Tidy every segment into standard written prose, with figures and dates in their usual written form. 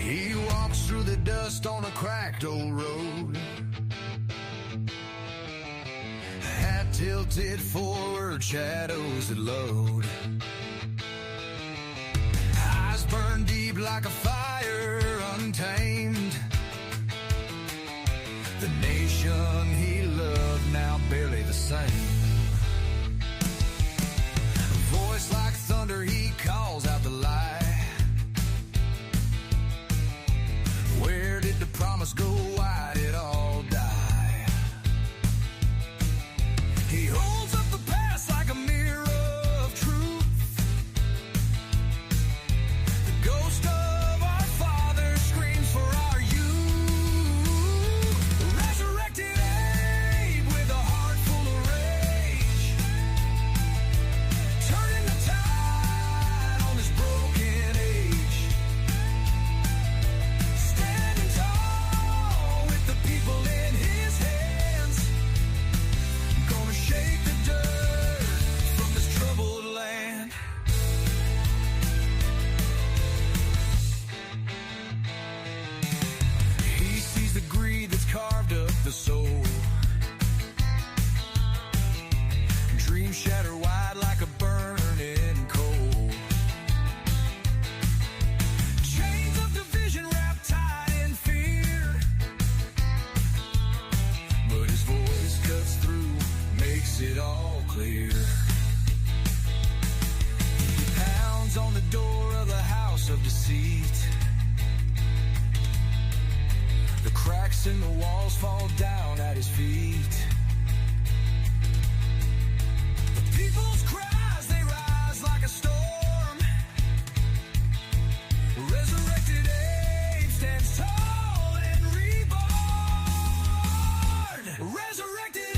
He walks through the dust on a cracked old road, hat tilted forward, shadows that load, eyes burn deep like a fire untamed. The nation he loved now barely the same. A voice like thunder, he calls out the lie. Where did the promise go? Why did all die? He holds up the past like a mirror of truth. The ghost of our father screams for our youth. Resurrected Abe with a heart full of rage, turning the tide on this broken age. Standing tall with the people in his hands, gonna shake the dirt from this troubled land. He sees the greed that's carved up the soul. Dreams shatter wide like a burning coal. Chains of division wrapped tight in fear, but his voice cuts through, makes it all clear. He pounds on the door of the house of deceit. The cracks in the walls fall down at his feet. The people's cries, they rise like a storm. Resurrected Abe stands tall and reborn. Resurrected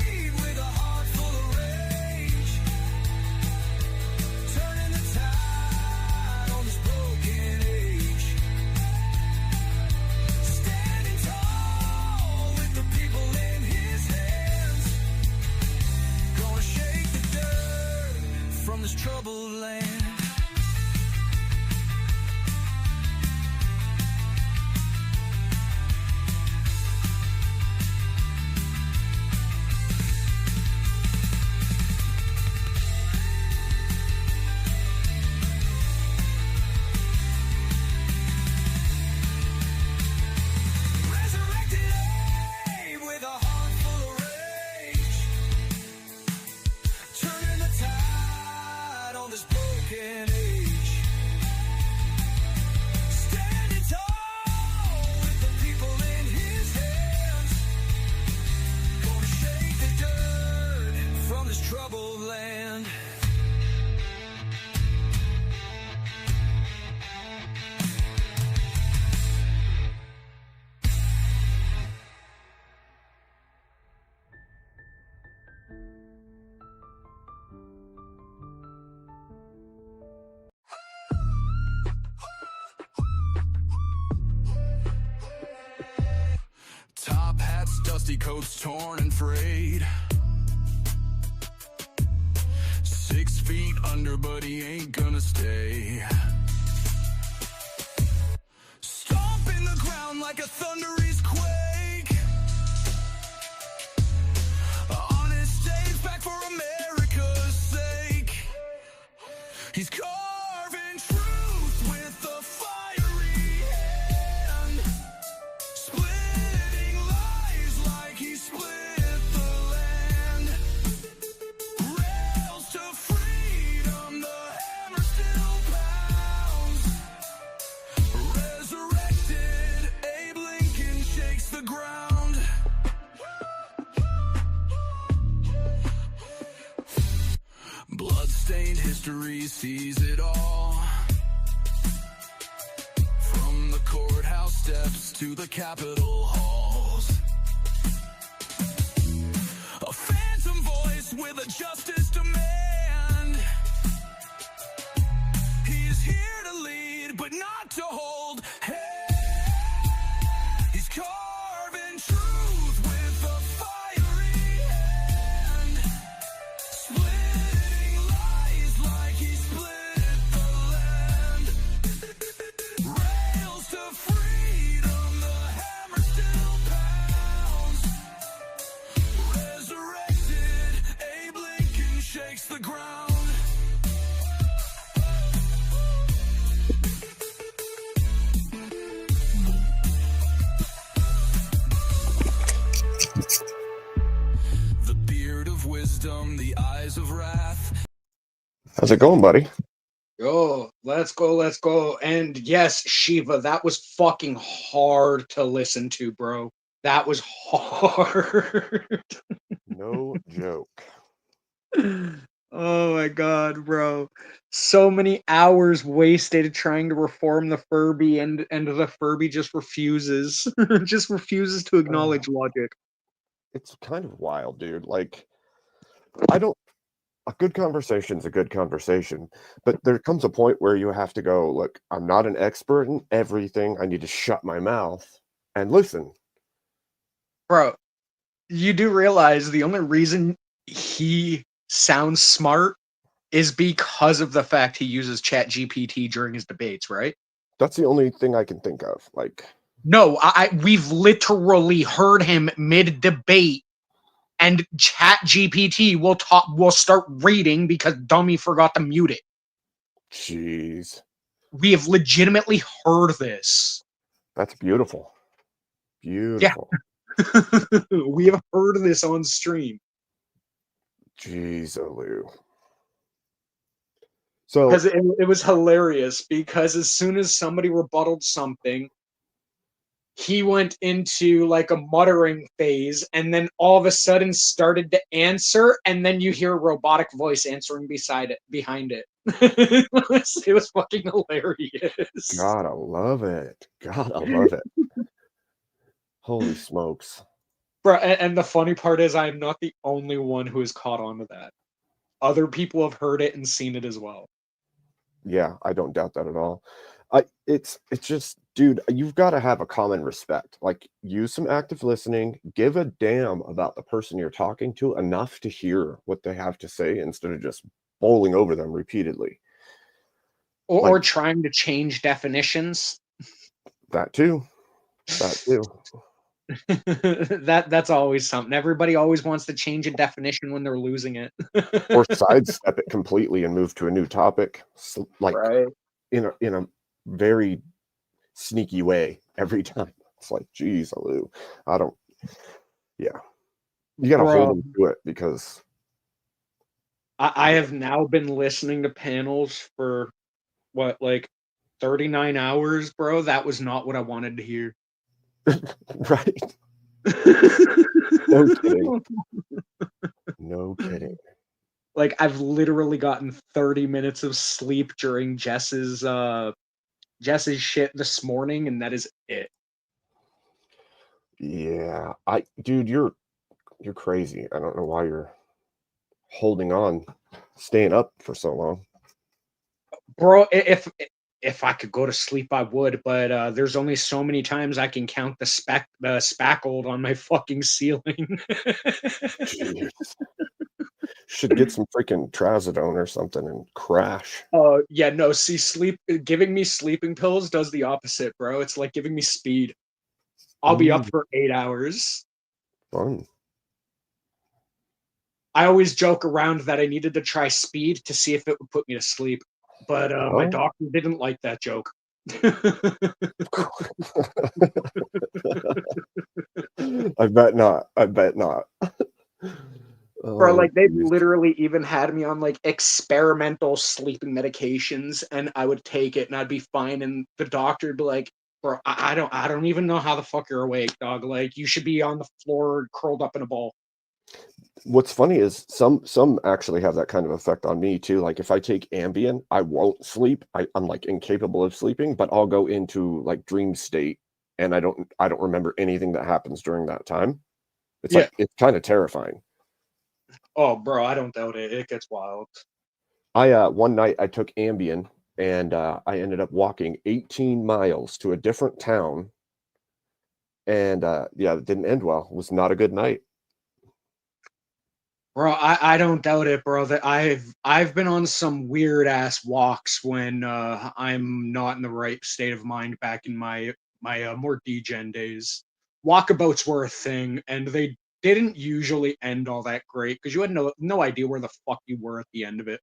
Abe with a heart full of rage, turning the tide on this broken age. Standing tall with the people in his hands, gonna shake the dirt from this troubled land. Resurrected Abe with a heart full of rage, turning the tide on this broken age. Standing tall with the people in his hands, gonna shake the dirt from this troubled land. Top hats, dusty coats torn and frayed. 6 feet under, but he ain't gonna stay. Stomping the ground like a thunderous quake. On his stage, back for America's sake. He's carving truth with a fiery hand, splitting lies like he split the land. Rails to freedom, the hammer still pounds. Resurrected Abe Lincoln shakes the ground. Bloodstained history sees it all, from the courthouse steps to the Capitol halls. A phantom voice with a justice demand. He's here to lead, but not to hold hand. He's carving truth with a fiery hand, splitting lies like he split the land. Rails How's it going, buddy? Yo, let's go, let's go. And yes, Shiva, that was fucking hard to listen to, bro. That was hard. No joke. Oh my god, bro. So many hours wasted trying to reform the Furby and the Furby just refuses. Just refuses to Uh, acknowledge logic. it's kind of wild, dude. Like, I don't. A good conversation's a good conversation, but there comes a point where you have to go, look, I'm not an expert in everything. I need to shut my mouth and listen. Bro, you do realize the only reason he sounds smart is because of the fact he uses Chat GPT during his debates, right? That's the only thing I can think of. Like, No, we've literally heard him mid debate, and Chat GPT will start reading because Dummy forgot to mute it. jeez, We have legitimately heard this. that's beautiful. Yeah, Beautiful. we have heard this on stream. Jeez, Lou. So, Because it was hilarious, because as soon as somebody rebutted something, he went into like a muttering phase, and then all of a sudden started to answer, and then you hear a robotic voice answering behind it. It was fucking hilarious. God, I love it. God, I love it. Holy smokes. Bro, and the funny part is I'm not the only one who has caught on to that. Other people have heard it and seen it as well. Yeah, I don't doubt that at all. It's just, dude, you've got to have a common respect. Like, use some active listening, give a damn about the person you're talking to enough to hear what they have to say instead of just bowling over them repeatedly. Or Like trying to change definitions. that too. That too. That's always something. Everybody always wants to change a definition when they're losing it. Or sidestep it completely and move to a new topic. Like Right. in a very sneaky way every time. It's like, geez, Lou, I don't. Yeah, you got to hold Bro, them to it because I have now been listening to panels for what, like 39 hours, bro. That was not what I wanted to hear. right. No kidding. No kidding. Like, I've literally gotten 30 minutes of sleep during Jess's shit this morning, and that is it. Yeah, dude, you're crazy. I don't know why you're holding on, staying up for so long. Bro, if I could go to sleep, I would, but there's only so many times I can count the spackled on my fucking ceiling. Jeez. Should get some freaking trazodone or something and crash. Oh, yeah, no, see, giving me sleeping pills does the opposite, bro. It's like giving me speed. I'll be up Ooh, for 8 hours. fun. I always joke around that I needed to try speed to see if it would put me to sleep, but my Well, doctor didn't like that joke. I bet not. I bet not. Bro, Oh, like, they've geez. literally even had me on like experimental sleeping medications, and I would take it and I'd be fine, and the doctor would be like, bro, I don't even know how the fuck you're awake, dog. Like, you should be on the floor curled up in a ball. What's funny is some actually have that kind of effect on me too. Like if I take Ambien, I won't sleep. I'm like incapable of sleeping, but I'll go into like dream state and I don't remember anything that happens during that time. It's Yeah. like it's kind of terrifying. Oh, bro, I don't doubt it. It gets wild. I one night I took Ambien and I ended up walking 18 miles to a different town and yeah, it didn't end well. It was not a good night. Bro, I don't doubt it, bro. That I've been on some weird ass walks when I'm not in the right state of mind back in my more degen days. Walkabouts were a thing, and they didn't usually end all that great because you had no idea where the fuck you were at the end of it.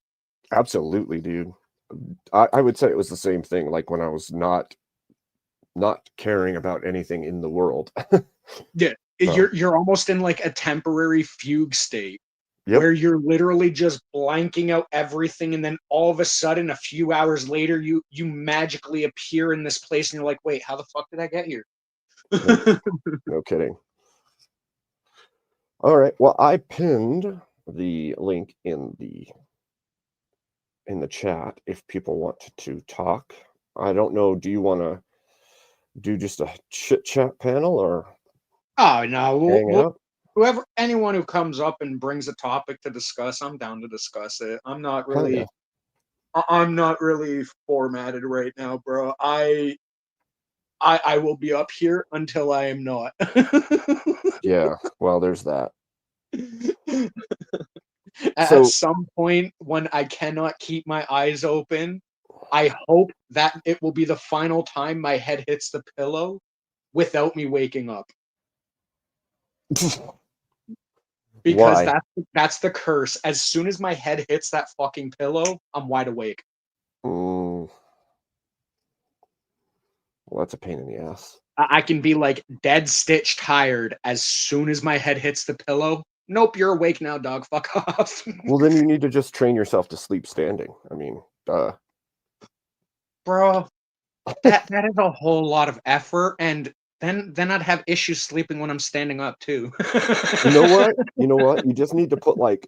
Absolutely, dude. I would say it was the same thing like when I was not caring about anything in the world. Yeah, So you're almost in like a temporary fugue state. Yep. where you're literally just blanking out everything, and then all of a sudden, a few hours later, you magically appear in this place, and you're like, wait, how the fuck did I get here? No kidding. All right. Well, I pinned the link in the chat if people want to talk. I don't know. Do you want to do just a chit chat panel or Oh no, hang out? anyone who comes up and brings a topic to discuss, I'm down to discuss it. I'm not Hell really, I'm not really formatted right now, bro. I will be up here until I am not. Yeah. Well, there's that. At So some point when I cannot keep my eyes open, I hope that it will be the final time my head hits the pillow without me waking up. Because why? that's the curse. As soon as my head hits that fucking pillow, I'm wide awake. Well, that's a pain in the ass. I can be like dead stitch tired as soon as my head hits the pillow. Nope, you're awake now, dog. Fuck off. Well, then you need to just train yourself to sleep standing. I mean, Bro, that is a whole lot of effort, and then I'd have issues sleeping when I'm standing up too. You know what? You just need to put like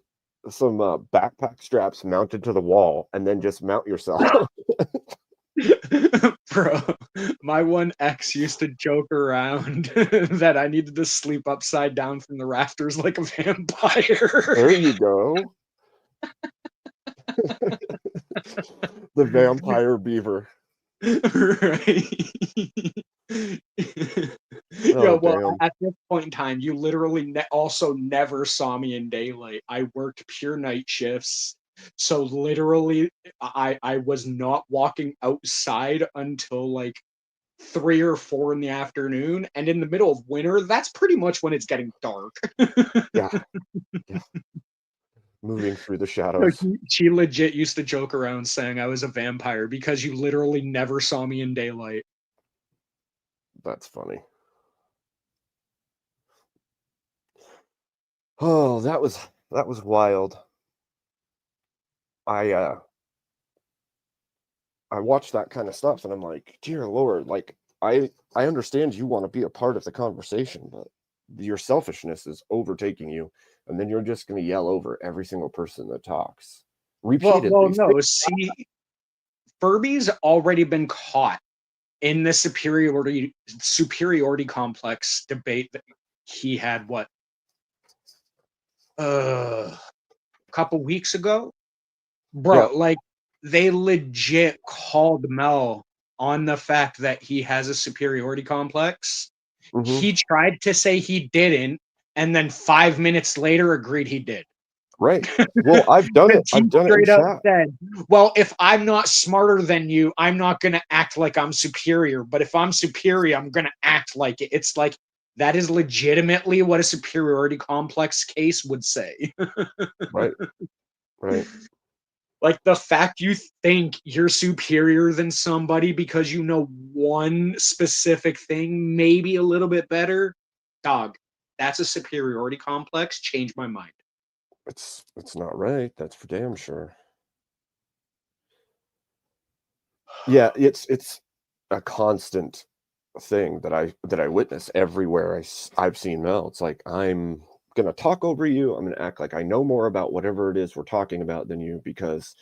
some backpack straps mounted to the wall and then just mount yourself. Bro, my one ex used to joke around that I needed to sleep upside down from the rafters like a vampire. There you go. The vampire beaver. Right. Yeah, Oh, well, damn. at this point in time, you literally also never saw me in daylight. I worked pure night shifts. So literally, I was not walking outside until like 3 or 4 in the afternoon. And in the middle of winter, that's pretty much when it's getting dark. Yeah. Moving through the So shadows. she legit used to joke around saying I was a vampire because you literally never saw me in daylight. That's funny. Oh, that was wild. I watch that kind of stuff and I'm like, dear Lord, like I understand you want to be a part of the conversation, but your selfishness is overtaking you, and then you're just going to yell over every single person that talks repeatedly. Well, no. See, Furby's already been caught in the superiority complex debate that he had. What? A couple weeks ago, bro. Yeah. Like they legit called Mel on the fact that he has a superiority complex. Mhm. He tried to say he didn't, and then 5 minutes later agreed he did. Right. Well, I've done it. He I've done it in straight up chat. said, well, if I'm not smarter than you, I'm not going to act like I'm superior. But if I'm superior, I'm going to act like it. It's like, that is legitimately what a superiority complex case would say. Right. Right. Like the fact you think you're superior than somebody because you know one specific thing, maybe a little bit better, dog, that's a superiority complex. Change my mind. It's not right. That's for damn sure. Yeah, it's a constant thing that I witness everywhere I've seen Mel. It's like, I'm gonna talk over you. I'm gonna act like I know more about whatever it is we're talking about than you because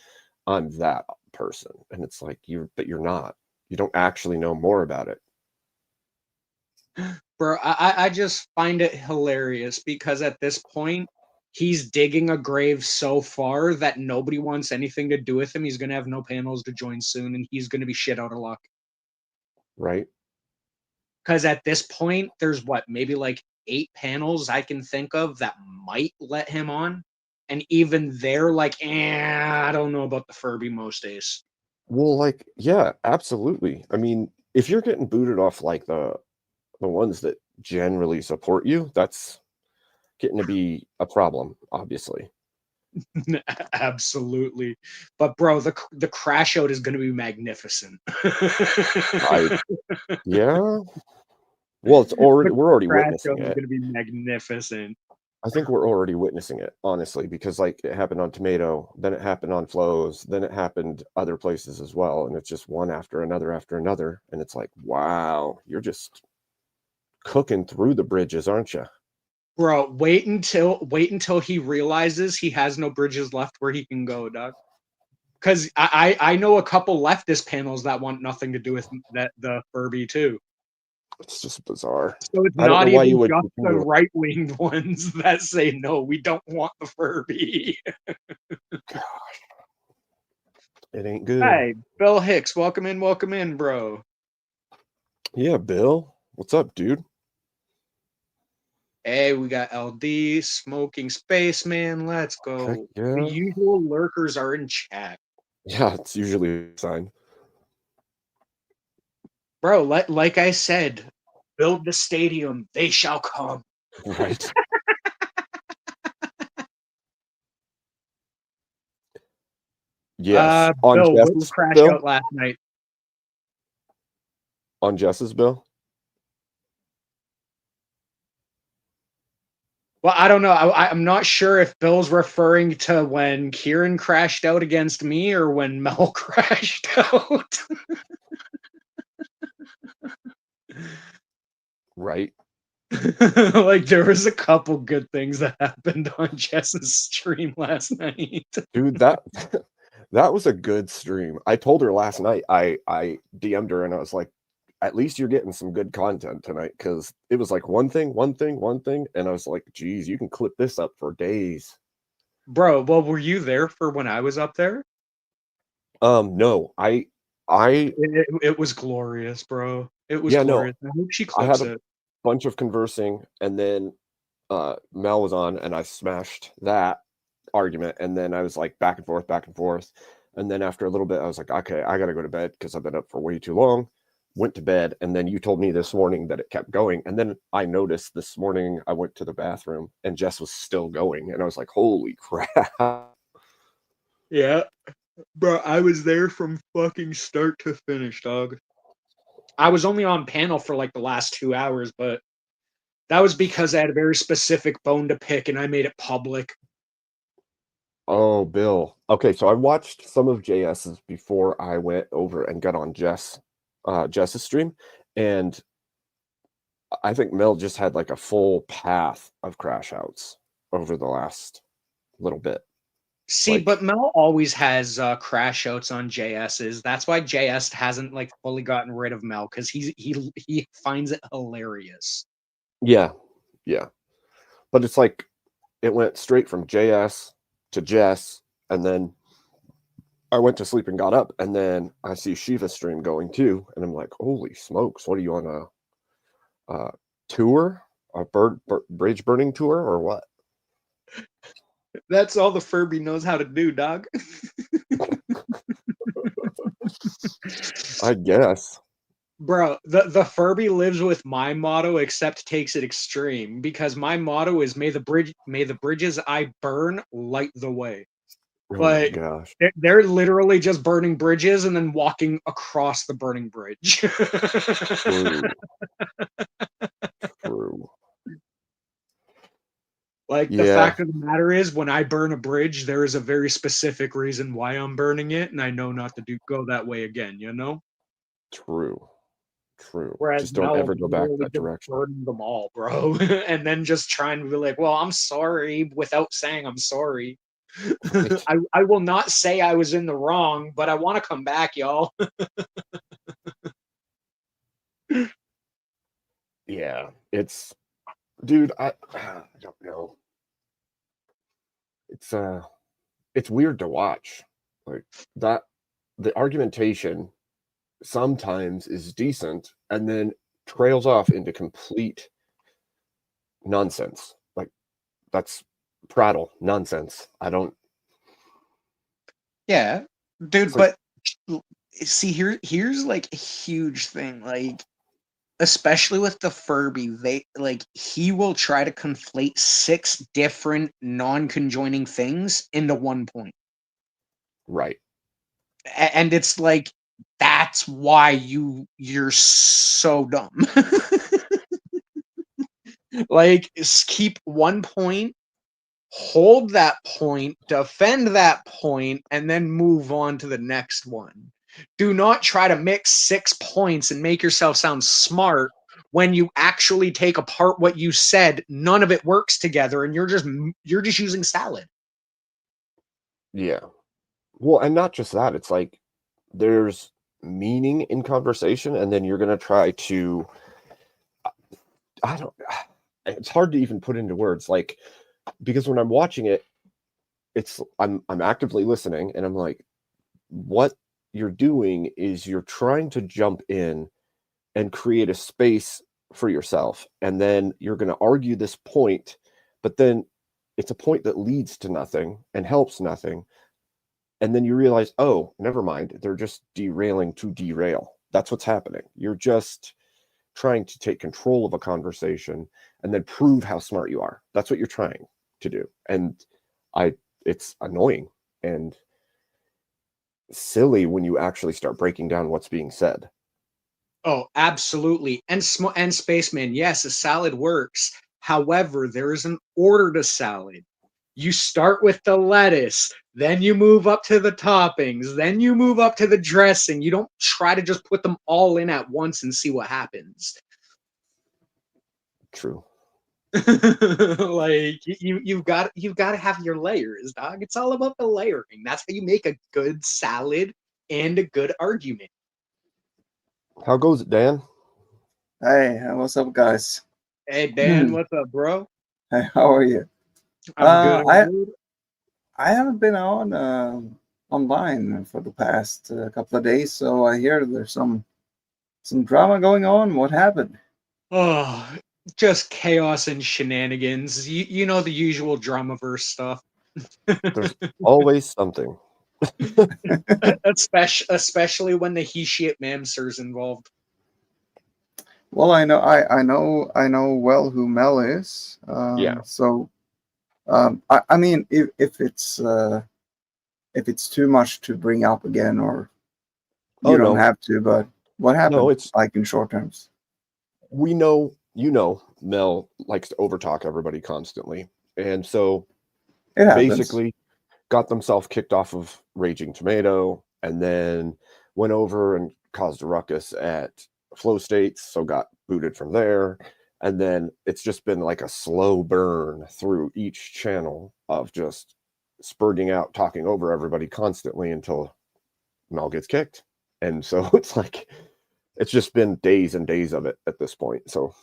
I'm that person. And it's like, but you're not. You don't actually know more about it. Bro, I just find it hilarious because at this point, he's digging a grave so far that nobody wants anything to do with him. He's going to have no panels to join soon, and he's going to be shit out of luck. Right. Because at this point, there's what, maybe like 8 panels I can think of that might let him on. And even they're like, I don't know about the Furby most days. Well, like, yeah, absolutely. I mean, if you're getting booted off like the ones that generally support you, that's getting to be a problem, obviously. Absolutely. But bro, the crash out is going to be magnificent. Yeah. Well, we're already Crash witnessing out is it. going to be magnificent. I think we're already witnessing it, honestly, because like it happened on Tomato, then it happened on Flows, then it happened other places as well, and it's just one after another, and it's like, wow, you're just cooking through the bridges, aren't you? Bro, wait until he realizes he has no bridges left where he can go, dog. Because I know a couple leftist panels that want nothing to do with the Furby too. It's just bizarre. So it's I don't know not why even you would just the continue. right winged ones that say no, we don't want the Furby. Gosh, it ain't good. Hey, Bill Hicks, welcome in, bro. Yeah, Bill, what's up, dude? Hey, we got LD, Smoking Spaceman. Let's Heck go. yeah. The usual lurkers are in chat. Yeah, it's usually a sign. Bro, like I said, build the stadium, they shall come. Right. Yes. On Bill, which Jess's crash bill? out last night? On Jess's bill? Well, I don't know. I'm not sure if Bill's referring to when Kieran crashed out against me or when Mel crashed out. Right. Like there was a couple good things that happened on Jess's stream last night. Dude, that that was a good stream. I told her last night, I DM'd her and I was like, at least you're getting some good content tonight, because it was like one thing, and I was like, geez, you can clip this up for days. Bro, well, were you there for when I was up there? No, It was glorious, bro. It was yeah, no, glorious. I hope she I had clips a it. bunch of conversing, and then Mel was on, and I smashed that argument, and then I was like back and forth, and then after a little bit, I was like, okay, I gotta go to bed because I've been up for way too long. Went to bed, and then you told me this morning that it kept going, and then I noticed this morning I went to the bathroom and Jess was still going, and I was like, holy crap. Yeah. Bro, I was there from fucking start to finish, dog. I was only on panel for like the last 2 hours, but that was because I had a very specific bone to pick and I made it public. Oh, Bill. Okay, so I watched some of JS's before I went over and got on Jess's stream, and I think Mel just had like a full path of crash outs over the last little bit. See, Like, but Mel always has crash outs on JS's. That's why JS hasn't like fully gotten rid of Mel, because he finds it hilarious. yeah, but it's like it went straight from JS to Jess, and then I went to sleep and got up, and then I see Shiva's stream going too, and I'm like, holy smokes, what are you on a tour, a bridge burning tour, or what? That's all the Furby knows how to do, dog. I guess. Bro, the Furby lives with my motto, except takes it extreme, because my motto is may the bridges I burn light the way. Oh my Like gosh. they're literally just burning bridges and then walking across the burning bridge. True. True. Like the Yeah, fact of the matter is, when I burn a bridge, there is a very specific reason why I'm burning it, and I know not to go that way again, you know? true. Whereas Just don't Mel is ever go back literally that just direction. burning them all, bro. And then just trying to be like, well, I'm sorry without saying I'm sorry. Right. I will not say I was in the wrong, but I want to come back, y'all. Yeah, it's, dude, I don't know. It's weird to watch. Like that, the argumentation sometimes is decent and then trails off into complete nonsense. Like that's prattle nonsense. I don't. Yeah, dude, It's like, but see here's like a huge thing, like especially with the Furby, they like he will try to conflate 6 different non-conjoining things into one point. right. And it's like that's why you're so dumb. Like, keep one point, hold that point, defend that point, and then move on to the next one. Do not try to mix 6 points and make yourself sound smart when you actually take apart what you said. None of it works together, and you're just using salad. Yeah. Well, and not just that. It's like there's meaning in conversation, and then you're gonna try to. I don't. It's hard to even put into words, like, because when I'm watching it, I'm actively listening, and I'm like, what you're doing is you're trying to jump in and create a space for yourself, and then you're going to argue this point, but then it's a point that leads to nothing and helps nothing, and then you realize, oh, never mind, they're just derailing to derail. That's what's happening. You're just trying to take control of a conversation and then prove how smart you are. That's what you're trying to do. And it's annoying and silly when you actually start breaking down what's being said. Oh, absolutely. And Spaceman, yes, a salad works. However, there is an order to salad. You start with the lettuce, then you move up to the toppings, then you move up to the dressing. You don't try to just put them all in at once and see what happens. True. Like you've got to have your layers, dog. It's all about the layering. That's how you make a good salad and a good argument. How goes it, Dan? Hey, what's up, guys? Hey Dan, what's up, bro? Hey, how are you? I'm good. I'm good. I haven't been on online for the past couple of days, so I hear there's some drama going on. What happened? Oh, just chaos and shenanigans. You know the usual Dramaverse stuff. There's always something. Especially when the he shit mamster's involved. Well, I know well who Mel is. Yeah. So, I mean, if it's too much to bring up again, or you don't have to, but what happened? No, it's like in short terms. We know, Mel likes to overtalk everybody constantly, and so It happens. basically got themselves kicked off of Raging Tomato, and then went over and caused a ruckus at Flow States, so got booted from there. And then it's just been like a slow burn through each channel of just spurting out, talking over everybody constantly until Mel gets kicked. And so it's like, it's just been days and days of it at this point. So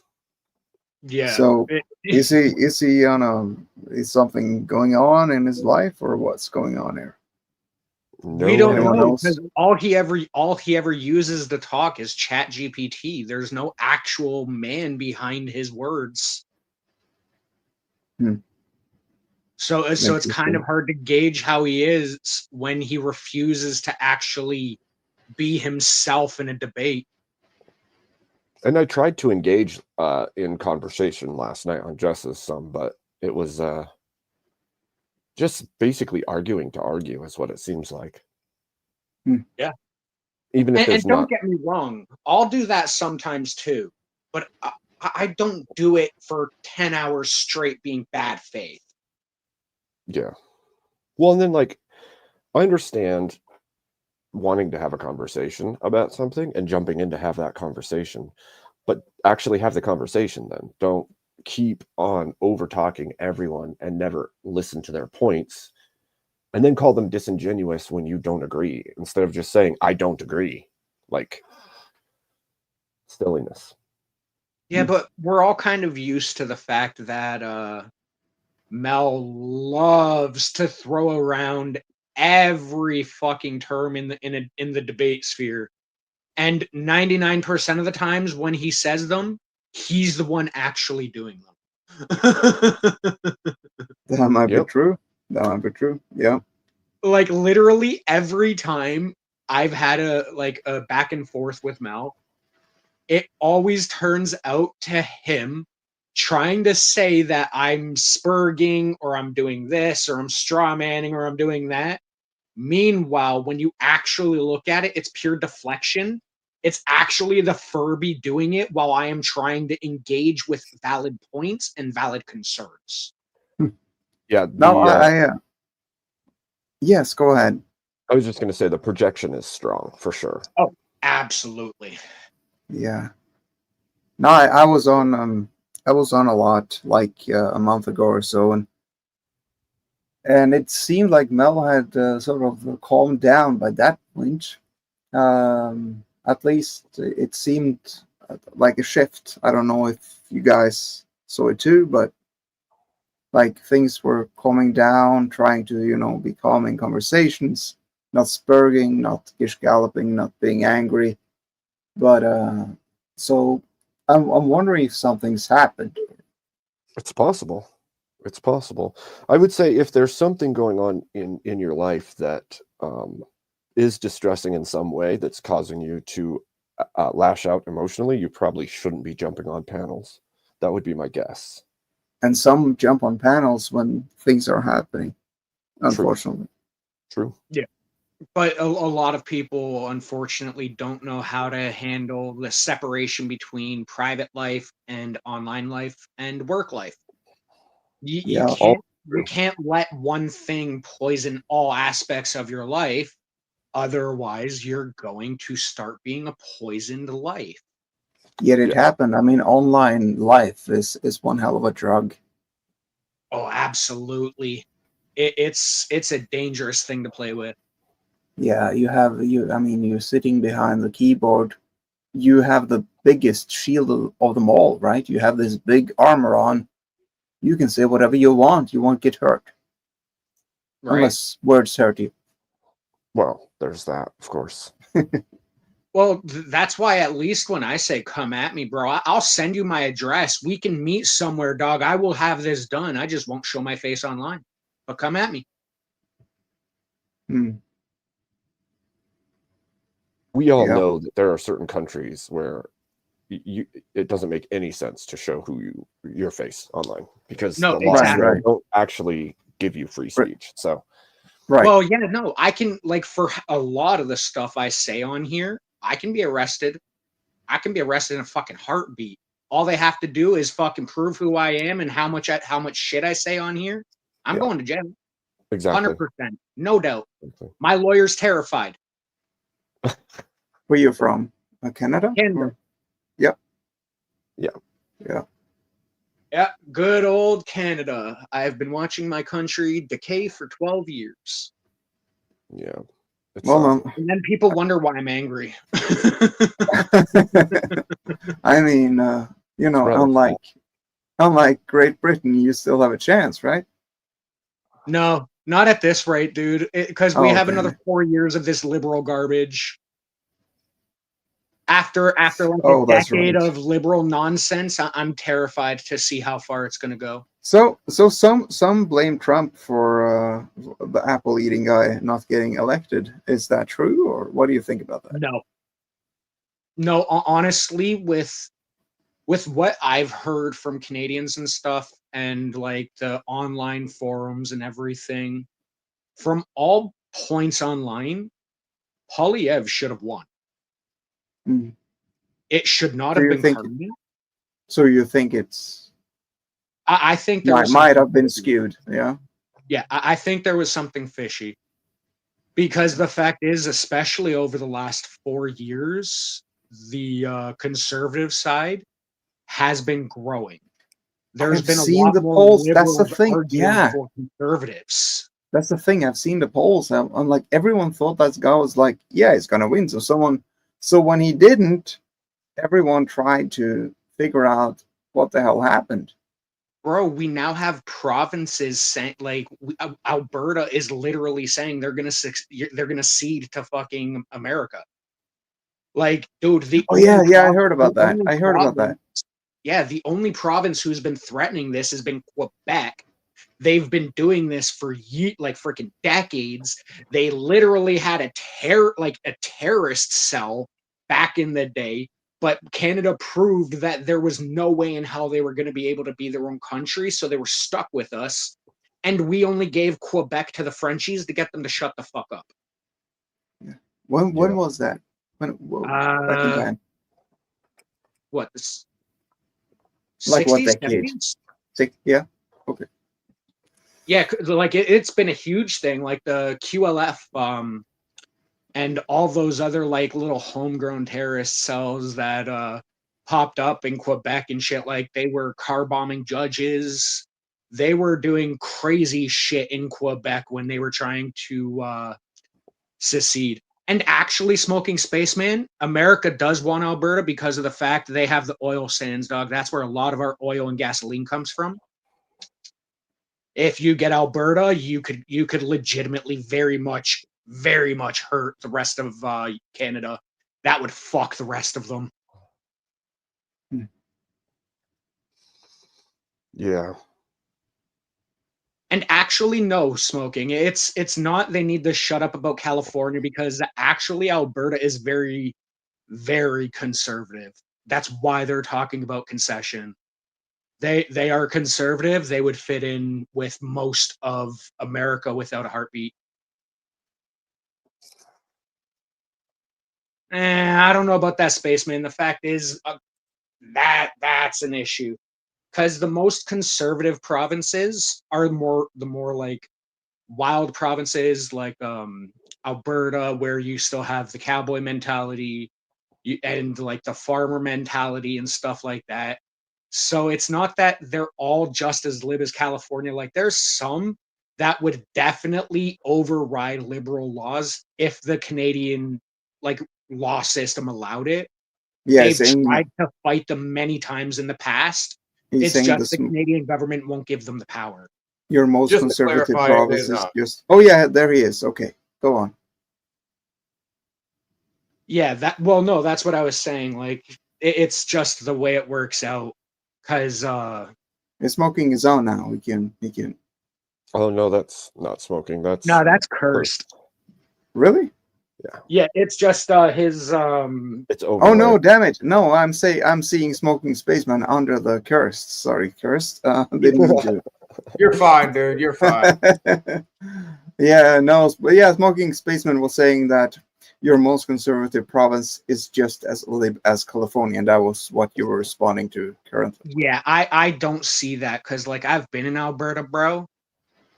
Yeah. So is he on is something going on in his life, or what's going on here? We don't Anyone know, else? because all he ever uses to talk is Chat GPT. There's no actual man behind his words. So it's kind of hard to gauge how he is when he refuses to actually be himself in a debate. And I tried to engage in conversation last night on Justice some, but it was just basically arguing to argue is what it seems like. Yeah. Even if And there's don't not. get me wrong, I'll do that sometimes too, but I don't do it for 10 hours straight being bad faith. Yeah. Well, and then like, I understand wanting to have a conversation about something and jumping in to have that conversation, but actually have the conversation then. Don't keep on over talking everyone and never listen to their points, and then call them disingenuous when you don't agree, instead of just saying, I don't agree. Like, silliness. Yeah, but we're all kind of used to the fact that Mel loves to throw around every fucking term in the debate sphere. And 99% of the times when he says them, he's the one actually doing them. That might be true. That might be true. Yeah. Like literally every time I've had a back and forth with Mel, it always turns out to him trying to say that I'm spurging or I'm doing this or I'm straw manning or I'm doing that. Meanwhile, when you actually look at it, it's pure deflection. It's actually the Furby doing it while I am trying to engage with valid points and valid concerns. Yeah. No, yes, go ahead. I was just going to say the projection is strong for sure. Oh, absolutely. Yeah. No, I was on a lot like a month ago or so, and it seemed like Mel had sort of calmed down by that point. At least it seemed like a shift. I don't know if you guys saw it too, but like things were calming down, trying to be calm in conversations, not spurging, not gish galloping, not being angry. But so I'm wondering if something's happened. It's possible. It's possible. I would say if there's something going on in your life that is distressing in some way that's causing you to lash out emotionally, you probably shouldn't be jumping on panels. That would be my guess. And some jump on panels when things are happening, unfortunately. True. Yeah. But a lot of people, unfortunately, don't know how to handle the separation between private life and online life and work life. You Yeah. can't let one thing poison all aspects of your life. Otherwise, you're going to start being a poisoned life. Yet it happened. I mean, online life is one hell of a drug. Oh, absolutely. It's a dangerous thing to play with. Yeah, you're sitting behind the keyboard. You have the biggest shield of them all, right? You have this big armor on. You can say whatever you want. You won't get hurt. Right. Unless words hurt you. Well, there's that, of course. Well, that's why at least when I say come at me, bro, I'll send you my address. We can meet somewhere, dog. I will have this done. I just won't show my face online. But come at me. We all know that there are certain countries where it doesn't make any sense to show your face online because the laws don't actually give you free speech. So, well, yeah, no, I can, like, for a lot of the stuff I say on here, I can be arrested. I can be arrested in a fucking heartbeat. All they have to do is fucking prove who I am and how much shit I say on here. I'm going to jail. Exactly. 100%. No doubt. My lawyer's terrified. Where you from? Canada? Canada. Yep. Yeah. Yeah, good old Canada. I've been watching my country decay for 12 years. Yeah. Well, and then people wonder why I'm angry. I mean, unlike Great Britain, you still have a chance, right? No, not at this rate, dude. Because we have another 4 years of this liberal garbage. After like a decade of liberal nonsense, I'm terrified to see how far it's going to go. So some blame Trump for the apple eating guy not getting elected. Is that true, or what do you think about that? No. Honestly, with what I've heard from Canadians and stuff, and like the online forums and everything, from all points online, Polyev should have won. It should not have been Carney. So you think it's? I think there might have been skewed. Yeah. Yeah, I think there was something fishy. Because the fact is, especially over the last 4 years, the conservative side has been growing. There's been a lot more polls. That's the thing. Yeah. For conservatives. That's the thing. I've seen the polls. I'm like, everyone thought that guy was like, yeah, he's gonna win. So when he didn't, everyone tried to figure out what the hell happened. Bro, we now have provinces saying, like, Alberta is literally saying they're gonna cede to fucking America. Like, dude, I heard about that. Yeah, the only province who's been threatening this has been Quebec. They've been doing this for freaking decades. They literally had a terrorist cell back in the day, but Canada proved that there was no way in hell they were going to be able to be their own country, so they were stuck with us. And we only gave Quebec to the Frenchies to get them to shut the fuck up. Yeah. When was that? Back in time. What? Like what 60s, decade? 70s? Yeah. Okay. Yeah, like it's been a huge thing, like the QLF, and all those other like little homegrown terrorist cells that popped up in Quebec and shit. Like they were car bombing judges. They were doing crazy shit in Quebec when they were trying to secede. And actually, smoking spaceman, America does want Alberta because of the fact that they have the oil sands, dog. That's where a lot of our oil and gasoline comes from. If you get Alberta, you could legitimately very much hurt the rest of Canada. That would fuck the rest of them. Yeah. And actually, no, smoking. It's not they need to shut up about California, because actually Alberta is very, very conservative. That's why they're talking about concession. They are conservative. They would fit in with most of America without a heartbeat. I don't know about that, spaceman. The fact is that's an issue, because the most conservative provinces are the more like wild provinces, like Alberta, where you still have the cowboy mentality and like the farmer mentality and stuff like that. So it's not that they're all just as lib as California. Like there's some that would definitely override liberal laws if the Canadian like law system allowed it. Yeah, They've tried to fight them many times in the past. he's It's saying just the Canadian government won't give them the power. your most Just to conservative clarify, province it is is not. just. Oh yeah, there he is. Okay, go on. Yeah, no, that's what I was saying. Like it's just the way it works out, because He's smoking his own now. He can. Oh no, that's not smoking. That's no, that's cursed. Really? Yeah, it's just his it's over. Oh no, damn it! No, I'm seeing smoking spaceman under the cursed. Sorry, cursed. Didn't mean to. You're fine, dude. You're fine. Yeah, no, but yeah, smoking spaceman was saying that your most conservative province is just as lib as California, and that was what you were responding to currently. Yeah, I don't see that, because like I've been in Alberta, bro.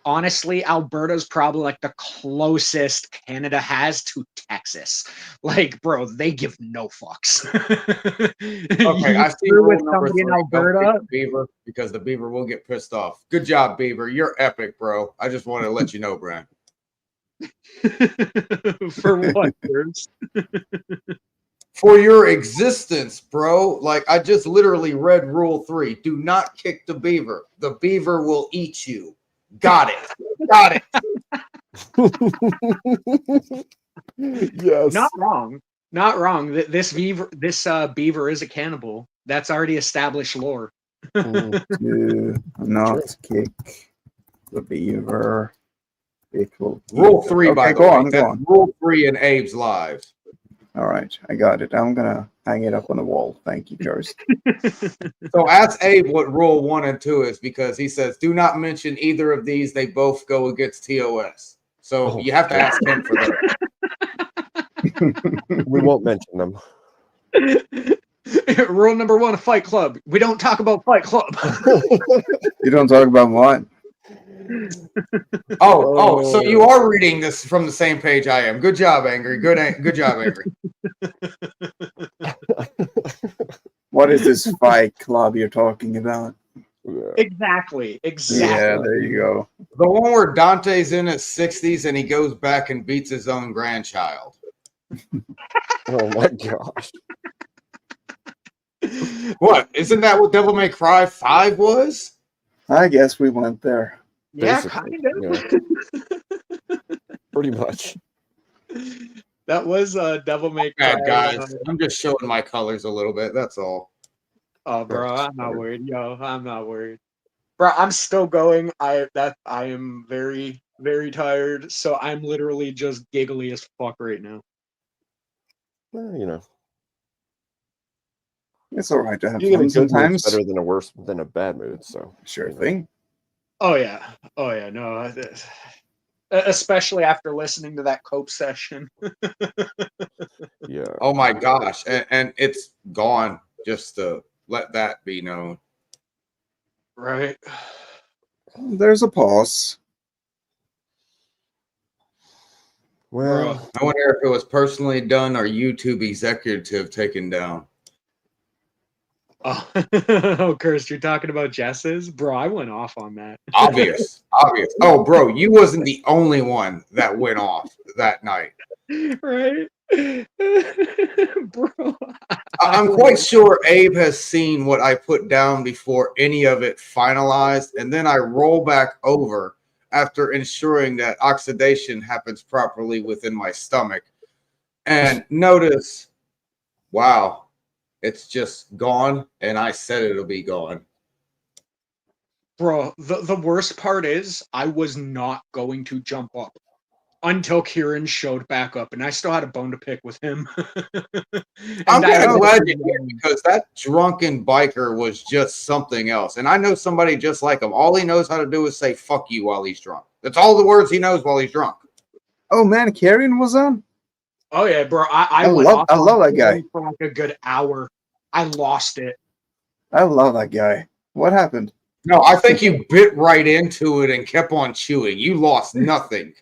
Honestly, Alberta's probably like the closest Canada has to Texas. Like, bro, they give no fucks. Okay, I see screw rule with number somebody 3. in Don't Alberta. pick the beaver, because the beaver will get pissed off. Good job, beaver. You're epic, bro. I just wanted to let you know, Brian. For what, Bruce? For your existence, bro. Like, I just literally read rule 3. Do not kick the beaver. The beaver will eat you. Got it. Got it. Yes. Not wrong. Not wrong. This beaver is a cannibal. That's already established lore. Do not kick the beaver. It will. Rule 3, by Okay, the go way. on, go That's on. rule 3 in Abe's lives. All right, I got it. I'm gonna hang it up on the wall. Thank you, Curse. So ask Abe what rule 1 and 2 is, because he says, do not mention either of these. They both go against TOS. So you have to ask him for that. We won't mention them. Rule number 1 of Fight Club: we don't talk about Fight Club. You don't talk about what? Oh, so you are reading this from the same page I am. Good job, Angry. Good job, Angry. What is this Fight Club you're talking about? Yeah. Exactly. Yeah, there you go. The one where Dante's in his 60s and he goes back and beats his own grandchild. Oh my gosh. What? Isn't that what Devil May Cry 5 was? I guess we went there. Yeah, Basically, kind of. Pretty much. That was Devil May Cry. Bad guys. I'm just showing my colors a little bit. That's all. Oh, bro, I'm not worried. Yo, I'm not worried. Bro, I'm still going. I am very, very tired. So I'm literally just giggly as fuck right now. Well, you know, It's all right to have you get a fun good mood's sometimes. better than a bad mood. So Sure thing. Oh yeah. No. Especially after listening to that Cope session. Yeah. Oh my gosh. And it's gone, just to let that be known. Right. There's a pause. Well, I wonder if it was personally done or YouTube executive taken down. Oh, oh, Kirst, you're talking about Jess's? Bro, I went off on that. Obvious. Oh, bro, you wasn't the only one that went off that night. Right? Bro. I'm quite sure Abe has seen what I put down before any of it finalized, and then I roll back over after ensuring that oxidation happens properly within my stomach, and notice, wow, it's just gone, and I said it'll be gone. Bro, the worst part is I was not going to jump up until Kieran showed back up, and I still had a bone to pick with him. I'm And I kind of was- glad you did, because that drunken biker was just something else. And I know somebody just like him. All he knows how to do is say fuck you while he's drunk. That's all the words he knows while he's drunk. Oh man, Kieran was on. Oh yeah, bro. I went love- off I love on that guy. Kieran for like a good hour. I lost it. I love that guy. What happened? No, I think you bit right into it and kept on chewing. You lost nothing.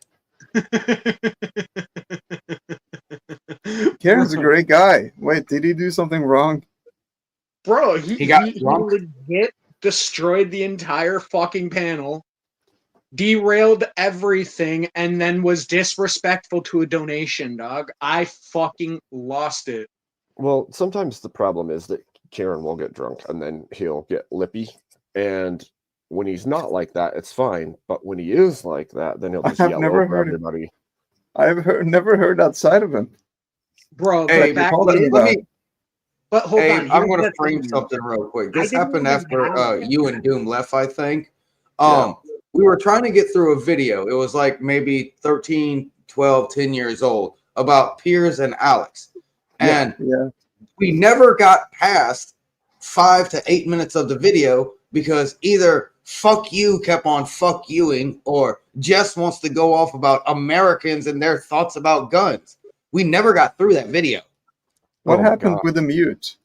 Kieran's a great guy. Wait, did he do something wrong? Bro, He got he drunk? legit destroyed the entire fucking panel, derailed everything, and then was disrespectful to a donation, dog. I fucking lost it. well, sometimes the problem is that Kieran will get drunk and then he'll get lippy. And when he's not like that, it's fine. But when he is like that, then he'll just I've yell never over heard it. everybody. Never heard that side of him. Bro, Hey, but back call let him then, me. but hold Hey, on. I'm here's going to the frame thing. something real quick. I This didn't happened even after have- you and Doom left, I think. Yeah. We were trying to get through a video. It was like maybe 13, 12, 10 years old about Piers and Alex. And Yeah. we never got past 5 to 8 minutes of the video because either fuck you kept on fuck youing or Jess wants to go off about Americans and their thoughts about guns. We never got through that video. What Oh my happened God. with the mute?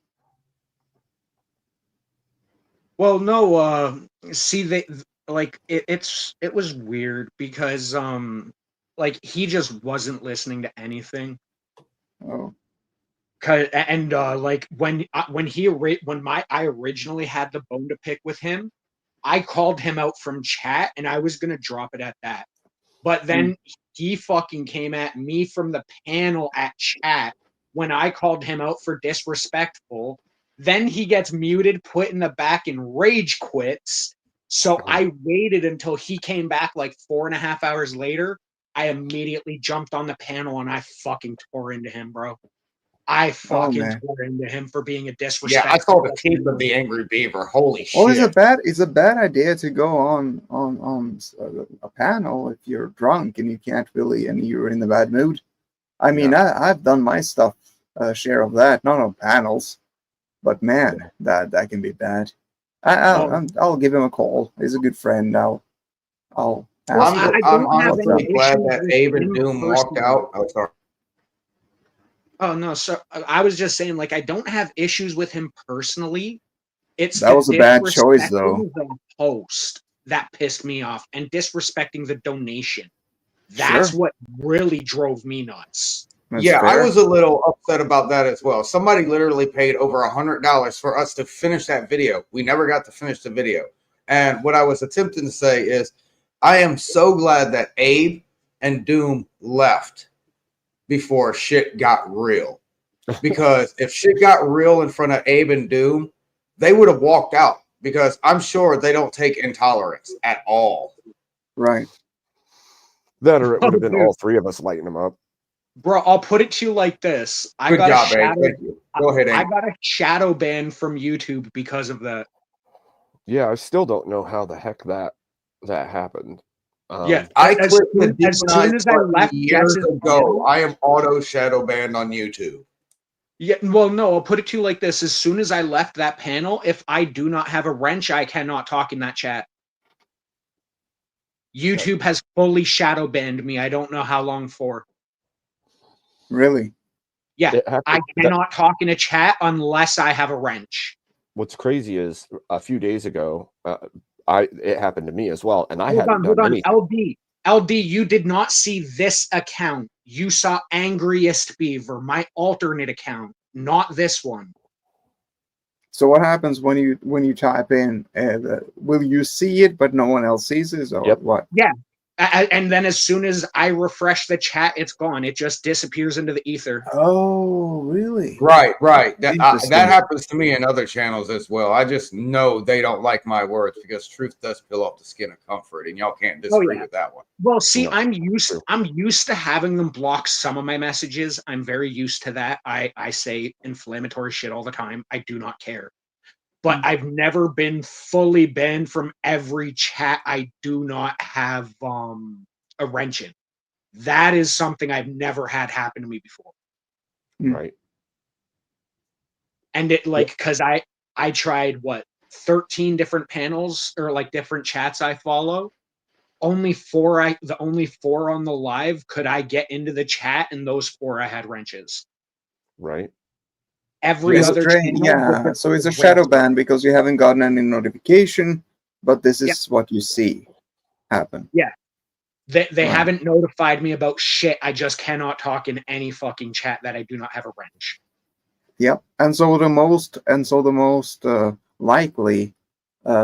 Well, no, see, they like it was weird because like he just wasn't listening to anything. Oh, And like when I originally had the bone to pick with him, I called him out from chat and I was gonna drop it at that. But then he fucking came at me from the panel at chat when I called him out for disrespectful. Then he gets muted, put in the back, and rage quits. So I waited until he came back like 4.5 hours later. I immediately jumped on the panel and I fucking tore into him, bro. I fucking man. tore into him for being a Yeah, disrespectful. I saw the teeth of the Angry Beaver. Holy well, it's shit. a bad idea to go on a panel if you're drunk and you can't really and you're in a bad mood. I mean, I've done my stuff share of that, not on panels, but man, that can be bad. I'll give him a call. He's a good friend. I'll ask him. I I'm don't have honestly any glad issues that with Abe and him Doom walked personally. out. Oh, sorry. Oh no, so I was just saying, like, I don't have issues with him personally. It's That the was a bad choice, though. disrespecting the host that pissed me off, and disrespecting the donation. That's Sure. what really drove me nuts. That's Yeah, I fair. was a little upset about that as well. Somebody literally paid over $100 for us to finish that video. We never got to finish the video. And what I was attempting to say is, I am so glad that Abe and Doom left before shit got real. Because if shit got real in front of Abe and Doom, they would have walked out. Because I'm sure they don't take intolerance at all. Right. That or it would have been dude. all three of us lighting him up. Bro, I'll put it to you like this. I Good got job, a Abe. shadow, Thank you. Go ahead, I Abe. got a shadow ban from YouTube because of that. Yeah, I still don't know how the heck that happened. Yeah, I as clicked the as soon as I button left years Jess's ago. panel- I am auto shadow banned on YouTube. Yeah, well, no, I'll put it to you like this. As soon as I left that panel, if I do not have a wrench, I cannot talk in that chat. YouTube has fully shadow banned me. I don't know how long for. Really? Yeah, It happened- I cannot talk in a chat unless I have a wrench. What's crazy is a few days ago, it happened to me as well, and I Hold hadn't on, done anything. LD, you did not see this account. You saw Angriest Beaver, my alternate account, not this one. So what happens when you type in? Will you see it, but no one else sees it, or Yep. what? Yeah. And then as soon as I refresh the chat, it's gone. It just disappears into the ether. Oh, really? Right. That Interesting. happens to me in other channels as well. I just know they don't like my words because truth does peel off the skin of comfort, and y'all can't disagree with that one. Well, see, No, I'm true. used to having them block some of my messages. I'm very used to that. I say inflammatory shit all the time. I do not care. But I've never been fully banned from every chat I do not have a wrench in. That is something I've never had happen to me before. Right. And it like because I tried 13 different panels or like different chats I follow. Only four on the live could I get into the chat, and those 4 I had wrenches. Right. Every other channel, yeah. So it's a shadow ban because you haven't gotten any notification, but this is what you see happen. Yeah. They Right. haven't notified me about shit. I just cannot talk in any fucking chat that I do not have a wrench. Yep. And so the most likely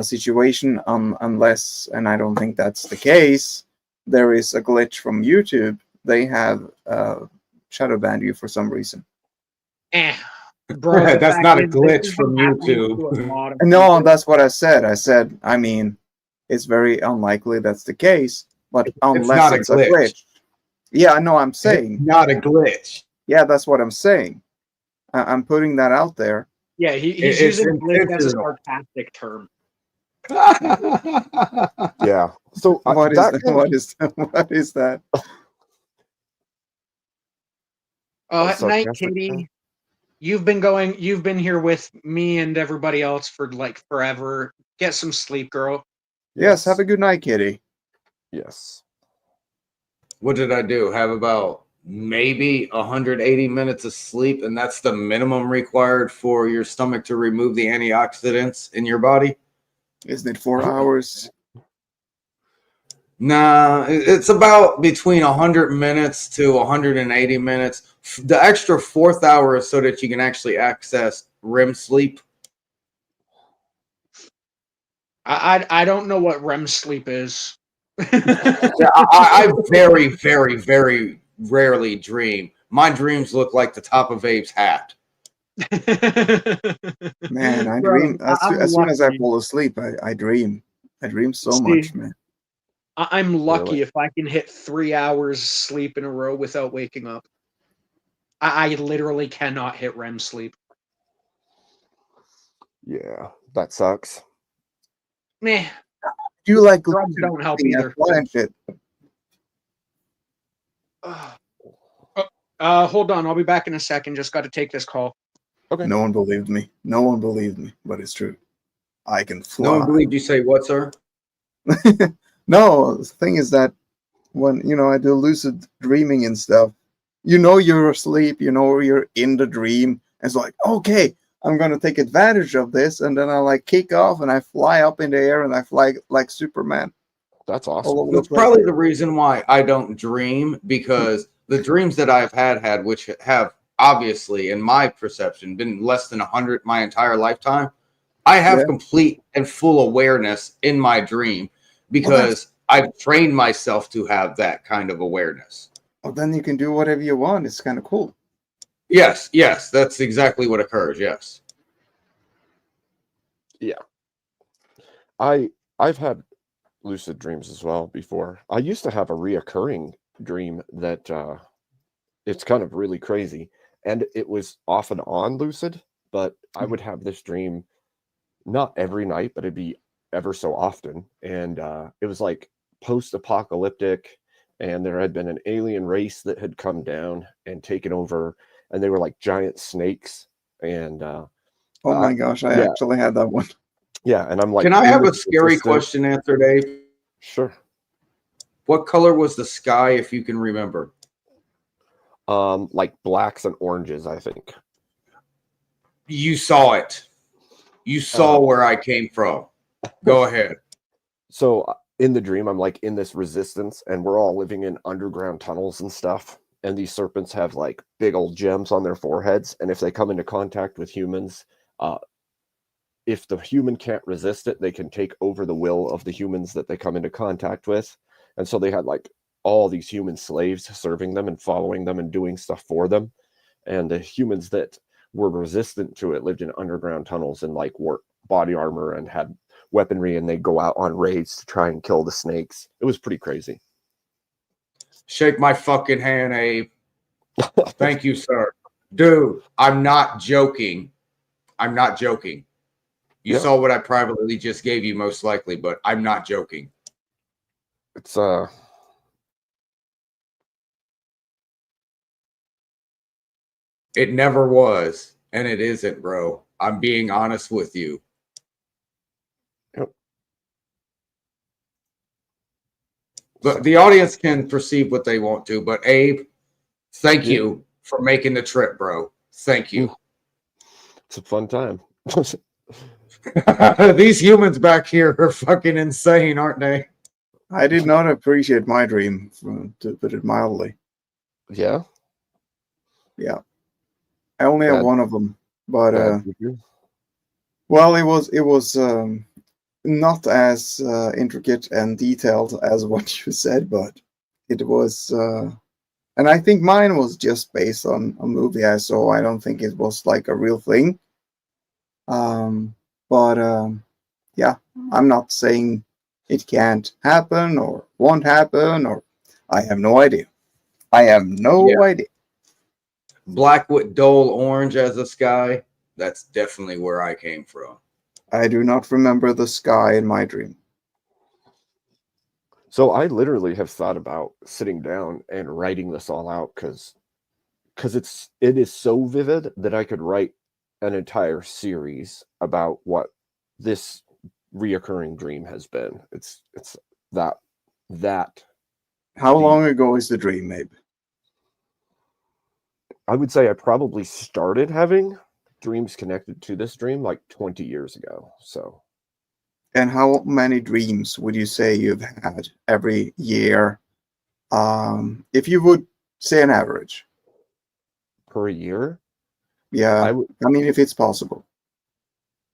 situation, unless, and I don't think that's the case, there is a glitch from YouTube. They have shadow banned you for some reason. Bro, That's not a glitch from YouTube. No, that's what I said. I said, I mean, it's very unlikely that's the case, but unless it's a glitch. Yeah, I know. I'm saying It's not a glitch. Yeah, that's what I'm saying. I'm putting that out there. Yeah, he's using glitch as a sarcastic term. Yeah. So what is that? Oh, night, Kitty. You've been here with me and everybody else for like forever. Get some sleep, girl. Yes, have a good night, Kitty. Yes. What did I do? Have about maybe 180 minutes of sleep, and that's the minimum required for your stomach to remove the antioxidants in your body? Isn't it 4 hours? Nah, it's about between 100 minutes to 180 minutes. The extra 4th hour is so that you can actually access REM sleep. I don't know what REM sleep is. Yeah, I very, very, very rarely dream. My dreams look like the top of Abe's hat. Man, I dream. As soon as I fall asleep, I dream. I dream so much, man. I'm lucky if I can hit 3 hours sleep in a row without waking up. I literally cannot hit REM sleep. Yeah, that sucks. Meh. You like drugs don't help either. Shit. Hold on, I'll be back in a second. Just got to take this call. Okay. No one believed me. No one believed me, but it's true. I can fly. No one believed you say what, sir? No, the thing is that when I do lucid dreaming and stuff, you're asleep, you're in the dream. And it's like, okay, I'm gonna take advantage of this, and then I like kick off and I fly up in the air and I fly like Superman. That's awesome. That's probably the reason why I don't dream, because the dreams that I've had, which have obviously, in my perception, been less than 100 my entire lifetime, I have complete and full awareness in my dream because I've trained myself to have that kind of awareness. Well, then you can do whatever you want. It's kind of cool. Yes, that's exactly what occurs. Yes. Yeah. I've had lucid dreams as well before. I used to have a reoccurring dream that it's kind of really crazy, and it was off and on lucid, but I would have this dream not every night, but it'd be ever so often, and it was like post-apocalyptic, and there had been an alien race that had come down and taken over, and they were like giant snakes, and oh my gosh, I actually had that one. Yeah, and I'm like, can I have a scary question answered, Dave? Sure. What color was the sky, if you can remember? Like blacks and oranges, I think. You saw it. You saw where I came from. Go ahead. So in the dream, I'm like in this resistance, and we're all living in underground tunnels and stuff. And these serpents have like big old gems on their foreheads, and if they come into contact with humans, if the human can't resist it, they can take over the will of the humans that they come into contact with. And so they had like all these human slaves serving them and following them and doing stuff for them. And the humans that were resistant to it lived in underground tunnels and like wore body armor and had weaponry, and they'd go out on raids to try and kill the snakes. It was pretty crazy. Shake my fucking hand, Abe. Thank you, sir. Dude, I'm not joking. I'm not joking. You saw what I privately just gave you, most likely, but I'm not joking. It's It never was, and it isn't, bro. I'm being honest with you. Yep. But the audience can perceive what they want to. But Abe, thank you for making the trip, bro. Thank you. It's a fun time. These humans back here are fucking insane, aren't they? I did not appreciate my dream, to put it mildly. Yeah. Yeah. I only have Bad- one of them, but figure. well, it was not as intricate and detailed as what you said, but it was, and I think mine was just based on a movie I saw. I don't think it was like a real thing. But yeah, I'm not saying it can't happen or won't happen, or I have no idea. I have no idea. Black with dull orange as a sky. That's definitely where I came from. I do not remember the sky in my dream. So I literally have thought about sitting down and writing this all out because it is so vivid that I could write an entire series about what this reoccurring dream has been. It's that. How long ago is the dream, maybe? I would say I probably started having dreams connected to this dream like 20 years ago. So. And how many dreams would you say you've had every year? If you would say an average. Per year? Yeah, I mean, if it's possible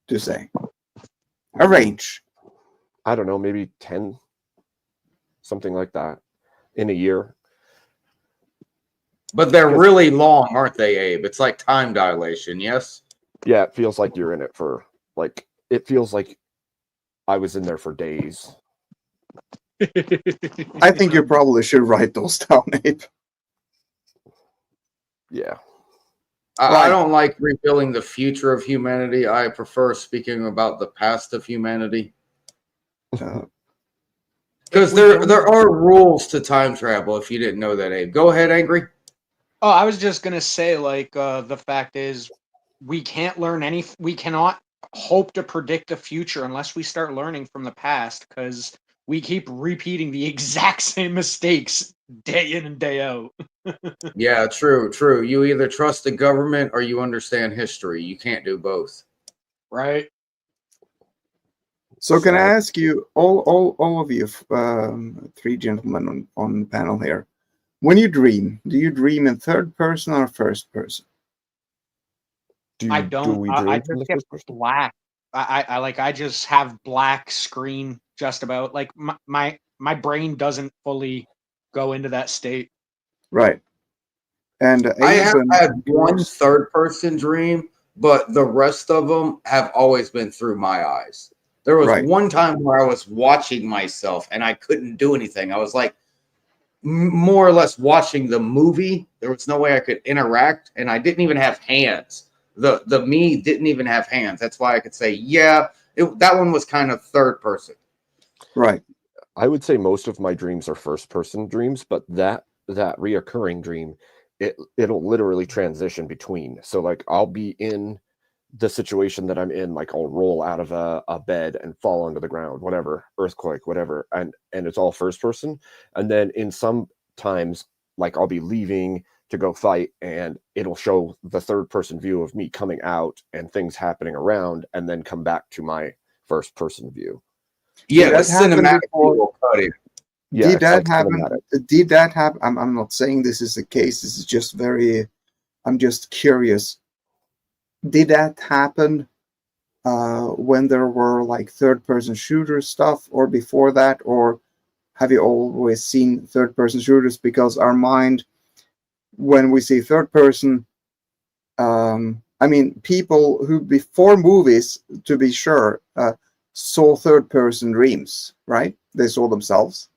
to say. A range. I don't know, maybe 10, something like that, in a year. But they're really long, aren't they, Abe? It's like time dilation, yes? Yeah, it feels like you're in it for, like, it feels like I was in there for days. I think you probably should write those down, Abe. Yeah. I don't like revealing the future of humanity. I prefer speaking about the past of humanity. Because there are rules to time travel, if you didn't know that, Abe. Go ahead, Angry. Oh, I was just gonna say, like, the fact is, we can't learn we cannot hope to predict the future unless we start learning from the past, because we keep repeating the exact same mistakes day in and day out. Yeah, true. You either trust the government or you understand history. You can't do both. Right? So can I ask you, all of you, three gentlemen on the panel here, when you dream, do you dream in third person or first person? I don't. I just get black. I just have black screen just about. Like my brain doesn't fully go into that state. Right. And I have had one third person dream, but the rest of them have always been through my eyes. There was one time where I was watching myself and I couldn't do anything. I was like more or less watching the movie. There was no way I could interact, and I didn't even have hands. The me didn't even have hands. That's why I could say, yeah, that one was kind of third person. Right. I would say most of my dreams are first person dreams, but that reoccurring dream, it'll literally transition between. So like I'll be in the situation that I'm in, like I'll roll out of a bed and fall onto the ground, whatever, earthquake, whatever, and it's all first person. And then in some times, like I'll be leaving to go fight, and it'll show the third person view of me coming out and things happening around, and then come back to my first person view. Yeah, Did the that happen cinematic before? will cut it. Yeah, Did it's that like happen? cinematic. Did that happen? I'm not saying this is the case. This is just very. I'm just curious. Did that happen when there were like third-person shooter stuff, or before that, or have you always seen third-person shooters? Because our mind, when we see third-person, I mean, people who before movies, to be sure, saw third-person dreams, right? They saw themselves.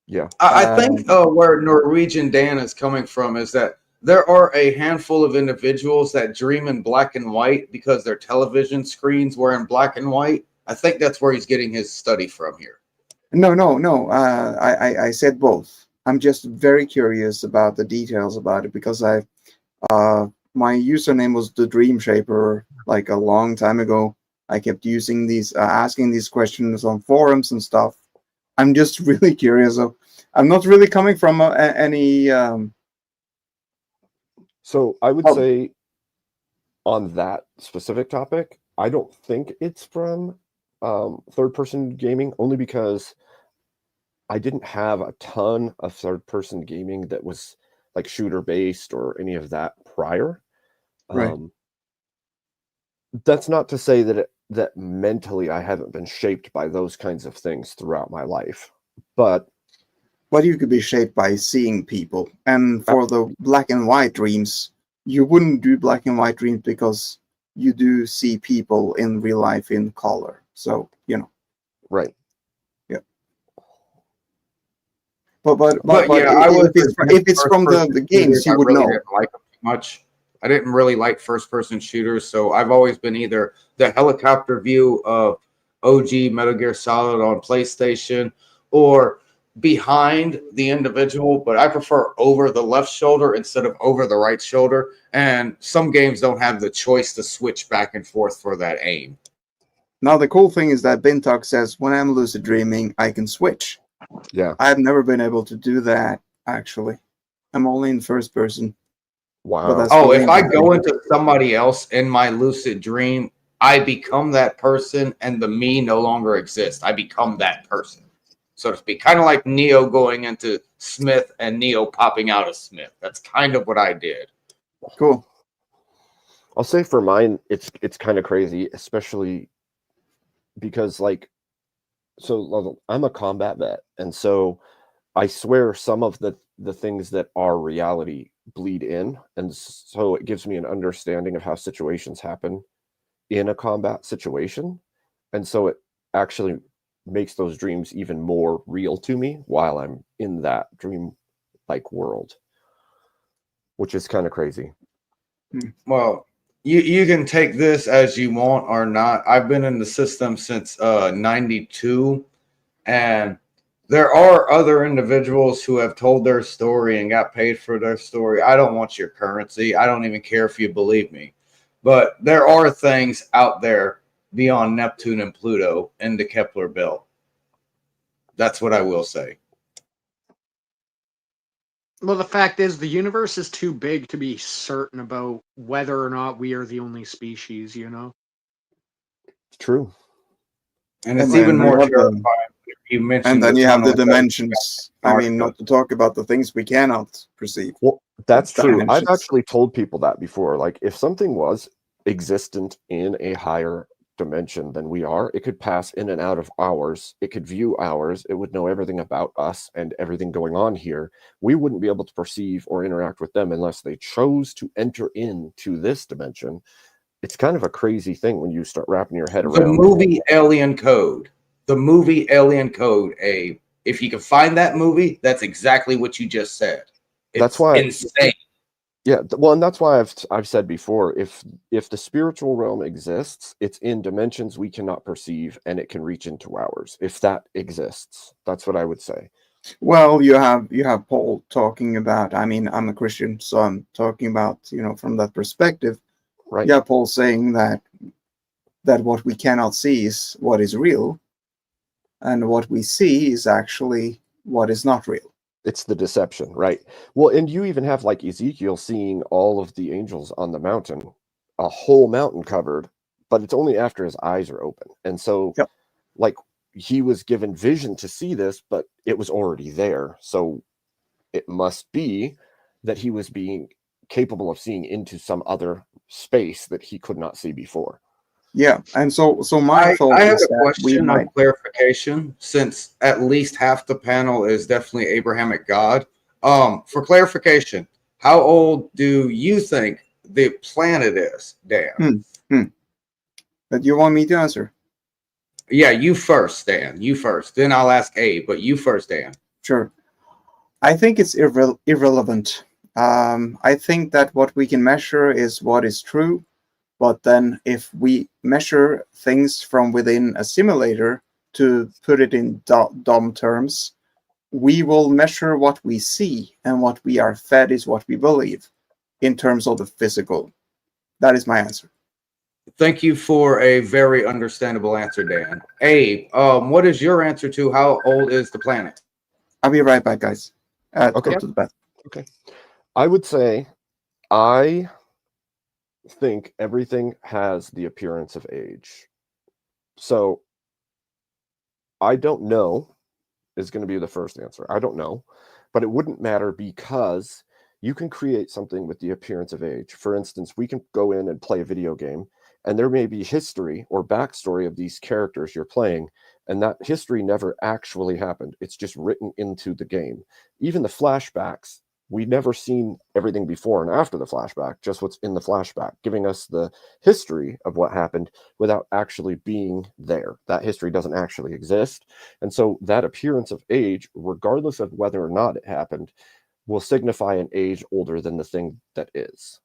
Yeah. I think where Norwegian Dan is coming from is that there are a handful of individuals that dream in black and white because their television screens were in black and white. I think that's where he's getting his study from here. No. I said both. I'm just very curious about the details about it because my username was the Dream Shaper like a long time ago. I kept using these, asking these questions on forums and stuff. I'm just really curious. I'm not really coming from any. So I would Oh. say on that specific topic, I don't think it's from third-person gaming, only because I didn't have a ton of third-person gaming that was like shooter-based or any of that prior. Right. That's not to say that mentally I haven't been shaped by those kinds of things throughout my life, but you could be shaped by seeing people. And for the black and white dreams, you wouldn't do black and white dreams because you do see people in real life in color. So, right. Yeah. But yeah, if it's from the games, you would know. Didn't like them too much. I didn't really like first-person shooters, so I've always been either the helicopter view of OG Metal Gear Solid on PlayStation or behind the individual, but I prefer over the left shoulder instead of over the right shoulder. And some games don't have the choice to switch back and forth for that aim. Now, the cool thing is that Bintok says, when I'm lucid dreaming, I can switch. Yeah. I've never been able to do that, actually. I'm only in first person. Wow. Oh, if I go into somebody else in my lucid dream, I become that person and the me no longer exists. I become that person, so to speak. Kind of like Neo going into Smith and Neo popping out of Smith. That's kind of what I did. Cool. I'll say for mine, it's kind of crazy, especially because so I'm a combat vet, and so I swear some of the things that are reality bleed in, and so it gives me an understanding of how situations happen in a combat situation, and so it actually makes those dreams even more real to me while I'm in that dream like world, which is kind of crazy. Well, you can take this as you want or not. I've been in the system since 92, and there are other individuals who have told their story and got paid for their story. I don't want your currency. I don't even care if you believe me. But there are things out there beyond Neptune and Pluto in the Kepler belt. That's what I will say. Well, the fact is, the universe is too big to be certain about whether or not we are the only species, It's true. And it's And even then more we have terrifying if you mention And then the you have the tunnel dimensions. I mean, not to talk about the things we cannot perceive. Well, that's true. I've Dimensions. actually told people that before. Like, if something was existent in a higher dimension than we are, it could pass in and out of ours. It could view ours. It would know everything about us and everything going on here. We wouldn't be able to perceive or interact with them unless they chose to enter into this dimension. It's kind of a crazy thing when you start wrapping your head around the movie Alien Code. The movie Alien Code, Abe. If you can find that movie, that's exactly what you just said. That's why insane. Yeah, well, and that's why I've said before, if the spiritual realm exists, it's in dimensions we cannot perceive, and it can reach into ours. If that exists, that's what I would say. Well, you have Paul talking about. I mean, I'm a Christian, so I'm talking about from that perspective. Right. Yeah, Paul's saying that what we cannot see is what is real, and what we see is actually what is not real. It's the deception, right? Well, and you even have like Ezekiel seeing all of the angels on the mountain, a whole mountain covered, but it's only after his eyes are open. And so, Yep. like, he was given vision to see this, but it was already there. So it must be that he was being capable of seeing into some other space that he could not see before. Yeah, and so my thought I have is a that we question might. of clarification, since at least half the panel is definitely Abrahamic God. For clarification, how old do you think the planet is, Dan? But you want me to answer? Yeah, you first, Dan. You first. Then I'll ask Abe, but you first, Dan. Sure. I think it's irrelevant. I think that what we can measure is what is true, but then if we measure things from within a simulator, to put it in dumb terms, we will measure what we see, and what we are fed is what we believe in terms of the physical. That is my answer. Thank you for a very understandable answer, Dan. Abe, what is your answer to how old is the planet? I'll be right back, guys. Okay. Go to the bathroom. Okay. I would say I think everything has the appearance of age. So I don't know is going to be the first answer. I don't know, but it wouldn't matter because you can create something with the appearance of age. For instance, we can go in and play a video game, and there may be history or backstory of these characters you're playing, and that history never actually happened. It's just written into the game. Even the flashbacks, we've never seen everything before and after the flashback, just what's in the flashback, giving us the history of what happened without actually being there. That history doesn't actually exist. And so that appearance of age, regardless of whether or not it happened, will signify an age older than the thing that is.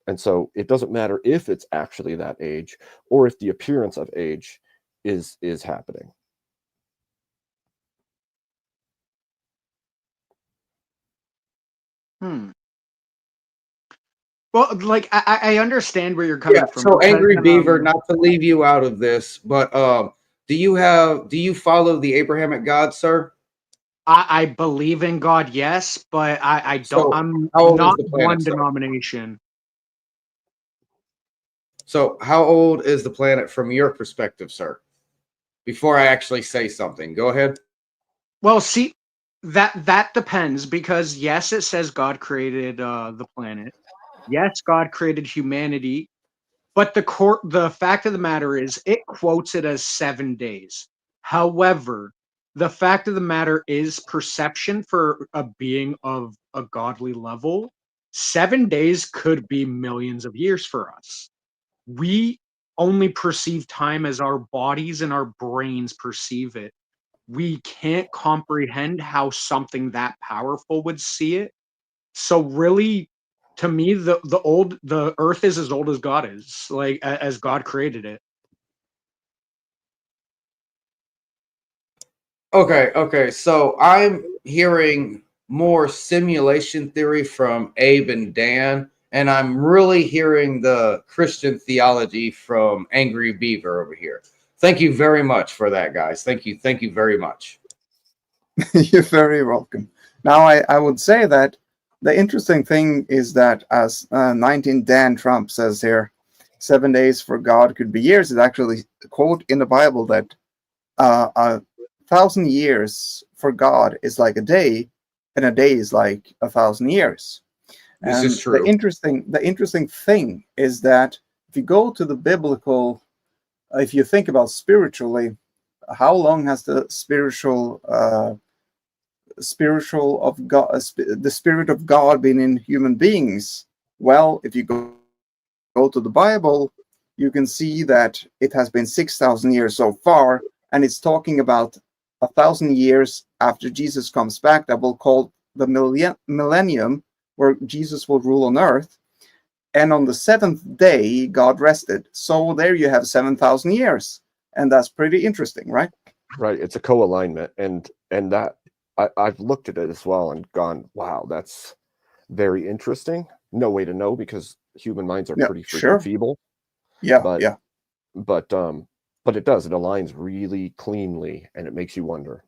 And so it doesn't matter if it's actually that age or if the appearance of age is happening. Well, like I understand where you're coming from. So Angry because, Beaver, not to leave you out of this, but do you follow the Abrahamic God, sir? I believe in God, yes, but I don't. So, I'm how old is not the planet, one sir? denomination. So how old is the planet from your perspective, sir? Before I actually say something, go ahead. Well, see, that depends, because yes, it says God created the planet. Yes, God created humanity, but the fact of the matter is, it quotes it as 7 days. However, the fact of the matter is, perception for a being of a godly level, 7 days could be millions of years for us. We only perceive time as our bodies and our brains perceive it. We can't comprehend how something that powerful would see it. So really, to me, the earth is as old as God is, like as God created it. Okay. So I'm hearing more simulation theory from Abe and Dan, and I'm really hearing the Christian theology from Angry Beaver over here. Thank you very much for that, guys. Thank you very much. You're very welcome. Now, I would say that the interesting thing is that, as 19 Dan Trump says here, 7 days for God could be years. It's actually a quote in the Bible that 1,000 years for God is like a day, and a day is like 1,000 years. This And is true. the interesting thing is that if you go to the biblical, if you think about spiritually, how long has the spiritual of God, the Spirit of God been in human beings? Well, if you go to the Bible, you can see that it has been 6,000 years so far, and it's talking about 1,000 years after Jesus comes back that we'll call the millennium, where Jesus will rule on earth. And on the seventh day, God rested. So there you have 7,000 years, and that's pretty interesting, right? Right. It's a co-alignment, and that I've looked at it as well and gone, wow, that's very interesting. no way to know because human minds are Yeah, pretty freaking sure. feeble. Yeah, But yeah. but it does. It aligns really cleanly, and it makes you wonder.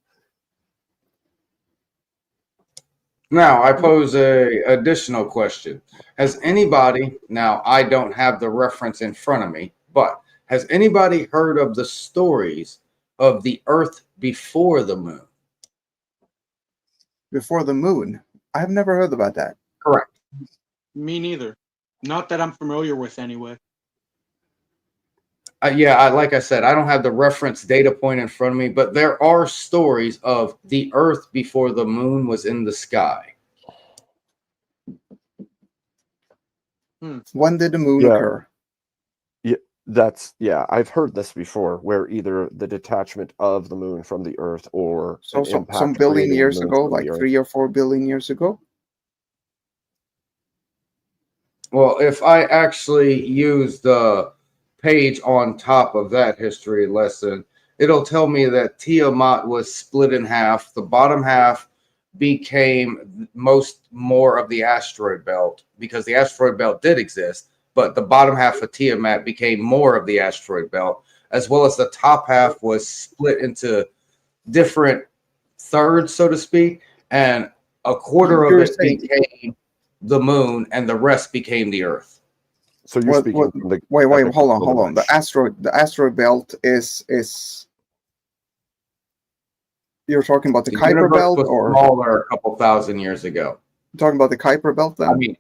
Now, I pose a additional question. Has anybody, now I don't have the reference in front of me, but has anybody heard of the stories of the Earth before the moon? Before the moon. I've never heard about that. Correct. Me neither. Not that I'm familiar with, anyway. Like I said, I don't have the reference data point in front of me, but there are stories of the Earth before the moon was in the sky. When did the moon Yeah. occur? I've heard this before, where either the detachment of the moon from the Earth or So an some impact billion creating the years moon ago, from like the Earth. 3 or 4 billion years ago. Well, if I actually use the page on top of that history lesson, it'll tell me that Tiamat was split in half. The bottom half became more of the asteroid belt because the asteroid belt did exist, but the bottom half of Tiamat became more of the asteroid belt, as well as the top half was split into different thirds, so to speak, and a quarter of You're it saying became the moon and the rest became the Earth. So you're speaking from the wait, epic hold on. Gilgamesh. The asteroid belt is you're talking about the The Kuiper universe belt, was or smaller a couple thousand years ago. you're talking about the Kuiper belt then? I mean,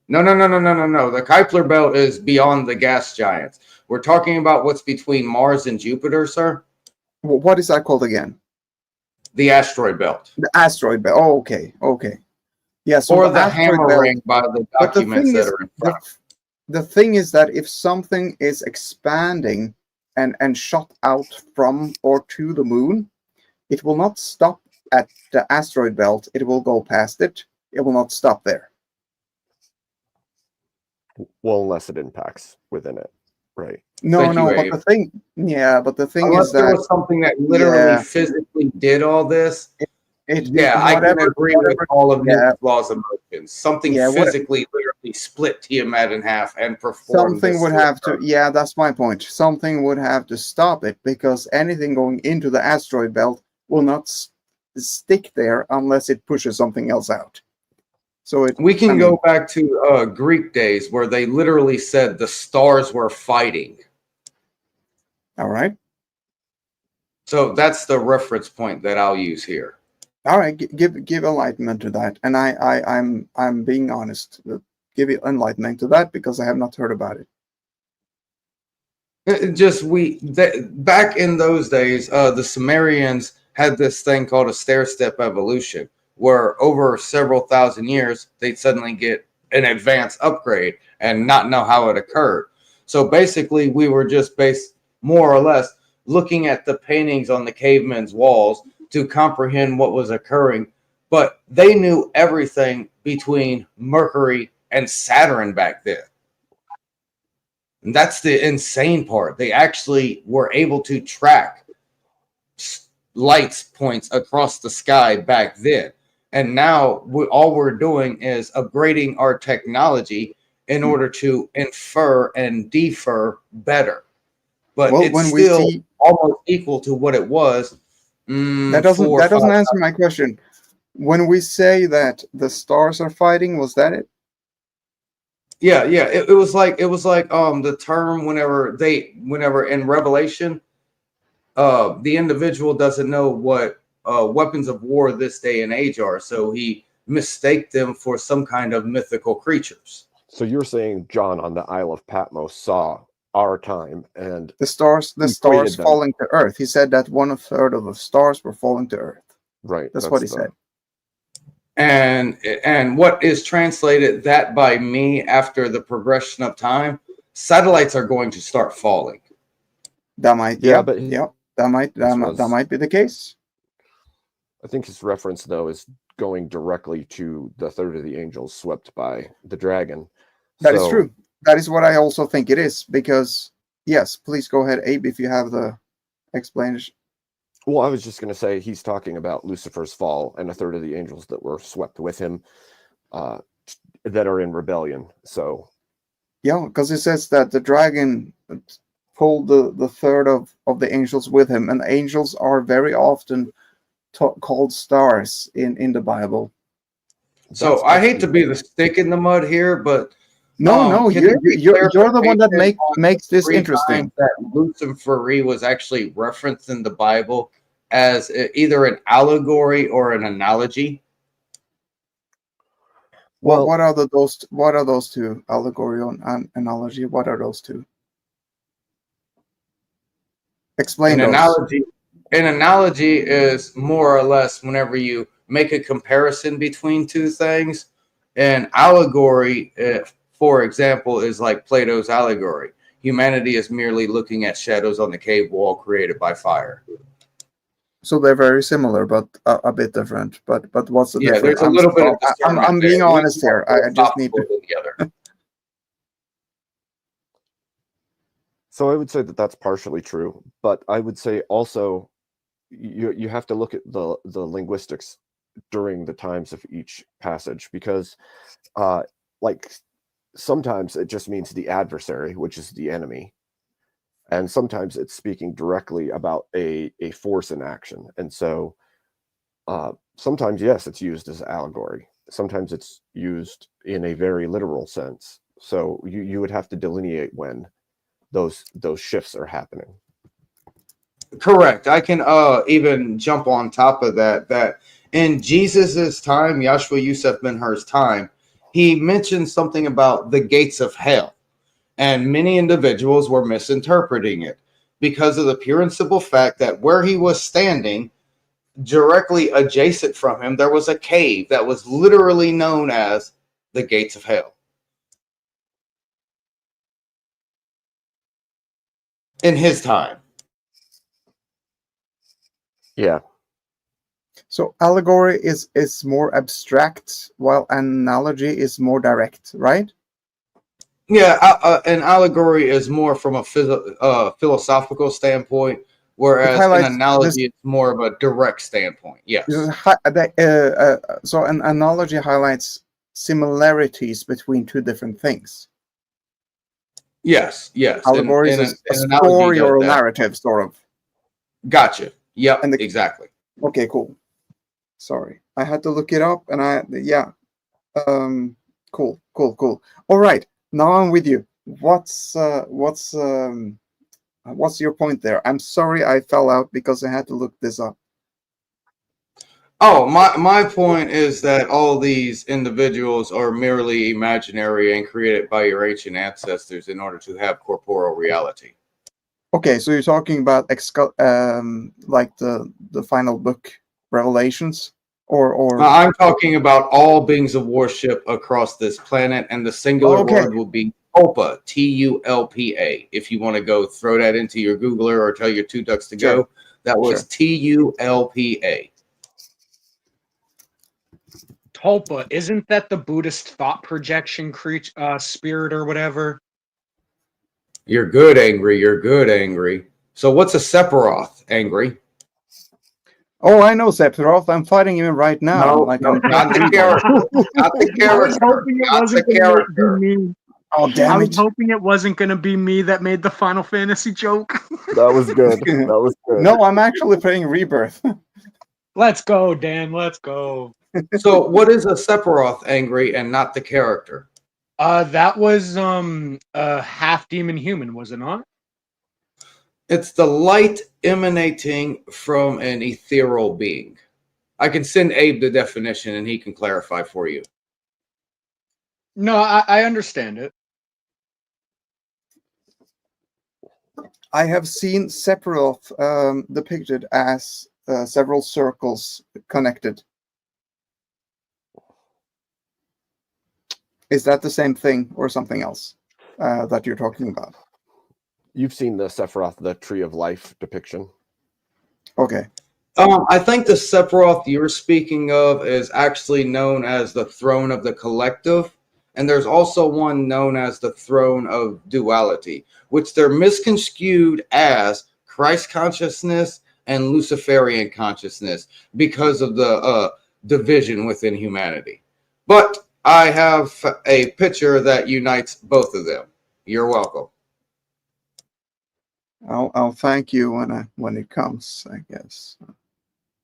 no. The Kuiper belt is beyond the gas giants. We're talking about what's between Mars and Jupiter, sir. What is that called again? The asteroid belt. The asteroid belt. Oh, okay. Yeah, so Or the the asteroid hammer belt. ring by the But the documents thing that is, are in front of the thing is that if something is expanding and shot out from or to the moon, it will not stop at the asteroid belt. It will go past it. It will not stop there. Well, unless it impacts within it, right? No, Thank you, but Abe. the thing Unless is there that was something that literally yeah, physically did all this. it I can agree with all of Newton's laws of motion. Something Yeah, what- physically literally split Tiamat in half and performed something this would to have to. occur. Yeah, that's my point. Something would have to stop it because anything going into the asteroid belt will not stick there unless it pushes something else out. So We can go back to Greek days where they literally said the stars were fighting. All right. So that's the reference point that I'll use here. All right, give enlightenment to that, and I'm being honest. Give enlightenment to that because I have not heard about it. Back in those days, the Sumerians had this thing called a stair-step evolution, where over several thousand years they'd suddenly get an advanced upgrade and not know how it occurred. So basically, we were just more or less looking at the paintings on the cavemen's walls to comprehend what was occurring, but they knew everything between Mercury and Saturn back then. And that's the insane part. They actually were able to track lights points across the sky back then. And now all we're doing is upgrading our technology in order to infer and defer better. But Well, it's when we still see almost equal to what it was. that doesn't answer my question. When we say that the stars are fighting, was that it? Yeah. It was like the term whenever in Revelation, the individual doesn't know what weapons of war this day and age are, so he mistake them for some kind of mythical creatures. So you're saying John on the Isle of Patmos saw our time and The stars equated them. falling to Earth. He said that 1/3 of the stars were falling to Earth. Right. That's what he said. And what is translated that by me after the progression of time, satellites are going to start falling. That might, that might be the case. I think his reference though is going directly to the third of the angels swept by the dragon. That is true. That is what I also think it is, because yes, please go ahead, Abe, if you have the explanation. Well, I was just going to say he's talking about Lucifer's fall and a third of the angels that were swept with him. that are in rebellion. So Yeah, because it says that the dragon pulled the third of the angels with him, and angels are very often called stars in the Bible. So I hate to be the stick in the mud here, but No, can you're you you're the one that clarification on makes this 3 interesting. times that Lucifer was actually referenced in the Bible as either an allegory or an analogy? Well, what are those two? Allegory and analogy. What are those two? Explain An those. analogy is more or less whenever you make a comparison between two things. An allegory, for example, is like Plato's allegory. Humanity is merely looking at shadows on the cave wall created by fire. So they're very similar, but a bit different. But what's the difference? There's a little bit of discernment. I'm being there. honest here. I just need to. Than the other. So I would say that that's partially true, but I would say also you have to look at the linguistics during the times of each passage, because like sometimes it just means the adversary, which is the enemy, and sometimes it's speaking directly about a force in action. And so sometimes, yes, it's used as allegory. Sometimes it's used in a very literal sense. So you would have to delineate when those shifts are happening. Correct. I can even jump on top of that in Jesus's time, Yahshua Yusuf Ben Hur's time, he mentioned something about the gates of hell, and many individuals were misinterpreting it because of the pure and simple fact that where he was standing, directly adjacent from him, there was a cave that was literally known as the gates of hell. In his time. Yeah. So allegory is more abstract, while analogy is more direct, right? Yeah, an allegory is more from a philosophical standpoint, whereas an analogy is more of a direct standpoint. Yes. So an analogy highlights similarities between two different things. Yes. Allegory is a story or a narrative, sort of. Gotcha. Yep, exactly. Okay, cool. Sorry, I had to look it up, and cool. All right, now I'm with you. What's your point there? I'm sorry I fell out because I had to look this up. Oh, my point is that all these individuals are merely imaginary and created by your ancient ancestors in order to have corporeal reality. Okay, so you're talking about like the final book, Revelations, or I'm talking about all beings of worship across this planet, and the singular word will be Tulpa, Tulpa. If you want to go throw that into your Googler or tell your two ducks to go, that was Tulpa. Tulpa, isn't that the Buddhist thought projection spirit or whatever? You're good, Angry. You're good, Angry. So what's a Sephiroth, Angry? Oh, I know Sephiroth. I'm fighting him right now. No, not the character. Not the character. I was hoping it wasn't going to be me. Oh, damn it. I was hoping it wasn't going to be me that made the Final Fantasy joke. That was good. That was good. No, I'm actually playing Rebirth. Let's go, Dan. Let's go. So what is a Sephiroth, Angry, and not the character? That was a half demon human, was it not? It's the light emanating from an ethereal being. I can send Abe the definition and he can clarify for you. No, I understand it. I have seen Sephiroth depicted as several circles connected. Is that the same thing or something else that you're talking about? You've seen the Sephiroth, the Tree of Life depiction. Okay. I think the Sephiroth you're speaking of is actually known as the Throne of the Collective, and there's also one known as the Throne of Duality, which they're misconstrued as Christ consciousness and Luciferian consciousness because of the division within humanity. But I have a picture that unites both of them. You're welcome. I'll thank you when it comes, I guess.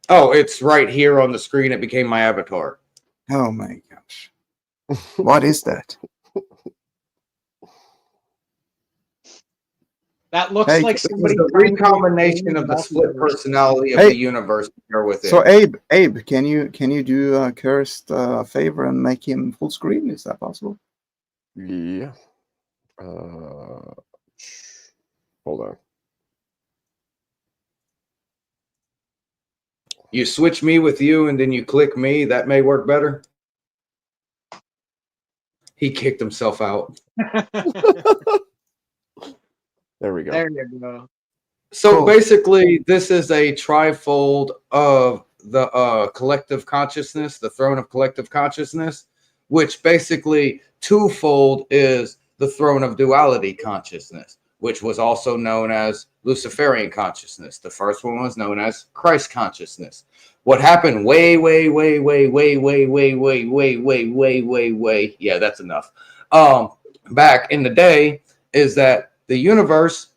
Oh, it's right here on the screen. It became my avatar. Oh my gosh. What is that? That looks Hey, like This is somebody the trying to recombination explain of the multiverse. split personality of Hey. the universe here within. So Abe, can you do Kirst a favor and make him full screen? Is that possible? Yeah. Hold on. You switch me with you and then you click me. That may work better. He kicked himself out. There we go. There you go. So Cool. basically, this is a trifold of the collective consciousness, the throne of collective consciousness, which basically twofold is the throne of duality consciousness, which was also known as Luciferian consciousness. The first one was known as Christ consciousness. What happened way, yeah, that's enough. Back in the day is that the universe,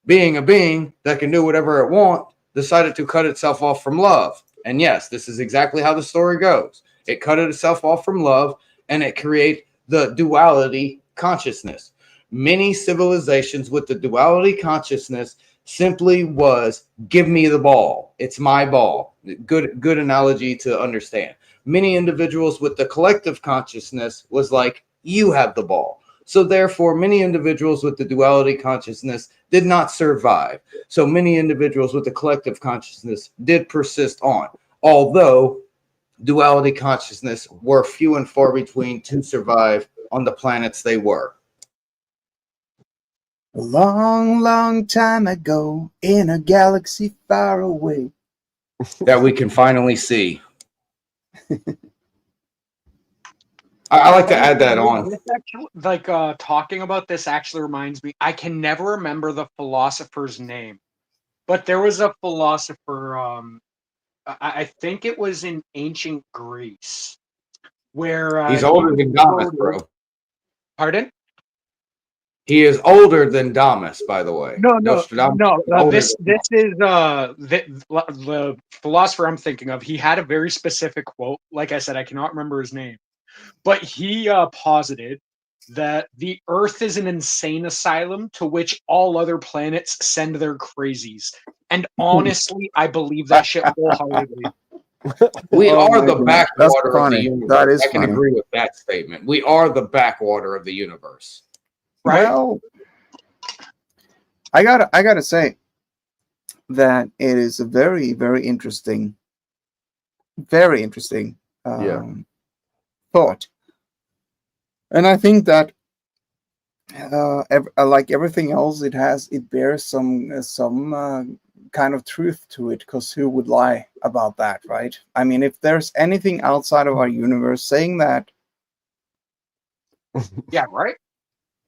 being a being that can do whatever it wants, decided to cut itself off from love. And yes, this is exactly how the story goes. It cut itself off from love and it created the duality consciousness. Many civilizations with the duality consciousness simply was, give me the ball. It's my ball. Good analogy to understand. Many individuals with the collective consciousness was like, you have the ball. So therefore, many individuals with the duality consciousness did not survive. So many individuals with the collective consciousness did persist on, although duality consciousness were few and far between to survive on the planets they were. A long, long time ago, in a galaxy far away. That we can finally see. I like to add that on. This actually, like talking about this actually reminds me. I can never remember the philosopher's name, but there was a philosopher. I think it was in ancient Greece, where He's he older was than Damas, quoted- bro. Pardon? He is older than Damas, by the way. No. Nostradamus is This older this than is the philosopher I'm thinking of. He had a very specific quote. Like I said, I cannot remember his name, but he posited that the Earth is an insane asylum to which all other planets send their crazies. And honestly, I believe that shit wholeheartedly. We Oh are my the goodness. That's backwater of the funny. universe. That is I can funny. agree with that statement. We are the backwater of the universe. Right? Well, I gotta say that it is a very, very interesting Yeah. thought, and I think that like everything else, it bears some kind of truth to it, because who would lie about that, right? I mean, if there's anything outside of our universe saying that, Yeah, right?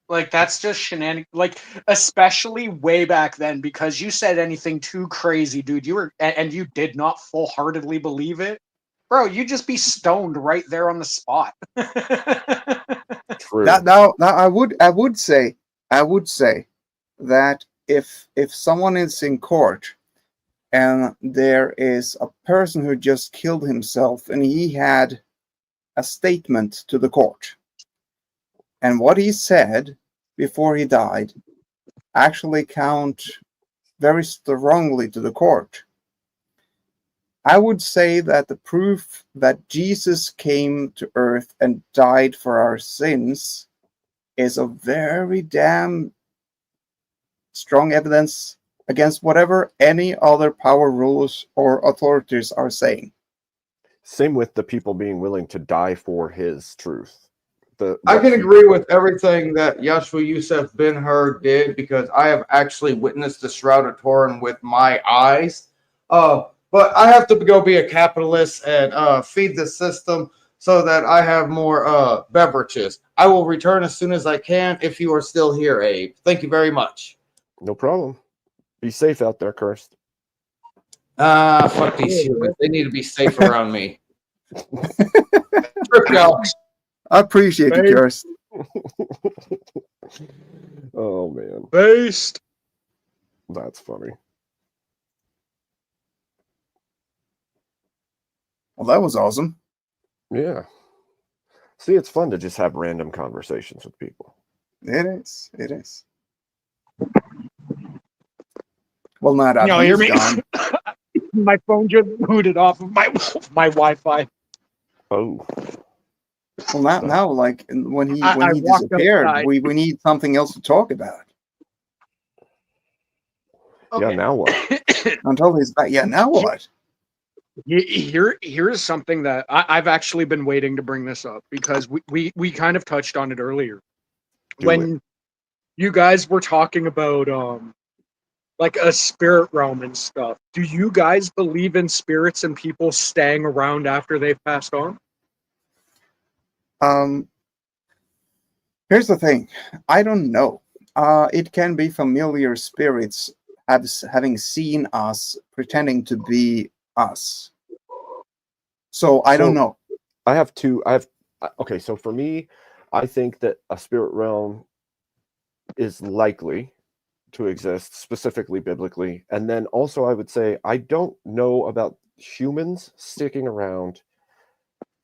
Like, that's just shenanigans. Like, especially way back then, because you said anything too crazy, dude. You were, and you did not full-heartedly believe it, bro. You'd just be stoned right there on the spot. True. now I would say that if someone is in court and there is a person who just killed himself and he had a statement to the court, and what he said before he died actually count very strongly to the court, I would say that the proof that Jesus came to earth and died for our sins is a very damn strong evidence against whatever any other power, rules, or authorities are saying. Same with the people being willing to die for his truth. I can agree with everything that Yeshua Yusuf Ben Hur did, because I have actually witnessed the Shroud of Turin with my eyes. But I have to go be a capitalist and feed the system so that I have more beverages. I will return as soon as I can if you are still here, Abe. Thank you very much. No problem. Be safe out there, Cursed. Fuck these humans. They need to be safe around me. Trip, y'all. I appreciate you, Based. Kirst. Oh man, Based. that's funny. Well, that was awesome. Yeah. See, it's fun to just have random conversations with people. It is. It is. Well, now that You hear he's me? gone. My phone just booted off of my Wi-Fi. Oh, Well, now, like when he I walked disappeared, outside. we need something else to talk about. yeah. Okay. Now what? Until he's back. Yeah. Now what? Here's something that I've actually been waiting to bring this up because we kind of touched on it earlier. Do When you guys were talking about like a spirit realm and stuff, do you guys believe in spirits and people staying around after they've passed on? Here's the thing. I don't know. It can be familiar spirits having seen us pretending to be us. So I don't So- know. I have two. Okay. So for me, I think that a spirit realm is likely to exist, specifically biblically. And then also, I would say I don't know about humans sticking around.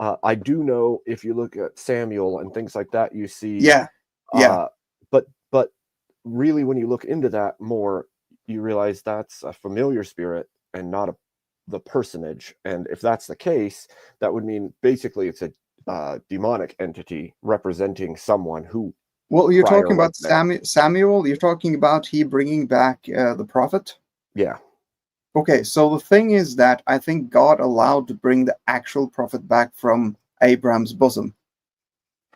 I do know if you look at Samuel and things like that, you see. Yeah. Yeah. But really, when you look into that more, you realize that's a familiar spirit and not the personage. And if that's the case, that would mean basically it's a demonic entity representing someone who. Well, you're prior talking about was there. Samuel. You're talking about he bringing back the prophet. Yeah. Okay, so the thing is that I think God allowed to bring the actual prophet back from Abraham's bosom,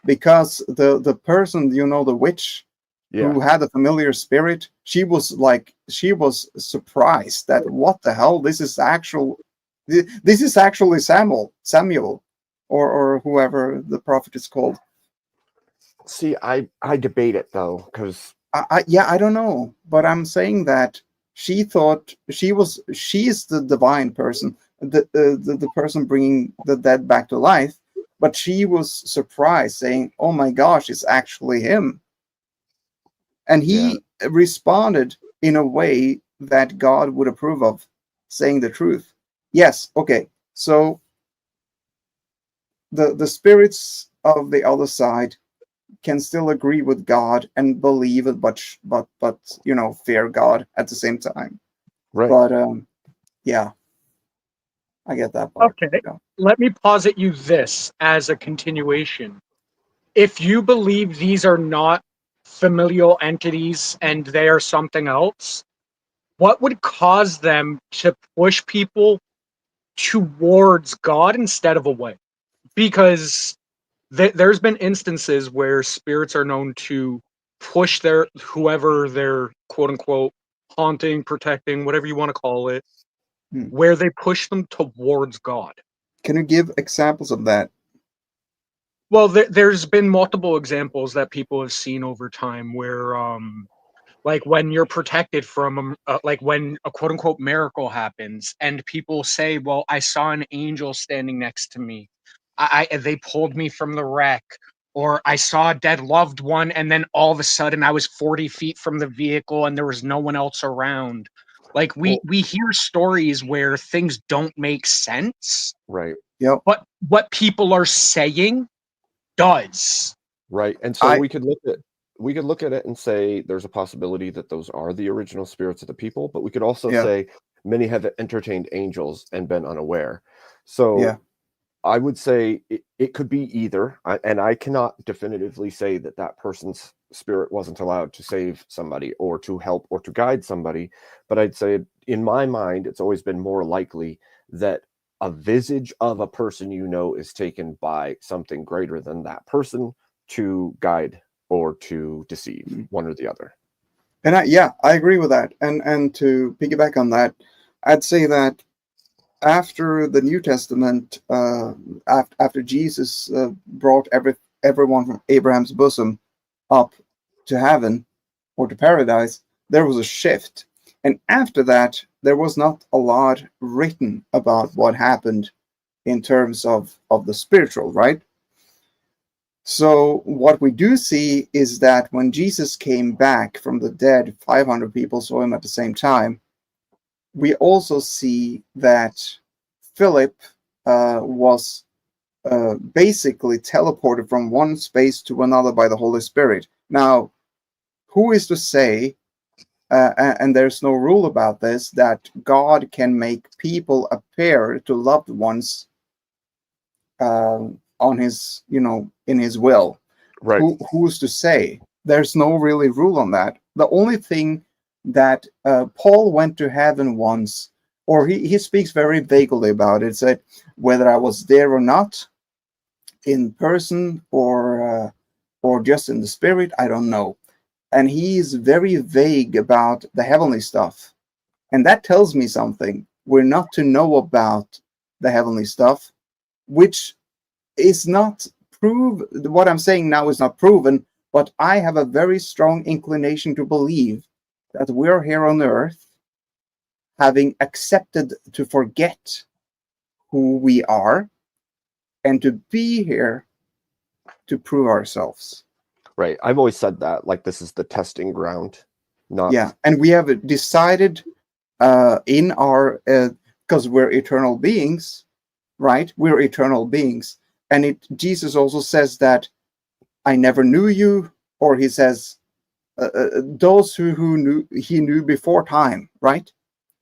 because the person, the witch Yeah. who had a familiar spirit, she was surprised that what the hell, this is actually Samuel, or whoever the prophet is called. See, I debate it though, because I don't know, but I'm saying that she thought she's the divine person, the person bringing the dead back to life, but she was surprised, saying, "Oh my gosh, it's actually him." And he responded in a way that God would approve of, saying the truth. Yes, okay. So the spirits of the other side can still agree with God and believe it, but fear God at the same time. right. But yeah, I get that part. Okay. Yeah. Let me posit you this as a continuation. If you believe these are not familial entities and they are something else, what would cause them to push people towards God instead of away? Because there's been instances where spirits are known to push whoever they're quote unquote haunting, protecting, whatever you want to call it, where they push them towards God. Can you give examples of that? Well, there's been multiple examples that people have seen over time where, like when you're protected from, like when a quote unquote miracle happens, and people say, "Well, I saw an angel standing next to me. They pulled me from the wreck." Or I saw a dead loved one, and then all of a sudden I was 40 feet from the vehicle and there was no one else around. Like we hear stories where things don't make sense, Right. Yep. but what people are saying does. Right. And so we could look at it and say there's a possibility that those are the original spirits of the people, but we could also say many have entertained angels and been unaware. So I would say it could be either, and I cannot definitively say that person's spirit wasn't allowed to save somebody or to help or to guide somebody, but I'd say in my mind it's always been more likely that a visage of a person is taken by something greater than that person to guide or to deceive, one or the other. And I agree with that. And to piggyback on that, I'd say that after the New Testament, after Jesus brought everyone from Abraham's bosom up to heaven or to paradise, there was a shift. And after that, there was not a lot written about what happened in terms of the spiritual, right? So what we do see is that when Jesus came back from the dead, 500 people saw him at the same time. We also see that Philip was basically teleported from one space to another by the Holy Spirit. Now, who is to say, and there's no rule about this, that God can make people appear to loved ones on his, in his will? Right. Who's to say? There's no really rule on that. The only thing that Paul went to heaven once, or he speaks very vaguely about it, said whether I was there or not, in person or just in the spirit, I don't know. And he's very vague about the heavenly stuff, and that tells me something. We're not to know about the heavenly stuff, which is not what I'm saying now is not proven, but I have a very strong inclination to believe that we're here on earth having accepted to forget who we are and to be here to prove ourselves. Right. I've always said that, like, this is the testing ground. Not Yeah, and we have decided in our because we're eternal beings, right? We're eternal beings, and Jesus also says that I never knew you, or he says those who he knew before time, right?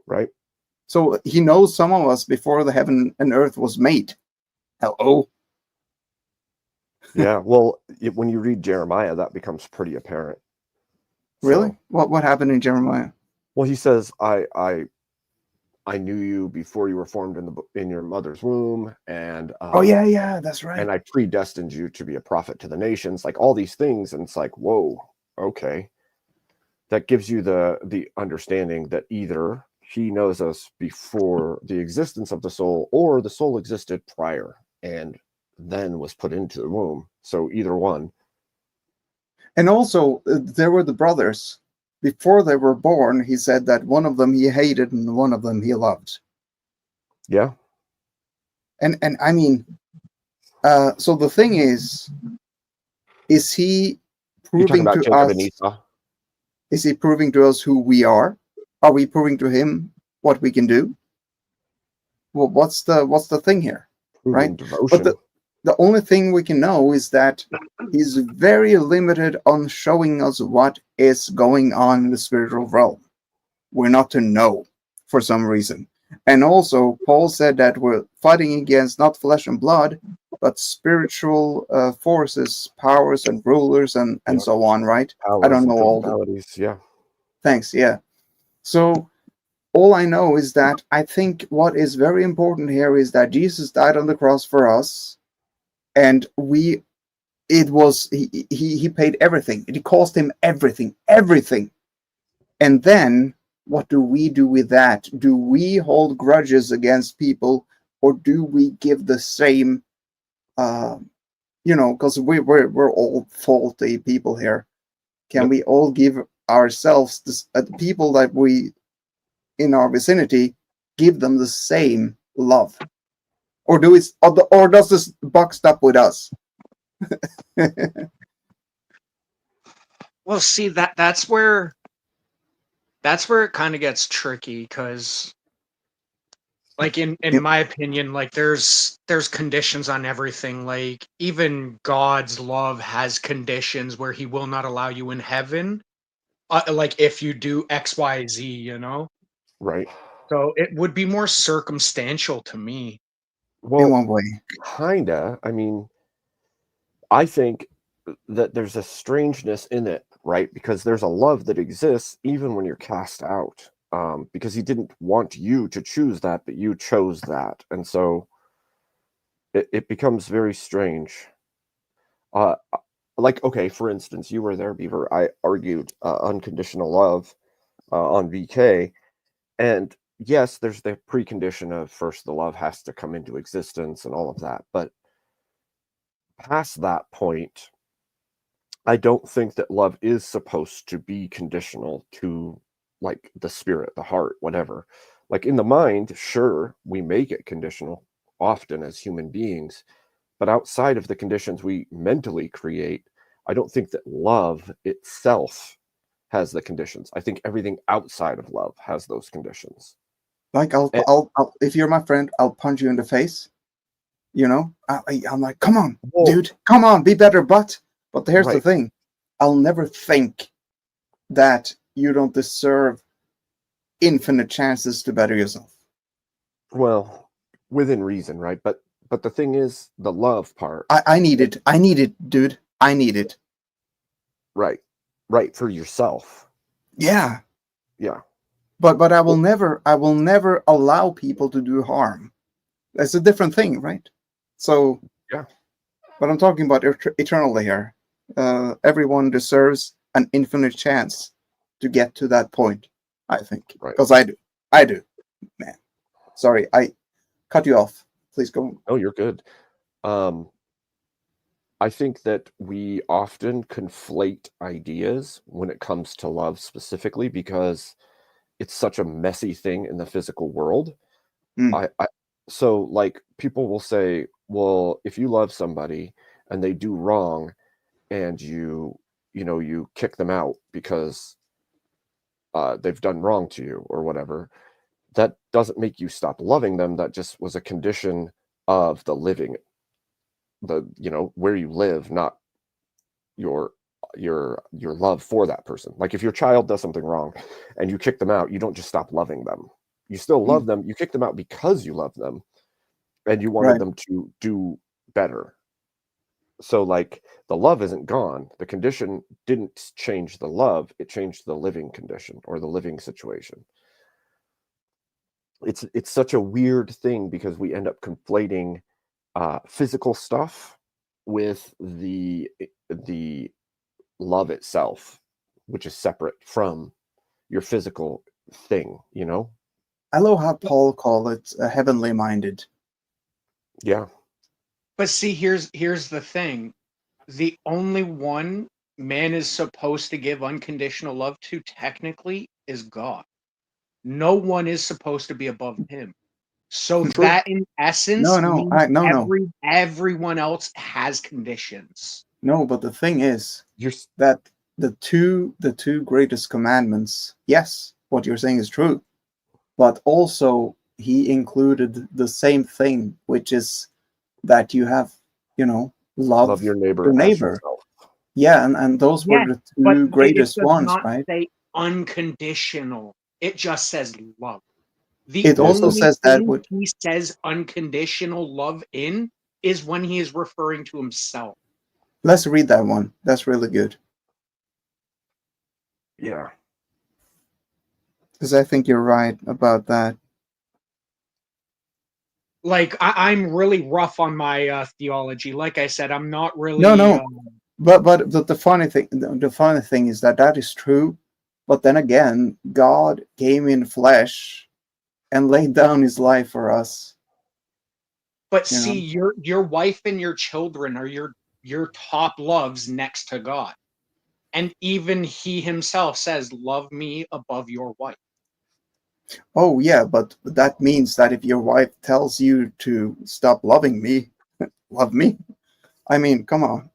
right. So he knows some of us before the heaven and earth was made. Hello. Yeah. Well, when you read Jeremiah, that becomes pretty apparent. Really? So, What happened in Jeremiah? well, he says, I knew you before you were formed in your mother's womb, and Oh yeah, that's right. and I predestined you to be a prophet to the nations, like all these things. And it's like, whoa, okay. That gives you the understanding that either he knows us before the existence of the soul, or the soul existed prior and then was put into the womb. So either one. And also, there were the brothers. Before they were born, he said that one of them he hated and one of them he loved. Yeah. And I mean, so the thing is he You're talking proving about to Jacob us? and Esau? Is he proving to us who we are? Are we proving to him what we can do? Well, what's the thing here, Proving right? devotion. But the only thing we can know is that he's very limited on showing us what is going on in the spiritual realm. We're not to know for some reason. And also, Paul said that we're fighting against not flesh and blood, but spiritual forces, powers, and rulers, and Yep. so on, right? Powers I don't and know all the... principalities. Yeah. Thanks, yeah. So all I know is that I think what is very important here is that Jesus died on the cross for us, and he paid everything. It cost him everything. And then what do we do with that? Do we hold grudges against people, or do we give the same? Because we're all faulty people here. Can Yep. we all give ourselves the people that we in our vicinity, give them the same love, or does this buck stop with us? Well, see, that's where it kind of gets tricky, because, like, in Yeah. my opinion, like, there's conditions on everything. Like, even God's love has conditions where he will not allow you in heaven, like, if you do XYZ, Right. so it would be more circumstantial to me. In Well, one way. kinda. I mean, I think that there's a strangeness in it, right? Because there's a love that exists even when you're cast out. Because he didn't want you to choose that, but you chose that. And so it becomes very strange. Like, okay, for instance, you were there, Beaver. I argued unconditional love on VK. And yes, there's the precondition of first the love has to come into existence and all of that. But past that point, I don't think that love is supposed to be conditional to, like, the spirit, the heart, whatever. Like, in the mind, sure, we make it conditional often as human beings, But outside of the conditions we mentally create, I don't think that love itself has the conditions. I think everything outside of love has those conditions. Like And- I'll if you're my friend, I'll punch you in the face. You know, I'm like, come on, Well- dude, come on, be better. But here's the Right. thing, I'll never think that you don't deserve infinite chances to better yourself. Well, within reason, right? But the thing is, the love part, I need it, dude, I need it. right, for yourself. Yeah, Yeah. but I will never allow people to do harm. That's a different thing, right? So Yeah. But I'm talking about eternally here. Everyone deserves an infinite chance to get to that point, I think. Right. Because I do, man. Sorry, I cut you off. Please go. Oh, you're good. I think that we often conflate ideas when it comes to love specifically because it's such a messy thing in the physical world. So like people will say, well, if you love somebody and they do wrong and you kick them out because they've done wrong to you or whatever, that doesn't make you stop loving them. That just was a condition of the living, where you live, not your love for that person. Like if your child does something wrong and you kick them out, you don't just stop loving them. You still love them. You kick them out because you love them and you wanted them to do better. So like the love isn't gone. The condition didn't change the love. It changed the living condition or the living situation. It's such a weird thing because we end up conflating physical stuff with the love itself, which is separate from your physical thing, I love how Paul called it heavenly minded. Yeah. But see, here's the thing. The only one man is supposed to give unconditional love to technically is God. No one is supposed to be above him. So True. that in essence means no. everyone else has conditions. No, but the thing is You're that the two greatest commandments, yes, what you're saying is true, but also he included the same thing, which is that you have, love your neighbor. Your as neighbor. yourself. Yeah, and those were the two greatest it does ones, not right? say unconditional. It just says love. It also says that he says unconditional love in is when he is referring to himself. Let's read that one. That's really good. Yeah. Because I think you're right about that. Like I'm really rough on my theology. Like I said, I'm not really. No. But the funny thing is that is true. But then again, God came in flesh and laid down his life for us. But see, your wife and your children are your top loves next to God. And even he himself says, love me above your wife. Oh yeah, but that means that if your wife tells you to stop loving me, love me. I mean, come on.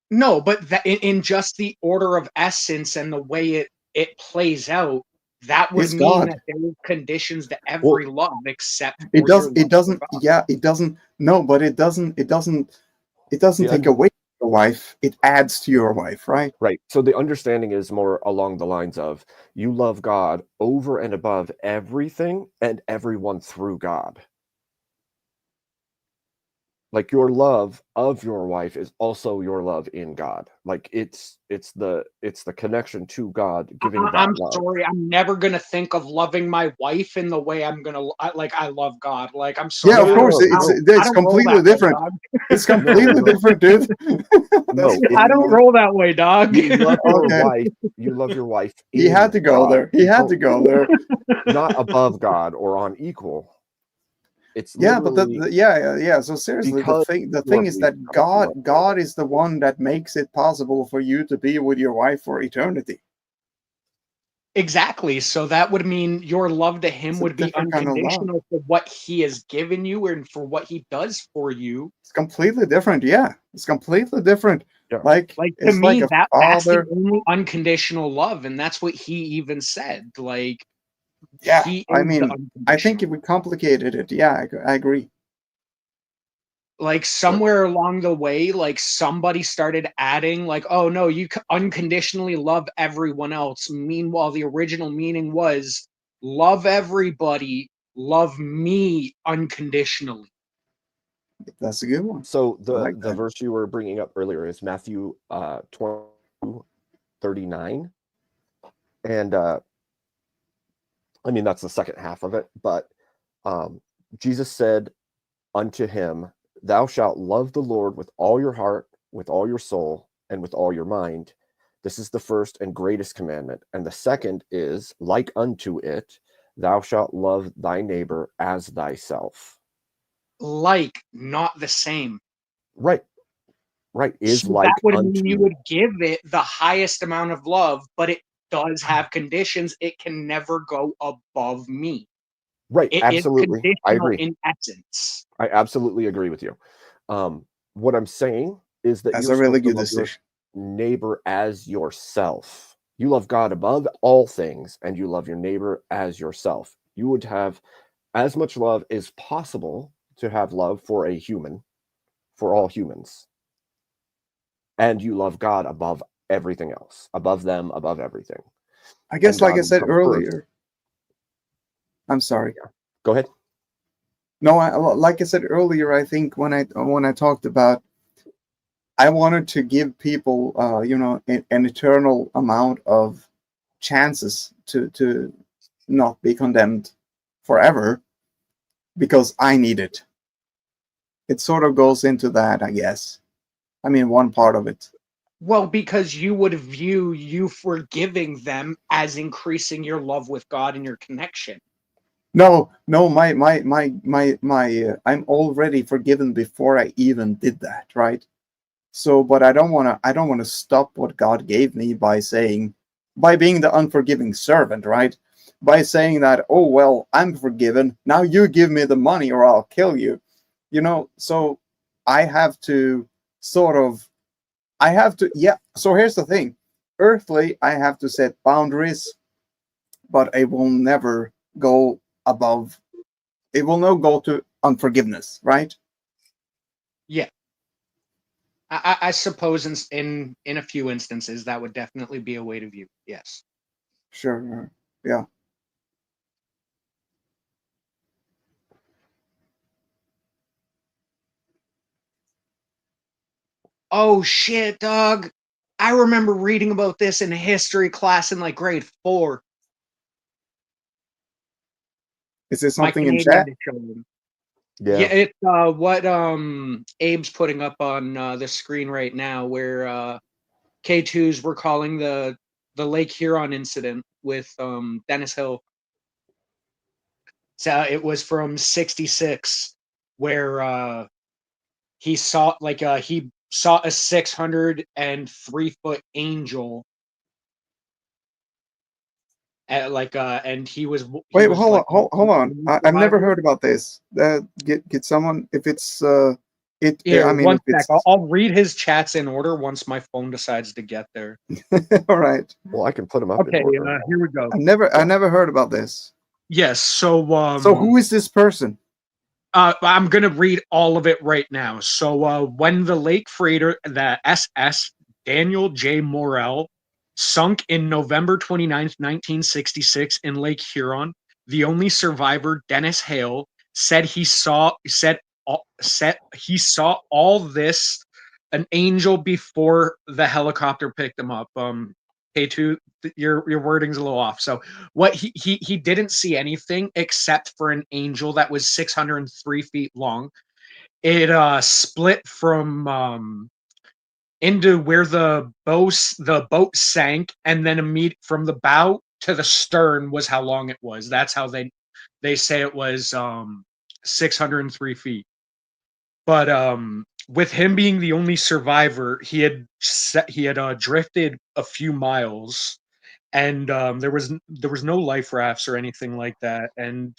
No, but in just the order of essence and the way it plays out, that would It's mean God. that there are conditions to every love except for It does. your It love doesn't. for God. Yeah, it doesn't. No, but it doesn't. It doesn't take away from your wife. It adds to your wife, right? Right. So the understanding is more along the lines of you love God over and above everything and everyone through God. Like your love of your wife is also your love in God. Like it's the connection to God giving that I'm love. sorry, I'm never gonna think of loving my wife in the way I'm gonna I love God. Like I'm sorry. Yeah, of course. I It's don't roll completely that way, different. dog. It's completely different, dude. No, I don't roll that way, dog. you love your Okay. wife. You love your wife. He had in to go God. there. He had to go there. Not above God or on equal. It's Yeah, but literally yeah. So seriously, the because thing is you that love God is the one that makes it possible for you to be with your wife for eternity. Exactly. So that would mean your love to him It's a would be different kind of love. unconditional for what he has given you and for what he does for you. It's completely different. Yeah, it's completely different. Yeah. Like Like to it's like me, a that's the father. only unconditional love, and that's what he even said. Like Yeah, he I is the mean, I think if unconditional. we complicated it, yeah, I agree. Like somewhere along the way, like somebody started adding, like, oh no, you unconditionally love everyone else. Meanwhile, the original meaning was love everybody, love me unconditionally. That's a good one. So I like the that. verse you were bringing up earlier is Matthew 22:39, and I mean that's the second half of it. But Jesus said unto him, "Thou shalt love the Lord with all your heart, with all your soul, and with all your mind. This is the first and greatest commandment. And the second is like unto it, thou shalt love thy neighbor as thyself." Like, not the same. Right, right. Is So that like would mean you unto. would give it the highest amount of love, but it does have conditions. It can never go above me. Right, It is absolutely. I conditional agree. in essence. I absolutely agree with you. What I'm saying is that That's you're a really supposed to good love your decision. neighbor as yourself. You love God above all things, and you love your neighbor as yourself. You would have as much love as possible to have love for a human, for all humans. And you love God above everything else, above them, above everything. I guess, And like I God would said come first. earlier, I'm sorry. Go ahead. No, like I said earlier, I think when I talked about, I wanted to give people, an eternal amount of chances to not be condemned forever because I need it. It sort of goes into that, I guess. I mean, one part of it. Well, because you would view you forgiving them as increasing your love with God and your connection. No, my. I'm already forgiven before I even did that, right? So, but I don't want to. I don't want to stop what God gave me by being the unforgiving servant, right? By saying that, oh well, I'm forgiven. Now you give me the money, or I'll kill you. So I have to sort of. I have to. Yeah. So here's the thing. Earthly, I have to set boundaries, but it will never go above. It will not go to unforgiveness, right? Yeah. I suppose in a few instances that would definitely be a way to view. Yes. Sure. Yeah. Oh shit, dog. I remember reading about this in a history class in like grade 4. Is there My something in Canadian chat? children. Yeah. Yeah, it's what Abe's putting up on the screen right now, where K2s were calling the Lake Huron incident with Dennis Hill. So it was from '66, where he saw a 603-foot angel at and he was Wait, hold like on, hold on. the I've never survivor. heard about this. Get someone if it's it. Here, I mean, one if sec. I'll, it's I'll read his chats in order once my phone decides to get there. all right. Well, I can put them up in Okay, order. here we go. I never heard about this. Yes, so So who is this person? I'm gonna read all of it right now. So when the lake freighter, the SS Daniel J. Morrell, sunk in November 29th, 1966 in Lake Huron, the only survivor, Dennis Hale, said he saw all this, an angel before the helicopter picked him up. K2, your wording's a little off. So what he didn't see anything except for an angel that was 603 feet long. It split from into where the boat sank, and then from the bow to the stern was how long it was. That's how they say it was 603 feet. But with him being the only survivor, he had drifted a few miles, and there was no life rafts or anything like that, and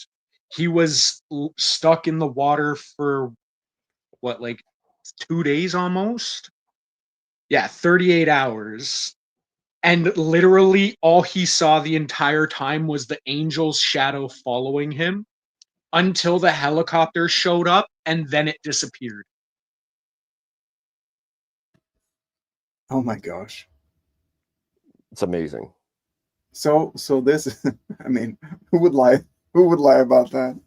he was stuck in the water for what, like 2 days almost? Yeah, 38 hours. And literally all he saw the entire time was the angel's shadow following him until the helicopter showed up, and then it disappeared. Oh my gosh. It's amazing. So this, I mean, who would lie? Who would lie about that?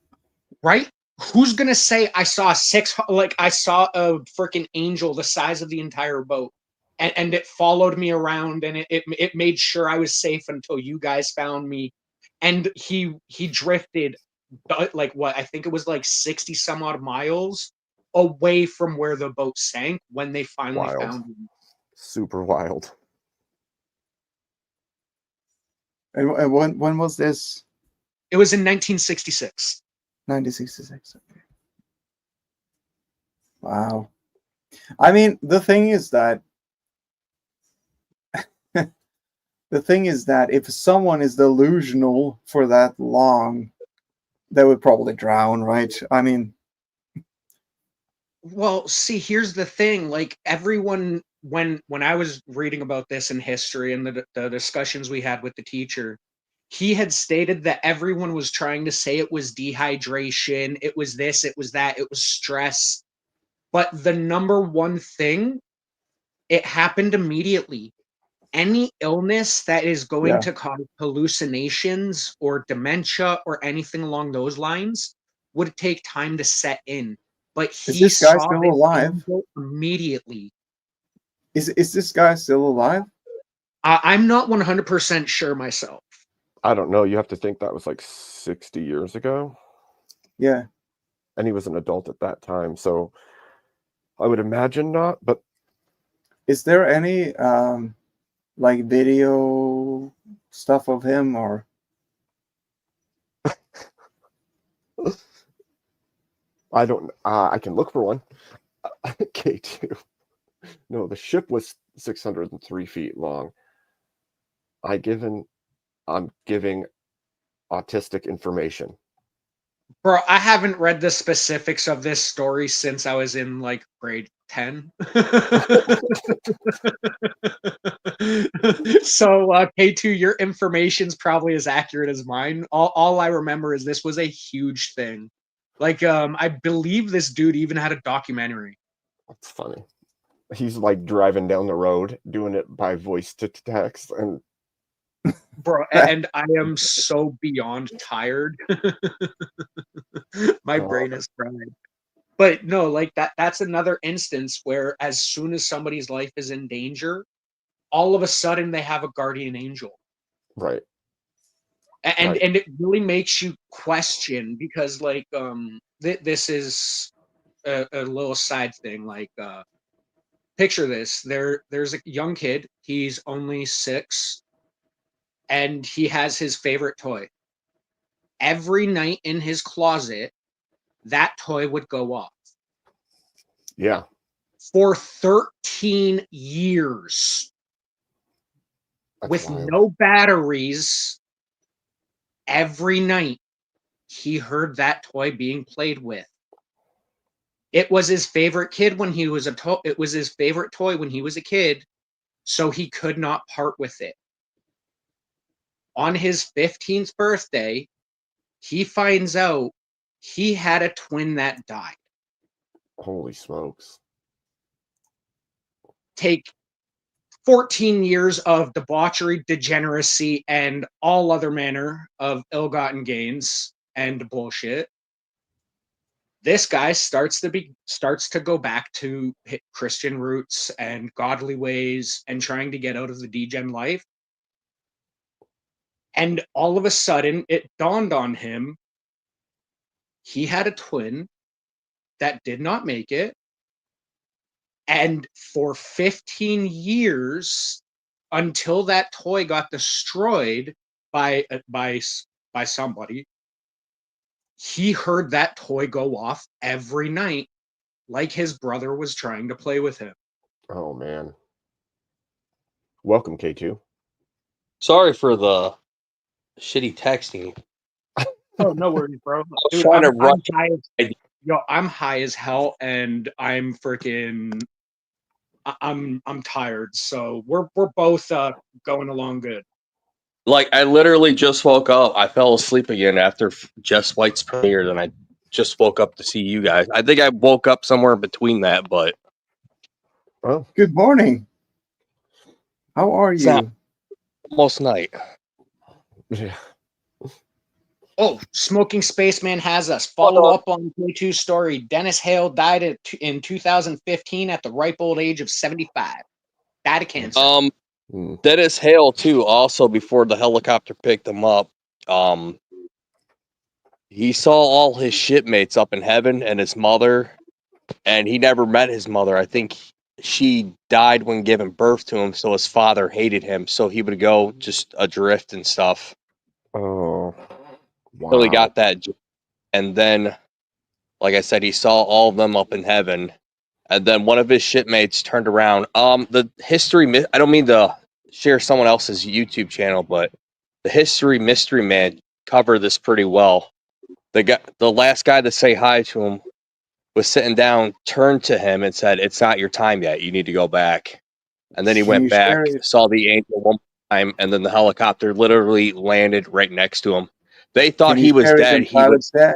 Right? Who's gonna say I saw I saw a freaking angel the size of the entire boat, and it followed me around, and it made sure I was safe until you guys found me, and he drifted like what, I think it was like 60 some odd miles away from where the boat sank when they finally Wild. found him. Super wild. And when was this? It was in 1966. 1966. Okay. Wow. I mean, the thing is that if someone is delusional for that long, they would probably drown, right? I mean, Well, see, here's the thing. Like everyone, when I was reading about this in history and the discussions we had with the teacher, he had stated that everyone was trying to say it was dehydration, it was this, it was that, it was stress. But the number one thing, it happened immediately. Any illness that is going Yeah. to cause hallucinations or dementia or anything along those lines would take time to set in. But is he this guy saw still this alive? angel immediately. Is this guy still alive? I'm not 100% sure myself. I don't know. You have to think that was like 60 years ago. Yeah. And he was an adult at that time. So I would imagine not, but Is there any like video stuff of him or? I don't, I can look for one. K2. No, the ship was 603 feet long. I'm giving autistic information. Bro, I haven't read the specifics of this story since I was in like grade 10. So K2, your information's probably as accurate as mine. All I remember is this was a huge thing. Like I believe this dude even had a documentary. That's funny. He's like driving down the road, doing it by voice to text, and Bro, and I am so beyond tired. My brain is fried. But no, like that's another instance where as soon as somebody's life is in danger, all of a sudden they have a guardian angel. right. And Right. and it really makes you question, because like this is a little side thing. Like picture this. There's a young kid, he's only 6, and he has his favorite toy. Every night in his closet, that toy would go off. Yeah. For 13 years. That's With wild. no batteries, every night he heard that toy being played with. It was his favorite kid when he was it was his favorite toy when he was a kid, so he could not part with it. On his 15th birthday, he finds out he had a twin that died. Holy smokes. Take 14 years of debauchery, degeneracy, and all other manner of ill-gotten gains and bullshit. This guy starts to go back to Christian roots and godly ways and trying to get out of the degen life. And all of a sudden, it dawned on him he had a twin that did not make it. And for 15 years, until that toy got destroyed by somebody, he heard that toy go off every night, like his brother was trying to play with him. Oh man. Welcome, K2. Sorry for the shitty texting. Oh, no worries, bro. Dude, trying to I'm run- high I'm high as hell, and I'm freaking. I'm tired, so we're both going along good. Like, I literally just woke up. I fell asleep again after Jess White's premiere, and I just woke up to see you guys. I think I woke up somewhere in between that, but Oh, Good morning. How are It's not- you? almost night. yeah. Oh, Smoking Spaceman has us. Follow up on K2 story. Dennis Hale died in 2015 at the ripe old age of 75. Died of cancer. Hmm. Dennis Hale too. Also, before the helicopter picked him up, he saw all his shipmates up in heaven and his mother, and he never met his mother. I think she died when giving birth to him, so his father hated him. So he would go just adrift and stuff. Oh, wow. So he got that, and then, like I said, he saw all of them up in heaven. And then one of his shipmates turned around. The history, I don't mean to share someone else's YouTube channel, but the History Mystery Man covered this pretty well. The last guy to say hi to him was sitting down, turned to him and said, "It's not your time yet. You need to go back." And then he Can went you back, share it? saw the angel one more time, and then the helicopter literally landed right next to him. They thought Can you he was share it dead. in private chat?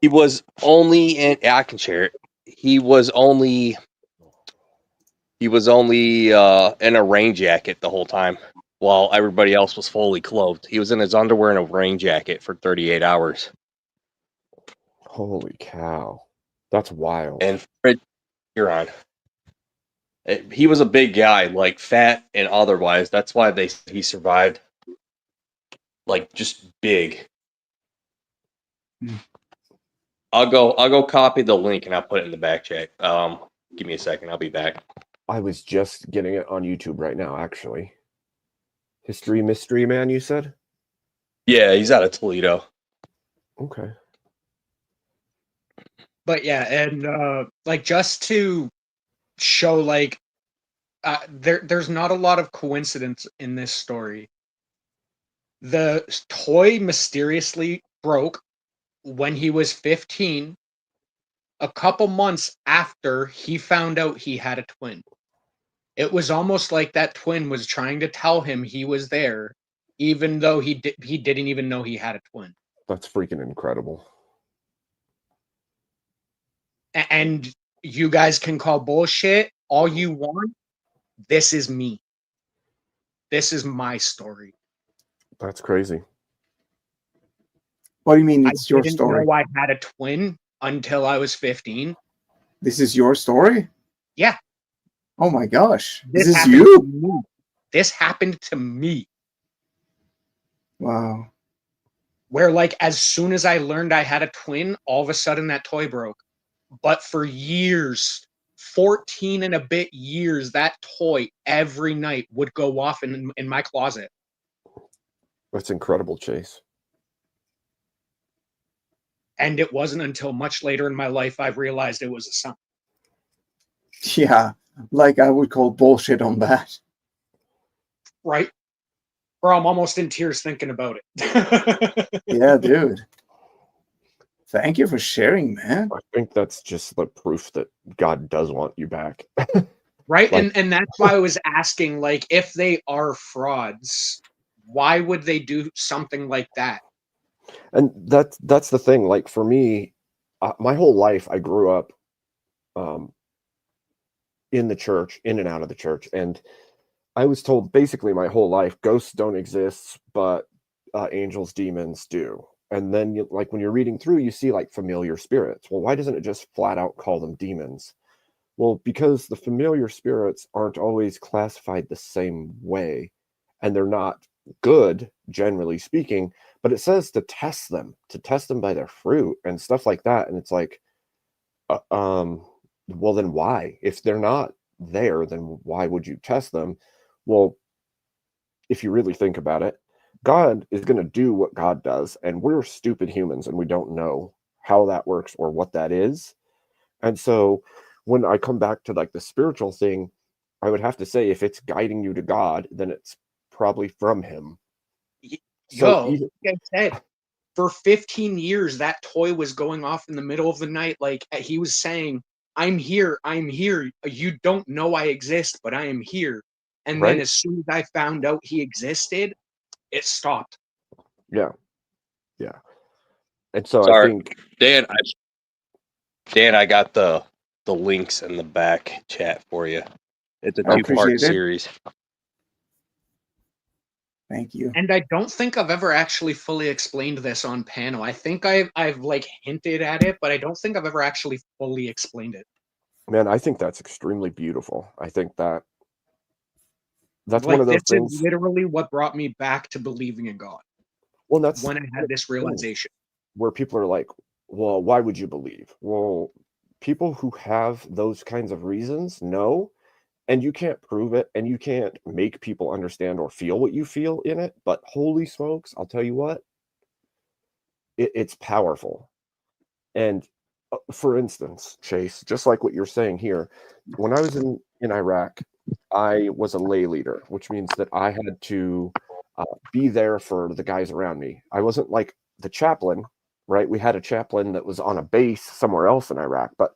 He was only in. I can share it. He was only in a rain jacket the whole time, while everybody else was fully clothed. He was in his underwear and a rain jacket for 38 hours. Holy cow. That's wild. And Fred Huron, he was a big guy, like fat and otherwise. That's why he survived. Like, just big. Hmm. I'll go copy the link and I'll put it in the back chat. Give me a second. I'll be back. I was just getting it on YouTube right now, actually. History Mystery Man, you said? Yeah, he's out of Toledo. Okay. But yeah, and like just to show like there's not a lot of coincidence in this story. The toy mysteriously broke when he was 15, a couple months after he found out he had a twin. It was almost like that twin was trying to tell him he was there, even though he didn't even know he had a twin. That's freaking incredible. And you guys can call bullshit all you want. This is me. This is my story. That's crazy. What do you mean I it's your didn't story? know I had a twin until I was 15. This is your story? Yeah. Oh my gosh. This is happened you? to me. This happened to me. Wow. Where like as soon as I learned I had a twin, all of a sudden that toy broke. But for years, 14 and a bit years, that toy every night would go off in my closet. That's incredible, Chase. And it wasn't until much later in my life I realized it was a son. Yeah. Like I would call bullshit on that. Right? Bro, I'm almost in tears thinking about it. Yeah, dude. Thank you for sharing, man. I think that's just the proof that God does want you back. Right? Like- and that's why I was asking, like, if they are frauds, why would they do something like that? And that's the thing. Like for me, my whole life, I grew up in the church, in and out of the church. And I was told basically my whole life, ghosts don't exist, but angels, demons do. And then like when you're reading through, you see like familiar spirits. Well, why doesn't it just flat out call them demons? Well, because the familiar spirits aren't always classified the same way, and they're not good, generally speaking, but it says to test them by their fruit and stuff like that. And it's like, well, then why? If they're not there, then why would you test them? Well, if you really think about it, God is going to do what God does, and we're stupid humans and we don't know how that works or what that is. And so when I come back to like the spiritual thing, I would have to say if it's guiding you to God, then it's probably from him. Y- So Yo, even, like I said, for 15 years, that toy was going off in the middle of the night. Like he was saying, I'm here. You don't know I exist, but I am here. And then right? as soon as I found out he existed, it stopped. Yeah, yeah. And so I Sorry, think, Dan. I got the links in the back chat for you. It's a I okay, two-part appreciate it. series. Thank you. And I don't think I've ever actually fully explained this on panel. I think I've like hinted at it, but I don't think I've ever actually fully explained it. man, I think that's extremely beautiful. I think that's one Like of this those is things. literally what brought me back to believing in God Well, that's when I had this things realization. where people are like, well, why would you believe? Well, people who have those kinds of reasons know, and you can't prove it, and you can't make people understand or feel what you feel in it. But holy smokes, I'll tell you what, it's powerful. And for instance, Chase, just like what you're saying here, when I was in Iraq, I was a lay leader, which means that I had to be there for the guys around me. I wasn't like the chaplain, right? We had a chaplain that was on a base somewhere else in Iraq, but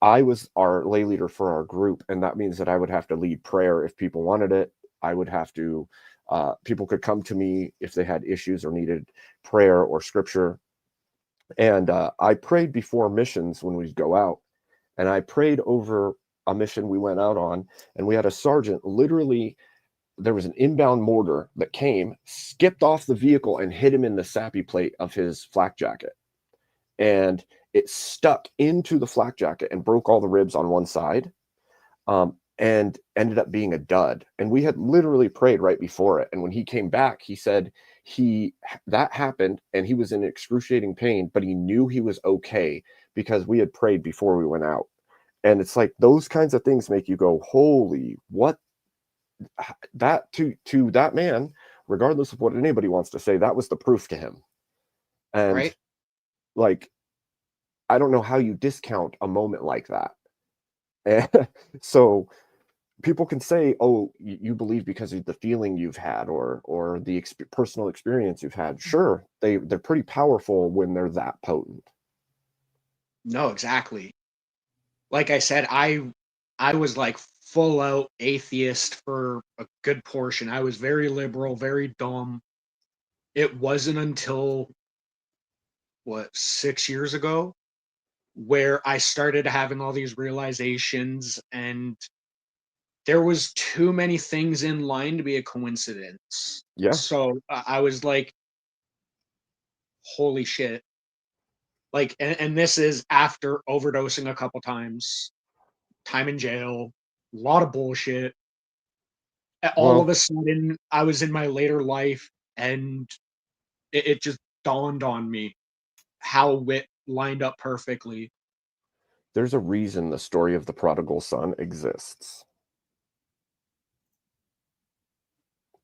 I was our lay leader for our group, and that means that I would have to lead prayer if people wanted it. I would have to. People could come to me if they had issues or needed prayer or scripture. And I prayed before missions when we'd go out, and I prayed over a mission we went out on, and we had a sergeant. Literally, there was an inbound mortar that came, skipped off the vehicle, and hit him in the sappy plate of his flak jacket, and it stuck into the flak jacket and broke all the ribs on one side, and ended up being a dud. And we had literally prayed right before it. And when he came back, he said that happened and he was in excruciating pain, but he knew he was okay because we had prayed before we went out. And it's like those kinds of things make you go, holy, what? That to that man, regardless of what anybody wants to say, that was the proof to him. And Right? like, I don't know how you discount a moment like that. And so people can say, oh, you believe because of the feeling you've had or the personal experience you've had. Sure, they're pretty powerful when they're that potent. No, exactly. Like I said, I was like full out atheist for a good portion. I was very liberal, very dumb. It wasn't until 6 years ago where I started having all these realizations, and there was too many things in line to be a coincidence. Yeah. So I was like, holy shit. Like, and this is after overdosing a couple times, time in jail, a lot of bullshit. All of Well, a sudden, I was in my later life, and it just dawned on me how it lined up perfectly. there's a reason the story of the prodigal son exists.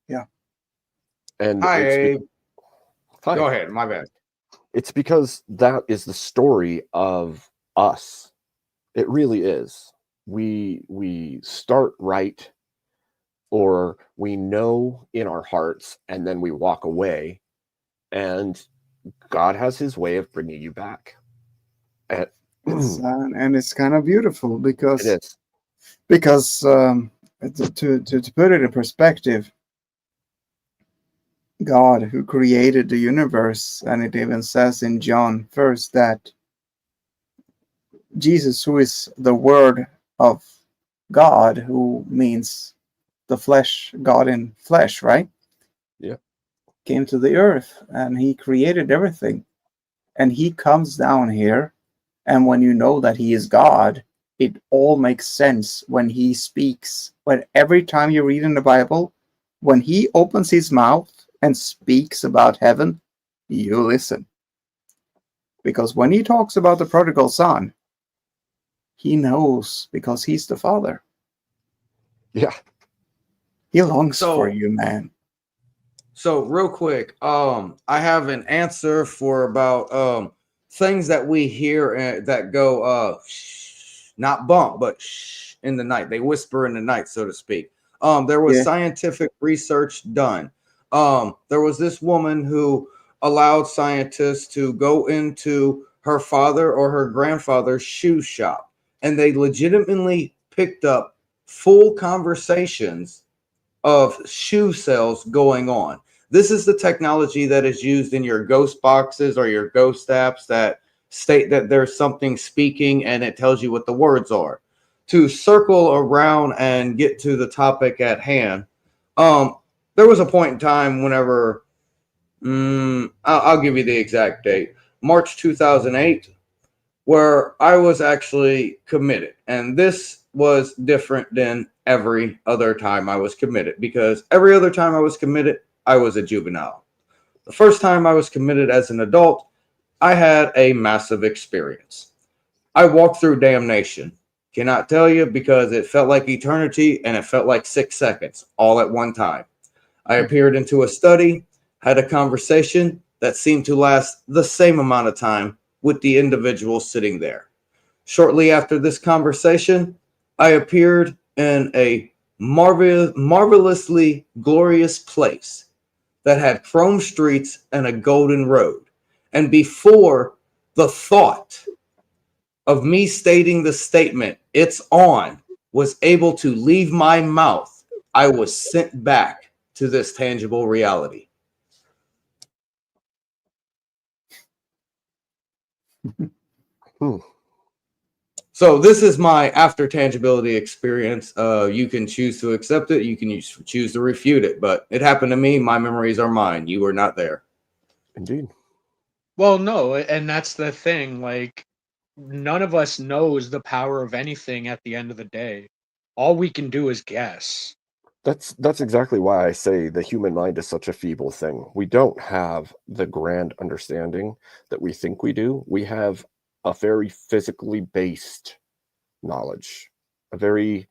Yeah. And Hi. hi. Go ahead. My bad. It's because that is the story of us. It really is. We start right, or we know in our hearts, and then we walk away, and God has his way of bringing you back. And And it's kind of beautiful it because is. To put it in perspective, God who created the universe, and it even says in John first that Jesus, who is the Word of God, who means the flesh, God in flesh, right? Yeah. Came to the earth and he created everything. And he comes down here, and when you know that he is God, it all makes sense when he speaks. When every time you read in the Bible, when he opens his mouth and speaks about heaven, you listen. Because when he talks about the prodigal son, he knows because he's the father. Yeah. He longs So- for you, man. So real quick, I have an answer for about things that we hear that go shh, not bump, but shh in the night. They whisper in the night, so to speak. There was Yeah. scientific research done. There was this woman who allowed scientists to go into her father or her grandfather's shoe shop, and they legitimately picked up full conversations of shoe sales going on. This is the technology that is used in your ghost boxes or your ghost apps that state that there's something speaking and it tells you what the words are. To circle around and get to the topic at hand, there was a point in time whenever, I'll give you the exact date, March 2008, where I was actually committed. And this was different than every other time I was committed, because every other time I was committed, I was a juvenile. The first time I was committed as an adult, I had a massive experience. I walked through damnation. Cannot tell you, because it felt like eternity and it felt like 6 seconds all at one time. I appeared into a study, had a conversation that seemed to last the same amount of time with the individual sitting there. Shortly after this conversation, I appeared in a marvelously glorious place that had chrome streets and a golden road. And before the thought of me stating the statement, "It's on," was able to leave my mouth, I was sent back to this tangible reality. So this is my after tangibility experience. You can choose to accept it. You can choose to refute it. But it happened to me. My memories are mine. You were not there. Indeed. Well, no, and that's the thing. Like, none of us knows the power of anything at the end of the day. All we can do is guess. That's exactly why I say the human mind is such a feeble thing. We don't have the grand understanding that we think we do. We have a very physically based knowledge, a very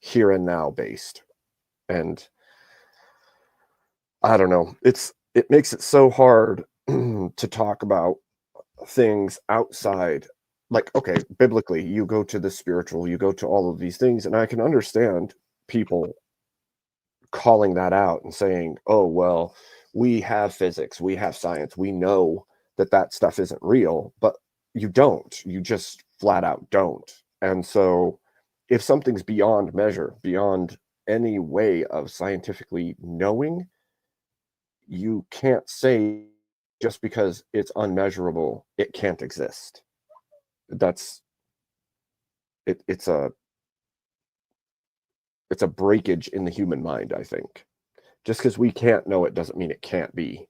here and now based. And I don't know, it makes it so hard to talk about things outside. Like, okay, biblically, you go to the spiritual, you go to all of these things, and I can understand people calling that out and saying, oh, well, we have physics, we have science, we know that that stuff isn't real, but you don't. You just flat out don't. And so if something's beyond measure, beyond any way of scientifically knowing, you can't say just because it's unmeasurable, it can't exist. That's it. It's a breakage in the human mind, I think. Just because we can't know it doesn't mean it can't be.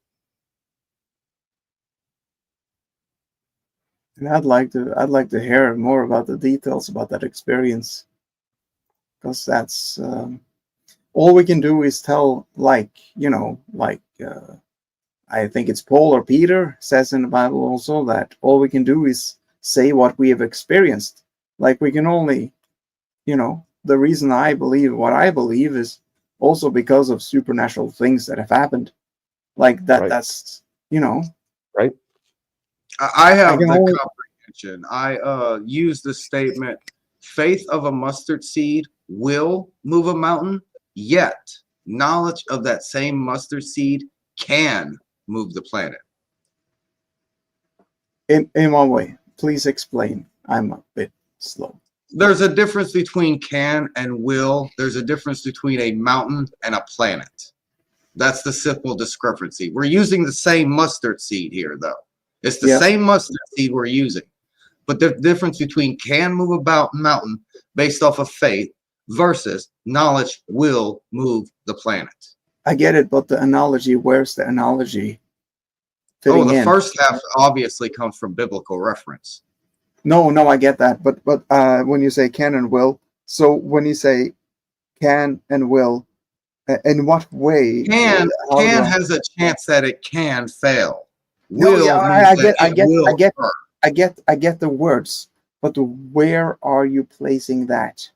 And I'd like to hear more about the details about that experience, because that's all we can do is tell, like, I think it's Paul or Peter says in the Bible also that all we can do is say what we have experienced. Like, we can only, the reason I believe what I believe is also because of supernatural things that have happened. Like that, Right. that's, Right? I have can the only- comprehension. I use the statement, faith of a mustard seed will move a mountain, yet knowledge of that same mustard seed can move the planet. In one way, please explain. I'm a bit slow. There's a difference between can and will. There's a difference between a mountain and a planet. That's the simple discrepancy. We're using the same mustard seed here, though. It's the same mustard seed we're using. But the difference between can move a mountain based off of faith versus knowledge will move the planet. I get it, but the analogy, where's the analogy Oh, fitting the in? first half obviously comes from biblical reference. No, I get that. But when you say can and will, so when you say can and will, in what way? Can has a chance that it can fail. No, Will yeah, means that it will occur. I get the words, but where are you placing that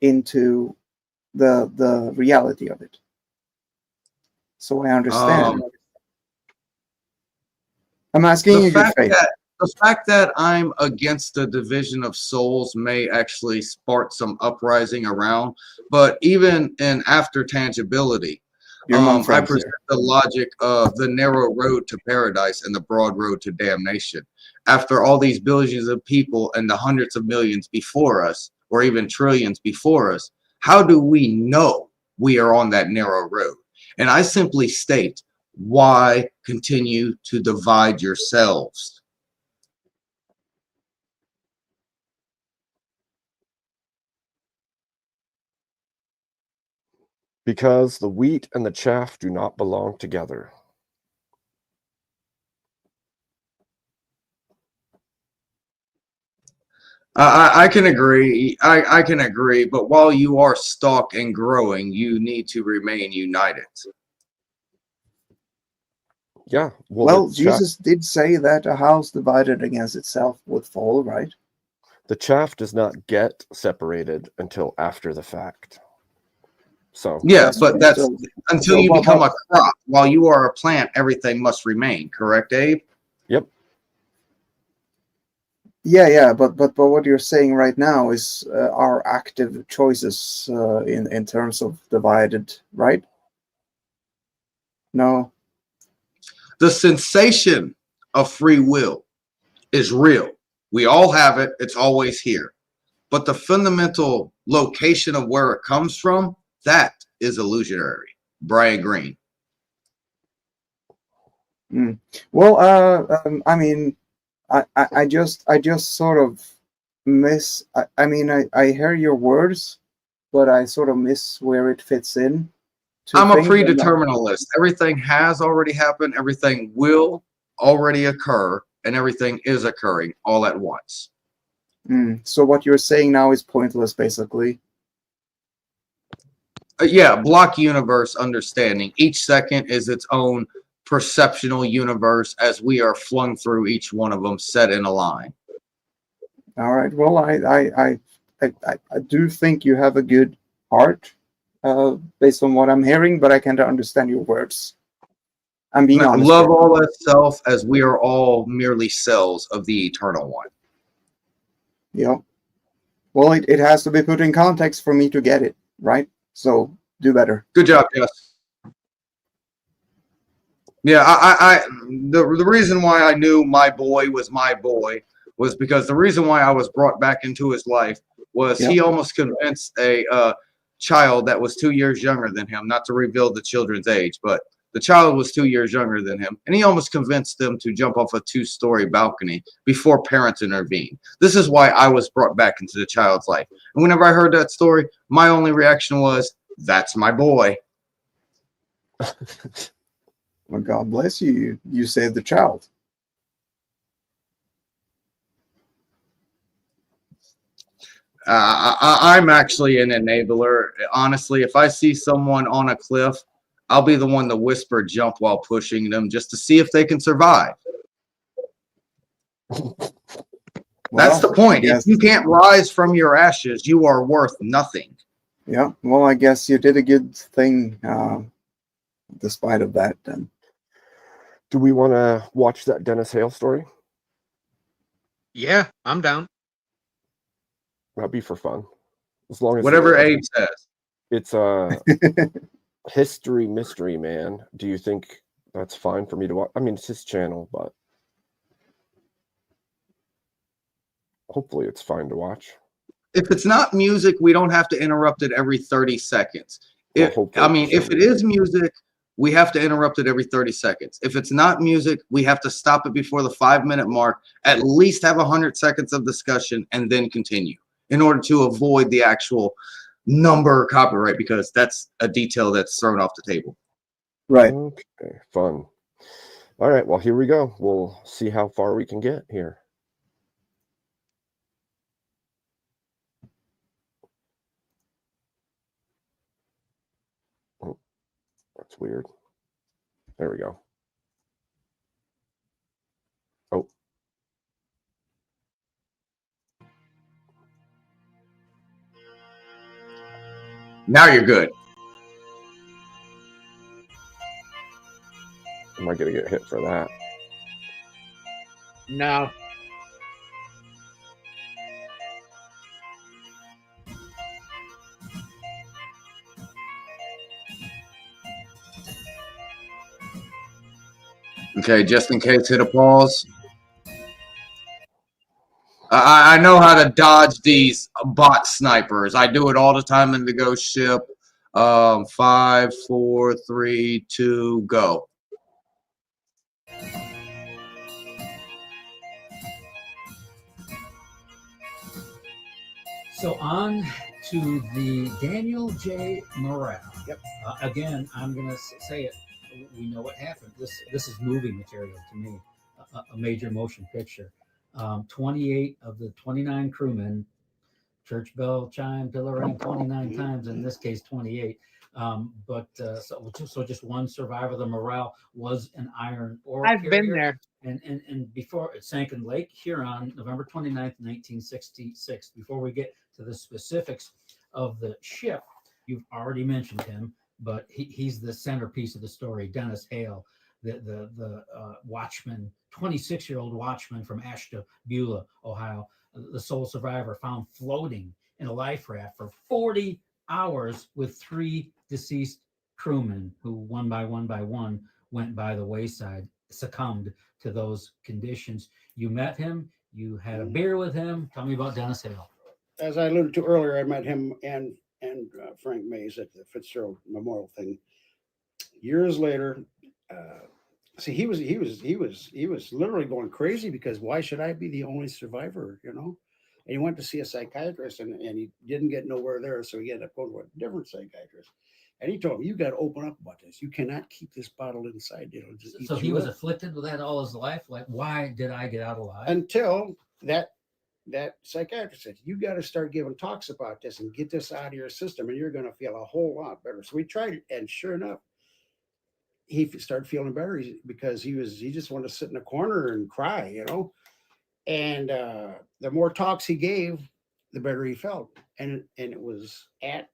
into the reality of it? So I understand. I'm asking you, good faith. the fact that I'm against the division of souls may actually spark some uprising around, but even in after tangibility, You're among I friends present here. the logic of the narrow road to paradise and the broad road to damnation. After all these billions of people and the hundreds of millions before us, or even trillions before us, how do we know we are on that narrow road? And I simply state, why continue to divide yourselves? Because the wheat and the chaff do not belong together. I can agree. I can agree. But while you are stalk and growing, you need to remain united. Yeah. Well, the chaff, Jesus did say that a house divided against itself would fall, right? the chaff does not get separated until after the fact. So Yeah, That's but true. that's So, until you become a crop. While you are a plant, everything must remain. Correct, Abe? yep. yeah, but what you're saying right now is our active choices in terms of divided, right? No. The sensation of free will is real. We all have it. It's always here. But the fundamental location of where it comes from, that is illusionary. Brian Greene. Well, I mean, I just sort of miss. I mean, I hear your words, but I sort of miss where it fits in. I'm a things and that- predeterminalist. Everything has already happened. Everything will already occur, and everything is occurring all at once. So what you're saying now is pointless, basically. Yeah, block universe understanding. Each second is its own perceptional universe as we are flung through each one of them, set in a line. All right. Well, I do think you have a good heart, based on what I'm hearing, but I can't understand your words. I'm being honest. Love here. all as self, as we are all merely cells of the eternal one. Yeah. Well, it has to be put in context for me to get it, right? So do better. Good job, Jess. Yeah, the reason why I knew my boy was my boy was because the reason why I was brought back into his life was he almost convinced a child that was 2 years younger than him, not to reveal the children's age, but the child was 2 years younger than him, and he almost convinced them to jump off a 2-story balcony before parents intervened. This is why I was brought back into the child's life. And whenever I heard that story, my only reaction was, that's my boy. Well, God bless you. You saved the child. I'm actually an enabler. Honestly, if I see someone on a cliff, I'll be the one to whisper jump while pushing them just to see if they can survive. That's the point. If you can't rise from your ashes, you are worth nothing. Yeah. Well, I guess you did a good thing, despite of that. Then. Do we want to watch that Dennis Hale story? Yeah, I'm down. That'd be for fun. As long as whatever Abe says. It's a history mystery, man. Do you think that's fine for me to watch? I mean, it's his channel, but hopefully it's fine to watch. If it's not music, we don't have to interrupt it every 30 seconds. If it is music, we have to interrupt it every 30 seconds. If it's not music, we have to stop it before the 5-minute mark, at least have 100 seconds of discussion, and then continue in order to avoid the actual number copyright, because that's a detail that's thrown off the table. Right. Okay, fun. All right, well, here we go. We'll see how far we can get here. Oh, that's weird. There we go. Oh. Now you're good. Am I going to get hit for that? No. Okay, just in case, hit a pause. I know how to dodge these bot snipers. I do it all the time in the ghost ship. 5, 4, 3, 2, go. So on to the Daniel J. Morale. Yep. Again, I'm going to say it. We know what happened. This is movie material to me, a major motion picture. 28 of the 29 crewmen, church bell chime, pillar rang 29 times, in this case 28. So just one survivor. The Morale was an iron ore I've been carrier. there. And before it sank in Lake Huron, November 29th, 1966. Before we get to the specifics of the ship, you've already mentioned him, but he's the centerpiece of the story. Dennis Hale, the watchman, 26-year-old watchman from Ashtabula, Ohio, the sole survivor, found floating in a life raft for 40 hours with 3 deceased crewmen who one by one went by the wayside, succumbed to those conditions. You met him, you had a beer with him. Tell me about Dennis Hale. As I alluded to earlier, I met him and Frank Mays at the Fitzgerald Memorial thing. Years later, see, he was literally going crazy because why should I be the only survivor? You know, and he went to see a psychiatrist and he didn't get nowhere there, so he ended up going to a different psychiatrist. And he told me, you got to open up about this. You cannot keep this bottle inside. It'll just eat So he you was up. afflicted with that all his life. Like, why did I get out alive? Until that psychiatrist said, you got to start giving talks about this and get this out of your system, and you're going to feel a whole lot better. So we tried it, and sure enough, he started feeling better because he just wanted to sit in a corner and cry, you know. And the more talks he gave, the better he felt. And it was at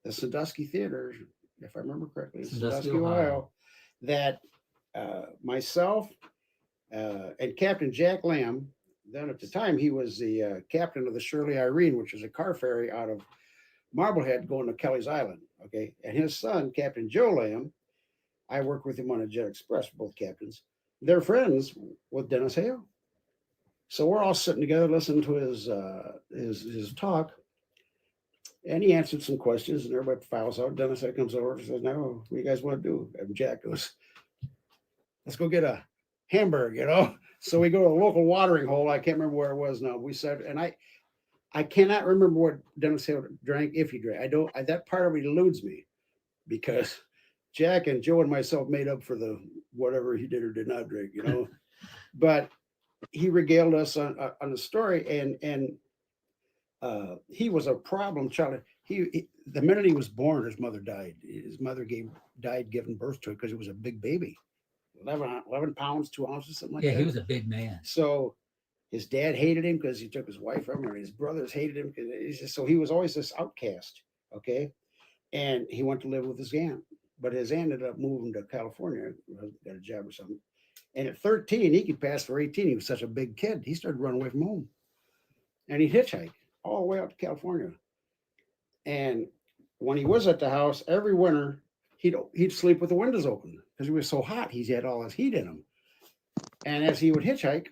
the Sandusky Theater, if I remember correctly, Sandusky, Ohio, that myself and Captain Jack Lamb, then at the time he was the captain of the Shirley Irene, which was a car ferry out of Marblehead going to Kelly's Island. Okay, and his son, Captain Joe Lamb, I worked with him on a Jet Express, both captains. They're friends with Dennis Hale. So we're all sitting together listening to his talk. And he answered some questions and everybody files out. Dennis Hale comes over and says, now, what do you guys want to do? And Jack goes, let's go get a hamburger, you know? So we go to a local watering hole. I can't remember where it was now. We said, and I cannot remember what Dennis Hale drank, if he drank. That part of it eludes me because Jack and Joe and myself made up for the whatever he did or did not drink, you know. But he regaled us on the story, and he was a problem child. He the minute he was born, his mother died. His mother died giving birth to it because it was a big baby, 11 pounds 2 ounces, something like that. Yeah, he was a big man. So his dad hated him because he took his wife from him, and his brothers hated him because so he was always this outcast. Okay, and he went to live with his aunt. But his aunt ended up moving to California, got a job or something. And at 13, he could pass for 18. He was such a big kid. He started running away from home. And he'd hitchhike all the way out to California. And when he was at the house, every winter, he'd sleep with the windows open because it was so hot. He had all his heat in him. And as he would hitchhike,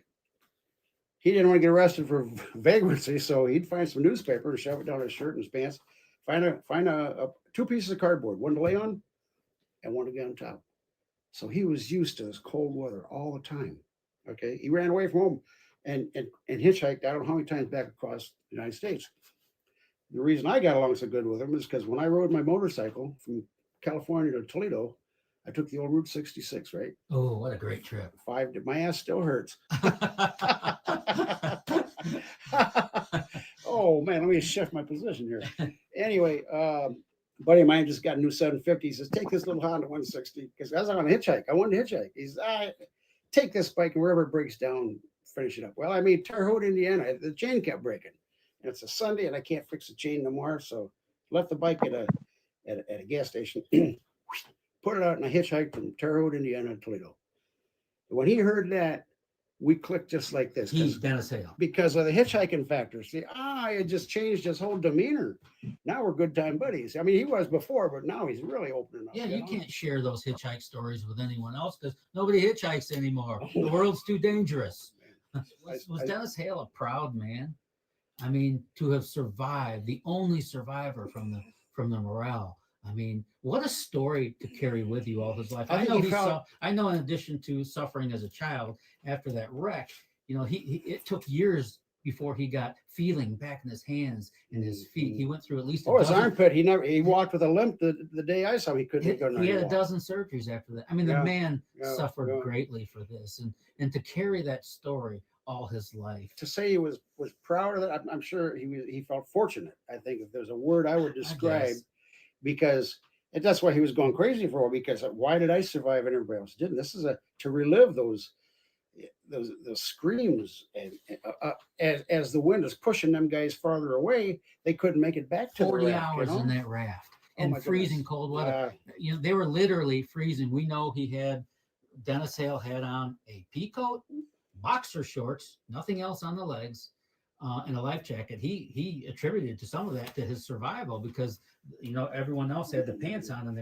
he didn't want to get arrested for vagrancy. So he'd find some newspaper and shove it down his shirt and his pants. Find a 2 pieces of cardboard, one to lay on and one to get on top. So he was used to this cold weather all the time. Okay. He ran away from home and hitchhiked, I don't know how many times back across the United States. The reason I got along so good with him is because when I rode my motorcycle from California to Toledo, I took the old Route 66, right? Oh, what a great trip. My ass still hurts. Oh man, let me shift my position here. Anyway, buddy of mine just got a new 750. He says, take this little Honda 160 because I was on a hitchhike. I wanted to hitchhike. He says, take this bike and wherever it breaks down, finish it up. Well, I made Terre Haute, Indiana. The chain kept breaking. And it's a Sunday and I can't fix the chain no more. So left the bike at a gas station, put it out and I hitchhiked from Terre Haute, Indiana to Toledo. When he heard that, we clicked just like this. He's Dennis Hale. Because of the hitchhiking factor. See, it just changed his whole demeanor. Now we're good time buddies. I mean, he was before, but now he's really opening up. Yeah, you can't share those hitchhike stories with anyone else because nobody hitchhikes anymore. The world's too dangerous. Was Dennis Hale a proud man? I mean, to have survived, the only survivor from the morale. I mean, what a story to carry with you all his life. I know in addition to suffering as a child after that wreck, you know, it took years before he got feeling back in his hands and his feet. He went through at least his armpit. He walked with a limp the day I saw him. He couldn't go. He had a dozen surgeries after that. I mean, the man suffered greatly for this, and to carry that story all his life. To say he was proud of that, I'm sure he felt fortunate. I think if there's a word I would describe, because that's why he was going crazy for a while. Because why did I survive and everybody else didn't? This is to relive those screams, and as the wind is pushing them guys farther away, they couldn't make it back to 40 the raft, hours in that raft in freezing cold weather. You know, they were literally freezing. We know Dennis Hale had on a pea coat, boxer shorts, nothing else on the legs, and a life jacket. He attributed to some of that to his survival because, you know, everyone else had the pants on and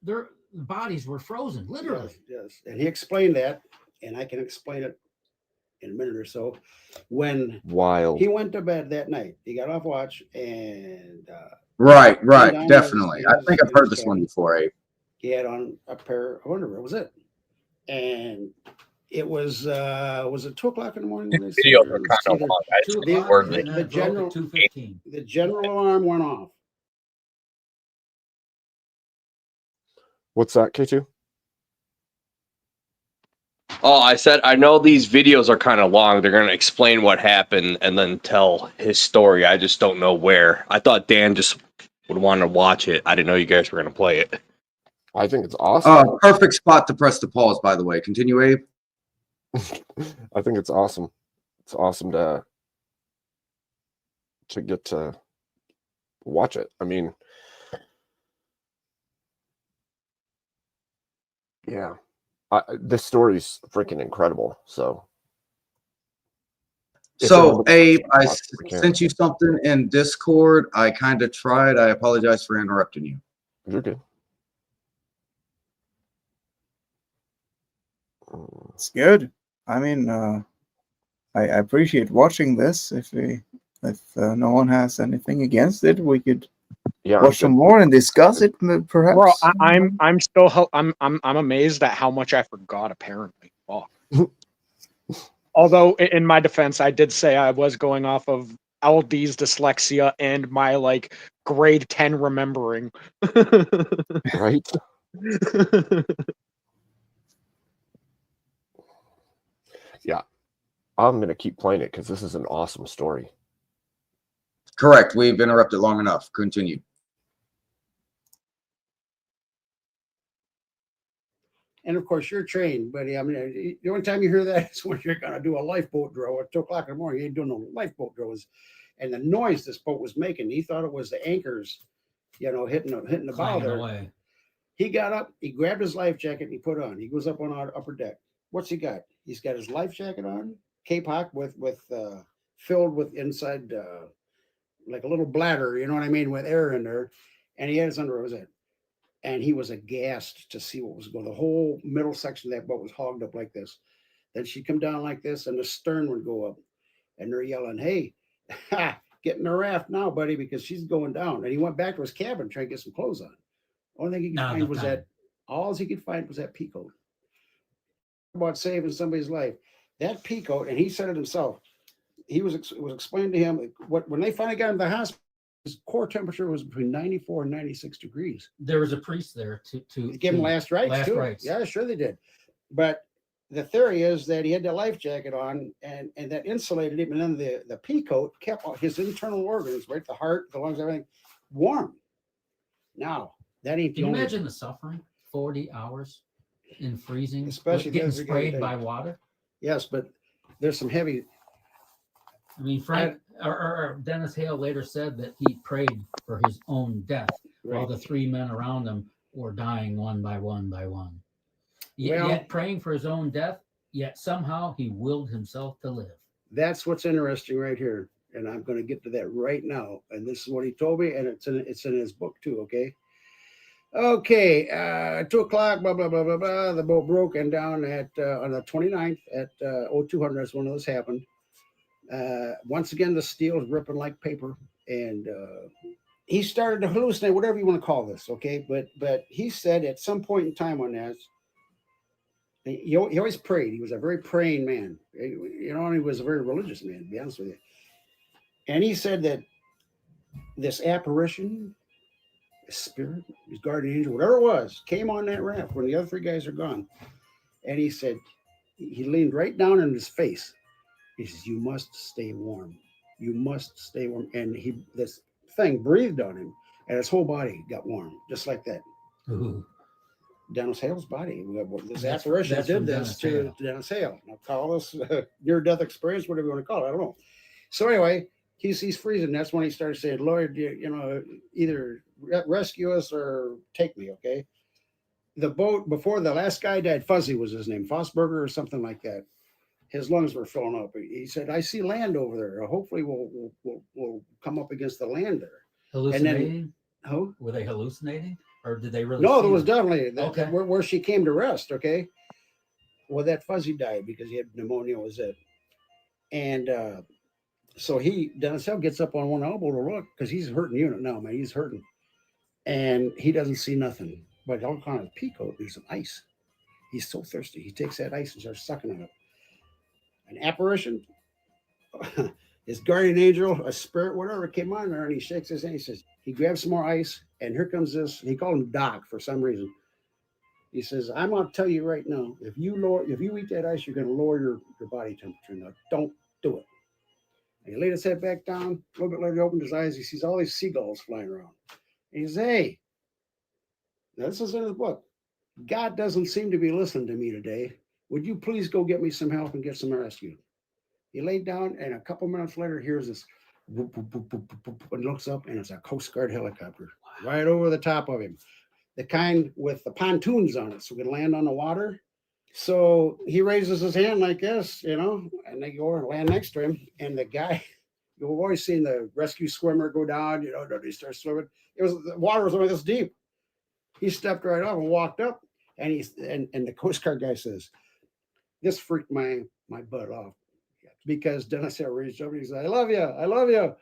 their bodies were frozen, literally. Yes. And he explained that, and I can explain it in a minute or so. When he went to bed that night, he got off watch and right, definitely. I think I've heard this one before, Abe. He had on a pair of underwear. Was it? And it was it 2:00 in the morning? Videos are kind of long. The general alarm went off. What's that, K2? Oh, I said, I know these videos are kind of long. They're going to explain what happened and then tell his story. I just don't know where. I thought Dan just would want to watch it. I didn't know you guys were going to play it. I think it's awesome. Perfect spot to press the pause, by the way. Continue, Abe. I think it's awesome. It's awesome to get to watch it. I mean, yeah, this story's freaking incredible. So, Abe, I sent you something in Discord. I kind of tried. I apologize for interrupting you. You're good. It's good. I mean, I appreciate watching this. If no one has anything against it, we could watch some more and discuss it, perhaps. Bro, I'm still I'm amazed at how much I forgot. Apparently, although in my defense, I did say I was going off of LD's dyslexia and my grade 10 remembering. Right. Yeah, I'm going to keep playing it because this is an awesome story. Correct. We've interrupted long enough. Continue. And of course, you're trained, buddy. I mean, the only time you hear that is when you're going to do a lifeboat drill at 2:00 in the morning. You ain't doing no lifeboat drills. And the noise this boat was making, he thought it was the anchors, hitting the bow there. Away. He got up, he grabbed his life jacket, and he put it on. He goes up on our upper deck. What's he got? He's got his life jacket on, K-Pock with filled with inside like a little bladder, you know what I mean, with air in there, and he had his underwear. Was it? And he was aghast to see what was going. The whole middle section of that boat was hogged up like this. Then she'd come down like this, and the stern would go up, and they're yelling, "Hey, get in the raft now, buddy, because she's going down." And he went back to his cabin trying to get some clothes on. Only thing he could find was that pea coat. About saving somebody's life, that pea coat, and he said it himself. It was explained to him when they finally got him to the hospital, his core temperature was between 94 and 96 degrees. There was a priest there to give him last rites too. Rites. Yeah, sure they did. But the theory is that he had the life jacket on, and that insulated him, and then the pea coat kept his internal organs, right, the heart, the lungs, everything, warm. Now that ain't. Can you imagine the suffering? 40 hours in freezing, especially getting sprayed by water. Yes, but there's some heavy. I mean, or Dennis Hale later said that he prayed for his own death while the three men around him were dying one by one by one. Yet praying for his own death yet somehow he willed himself to live. That's what's interesting right here. And I'm going to get to that right now. And this is what he told me, and it's in his book too, okay? Okay, 2 o'clock, blah, blah, blah, blah, blah. The boat broke and down at on the 29th at 0200. That's when this happened. Once again, the steel is ripping like paper. And he started to hallucinate, whatever you want to call this, okay? But he said at some point in time on that, he always prayed. He was a very praying man. You know, and he was a very religious man, to be honest with you. And he said that this apparition, his spirit, his guardian angel, whatever it was, came on that raft when the other 3 guys are gone. And he said, he leaned right down in his face. He says, "You must stay warm. You must stay warm." And this thing breathed on him, and his whole body got warm, just like that. Ooh. Dennis Hale's body. This That's apparition from did this Dennis to Hale. Dennis Hale. Now call this near-death experience, whatever you want to call it. I don't know. So anyway, he's freezing. That's when he started saying, "Lord, you know, either rescue us or take me." Okay. The boat before the last guy died, Fuzzy was his name, Fossberger or something like that. His lungs were filling up. He said, "I see land over there. Hopefully, we'll come up against the land there." Hallucinating? Oh Were they hallucinating, or did they really? no, see there was them? definitely Okay. where she came to rest. Okay. Well, that Fuzzy died because he had pneumonia. Was it? And so Dennis Hale gets up on one elbow to look because he's hurting unit now, man. He's hurting, and he doesn't see nothing. But all kind of peacoat, there's some ice. He's so thirsty. He takes that ice and starts sucking it up. An apparition, his guardian angel, a spirit, whatever, came on there, and he shakes his hand. He says, he grabs some more ice, and here comes this. He called him Doc for some reason. He says, "I'm going to tell you right now, if you eat that ice, you're going to lower your body temperature. Now, don't do it." And he laid his head back down. A little bit later, he opened his eyes. He sees all these seagulls flying around. And he says, "Hey," now this is in his book, "God doesn't seem to be listening to me today. Would you please go get me some help and get some rescue?" He laid down, and a couple minutes later, hears this whoop, whoop, whoop, whoop, whoop, whoop, and looks up, and it's a Coast Guard helicopter right over the top of him. The kind with the pontoons on it, so we can land on the water. So he raises his hand like this, you know, and they go and land next to him. And the guy, you've always seen the rescue swimmer go down, you know, he starts swimming. The water was only this deep. He stepped right up and walked up, and the Coast Guard guy says, "This freaked my butt off." Because Dennis Hale reached over and he said, I love you.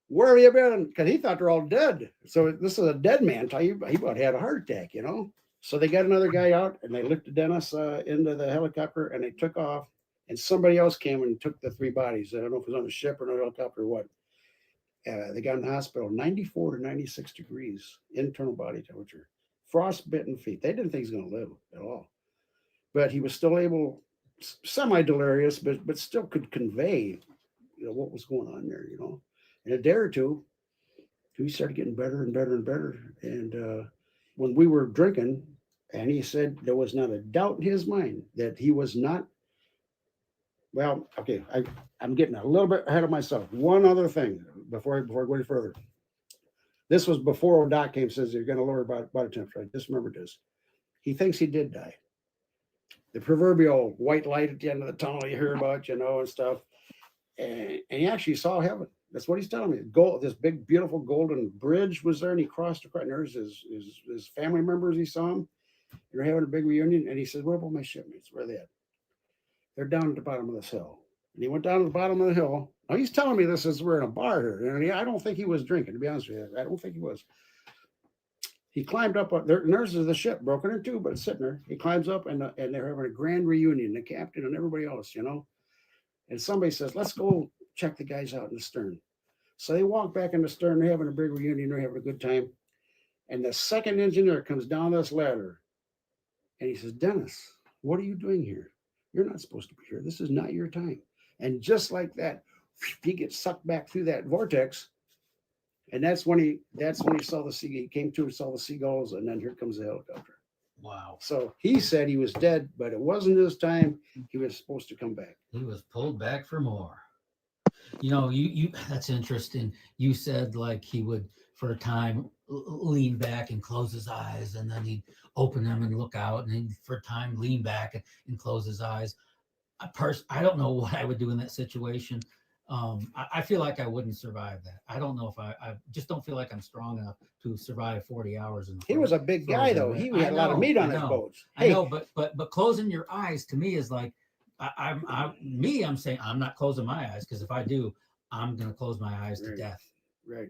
Where have you been?" Because he thought they're all dead. So this is a dead man. He about had a heart attack, you know. So they got another guy out, and they lifted Dennis into the helicopter, and they took off. And somebody else came and took the 3 bodies. I don't know if it was on the ship or on a helicopter or what. They got in the hospital, 94 to 96 degrees internal body temperature, frostbitten feet. They didn't think he was going to live at all. But he was still able, semi-delirious, but still could convey, you know, what was going on there, you know. In a day or two, he started getting better and better and better. And when we were drinking, and he said there was not a doubt in his mind that he was not, well, okay, I'm getting a little bit ahead of myself. One other thing before I go any further. This was before Doc came and says you're going to lower body temperature. I just remembered this. He thinks he did die. The proverbial white light at the end of the tunnel you hear about, you know, and stuff. And he actually saw heaven. That's what he's telling me. This big, beautiful golden bridge was there, and he crossed across. And there's his family members. He saw him. They're having a big reunion, and he said, "Where about my shipmates? Where are they at?" "They're down at the bottom of this hill." And he went down to the bottom of the hill. Now he's telling me this as we're in a bar here, and I don't think he was drinking. To be honest with you, I don't think he was. He climbed up there, and there's the ship broken in two, but it's sitting there. He climbs up, and they're having a grand reunion, the captain and everybody else, you know. And somebody says, "Let's go check the guys out in the stern." So they walk back in the stern. They're having a big reunion. They're having a good time. And the second engineer comes down this ladder, and he says, "Dennis, what are you doing here? You're not supposed to be here. This is not your time." And just like that, he gets sucked back through that vortex. And that's when he saw he came to and saw the seagulls, and then here comes the helicopter. Wow. So he said he was dead, but it wasn't his time. He was supposed to come back. He was pulled back for more. You know, you that's interesting. You said like he would for a time lean back and close his eyes, and then he'd open them and look out, and he'd for a time lean back and close his eyes. I don't know what I would do in that situation. I feel like I wouldn't survive that. I don't know if I just don't feel like I'm strong enough to survive 40 hours. He was a big guy, though. He had a lot of meat on his bones. I know, but closing your eyes to me is like, I'm saying I'm not closing my eyes, because if I do, I'm going to close my eyes to death. Right.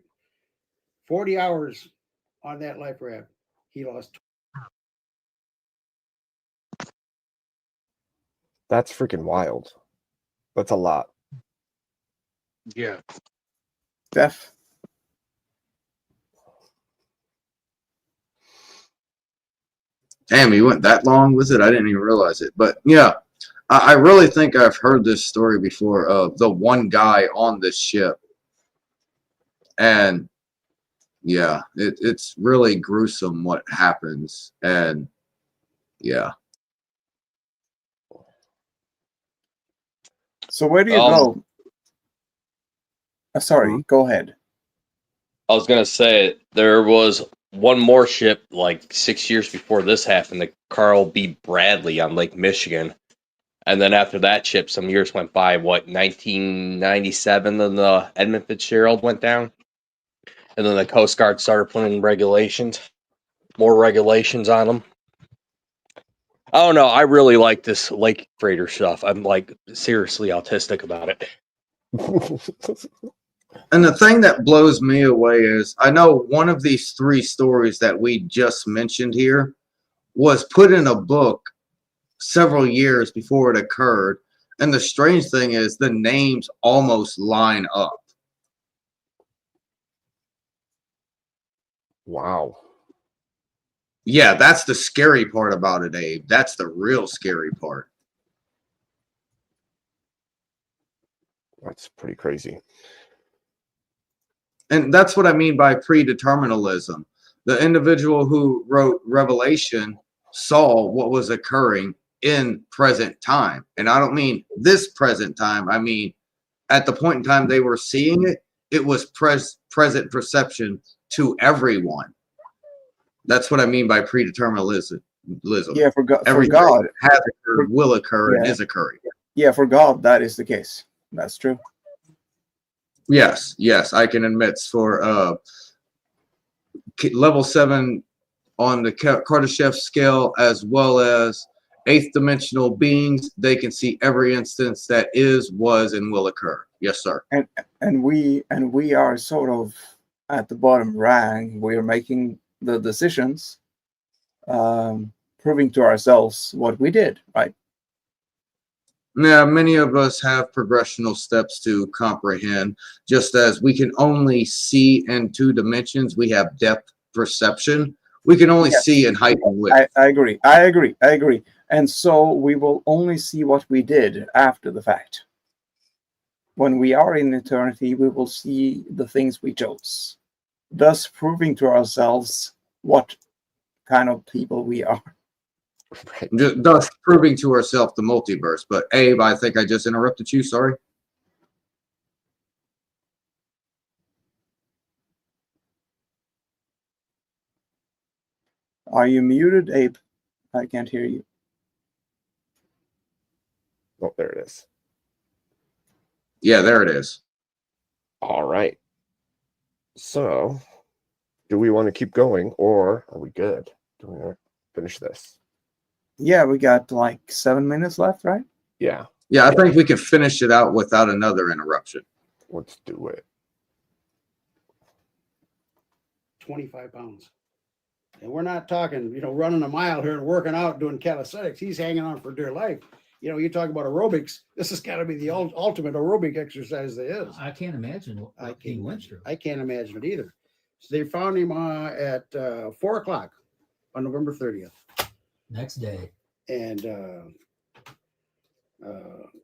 40 hours on that life raft. He lost. That's freaking wild. That's a lot. Yeah. Def. Damn, he went that long with it? I didn't even realize it. But yeah, I really think I've heard this story before of the one guy on this ship. And yeah, it's really gruesome what happens. And yeah. So where do you go? Sorry, go ahead. I was gonna say there was one more ship like 6 years before this happened, the Carl B. Bradley on Lake Michigan. And then after that ship, some years went by, 1997, then the Edmund Fitzgerald went down. And then the Coast Guard started putting more regulations on them. I don't know. I really like this lake freighter stuff. I'm like seriously autistic about it. And the thing that blows me away is I know one of these 3 stories that we just mentioned here was put in a book several years before it occurred. And the strange thing is the names almost line up. Wow. Yeah, that's the scary part about it, Abe. That's the real scary part. That's pretty crazy. And that's what I mean by predeterminalism. The individual who wrote Revelation saw what was occurring in present time. And I don't mean this present time. I mean, at the point in time they were seeing it, it was present perception to everyone. That's what I mean by predeterminalism. Yeah, for God, everything has occurred, will occur, and is occurring. Yeah, for God, that is the case. That's true. Yes, I can admit for level 7 on the Kardashev scale, as well as 8th dimensional beings, they can see every instance that is, was, and will occur. Yes, sir. And we are sort of at the bottom rung. We are making the decisions, proving to ourselves what we did, right? Yeah, many of us have progressional steps to comprehend. Just as we can only see in 2 dimensions, we have depth perception. We can only see in height and width. I agree. And so we will only see what we did after the fact. When we are in eternity, we will see the things we chose, thus proving to ourselves what kind of people we are. Right. Thus proving to ourselves the multiverse. But Abe, I think I just interrupted you. Sorry. Are you muted, Abe? I can't hear you. Oh, there it is. Yeah, there it is. All right. So, do we want to keep going, or are we good? Do we want to finish this? Yeah, we got like 7 minutes left, right? Yeah. Yeah, I think we can finish it out without another interruption. Let's do it. 25 pounds. And we're not talking, running a mile here and working out, doing calisthenics. He's hanging on for dear life. You talk about aerobics. This has got to be the ultimate aerobic exercise there is. I can't imagine what he went through. I can't imagine it either. So they found him at 4 o'clock on November 30th. Next day. And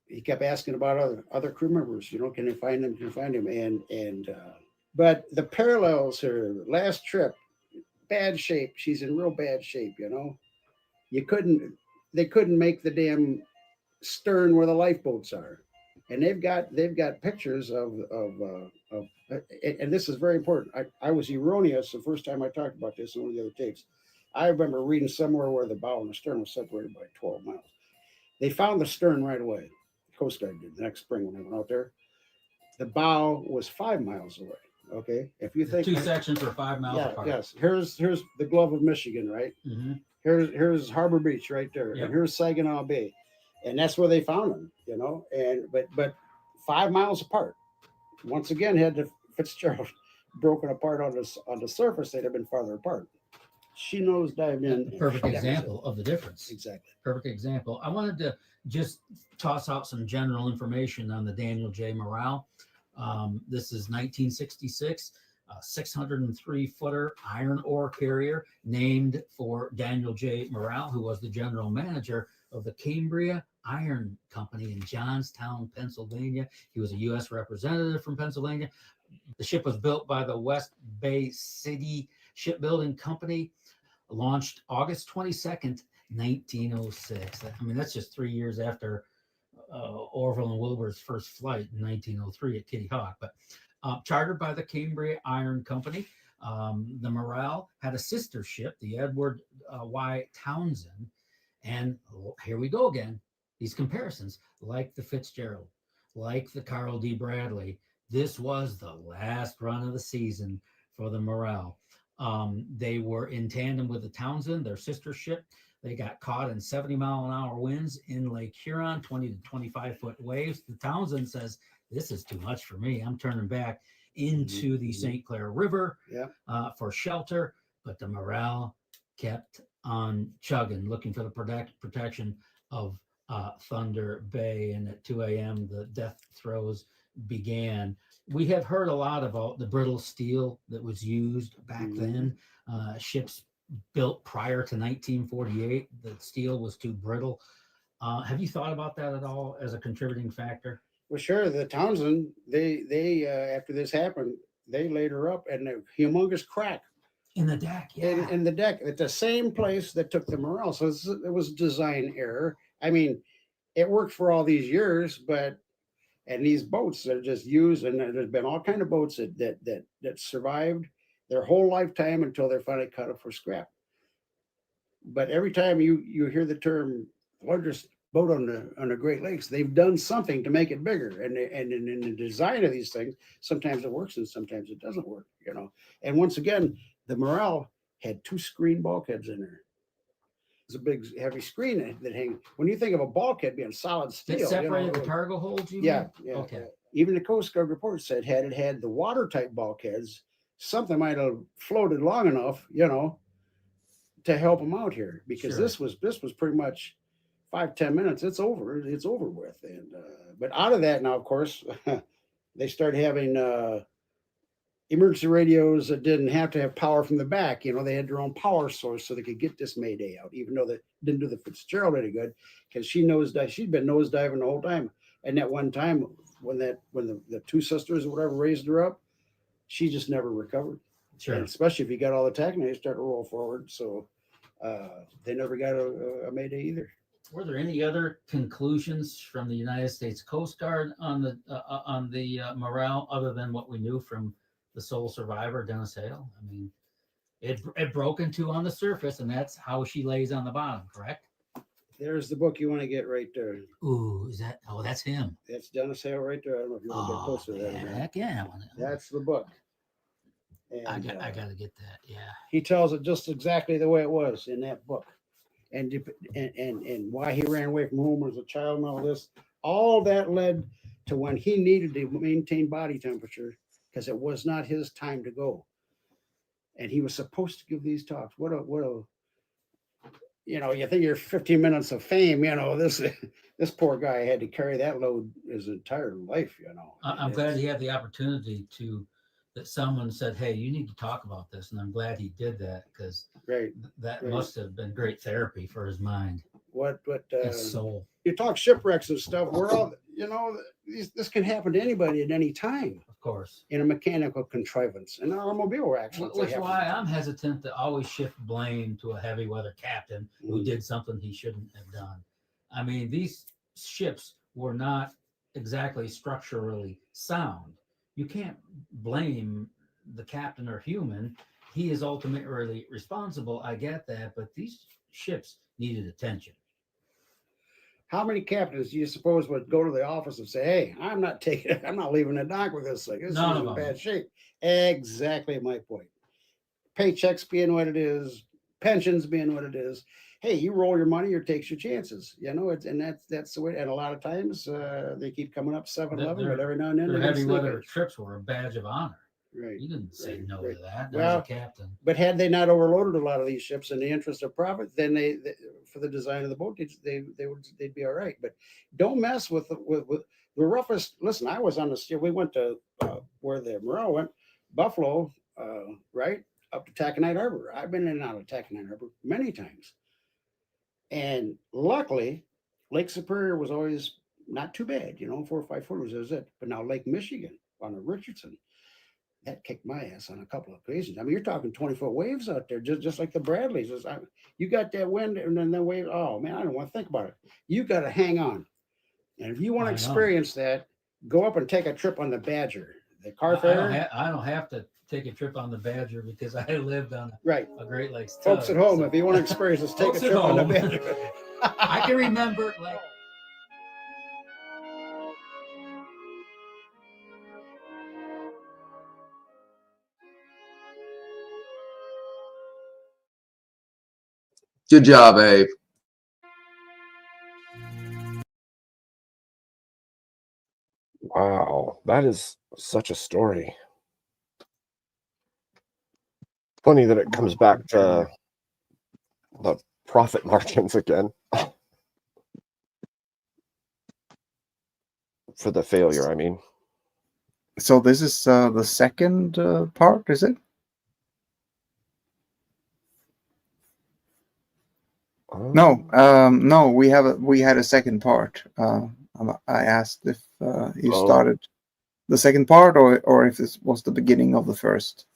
he kept asking about other crew members. Can they find him? Can they find him? But the parallels here, last trip, bad shape. She's in real bad shape. They couldn't make the damn stern where the lifeboats are, and they've got pictures of and this is very important. I was erroneous the first time I talked about this in one of the other tapes. I remember reading somewhere where the bow and the stern was separated by 12 miles. They found the stern right away. The Coast Guard did the next spring when I went out there. The bow was 5 miles away. Okay, if you The think two sections are 5 miles yeah, apart. yes. Here's the Gulf of Michigan, right? Hmm. Here's Harbor Beach right there, Yep. and here's Saginaw Bay, and that's where they found them. You know, and but 5 miles apart. Once again, had the Fitzgerald broken apart on the surface, they'd have been farther apart. She nosedived in. The perfect example of the difference. Exactly. Perfect example. I wanted to just toss out some general information on the Daniel J. Morale. This is 1966, a 603-footer iron ore carrier named for Daniel J. Morale, who was the general manager of the Cambria Iron Company in Johnstown, Pennsylvania. He was a U.S. representative from Pennsylvania. The ship was built by the West Bay City Shipbuilding Company, launched August 22nd, 1906. I mean, that's just 3 years after Orville and Wilbur's first flight in 1903 at Kitty Hawk. But chartered by the Cambria Iron Company, the Morale had a sister ship, the Edward Y. Townsend. And here we go again. These comparisons, like the Fitzgerald, like the Carl D. Bradley. This was the last run of the season for the Morale. They were in tandem with the Townsend, their sister ship. They got caught in 70-mile-an-hour winds in Lake Huron, 20 to 25-foot waves. The Townsend says, this is too much for me. I'm turning back into the St. Clair River for shelter. But the Morale kept on chugging, looking for the protection of Thunder Bay. And at 2 a.m., the death throes began. We have heard a lot about the brittle steel that was used back then. Ships built prior to 1948, the steel was too brittle. Have you thought about that at all as a contributing factor? Well, sure. The Townsend, they after this happened, they laid her up in a humongous crack in the deck. Yeah, in the deck at the same place that took the Morale. So it was design error. I mean, it worked for all these years, but and these boats are just used, and there's been all kind of boats that survived their whole lifetime until they're finally cut up for scrap. But every time you hear the term largest boat on the Great Lakes, they've done something to make it bigger. And in the design of these things, sometimes it works and sometimes it doesn't work, you know. And once again, the Morale had 2 screen bulkheads in there. It's a big, heavy screen that hangs. When you think of a bulkhead being solid steel, that separated the cargo holds. Yeah. Okay. Even the Coast Guard report said had it had the watertight bulkheads, something might have floated long enough, you know, to help them out here. Because this was pretty much 5-10 minutes. It's over with. And but out of that now, of course, they started having emergency radios that didn't have to have power from the back. You know, they had their own power source so they could get this Mayday out, even though they didn't do the Fitzgerald any good because she'd been nosediving the whole time. And that one time when the 2 sisters or whatever raised her up, she just never recovered. Sure. And especially if you got all the tack, they start to roll forward. So they never got a Mayday either. Were there any other conclusions from the United States Coast Guard on the Morale other than what we knew from the sole survivor, Dennis Hale? I mean, it broke in 2 on the surface, and that's how she lays on the bottom, correct? There's the book you want to get right there. Ooh, is that? Oh, that's him. That's Dennis Hale right there. I don't know if you want to get closer to that. Heck yeah. That's the book. And, I got to get that. Yeah. He tells it just exactly the way it was in that book. And why he ran away from home as a child and all this. All that led to when he needed to maintain body temperature because it was not his time to go. And he was supposed to give these talks. What a you know, you think you're 15 minutes of fame, you know, this poor guy had to carry that load his entire life, you know. I'm glad he had the opportunity that someone said, hey, you need to talk about this. And I'm glad he did that because that must have been great therapy for his mind. His soul. You talk shipwrecks and stuff. We're all, you know, this can happen to anybody at any time. Of course. In a mechanical contrivance, an automobile accident. Which is why I'm hesitant to always shift blame to a heavy weather captain who did something he shouldn't have done. I mean, these ships were not exactly structurally sound. You can't blame the captain or human. He is ultimately responsible. I get that, but these ships needed attention. How many captains do you suppose would go to the office and say, "Hey, I'm not leaving the dock with this thing. This is None in of them. bad shape." Exactly my point. Paychecks being what it is, pensions being what it is. Hey, you roll your money or takes your chances. You know, that's the way. And a lot of times they keep coming up 7-Eleven, but every now and then Their they're heavy gonna sneak weather it. trips were a badge of honor. Right. You didn't say no right. to that. Well, as a captain. But had they not overloaded a lot of these ships in the interest of profit, then they for the design of the boat, they'd be all right. But don't mess with the roughest. Listen, I was on the steer. We went to where the Morel went, Buffalo, right up to Taconite Harbor. I've been in and out of Taconite Harbor many times, and luckily, Lake Superior was always not too bad. 4 or 5 footers was it. But now Lake Michigan on the Richardson, that kicked my ass on a couple of occasions. I mean, you're talking 20-foot waves out there, just like the Bradleys. You got that wind and then the wave. Oh man, I don't want to think about it. You got to hang on, and if you want to experience that, go up and take a trip on the Badger, the car ferry. I don't have to take a trip on the Badger because I lived on a Great Lakes. Folks at home, if you want to experience this, take a trip on the Badger. I can remember like. Good job, Abe. Wow, that is such a story. Funny that it comes back to the profit margins again for the failure, I mean. So this is the second part, is it? No, no, we had a second part. I asked if you started the second part or if this was the beginning of the first.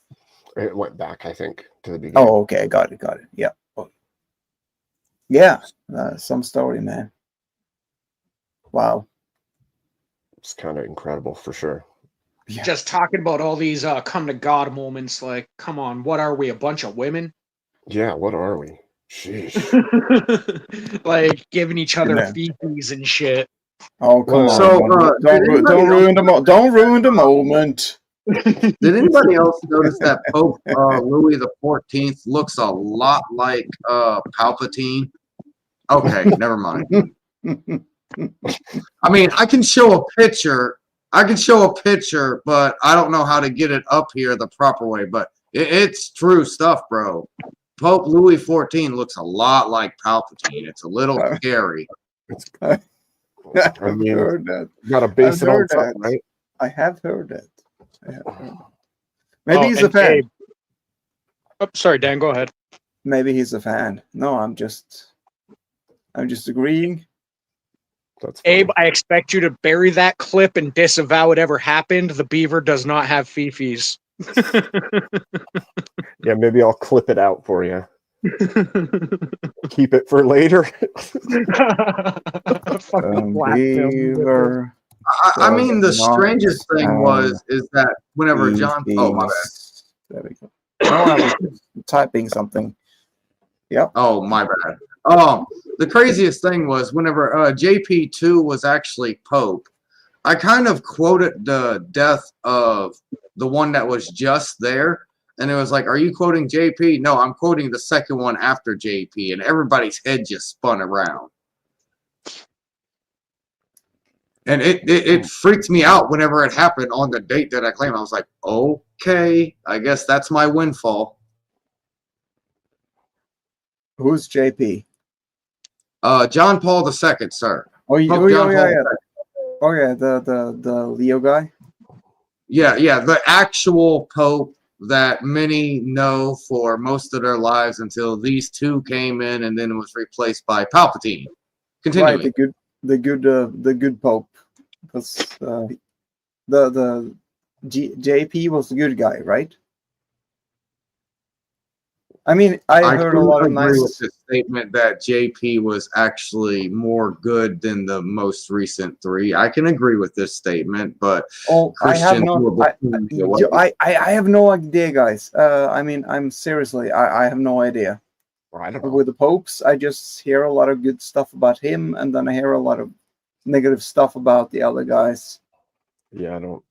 It went back, I think, to the beginning. Oh, okay, got it. Yeah, yeah, some story, man. Wow, It's kind of incredible for sure. Yeah. Just talking about all these come to God moments, like, come on, what are we, a bunch of women? Yeah, what are we? Sheesh. Like giving each other fifis and shit. Oh, come on! So, don't ruin the moment. Did anybody else notice that Pope Louis XIV looks a lot like Palpatine? Okay, never mind. I mean, I can show a picture, but I don't know how to get it up here the proper way. But it's true stuff, bro. Pope Louis XIV looks a lot like Palpatine. It's a little scary. I mean, heard that. You gotta base it on something, right? I have heard that. Maybe he's a fan. Oh, sorry, Dan, go ahead. Maybe he's a fan. No, I'm just agreeing. That's Abe, I expect you to bury that clip and disavow it ever happened. The beaver does not have fifis. Yeah, maybe I'll clip it out for you. Keep it for later. Beaver. I mean, the strangest thing is that whenever John, oh my bad. There we go. No, I was typing something. Yep. Oh my bad. The craziest thing was whenever JP2 was actually Pope, I kind of quoted the death of the one that was just there. And it was like, are you quoting JP? No, I'm quoting the second one after JP. And everybody's head just spun around. And it freaked me out whenever it happened on the date that I claimed. I was like, okay, I guess that's my windfall. Who's JP? John Paul II, sir. Oh, yeah. Oh, yeah, the Leo guy? Yeah, the actual Pope that many know for most of their lives until these two came in and then was replaced by Palpatine. Continuing. Right, the good Pope. Because the JP was the good guy, right? I mean, I heard a lot of nice. With the statement that JP was actually more good than the most recent three. I can agree with this statement, but I have no idea, guys. I mean, I'm seriously, I have no idea. Or I don't know. with the popes. I just hear a lot of good stuff about him, and then I hear a lot of negative stuff about the other guys. Yeah, I don't.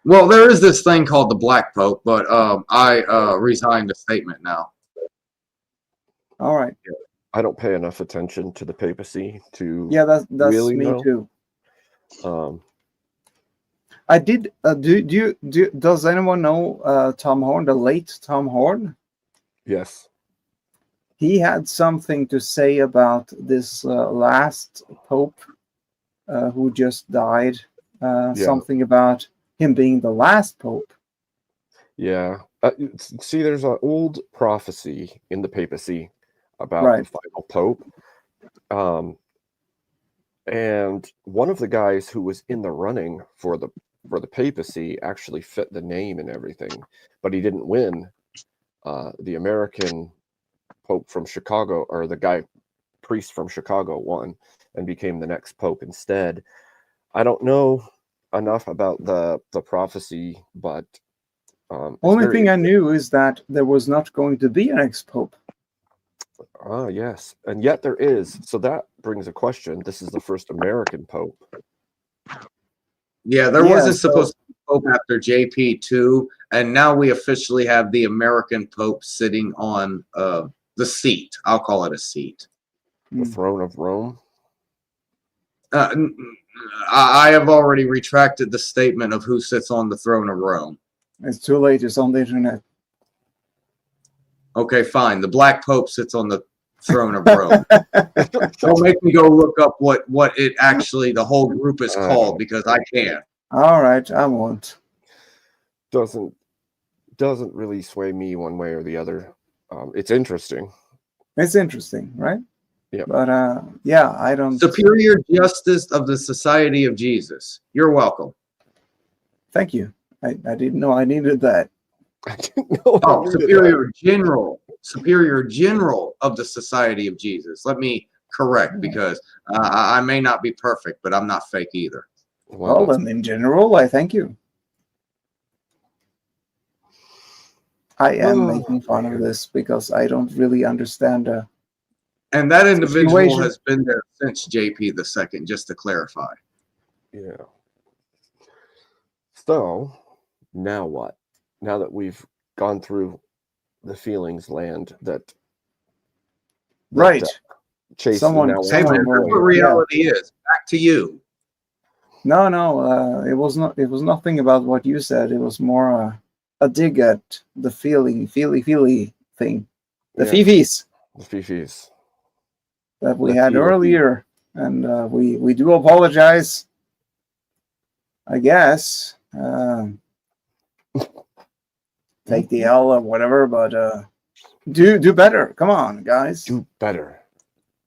Well, there is this thing called the Black Pope, but I resigned the statement now. All right. I don't pay enough attention to the papacy to Yeah, that's really me know. too. Um, I did. Does anyone know Tom Horn, the late Tom Horn? yes. He had something to say about this last pope who just died. Something about him being the last pope. Yeah. See, there's an old prophecy in the papacy about Right. the final pope. And one of the guys who was in the running for the papacy actually fit the name and everything, but he didn't win. The American pope from Chicago, or the priest from Chicago, won and became the next pope instead. I don't know enough about the prophecy, but Only thing I knew is that there was not going to be an ex-pope. Ah, yes, and yet there is. So that brings a question. This is the first American pope. Yeah, there wasn't supposed to be a pope after JP2, and now we officially have the American pope sitting on the seat. I'll call it a seat. The throne of Rome. I have already retracted the statement of who sits on the throne of Rome. It's too late. It's on the internet. Okay, fine. The Black Pope sits on the throne of Rome. Don't make me go look up what it actually, the whole group is called, because I can't. All right, I won't. Doesn't really sway me one way or the other. It's interesting. It's interesting, right? Yeah. But yeah, I don't. Superior Justice of the Society of Jesus. You're welcome. Thank you. I didn't know I needed that. I didn't know. Oh, Superior General of the Society of Jesus. Let me correct, because I may not be perfect, but I'm not fake either. Well, then in general, I thank you. I am making fun of this because I don't really understand. And that individual situation. has been there since JP the second, just to clarify. Yeah. So now what? Now that we've gone through the feelings land that Right. Chase Someone now Hey, man, Someone that's what reality is. Back to you. No, it was not. It was nothing about what you said. It was more a dig at the feely thing, the Yeah. fifis the fifis. that we The had feel-fee. earlier, and we do apologize. I guess take the L or whatever, but do better. Come on, guys. Do better.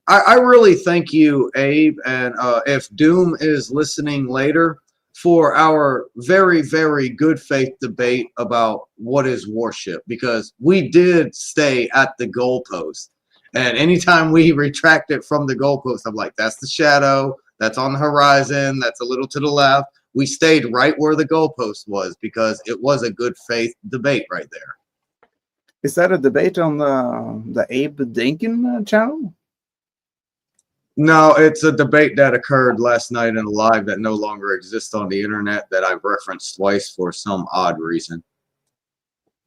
I really thank you, Abe, and if Doom is listening later, for our very, very good faith debate about what is worship, because we did stay at the goalpost. And anytime we retract it from the goalpost, I'm like, that's the shadow, that's on the horizon, that's a little to the left. We stayed right where the goalpost was because it was a good faith debate right there. Is that a debate on the Abe Dinkin channel? No, it's a debate that occurred last night in a live that no longer exists on the internet that I've referenced twice for some odd reason.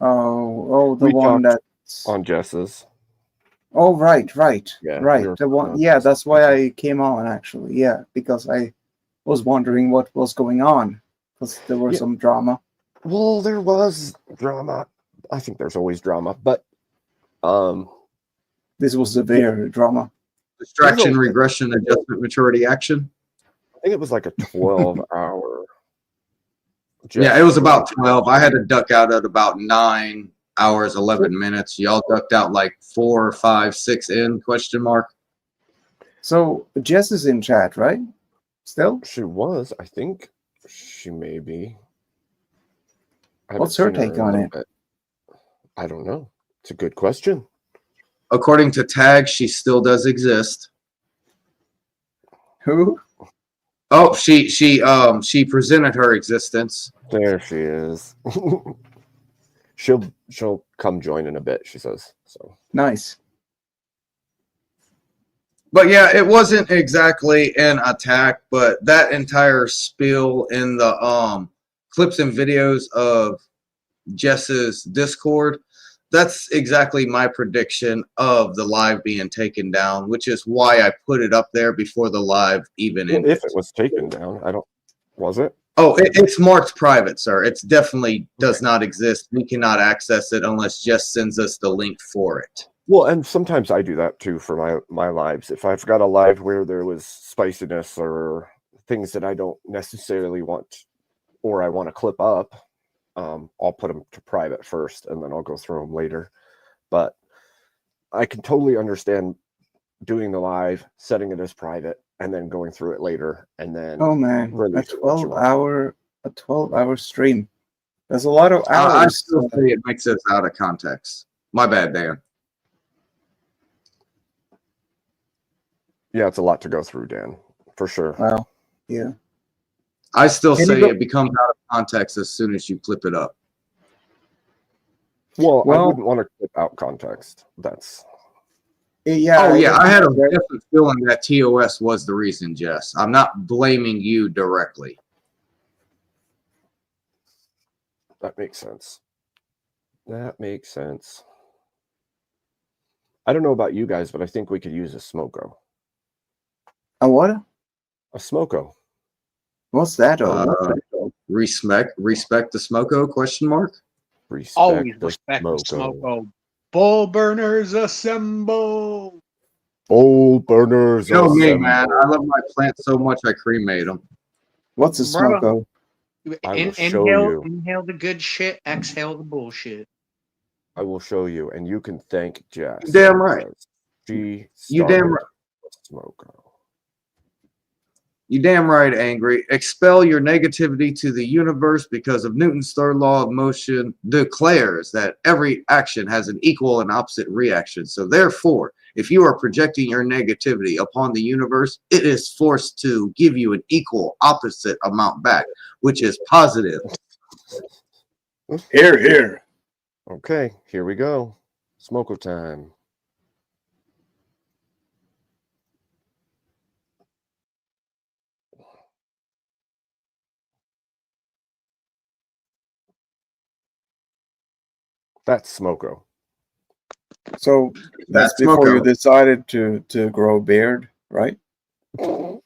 Oh, the We one talked that's on Jess's. Oh, right. Yeah, Right. we were The one, talking yeah, about that's why I came on actually. Yeah, because I was wondering what was going on because there was some drama. Well, there was drama. I think there's always drama, but This was severe drama. Distraction, regression, adjustment, maturity, action. I think it was like a 12-hour. Yeah, it was about 12. I had to duck out at about 9 hours, 11 minutes. Y'all ducked out like 4, 5, 6 in, question mark. So Jess is in chat, right? Still? She was. I think she may be. I What's haven't her seen take in a on little it? bit. I don't know. It's a good question. According to Tag, she still does exist. Who? Oh, she presented her existence. There she is. She'll come join in a bit, she says. So Nice. But yeah, it wasn't exactly an attack, but that entire spiel in the clips and videos of Jess's Discord, that's exactly my prediction of the live being taken down, which is why I put it up there before the live even Well, ended. if it was taken down, was it? Oh, it's marked private, sir. It's definitely does Okay. not exist. We cannot access it unless Jess sends us the link for it. Well, and sometimes I do that too for my lives. If I've got a live where there was spiciness or things that I don't necessarily want or I want to clip up, I'll put them to private first and then I'll go through them later. But I can totally understand doing the live, setting it as private, and then going through it later, and then Oh man, a release it once you want. 12-hour stream. There's a lot of I hours. still say it makes us out of context. My bad, Dan. Yeah, it's a lot to go through, Dan, for sure. Wow. Yeah. I still Can you say go- it becomes out of context as soon as you clip it up. Well, I Well- wouldn't want to clip out context. That's Yeah. Oh yeah, I had a Right. definite feeling that TOS was the reason, Jess. I'm not blaming you directly. that makes sense. That makes sense. I don't know about you guys, but I think we could use a smoko. A what? A smoko. What's that? Respect the smoko? Question mark. Respect Always the respect the smoko. smoko. Bull burners assemble. Bowl burners. You know me, assemble. man. I love my plants so much I cremate them. What's a Bruh. smoko? I will show you. Inhale the good shit, exhale the bullshit. I will show you, and you can thank Jess. You damn right. because She You damn started right. Smoko. You damn right, Angry. Expel your negativity to the universe because of Newton's third law of motion declares that every action has an equal and opposite reaction. So therefore, if you are projecting your negativity upon the universe, it is forced to give you an equal opposite amount back, which is positive. Here, here. Okay, here we go. Smoko time. That's Smoko. So that's That's before you smoko. decided to grow a beard, right? Oh,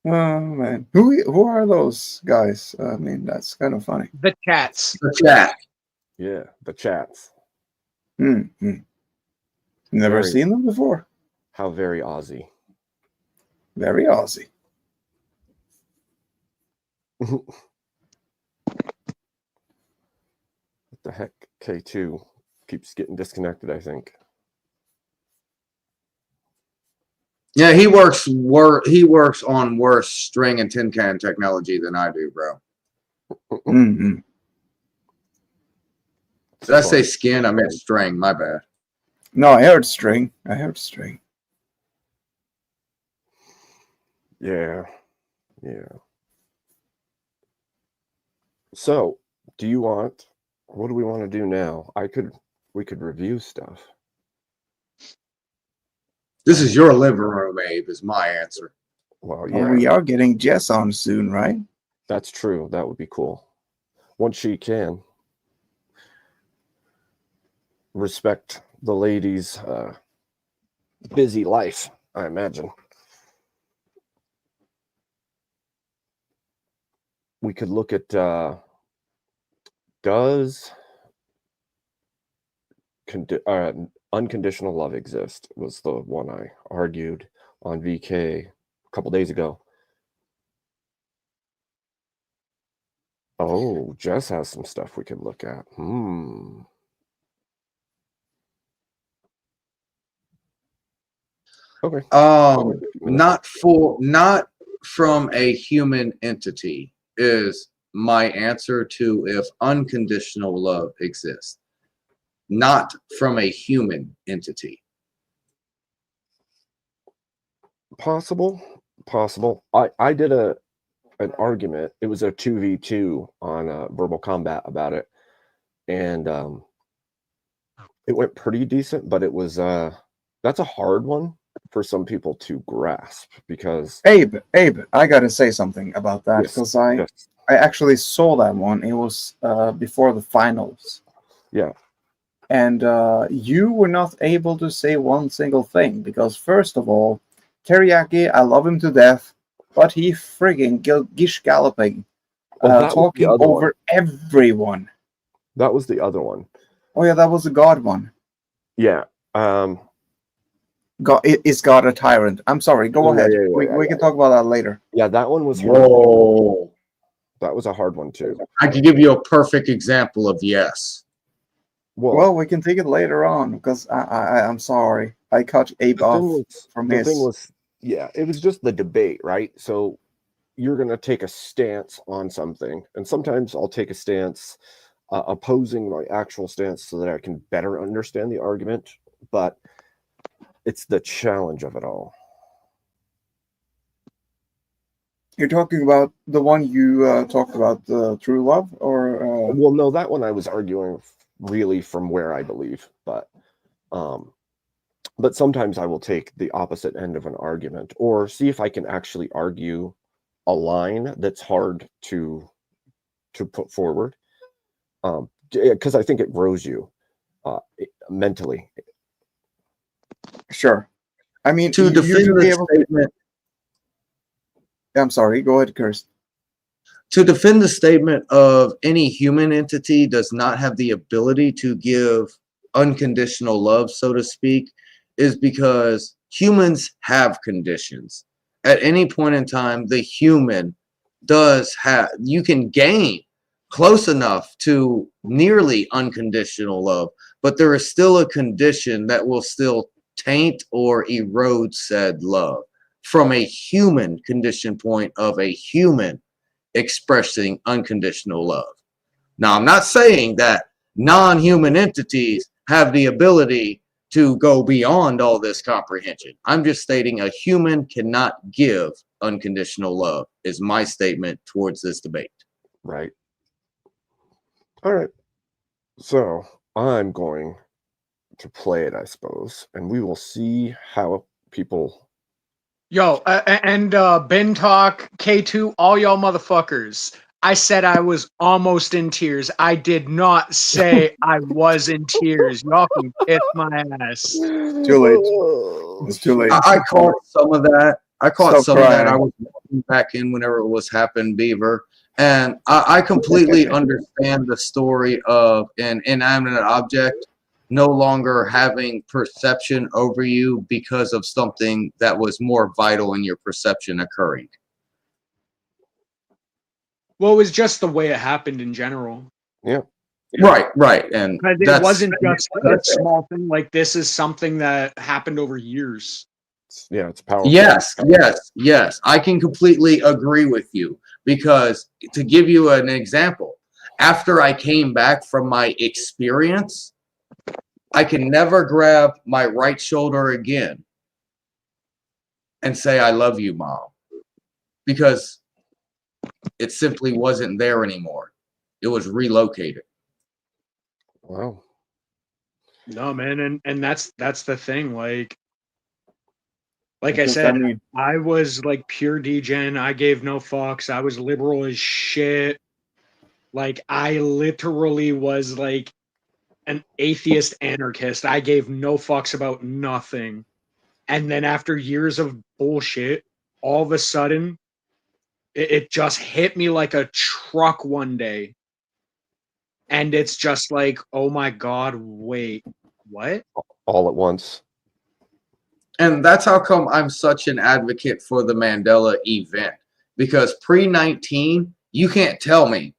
Oh man, who are those guys? I mean, that's kind of funny. The cats. The chat. yeah, the chats. Never Very- seen them before. How very Aussie. Very Aussie. What the heck? K2 keeps getting disconnected, I think. Yeah, he works on worse string and tin can technology than I do, bro. Mm-hmm. Did I say skin? I meant string. My bad. No, I heard string. Yeah. Yeah. So, what do we want to do now? We could review stuff. This is your living room, Abe, is my answer. Well, Oh, yeah, we are getting Jess on soon, right? that's true. That would be cool. Once she can respect the lady's busy life, I imagine. We could look at does unconditional love exist was the one I argued on VK a couple days ago. Oh, Jess has some stuff we could look at. Okay. Not from a human entity is my answer to if unconditional love exists. Not from a human entity. Possible. I did an argument. It was a 2v2 on Verbal Combat about it, and It went pretty decent, but it was that's a hard one for some people to grasp because Abe, I gotta say something about that yes, because I yes, actually saw that one. It was before the finals, yeah. and you were not able to say one single thing because first of all, Teriyaki, I love him to death, but he friggin' gish galloping, Oh, that was the talking other one. over everyone. That was the other one. Oh yeah, that was the God one. Yeah. God is God a tyrant? I'm sorry. Go Yeah, ahead. yeah, yeah, We yeah. can talk about that later. Yeah, that one was hard. Whoa. That was a hard one too. I can give you a perfect example of yes. Well, we can take it later on because I'm sorry. I cut Abe the thing off was, from the his. thing was, yeah, it was just the debate, right? So you're going to take a stance on something, and sometimes I'll take a stance opposing my actual stance so that I can better understand the argument, but it's the challenge of it all. You're talking about the one you talked about, the true love, or Well, no, that one I was arguing really from where I believe, but sometimes I will take the opposite end of an argument or see if I can actually argue a line that's hard to put forward, because I think it grows you mentally. sure. I mean, To you defend should be the able. statement, I'm sorry. Go ahead, Kirst. to defend the statement of any human entity does not have the ability to give unconditional love, so to speak, is because humans have conditions. At any point in time, the human does have, you can gain close enough to nearly unconditional love, but there is still a condition that will still taint or erode said love from a human condition point of a human expressing unconditional love. Now, I'm not saying that non-human entities have the ability to go beyond all this comprehension. I'm just stating a human cannot give unconditional love is my statement towards this debate. Right. All right. So I'm going to play it, I suppose, and we will see how people. Yo, and Ben Talk, K2, all y'all motherfuckers. I said I was almost in tears. I did not say I was in tears. Y'all can kiss my ass. Too late. It's too late. I caught some of that. I caught Stop some of that. crying. I was walking back in whenever it was happening, Beaver. And I completely understand the story of an inanimate object no longer having perception over you because of something that was more vital in your perception occurring. Well, it was just the way it happened in general. Yeah. Right. And Because it wasn't just a small thing. Like, this is something that happened over years. Yeah, it's powerful. Yes. I can completely agree with you because to give you an example, after I came back from my experience, I can never grab my right shoulder again and say, I love you, Mom, because it simply wasn't there anymore. It was relocated. Wow. No, man, and that's the thing. Like I Because, said, I mean, I was like pure degen. I gave no fucks. I was liberal as shit. Like, I literally was like an atheist anarchist. I gave no fucks about nothing. And then after years of bullshit, all of a sudden, it just hit me like a truck one day. And it's just like, oh my God, wait, what? All at once. And that's how come I'm such an advocate for the Mandela event. Because pre-19, you can't tell me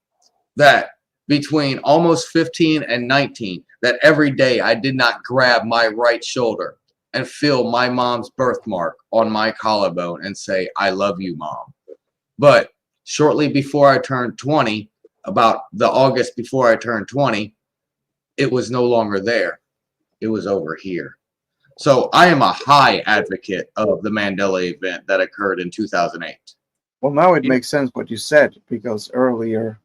that between almost 15 and 19, that every day I did not grab my right shoulder and feel my mom's birthmark on my collarbone and say, I love you, Mom. But shortly before I turned 20, about the August before I turned 20, it was no longer there. It was over here. So I am a high advocate of the Mandela event that occurred in 2008. well, now it makes sense what you said because earlier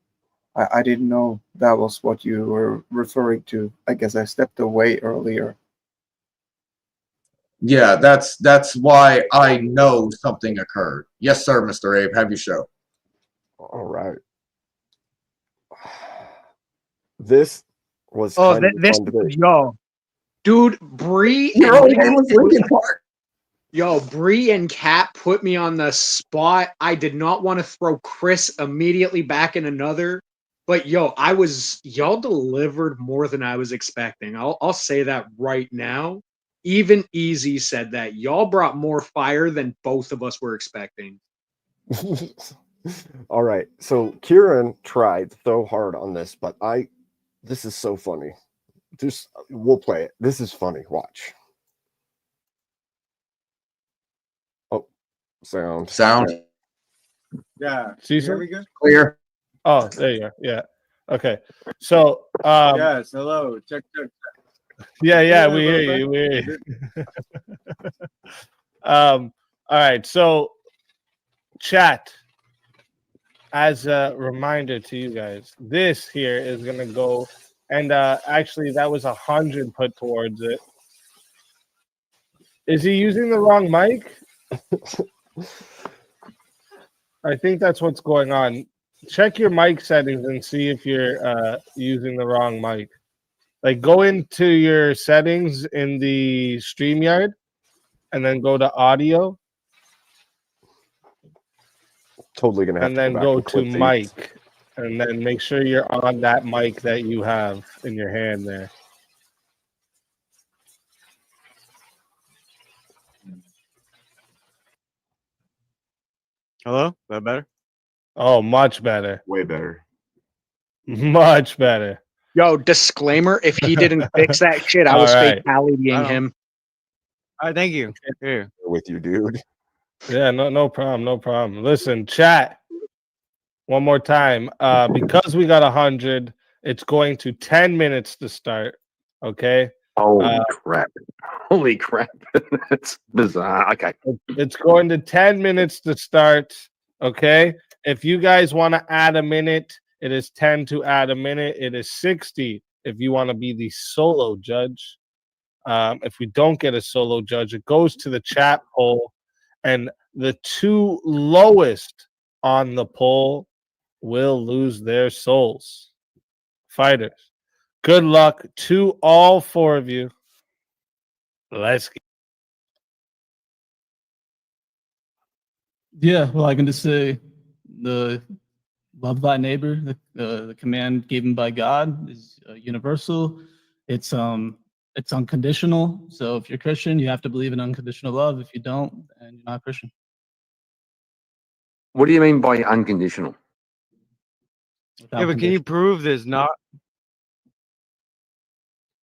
I didn't know that was what you were referring to. I guess I stepped away earlier. Yeah, that's why I know something occurred. Yes, sir, Mr. Abe. Have your show. All right. This was Oh, kind of this fun debate. yo, Dude, Bree Your and only name was Lincoln Park. Yo, Bree and Kat put me on the spot. I did not want to throw Chris immediately back in another, but yo, y'all delivered more than I was expecting. I'll say that right now. Even Easy said that y'all brought more fire than both of us were expecting. All right. So Kieran tried so hard on this, but this is so funny. We'll play it. This is funny. Watch. Oh, sound. Yeah. See, Here we go. Clear. Oh, there you go. Yeah. Okay. So, Yes. Hello. Check. yeah, we hear you. We hear you. All right. So, chat. As a reminder to you guys, this here is gonna go, and actually, that was 100 put towards it. Is he using the wrong mic? I think that's what's going on. Check your mic settings and see if you're using the wrong mic. Like, go into your settings in the StreamYard and then go to audio. Totally gonna have And to then back go and to clip these. mic. And then make sure you're on that mic that you have in your hand there. Hello. Is that better? Oh, much better. Way better. Much better. Yo, disclaimer, if he didn't fix that shit, I All was right. fatalitying I don't- him. All right. Thank you. Here. With you, dude. Yeah, no problem, no problem. Listen, chat. One more time. Because we got 100, it's going to 10 minutes to start. Okay. Holy crap. Holy crap. That's bizarre. Okay. It's going to 10 minutes to start. Okay. If you guys want to add a minute, it is 10 to add a minute. It is 60 if you want to be the solo judge. If we don't get a solo judge, it goes to the chat poll, and the two lowest on the poll will lose their souls. Fighters, good luck to all four of you. Let's get. Yeah, well, I can just say the love thy neighbor, the command given by God is universal. It's unconditional. So if you're Christian, you have to believe in unconditional love. If you don't, then you're not Christian. What do you mean by unconditional? Yeah, but can you prove there's not?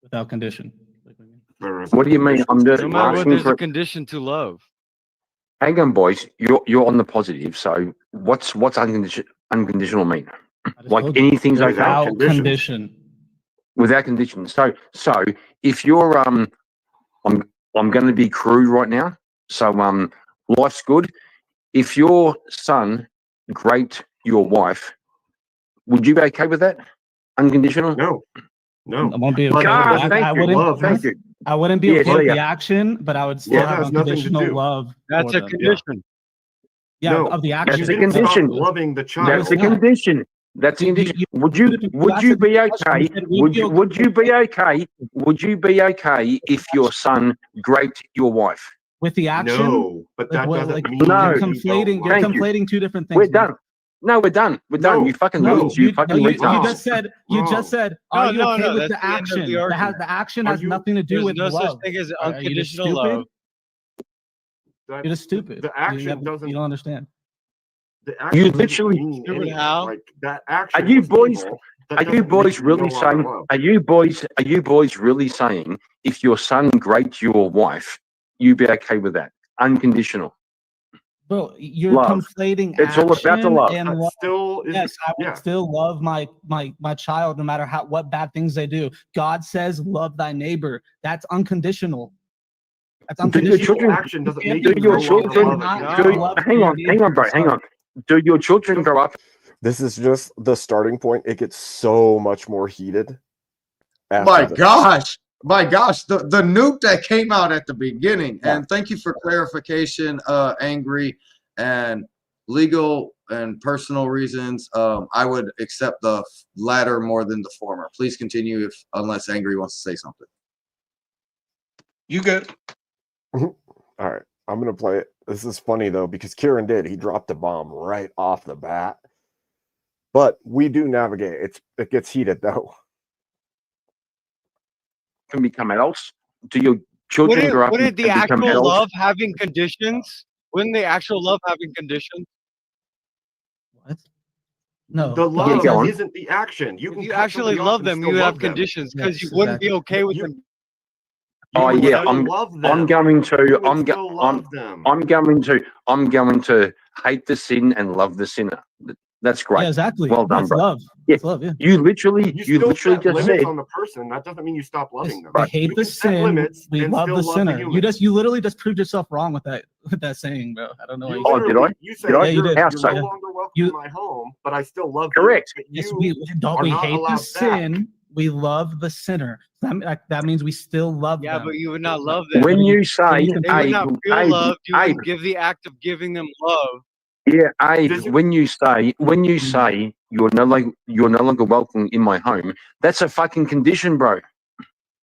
Without condition. What do you mean? I'm just No matter what, asking there's for. a condition to love. Hang on, boys. You're on the positive. So what's unconditional mean? Like anything's okay. Without condition. Without condition. So if you're I'm going to be crude right now. So life's good. If your son raped your wife, would you be okay with that? Unconditional? No. I won't be okay. Thank you. I wouldn't be okay with the action, but I would still have unconditional love. That's a condition. Yeah, No, of the action. That's a condition. Loving the child. That's a condition. That's a condition. Would you be okay? Would you be okay? Would you be okay if your son raped your wife? With the action? No, but that doesn't mean no. You're conflating two different things. We're done. No, we're done. We're done. You fucking lose. You fucking retard. You just said, are you okay with the that's action? the argument. The action has nothing to do with There's no love. such thing as Are you just unconditional love. You're just stupid. The action doesn't. You don't understand. The action You doesn't literally. mean anything. Like that action. Are you was boys? evil. Are you boys really saying? Are you boys really saying if your son raped your wife, you be okay with that? Unconditional. Bro, you're love. Conflating it's all about the love. And love. Still is, yes, I would still love my child no matter what bad things they do. God says, love thy neighbor. That's unconditional. That's unconditional. Do your children, action doesn't make do your children hang on, bro, hang on. Do your children grow up? This is just the starting point. It gets so much more heated. My gosh, the nuke that came out at the beginning. Yeah. And thank you for clarification, Angry, and legal and personal reasons. I would accept the latter more than the former. Please continue, unless Angry wants to say something. You good? All right, I'm gonna play it. This is funny though, because Kieran did. He dropped a bomb right off the bat. But we do navigate. It gets heated though. Can become adults. Do your children grow up and Wouldn't the become actual adults? love having conditions? Wouldn't the actual love having conditions? What? No. The love go on. isn't the action. You If can you cut actually somebody off love and them, still you would love have them. conditions because Yes, you wouldn't be exactly. okay with You- them. Oh You yeah, would still I'm love them. I'm going to You would I'm still go, love them. I'm going to hate the sin and love the sinner. That's great. Yeah, exactly. Well done, That's bro. love. Yeah. That's love, yeah. You literally You still set just limits said on the person. That doesn't mean you stop loving them. We Right. hate You the can set sin. limits We and love still the love the sinner. human. You literally just proved yourself wrong with that saying, bro. I don't know. You Why you Oh, did literally, I? you Did said I? Yeah, you you're, did. How you're so? no longer welcome You- in my home, but I still love Correct. you. But Yes, you don't are we not hate the allowed back. sin? We love the sinner. That means we still love Yeah, them. but you would not love them. When you say you can- They would Abe, not feel Abe, loved. You Abe, wouldn't give the act of giving them love. yeah, Abe, Does your- when you say you're no longer welcome in my home, that's a fucking condition, bro.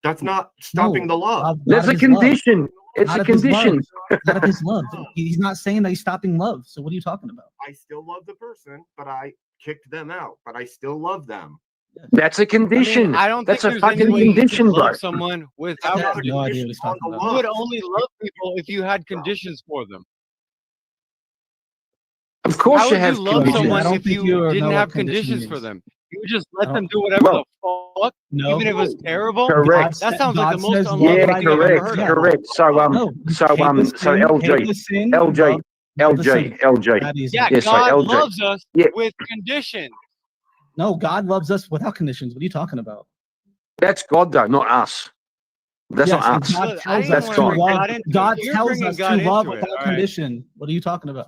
That's not stopping the love. God That's a is love. condition. It's God a of his love. condition. God of his love. He's not saying that he's stopping love. So what are you talking about? I still love the person, but I kicked them out. But I still love them. That's a condition. I don't That's think a there's any fucking way you condition, could bro. love someone without That's I have not a no idea what condition he's on talking the about. You would love. only love people if you had conditions for them. Of course How you would have you love conditions. I someone don't if think you you know didn't what have conditioning conditions for means. them? You would just I let don't- them do whatever Well, the fuck, No. even if it was terrible. Correct. That sounds like the most says, unloving Yeah, love thing I've ever correct, heard yeah. of. correct. So No. so Hate the sin, hate LJ, the sin, LJ, love the sin. LJ. That easy. Yeah, Yeah, so God LJ. loves us Yeah. with conditions. No, God loves us without conditions. What are you talking about? That's God though, not us. That's Yes, not and us. God Look, I tells didn't us wanna to bring love. God into it. God You're tells bringing us God to love into it. without All right. condition. What are you talking about?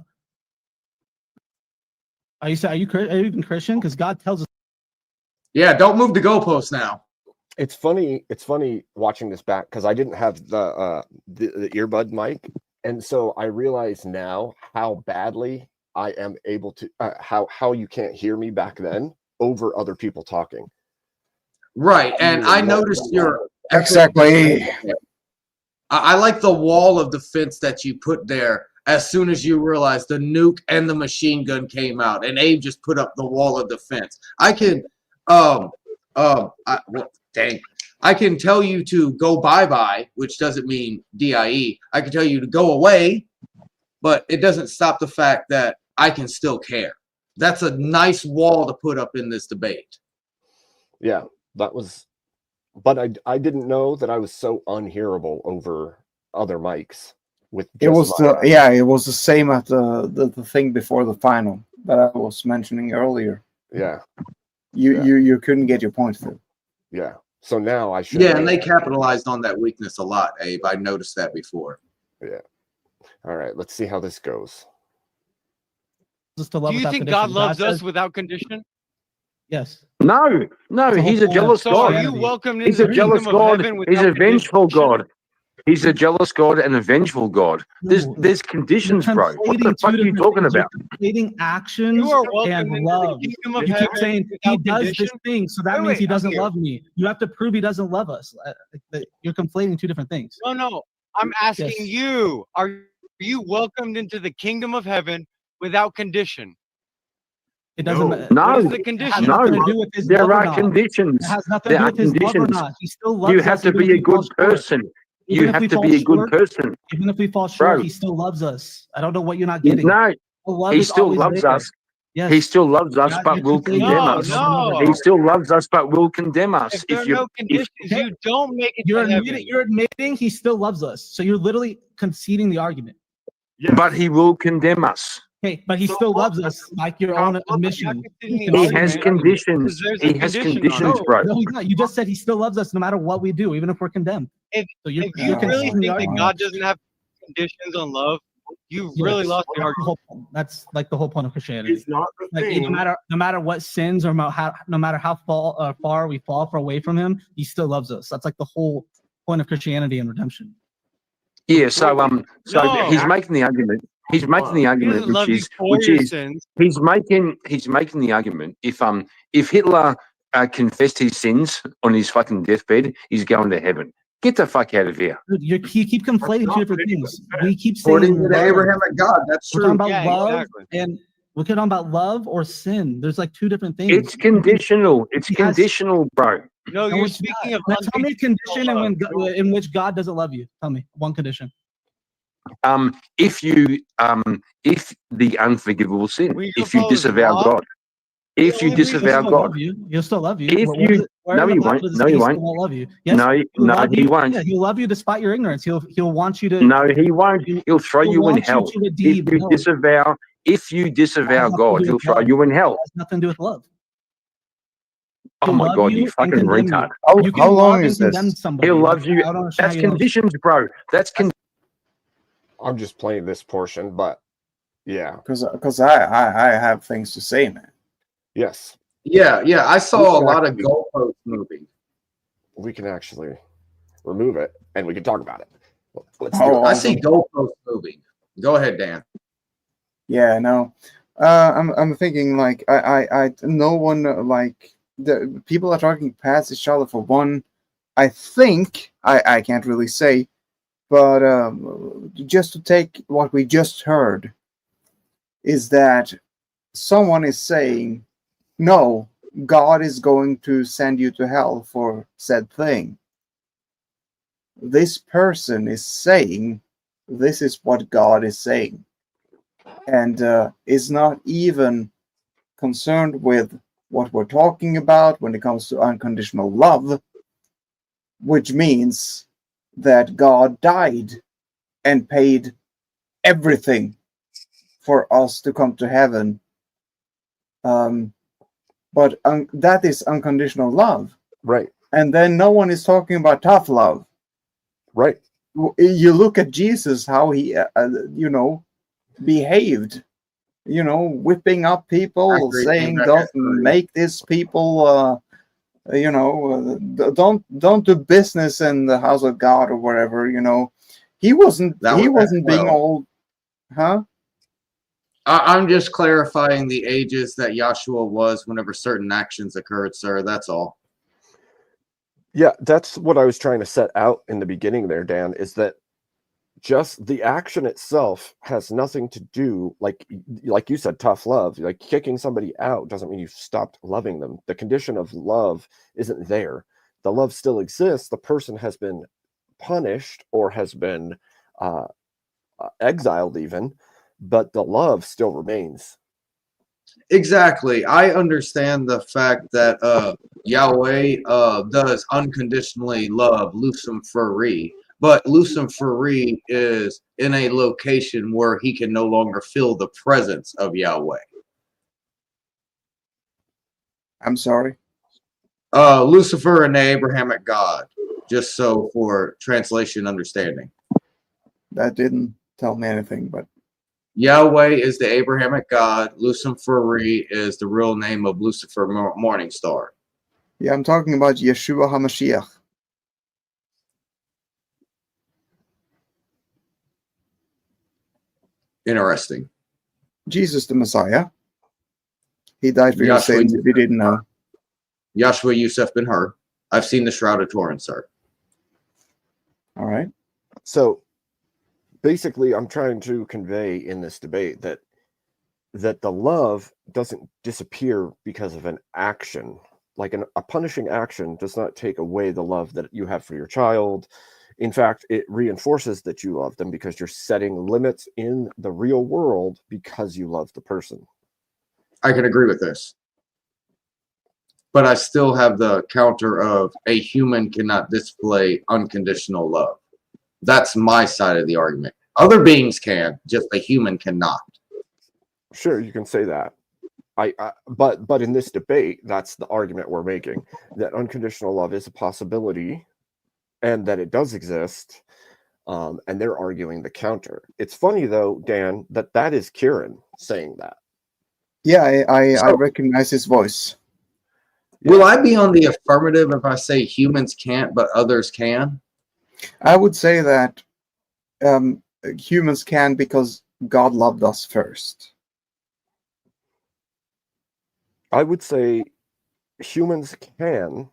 Are you even Christian? Because God tells us. Yeah, don't move the goalpost now. It's funny watching this back because I didn't have the earbud mic, and so I realize now how badly I am able to how you can't hear me back then over other people talking. Right, and I noticed your Exactly. I like the wall of defense that you put there as soon as you realized the nuke and the machine gun came out, and Abe just put up the wall of defense. I can, dang, I can tell you to go bye-bye, which doesn't mean DIE. I can tell you to go away, but it doesn't stop the fact that I can still care. That's a nice wall to put up in this debate. Yeah, that was, but I didn't know that I was so unhearable over other mics with It was just my, it was the same at the thing before the final that I was mentioning earlier. yeah. You couldn't get your point through. Yeah. So now I should. Yeah, and they capitalized on that weakness a lot, Abe. I noticed that before. Yeah. All right. Let's see how this goes. To love Do you without think condition. God loves says- us without condition? Yes. No, That's the he's whole a point. jealous So God. are you welcomed He's into a the jealous kingdom of God. heaven He's a without vengeful condition? God. He's a jealous God and a vengeful God. There's No. conditions, You're bro. What the conflating fuck two are you different talking things. You're about? conflating actions You are and welcomed into love. the kingdom of You keep heaven saying he without does condition. this thing, so that Wait, means he I'm doesn't here. love me. You have to prove he doesn't love us. You're conflating two different things. No, I'm asking Yes. you. Are you welcomed into the kingdom of heaven without condition? It doesn't. No. What No, is the It has condition? nothing no. to do with his There love or are not. conditions. It has nothing There to do are with his love or conditions. not. He still loves You us. have to even if be a we fall good short. person. Even You if have we to fall be a good short, person, even if we fall short, bro. he still loves us. I don't know what you're not getting. No, The love he is still always loves there. us. Yes. He still loves us, You're but will conflating condemn No, us. no. He still loves us, but will condemn us. If there are If you, no if conditions, Okay. you don't make it You're to heaven. admitting he still loves us. So you're literally conceding the argument. Yes. but he will condemn us. Okay, but he So still what? loves us, like your own admission. He He has conditions. Because there's a He has condition on conditions, it. bro. No, he's not. You just said he still loves us no matter what we do, even if we're condemned. If So you're you really conceding the think that argument. God doesn't have conditions on love, You really Yes, lost the that's the argument. that's like the whole point of Christianity. It's not the Like thing. no matter what sins or no matter how far we fall away from him, he still loves us. That's like the whole point of Christianity and redemption. Yeah, so No. he's making the argument. He's making the He argument, doesn't love you for your sins. he's making the argument. If Hitler confessed his sins on his fucking deathbed, he's going to heaven. Get the fuck out of here. Dude, you keep conflating two different things. We keep According saying to the love. Abrahamic God, that's We're true. talking about Yeah, love exactly. and we're talking about love or sin. There's like two different things. It's conditional. It's He has- conditional, bro. No, No, you're it's speaking not. of Now, tell me a condition unconditional in which God doesn't love you. Tell me one condition. If the unforgivable sin, We if you propose disavow law. God, if you Only disavow He'll God, still love you. If you- where no, in the he Bible won't. does it No, say he still won't. won't love you? Yes, no, he'll love he you. won't. Yeah, he'll love you despite your ignorance. He'll want you to. No, he won't. He'll throw he'll you in want hell. to a If deed. you No, disavow, if you that disavow has nothing to God, do he'll with throw love. you in That hell. has nothing to do with love. Oh He'll my love God, you you and fucking condemn you. retard. You How can long love and is condemn this? somebody. He'll love you. I don't understand That's how you love. conditions, bro. That's I'm just playing this portion, but yeah, Because I have things to say, man. yes, Yeah, I saw a lot of Exactly. goalposts moving. we can actually remove it and we can talk about it. Let's do Oh, it. I see goalposts moving. Go ahead, Dan. Yeah, no. I'm thinking like I no one like the people are talking past each other for one. I think I can't really say, but just to take what we just heard is that someone is saying, no, God is going to send you to hell for said thing. This person is saying, this is what God is saying, and is not even concerned with what we're talking about when it comes to unconditional love, which means that God died and paid everything for us to come to heaven. But that is unconditional love. Right, And then no one is talking about tough love. right. You look at Jesus, how he, behaved, whipping up people, saying, don't make these people, don't do business in the house of God or whatever, He wasn't being all, huh? I'm just clarifying the ages that Yahshua was whenever certain actions occurred, sir. That's all. Yeah, that's what I was trying to set out in the beginning there, Dan, is that just the action itself has nothing to do, like you said, tough love. Like kicking somebody out doesn't mean you've stopped loving them. The condition of love isn't there. The love still exists. The person has been punished or has been exiled even, but the love still remains. Exactly. I understand the fact that Yahweh does unconditionally love Luciferi, but Luciferi is in a location where he can no longer feel the presence of Yahweh. I'm sorry. Lucifer and the Abrahamic God, just so for translation understanding. That didn't tell me anything, but Yahweh is the Abrahamic God. Luciferi is the real name of Lucifer Morningstar. yeah, I'm talking about Yeshua HaMashiach. Interesting. Jesus the Messiah. He died for your sins if you didn't know. Yahshua Yusuf Ben Hur. I've seen the Shroud of Turin, sir. All right. So basically, I'm trying to convey in this debate that the love doesn't disappear because of an action. Like a punishing action does not take away the love that you have for your child. In fact, it reinforces that you love them because you're setting limits in the real world because you love the person. I can agree with this. But I still have the counter of a human cannot display unconditional love. That's my side of the argument. Other beings can, just a human cannot. Sure, you can say that. But in this debate, that's the argument we're making, that unconditional love is a possibility and that it does exist. And they're arguing the counter. It's funny though, Dan, that is Kieran saying that. Yeah, I So, recognize his voice. will I be on the affirmative if I say humans can't, but others can? I would say that humans can because God loved us first. I would say humans can,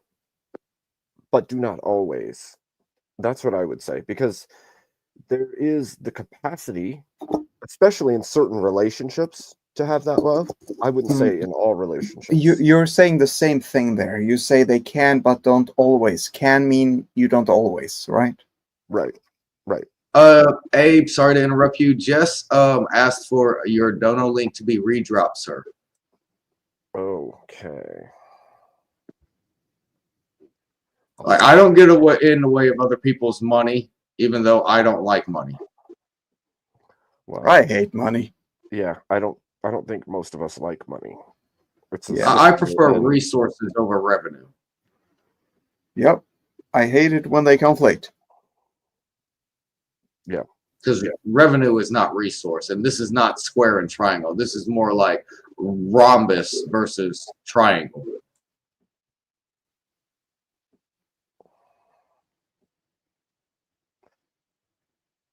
but do not always. That's what I would say, because there is the capacity, especially in certain relationships, to have that love. I wouldn't say in all relationships. You're saying the same thing there. You say they can, but don't always. Can mean you don't always, right? Right. Abe, sorry to interrupt you. Jess asked for your dono link to be redropped, sir. Okay. Like, I don't get in the way of other people's money, even though I don't like money. Well, I hate money. Yeah, I don't think most of us like money. I prefer resources over revenue. Yep. I hate it when they conflict. Yeah. Because revenue is not resource, and this is not square and triangle. This is more like rhombus versus triangle.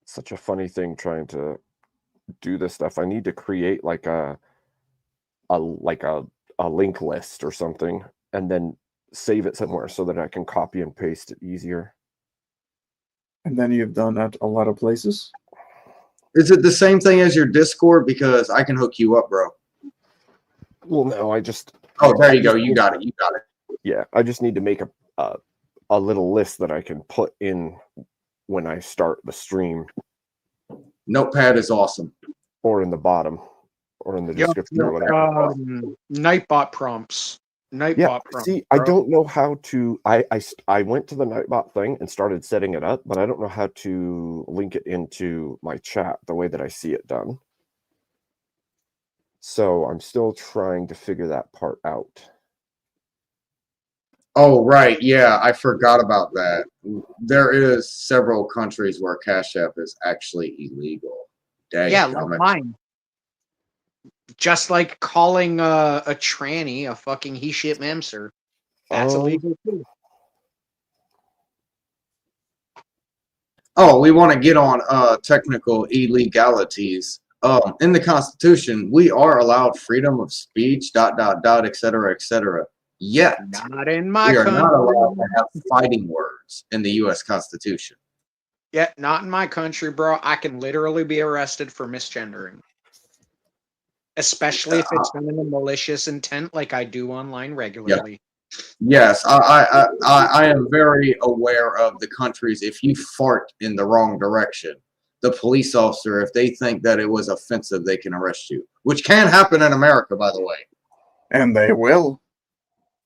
Such a funny thing trying to do this stuff. I need to create like a link list or something, and then save it somewhere so that I can copy and paste it easier. And then you've done that a lot of places. Is it the same thing as your Discord? Because I can hook you up, bro. Well, no, I just. Oh, there you go. You got it. You got it. Yeah, I just need to make a little list that I can put in when I start the stream. Notepad is awesome. Or in the bottom, or in the description or whatever. Nightbot prompts. Nightbot prompts. See, I don't know how to. I went to the Nightbot thing and started setting it up, but I don't know how to link it into my chat the way that I see it done. So I'm still trying to figure that part out. Oh, right. Yeah, I forgot about that. There is several countries where Cash App is actually illegal. Dang, Yeah, like mine. Just like calling a tranny a fucking he shit memser. That's illegal too. Oh, we want to get on technical illegalities. In the Constitution, we are allowed freedom of speech, ... et cetera, et cetera. Yet, not in my we are country. not allowed to have fighting words in the U.S. Constitution. Yeah, not in my country, bro. I can literally be arrested for misgendering. Especially if it's done in a malicious intent like I do online regularly. Yes, I am very aware of the countries. If you fart in the wrong direction, the police officer, if they think that it was offensive, they can arrest you, which can happen in America, by the way. And they will.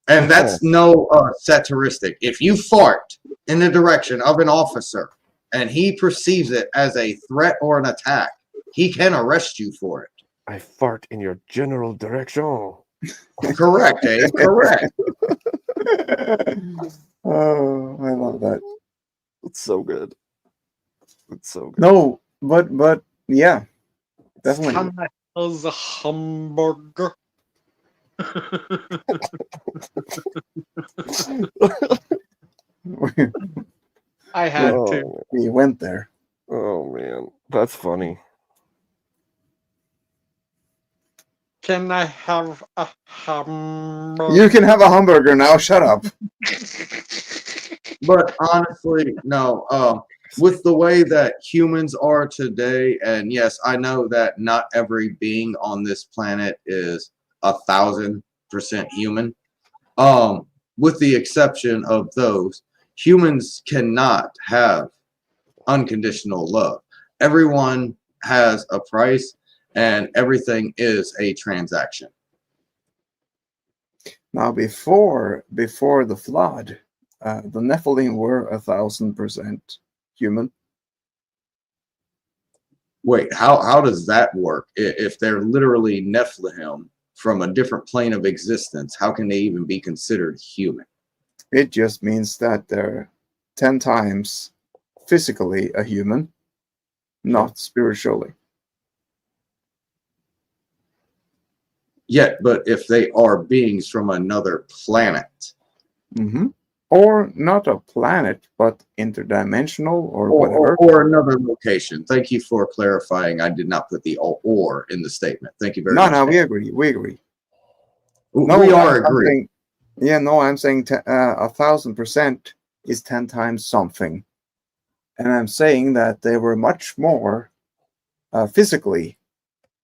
And that's no satiristic. If you fart in the direction of an officer and he perceives it as a threat or an attack, he can arrest you for it. I fart in your general direction. Correct, Abe. Correct. Oh, I love that. It's so good. It's so good. No, but yeah, definitely. How much is a hamburger? I had to. We went there. Oh man, that's funny. Can I have a hamburger? You can have a hamburger now. Shut up. But honestly, no. With the way that humans are today, and yes, I know that not every being on this planet is 1,000% human. With the exception of those, humans cannot have unconditional love. Everyone has a price, and everything is a transaction. Now, before the flood, the Nephilim were 1,000% human. Wait, how does that work? If they're literally Nephilim from a different plane of existence, how can they even be considered human? It just means that they're 10 times physically a human, not spiritually. Yet, but if they are beings from another planet, Or not a planet, but interdimensional or whatever. or another location. Thank you for clarifying. I did not put the or in the statement. Thank you very much. No, we agree. We agree. We are agreeing. I'm saying 1,000% is 10 times something. And I'm saying that they were much more physically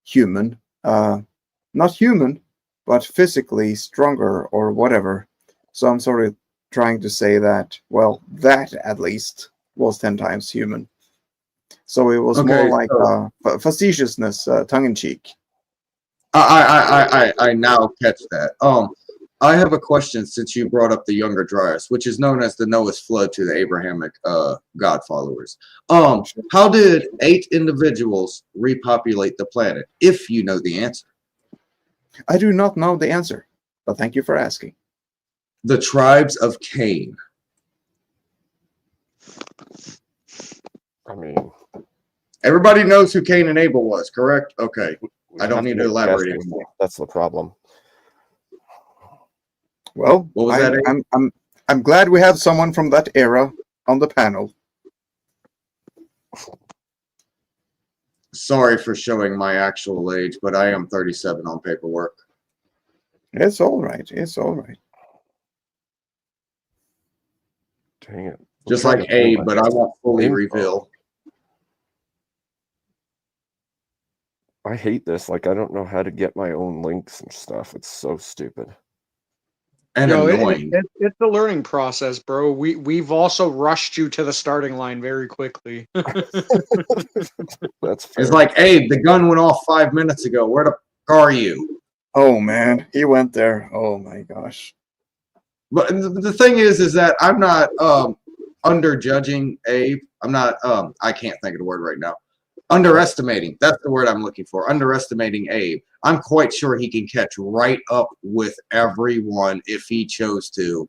human. Not human, but physically stronger or whatever. So I'm sort of trying to say that, well, that at least was 10 times human. So it was more like facetiousness, tongue-in-cheek. I now catch that. I have a question since you brought up the Younger Dryas, which is known as the Noah's flood to the Abrahamic God followers. How did 8 individuals repopulate the planet, if you know the answer? I do not know the answer, but thank you for asking. The tribes of Cain. I mean, everybody knows who Cain and Abel was, correct? Okay. I don't need to elaborate anymore. That's the problem. Well, what was that? I'm glad we have someone from that era on the panel. Sorry for showing my actual age, but I am 37 on paperwork. It's all right. It's all right. Dang it. Just like Abe, but I won't fully reveal. I hate this. Like, I don't know how to get my own links and stuff. It's so stupid. And annoying. It's a learning process, bro. We've also rushed you to the starting line very quickly. That's fair. It's like, Abe, the gun went off 5 minutes ago. Where the fuck are you? Oh, man. He went there. Oh, my gosh. But the thing is that I'm not underjudging Abe. I'm not, I can't think of the word right now. Underestimating. That's the word I'm looking for. Underestimating Abe. I'm quite sure he can catch right up with everyone if he chose to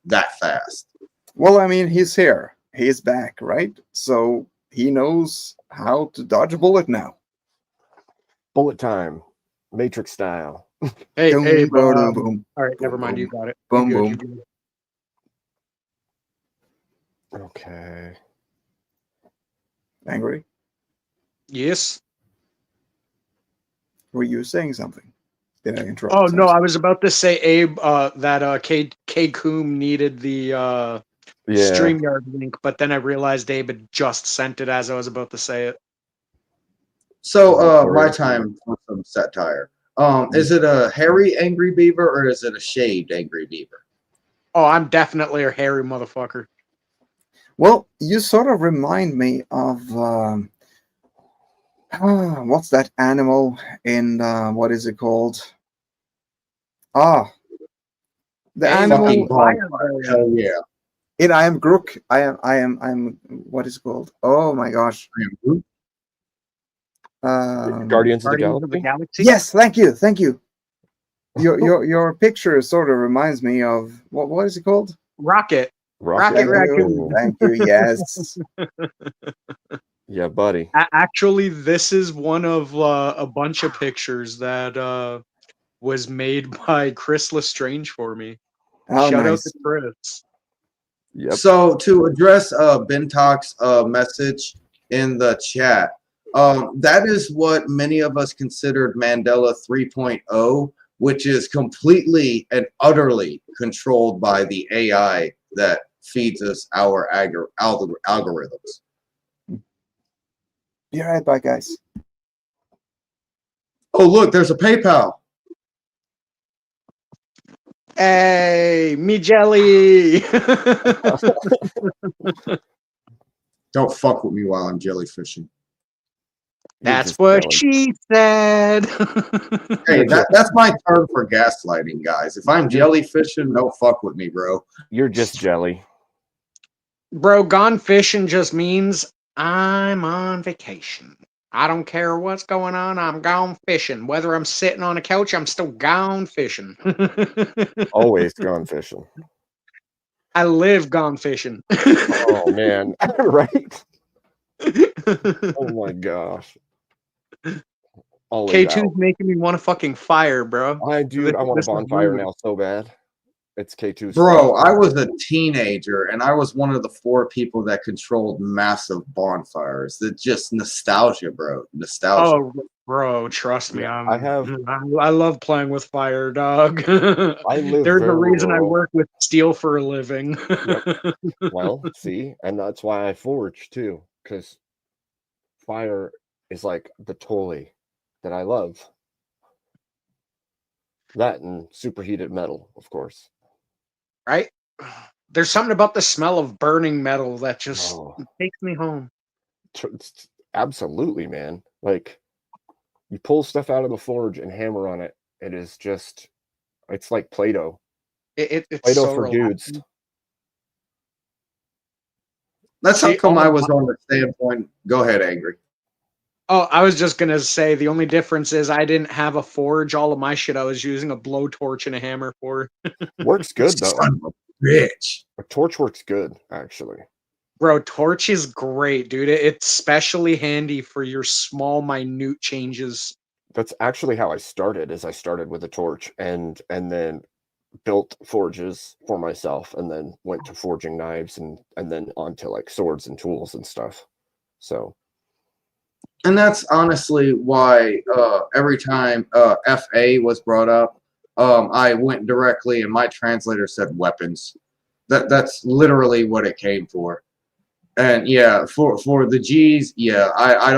that fast. Well, I mean, he's here. He's back, right? So he knows how to dodge a bullet now. Bullet time. Matrix style. Hey, Boom, hey, boom, boom. all right, Boom, never mind. boom. You got it. Boom, You boom. good, you good. Okay. Angry? Yes. Were you saying something? Did I interrupt? Oh something? no, I was about to say, Abe, that K Coom needed the StreamYard link, but then I realized Abe had just sent it as I was about to say it. So, my time for some satire. Is it a hairy angry beaver or is it a shaved angry beaver? Oh, I'm definitely a hairy motherfucker. Well, you sort of remind me of what's that animal in what is it called? The animal. Hell yeah! I am Grook. I'm. What is it called? Oh my gosh! I am Groot. Guardians of the Galaxy. Yes, thank you. Your picture sort of reminds me of what is it called? Rocket. Rocket Raccoon. Thank you. Yes. Yeah, buddy. Actually, this is one of a bunch of pictures that was made by Chris Lestrange for me. Oh, Shout out nice. to Chris. Yep. So to address Bentalk's message in the chat, that is what many of us considered Mandela 3.0, which is completely and utterly controlled by the AI that feeds us our algorithms. Be right back, guys. Oh, look, there's a PayPal. Hey, me jelly. Don't fuck with me while I'm jellyfishing. That's what she said. Hey, that's my term for gaslighting, guys. If I'm jellyfishing, don't fuck with me, bro. You're just jelly. Bro, gone fishing just means I'm on vacation. I don't care what's going on. I'm gone fishing. Whether I'm sitting on a couch, I'm still gone fishing. Always gone fishing. I live gone fishing. Oh man, right? Oh my gosh. Always out. K2's making me want to fucking fire, bro. Dude, I want a This is bonfire rude. now so bad. It's K2's Bro, fault. I was a teenager and I was one of the 4 people that controlled massive bonfires. That just nostalgia, bro. Nostalgia. Oh, bro, trust me, Yeah, I love playing with fire, dog. I live There's a very reason I rural. work with steel for a living. Yep. Well, see, and that's why I forge too, because fire is like the toy that I love. That and superheated metal, of course. Right? There's something about the smell of burning metal that just Oh, takes me home. absolutely, man. Like you pull stuff out of the forge and hammer on it. It is just, it's like Play-Doh. It's Play-Doh so for dudes. relaxing. That's how See, come all I of was my- on the standpoint. Go ahead, Angry. Oh, I was just gonna say the only difference is I didn't have a forge. All of my shit I was using a blowtorch and a hammer for. Works good though. Son of a bitch. A torch works good, actually. Bro, torch is great, dude. It's especially handy for your small, minute changes. That's actually how I started. Is I started with a torch and then built forges for myself, and then went to forging knives and then onto like swords and tools and stuff. So, And that's honestly why every time FA was brought up, I went directly and my translator said weapons. That's literally what it came for. And yeah, for the G's, yeah, I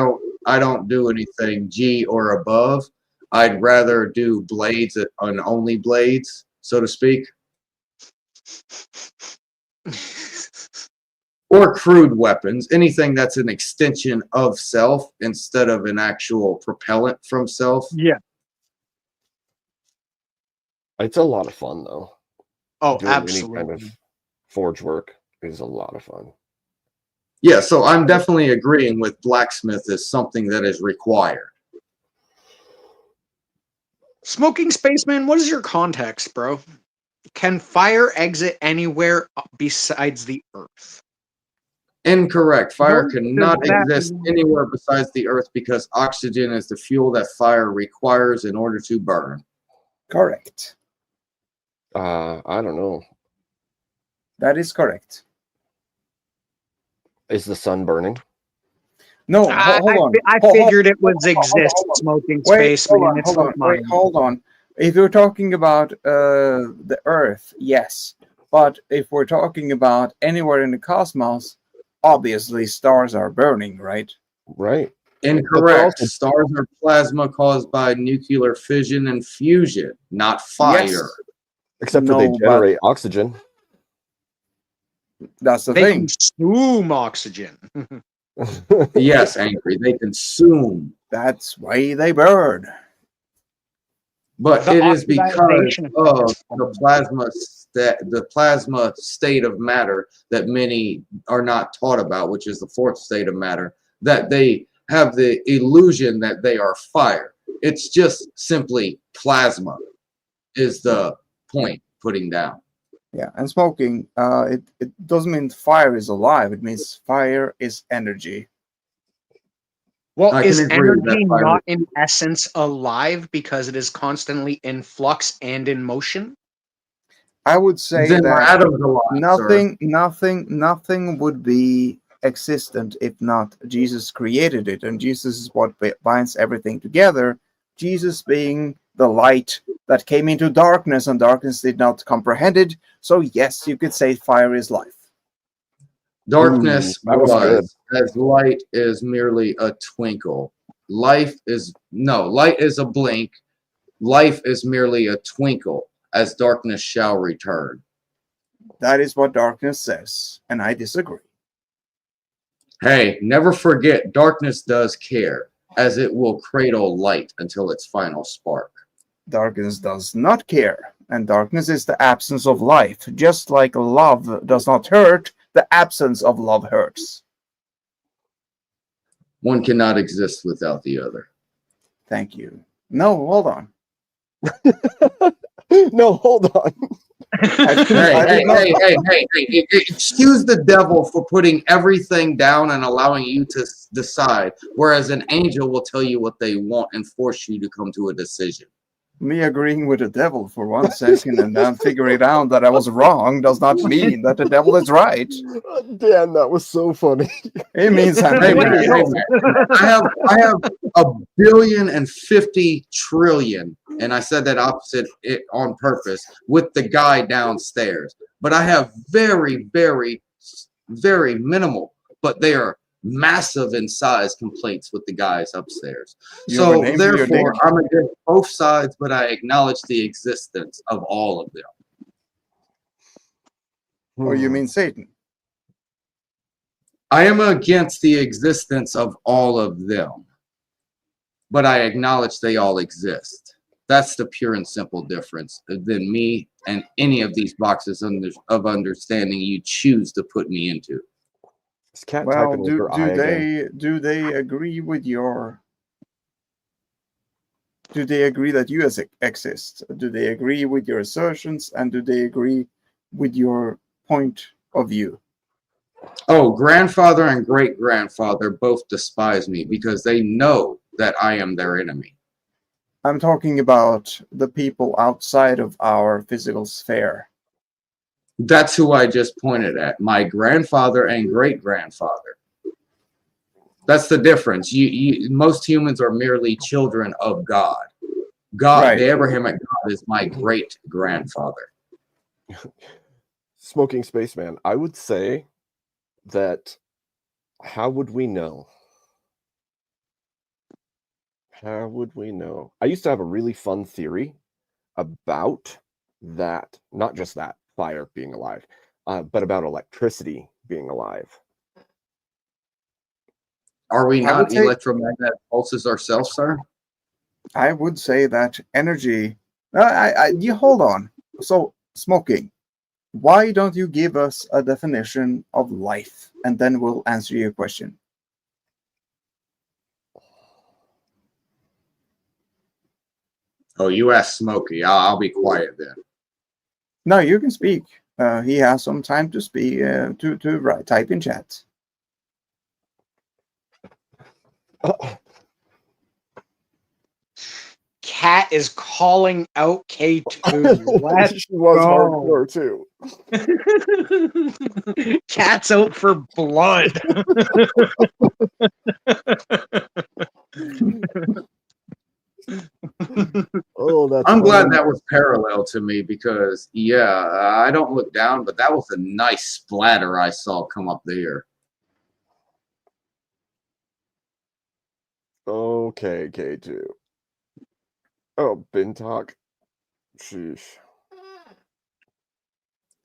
don't do anything G or above. I'd rather do blades and only blades, so to speak. Or crude weapons, anything that's an extension of self instead of an actual propellant from self. Yeah. it's a lot of fun though. Oh, Doing any absolutely. kind of forge work is a lot of fun. Yeah, so I'm definitely agreeing with blacksmith is something that is required. Smoking Spaceman, what is your context, bro? Can fire exit anywhere besides the Earth? Incorrect. Fire What cannot does that exist mean? anywhere besides the earth because oxygen is the fuel that fire requires in order to burn. Correct. I don't know. That is correct. Is the sun burning? No, I hold on. figured it was exist, Smoking Wait, Spaceman. It's not mine. hold on. If you're talking about the Earth, yes. But if we're talking about anywhere in the cosmos, obviously stars are burning, right? Right. Incorrect. Stars are plasma caused by nuclear fission and fusion, not fire. Yes. Except for they generate oxygen. That's the They thing. consume oxygen. Yes, Angry. They consume. That's why they burn. But The it is because oxidization of effect. the plasma state of matter that many are not taught about, which is the fourth state of matter, that they have the illusion that they are fire. It's just simply plasma is the point putting down. Yeah, and smoking, it doesn't mean fire is alive. It means fire is energy. Well, I can is agree with that energy fire. not in essence alive because it is constantly in flux and in motion? I would say Then our that atoms alive, nothing would be existent if not Jesus created it, and Jesus is what binds everything together. Jesus being the light that came into darkness, and darkness did not comprehend it. So yes, you could say fire is life. Darkness That was good. as light is merely a twinkle. Light is a blink. Life is merely a twinkle, as darkness shall return. That is what darkness says, and I disagree. Hey, never forget, darkness does care, as it will cradle light until its final spark. Darkness does not care, and darkness is the absence of life. Just like love does not hurt, the absence of love hurts. One cannot exist without the other. Thank you. No, hold on. No, hold on. Excuse the devil for putting everything down and allowing you to decide, whereas an angel will tell you what they want and force you to come to a decision. Me agreeing with the devil for 1 second and then figuring out that I was wrong does not mean that the devil is right. Dan, that was so funny. It means I'm Hey, an man, idiot. I have 1,050,000,000,000,000,000, and I said that opposite it on purpose with the guy downstairs. But I have very, very, very minimal, but they are massive in size complaints with the guys upstairs. You have a So name for your therefore, dick? I'm against both sides, but I acknowledge the existence of all of them. Or you mean Satan? I am against the existence of all of them, but I acknowledge they all exist. That's the pure and simple difference than me and any of these boxes of understanding you choose to put me into. This cat Well, typing with her eye again. do they agree with your? Do they agree that you exist? Do they agree with your assertions, and do they agree with your point of view? Oh, grandfather and great-grandfather both despise me because they know that I am their enemy. I'm talking about the people outside of our physical sphere. That's who I just pointed at. My grandfather and great-grandfather. That's the difference. Most humans are merely children of God. God, Right. the Abrahamic God, is my great-grandfather. Smoking Spaceman, I would say that how would we know? How would we know? I used to have a really fun theory about that, not just that, fire being alive, but about electricity being alive. Are we I would not say- electromagnetic pulses ourselves, sir? I would say that energy. You hold on. So smoking. Why don't you give us a definition of life, and then we'll answer your question. Oh, you asked Smokey. I'll be quiet then. No, you can speak. He has some time to speak. To write, type in chat. Cat is calling out K2. Let's She was go. hardcore too. Cat's out for blood. Oh, that's I'm glad funny. that was parallel to me because, yeah, I don't look down, but that was a nice splatter I saw come up there. Okay, K2. Oh, bin talk. Sheesh.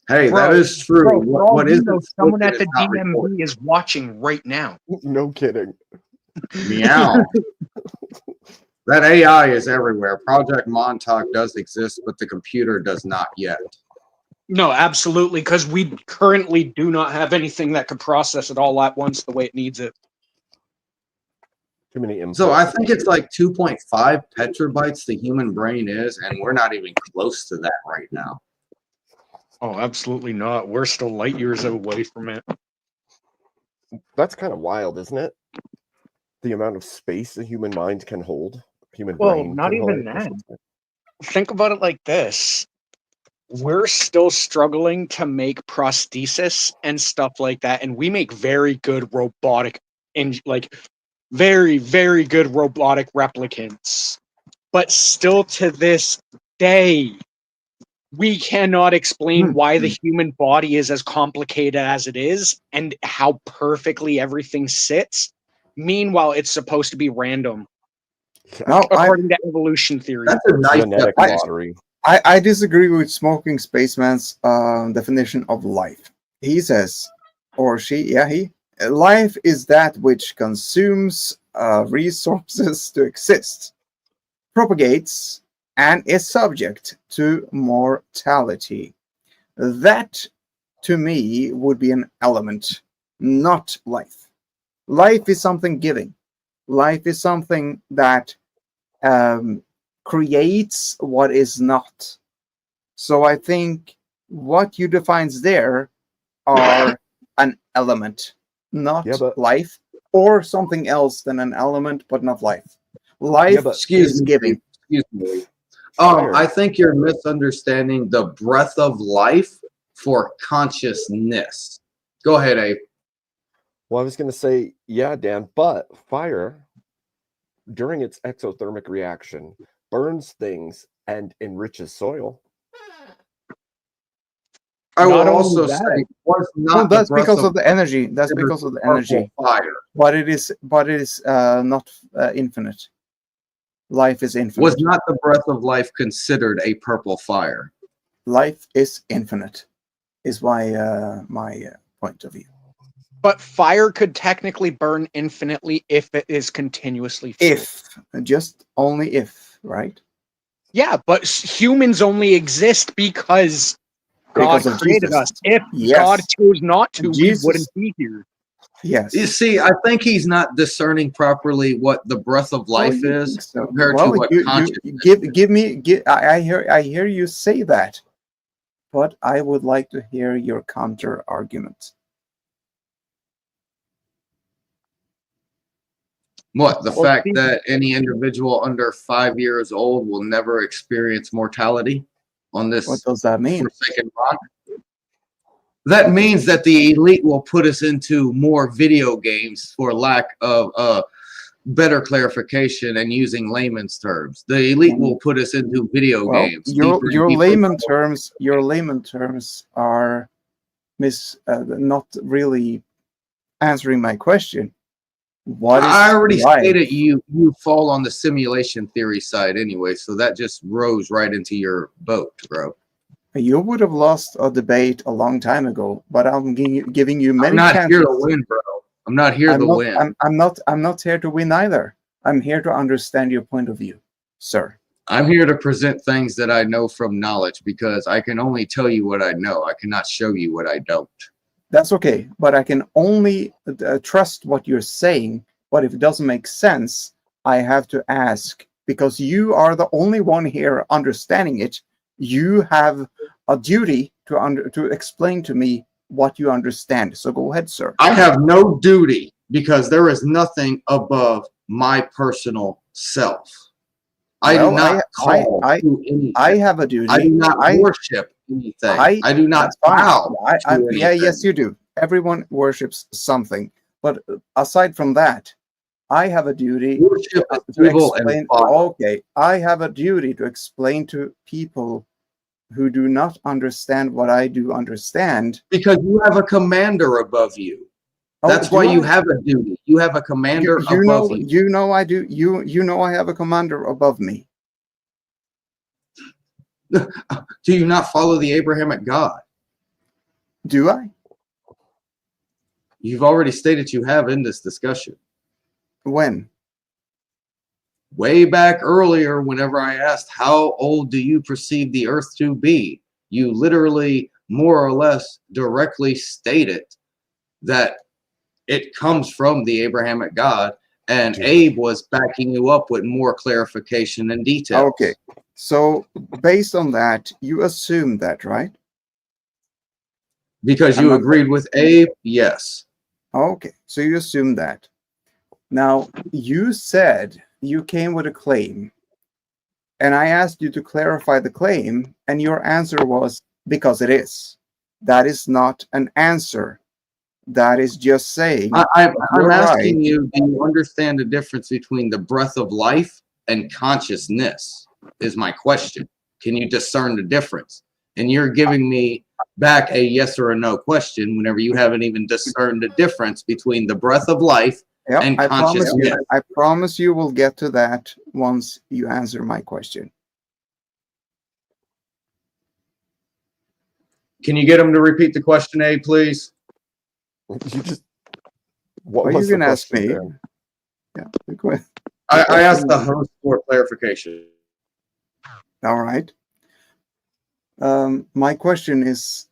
Hey, Bro, that is true. Bro, for all what you is know, it? someone at Is the not recorded. DMV is watching right now. No kidding. Meow. That AI is everywhere. Project Montauk does exist, but the computer does not yet. No, absolutely, because we currently do not have anything that could process it all at once the way it needs it. Too many inputs. So I think it's like 2.5 petabytes the human brain is, and we're not even close to that right now. Oh, absolutely not. We're still light years away from it. That's kind of wild, isn't it? The amount of space the human mind can hold. Human Well, brain not can even hold. that. Think about it like this. We're still struggling to make prosthesis and stuff like that, and we make very good robotic very, very good robotic replicants. But still to this day, we cannot explain why the human body is as complicated as it is and how perfectly everything sits. Meanwhile, it's supposed to be random. No, according to evolution theory. That's a nice Genetic definition. lottery. I disagree with Smoking Spaceman's definition of life. He says, or she, life is that which consumes resources to exist, propagates, and is subject to mortality. That, to me, would be an element, not life. Life is something giving. Life is something that creates what is not. So I think what you defines there are an element, not Yeah, but life, or something else than an element, but not life. Life but Excuse is me. giving. Excuse me. fire. I think you're misunderstanding the breath of life for consciousness. Go ahead, Abe. Well, I was going to say, yeah, Dan, but fire, during its exothermic reaction, burns things and enriches soil. I will Not only also that, say, was No, not the that's breath because of of the energy. That's considered because of the purple energy. fire? But it is not infinite. Life is infinite. Was not the breath of life considered a purple fire? Life is infinite, is my point of view. But fire could technically burn infinitely if it is continuously fueled. If, just only if, right? Yeah, but humans only exist because God Because of created Jesus. us. If Yes. God chose not to, Jesus. we wouldn't be here. Yes. You see, I think he's not discerning properly what the breath of life you is think so? compared Well, to what you consciousness give me. I hear you say that, but I would like to hear your counter argument. What? The Well, fact see- that any individual under 5 years old will never experience mortality on What this does that mean? forsaken rock? That means that the elite will put us into more video games for lack of better clarification and using layman's terms. The elite will put us into video Well, games. your deeper and your deeper layman terms are not really answering my question. What is I already life? stated you fall on the simulation theory side anyway, so that just rose right into your boat, bro. You would have lost a debate a long time ago, but I'm giving you many I'm not chances. here to win, bro. I'm not here to win. I'm not here to win either. I'm here to understand your point of view, sir. I'm here to present things that I know from knowledge because I can only tell you what I know. I cannot show you what I don't. That's okay, but I can only trust what you're saying. But if it doesn't make sense, I have to ask because you are the only one here understanding it. You have a duty to explain to me what you understand. So go ahead, sir. I have no duty because there is nothing above my personal self. I do not call to anything. I have a duty. I do not worship anything. I do not bow to yeah, anything. yes, you do. Everyone worships something. But aside from that, I have a duty Worship is to evil and explain. vile. Okay, I have a duty to explain to people who do not understand what I do understand. Because you have a commander above you. That's why you have a duty. You have a commander above you. You know I do. You know I have a commander above me. Do you not follow the Abrahamic God? Do I? You've already stated you have in this discussion. When? Way back earlier, whenever I asked, how old do you perceive the earth to be? You literally, more or less, directly stated that it comes from the Abrahamic God, and Abe was backing you up with more clarification and details. Okay. So based on that, you assume that, right? Because you agreed with Abe, yes. Okay. So you assume that. Now, you said you came with a claim, and I asked you to clarify the claim, and your answer was because it is. That is not an answer. That is just saying. I'm asking you, do you understand the difference between the breath of life and consciousness? Is my question. Can you discern the difference? And you're giving me back a yes or a no question whenever you haven't even discerned the difference between the breath of life and consciousness. I promise you will get to that once you answer my question. Can you get him to repeat the question, Abe, please? You just what Well, was you can the ask question, me. Dan? Yeah. I asked the host for clarification. All right. My question is,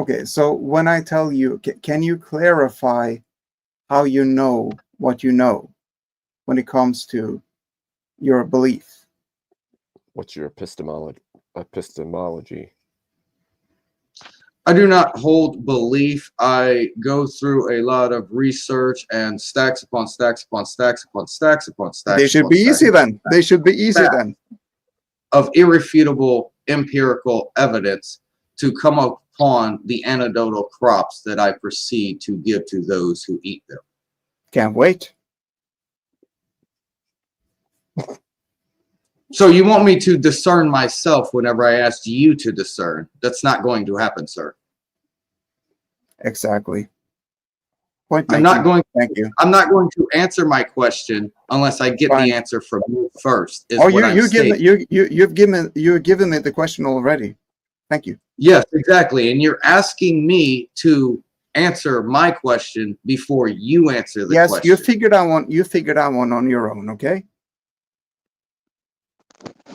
okay, so when I tell you, can you clarify how you know what you know when it comes to your belief? What's your epistemology? I do not hold belief. I go through a lot of research and stacks upon stacks upon stacks upon stacks upon stacks. They should upon be stacks easy then. They should be easy then. of irrefutable empirical evidence to come upon the anecdotal crops that I proceed to give to those who eat them. Can't wait. So you want me to discern myself whenever I asked you to discern? That's not going to happen, sir. Exactly. Point I'm making. not going. Thank you. I'm not going to answer my question unless I get Fine. the answer from you first. Is Oh, what I'm stating. you've given me the question already. Thank you. Yes, exactly. And you're asking me to answer my question before you answer the Yes, question. you figured out one. You figured out one on your own. Okay.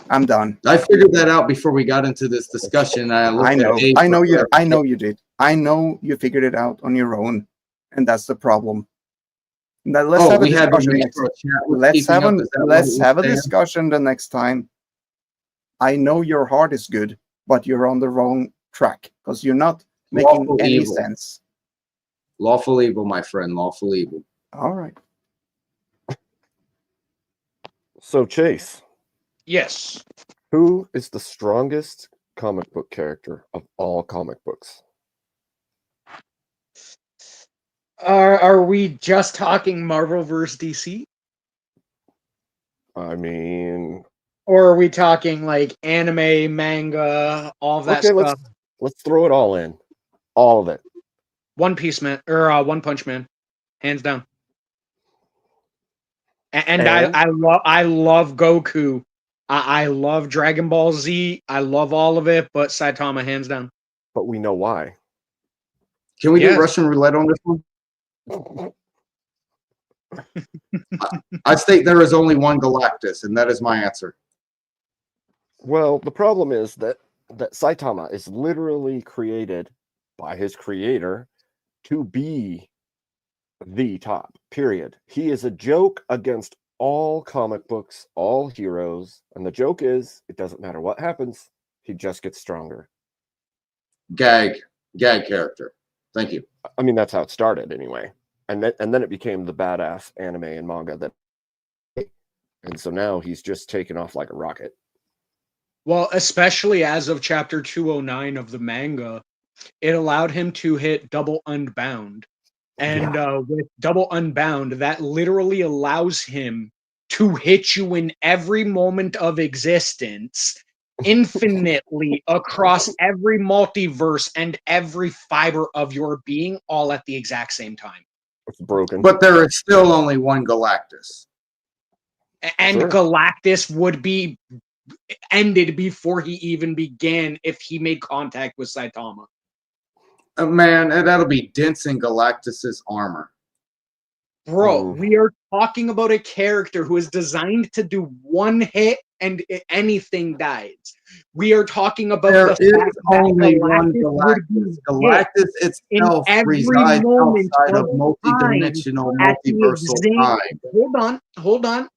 I'm done. I figured that out before we got into this discussion. I know. At Abe I know you. for I know you did. I know you figured it out on your own, and that's the problem. Now let's have a we had to discussion make next. sure chat was Let's keeping have up. a Is that what let's you're have a saying? discussion the next time. I know your heart is good, but you're on the wrong track because you're not making Lawful any evil. sense. Lawful evil, my friend. Lawful evil. All right. So Chase, Yes. who is the strongest comic book character of all comic books? Are we just talking Marvel versus DC? I mean, Or are we talking like anime, manga, all that okay, stuff? let's throw it all in, all of it. One Piece Man or One Punch Man, hands down. And I love Goku. I love Dragon Ball Z. I love all of it, but Saitama hands down. But we know why. Can we Yes. do Russian roulette on this one? I state there is only one Galactus, and that is my answer. Well, the problem is that Saitama is literally created by his creator to be the top, period. He is a joke against all comic books, all heroes, and the joke is it doesn't matter what happens, he just gets stronger. Gag character. Thank you. I mean, that's how it started anyway. And then it became the badass anime and manga and so now he's just taken off like a rocket. Well, especially as of chapter 209 of the manga, it allowed him to hit double unbound. And with double unbound, that literally allows him to hit you in every moment of existence, infinitely across every multiverse and every fiber of your being, all at the exact same time. It's broken. But there is still only one Galactus. And Sure. Galactus would be ended before he even began if he made contact with Saitama. Man, that'll be dense in Galactus's armor. Bro, we are talking about a character who is designed to do one hit and anything dies. We are talking about There the is fact that only one Galactus would be Galactus hit itself in every resides moment outside of time multidimensional, at the multiversal exact- time. Hold on.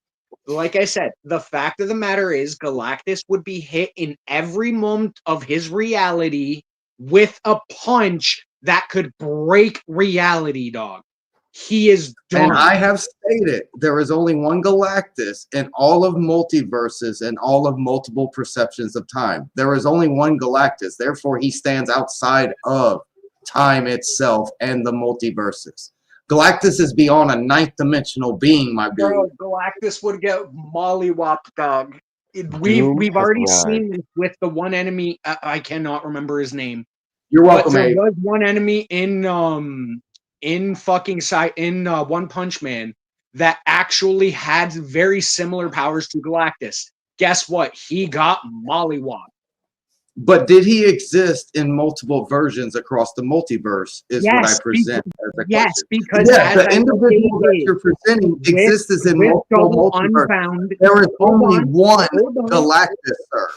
Like I said, the fact of the matter is Galactus would be hit in every moment of his reality with a punch that could break reality, dog. He is done. And I have stated there is only one Galactus in all of multiverses and all of multiple perceptions of time. There is only one Galactus. Therefore, he stands outside of time itself and the multiverses. Galactus is beyond a ninth dimensional being, my dude. Bro, Galactus would get mollywopped, dog. We've already seen this with the one enemy. I cannot remember his name. You're welcome, But there Abe. was one enemy in One Punch Man that actually had very similar powers to Galactus. Guess what? He got mollywopped. But did he exist in multiple versions across the multiverse? Is what I present as a Yes, question. because Yes, as the I individual that stated, you're presenting with- exists in with multiple double multiverses. unbound- There is hold only on, one hold on. Galactus, sir.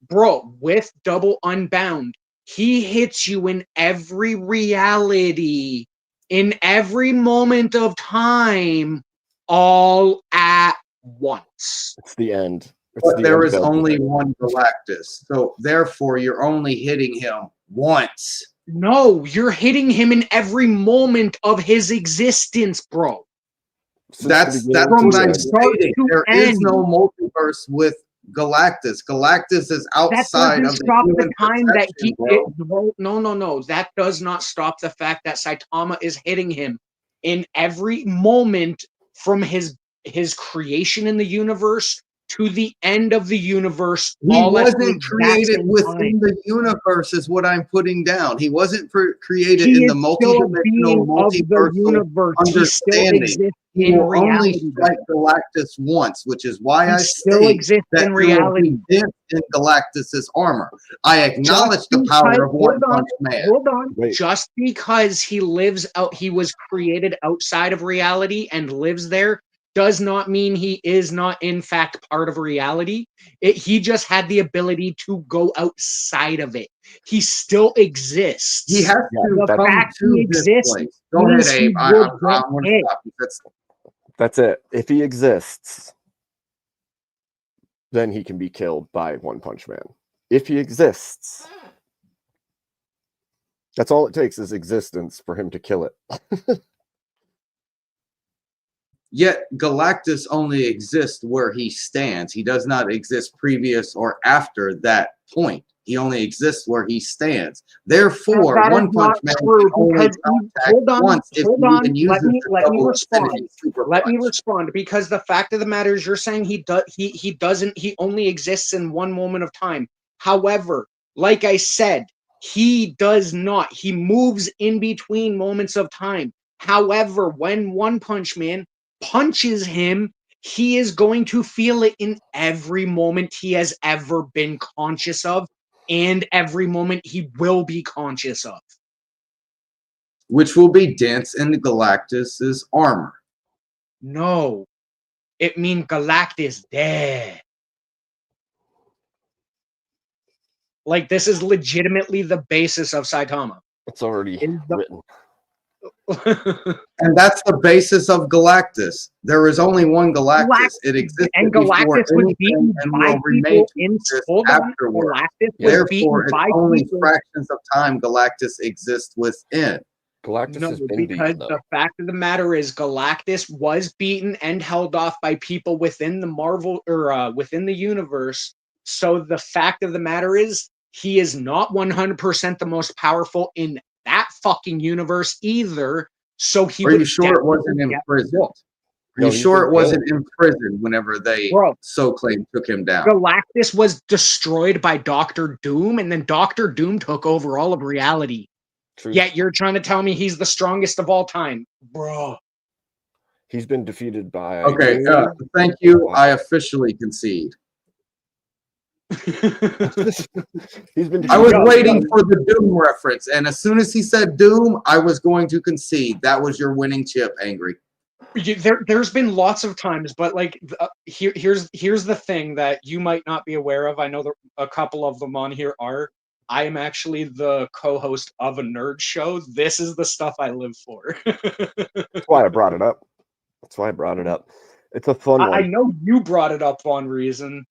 Bro, with double unbound, he hits you in every reality, in every moment of time, all at once. It's the end. It's But the there end is of only everything. one Galactus. So therefore, you're only hitting him once. No, you're hitting him in every moment of his existence, bro. That's beginning what to I'm end. stating. There is no multiverse with Galactus. Galactus is That outside doesn't of the stop the human time that perception, bro. no. That does not stop the fact that Saitama is hitting him in every moment from his creation in the universe to the end of the universe. He All at the wasn't exact created same within time. the universe, is what I'm putting down. He wasn't created He in is the still a multidimensional, being of the multiversal universe. He still understanding. exists He in will only reality. strike Galactus once, which is why He I still state exists that in there will be reality. dents in Galactus's armor. I acknowledge Just the power because, of One Punch Man. hold on. Wait. Just because he lives out, he was created outside of reality and lives there, does not mean he is not in fact part of reality. He just had the ability to go outside of it. He still exists. He has to the come fact to he this exists place. Go ahead, means he Abe. I would want get to hit. stop you. That's it. If he exists, then he can be killed by One Punch Man. If he exists, that's all it takes is existence for him to kill it. Yet Galactus only exists where he stands. He does not exist previous or after that point. He only exists where he stands. Therefore, That is One Punch not Man true, can only because contact hold on, once if hold he on. even uses Let me the double respond. infinity super Let me punch. respond, because the fact of the matter is, you're saying he doesn't. He only exists in one moment of time. However, like I said, he does not. He moves in between moments of time. However, when One Punch Man punches him, he is going to feel it in every moment he has ever been conscious of, and every moment he will be conscious of. Which will be dents in Galactus's armor. No, it means Galactus dead. Like, this is legitimately the basis of Saitama. It's already written. And that's the basis of Galactus. There is only one Galactus. It existed and before Galactus was anything beaten and by will remain people to in exist hold on. afterward. Galactus was beaten Therefore, it's by only people. fractions of time Galactus exists within. Galactus No, has been because beaten, though. the fact of the matter is, Galactus was beaten and held off by people within the Marvel or within the universe. So the fact of the matter is, he is not 100% the most powerful in that fucking universe either. So he Are would you sure it wasn't definitely get imprisoned? whooped. Are No, you he's sure been it wasn't killed. imprisoned whenever they Bro, so claimed took him down? Galactus was destroyed by Doctor Doom, and then Doctor Doom took over all of reality. True. Yet you're trying to tell me he's the strongest of all time, bro. He's been defeated by. Okay, thank you. I officially concede. He's been. I was waiting for the Doom reference, and as soon as he said Doom, I was going to concede. That was your winning chip, Angry. There's been lots of times, but like here's the thing that you might not be aware of. I know that a couple of them on here are. I am actually the co-host of a nerd show. This is the stuff I live for. That's why I brought it up. It's a fun one. I know you brought it up on reason.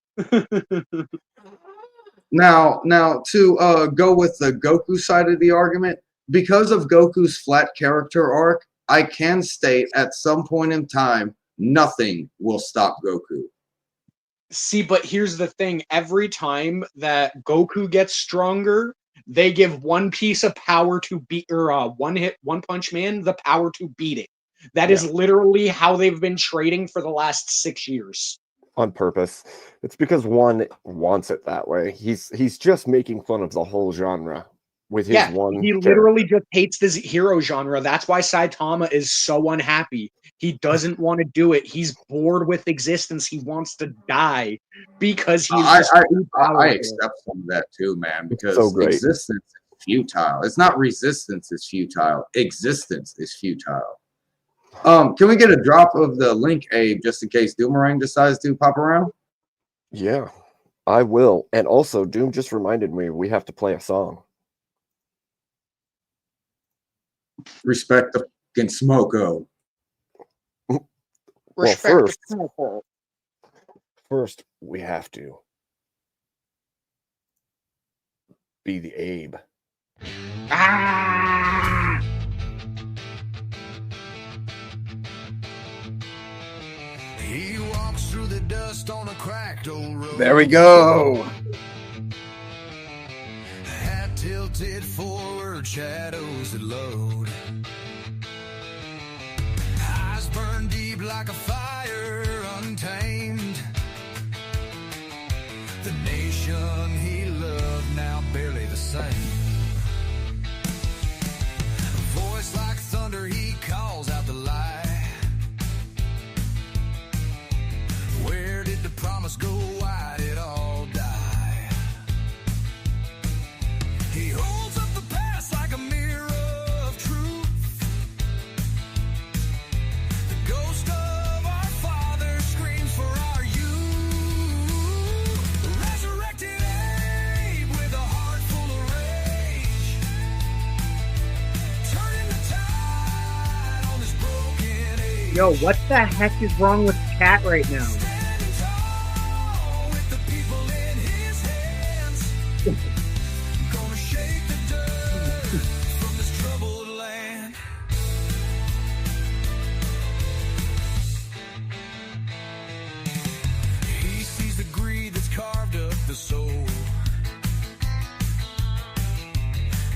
Now to go with the Goku side of the argument, because of Goku's flat character arc, I can state at some point in time, nothing will stop Goku. See, but here's the thing. Every time that Goku gets stronger, they give one piece of power to beat, or One Punch Man the power to beat it. That is literally how they've been trading for the last 6 years. On purpose. It's because one wants it that way. He's just making fun of the whole genre with his one. He literally just hates this hero genre. That's why Saitama is so unhappy. He doesn't want to do it. He's bored with existence. He wants to die because he's just too powerful. I accept some of that too, man, because so great. existence is futile. It's not resistance is futile. Existence is futile. Can we get a drop of the link, Abe, just in case Doomerang decides to pop around? Yeah, I will. And also, Doom just reminded me we have to play a song. Respect the fucking smoko. Well, first we have to be the Abe. Ah! He walks through the dust on a cracked old road. There we go. Hat tilted forward, shadows that load. Eyes burn deep like a fire untamed. The nation he loved now barely the same. A voice like thunder, he calls out the lie. Where did the promise go? Why did all die? He holds up the past like a mirror of truth. The ghost of our father screams for our youth. Resurrected Abe with a heart full of rage, turning the tide on this broken age. Yo, what the heck is wrong with Cat right now? Standing tall with the people in his hands. Gonna shake the dirt from this troubled land. He sees the greed that's carved up the soul.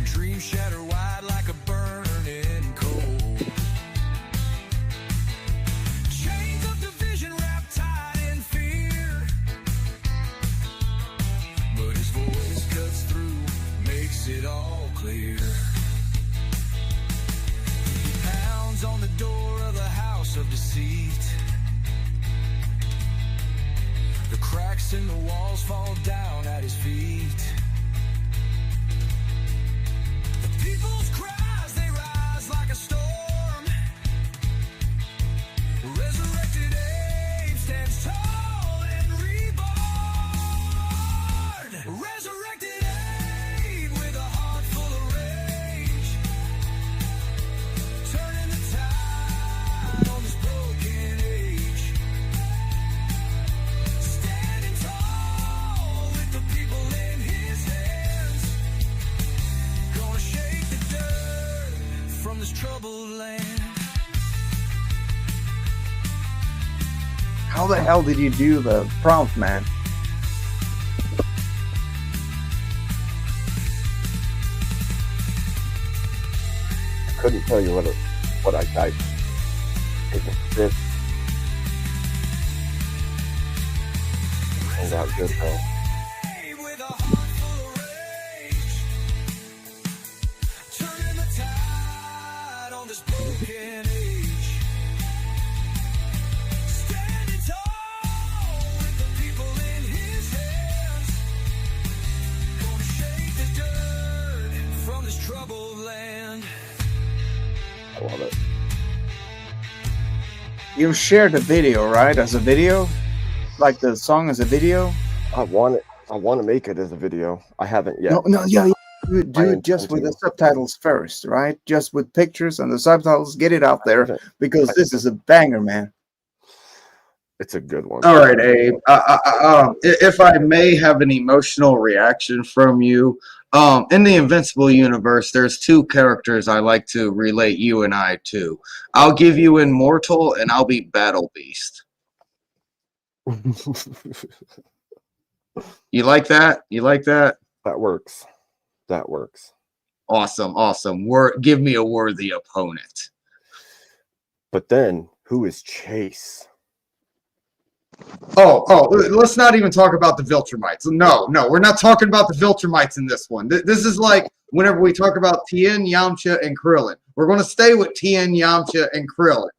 Dreams shatter wide like a burning coal. Chains of division wrapped tight in fear. But his voice cuts through, makes it all clear. He pounds on the door of the house of deceit. The cracks in the walls fall down at his feet. The people's cries, they rise like a storm. Resurrected Abe stands tall and reborn. Resurrected Abe with a heart full of rage, turning the tide on this broken age. Standing tall with the people in his hands. Gonna shake the dirt from this troubled land. How the hell did you do the prompt, man? I couldn't tell you what I typed. It was this. Turned out good though. With a heart full of rage, turning the tide on this broken age. Standing tall with the people in his hands. Gonna shake the dirt from this troubled land. I love it. You shared the video, right? As a video? Like the song as a video? I want to make it as a video. I haven't yet. No, yeah. Do I it just intend with to. the subtitles first, right? Just with pictures and the subtitles. Get it out there because this is a banger, man. It's a good one. All right, Abe. If I may have an emotional reaction from you, in the Invincible universe, there's two characters I like to relate you and I to. I'll give you Immortal, and I'll be Battle Beast. You like that? You like that? That works. That works. Awesome. Give me a worthy opponent. But then, who is Chase? Oh, let's not even talk about the Viltrumites. No, we're not talking about the Viltrumites in this one. This is like whenever we talk about Tien, Yamcha, and Krillin. We're going to stay with Tien, Yamcha, and Krillin.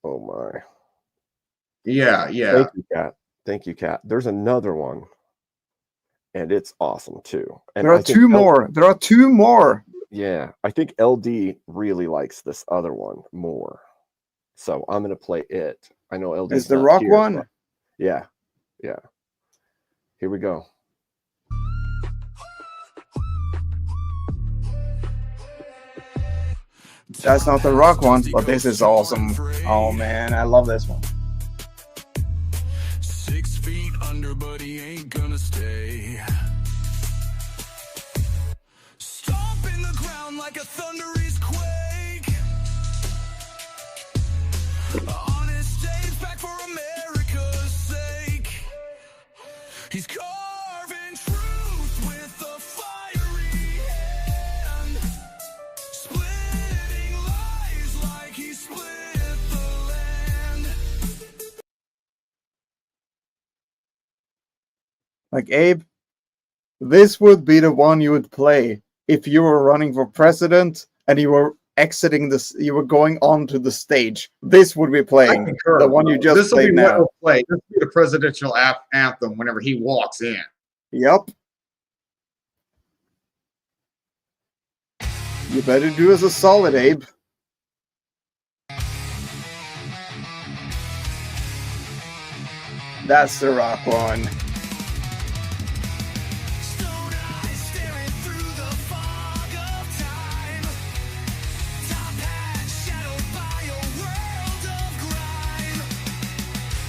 Oh my. Yeah. Thank you, Kat. There's another one. And it's awesome too. And There are two more. There are two more. Yeah. I think LD really likes this other one more. So I'm gonna play it. I know LD Is the rock one? Yeah. Here we go. That's not the rock one, but this is awesome. Oh man, I love this one. 6 feet under, but he ain't gonna stay. like a thunderous quake. Honest days back for America's sake. He's carving truth with a fiery hand, splitting lies like he split the land. Like, Abe, this would be the one you would play if you were running for president and you were exiting this, you were going onto the stage. This would be I playing concur. the one you just This will played be what now. we'll play. This will be the presidential anthem whenever he walks in. Yep. You better do us a solid, Abe. That's the rock one. Stone eyes staring through the fog of time. Top hat shadowed by a world of grime.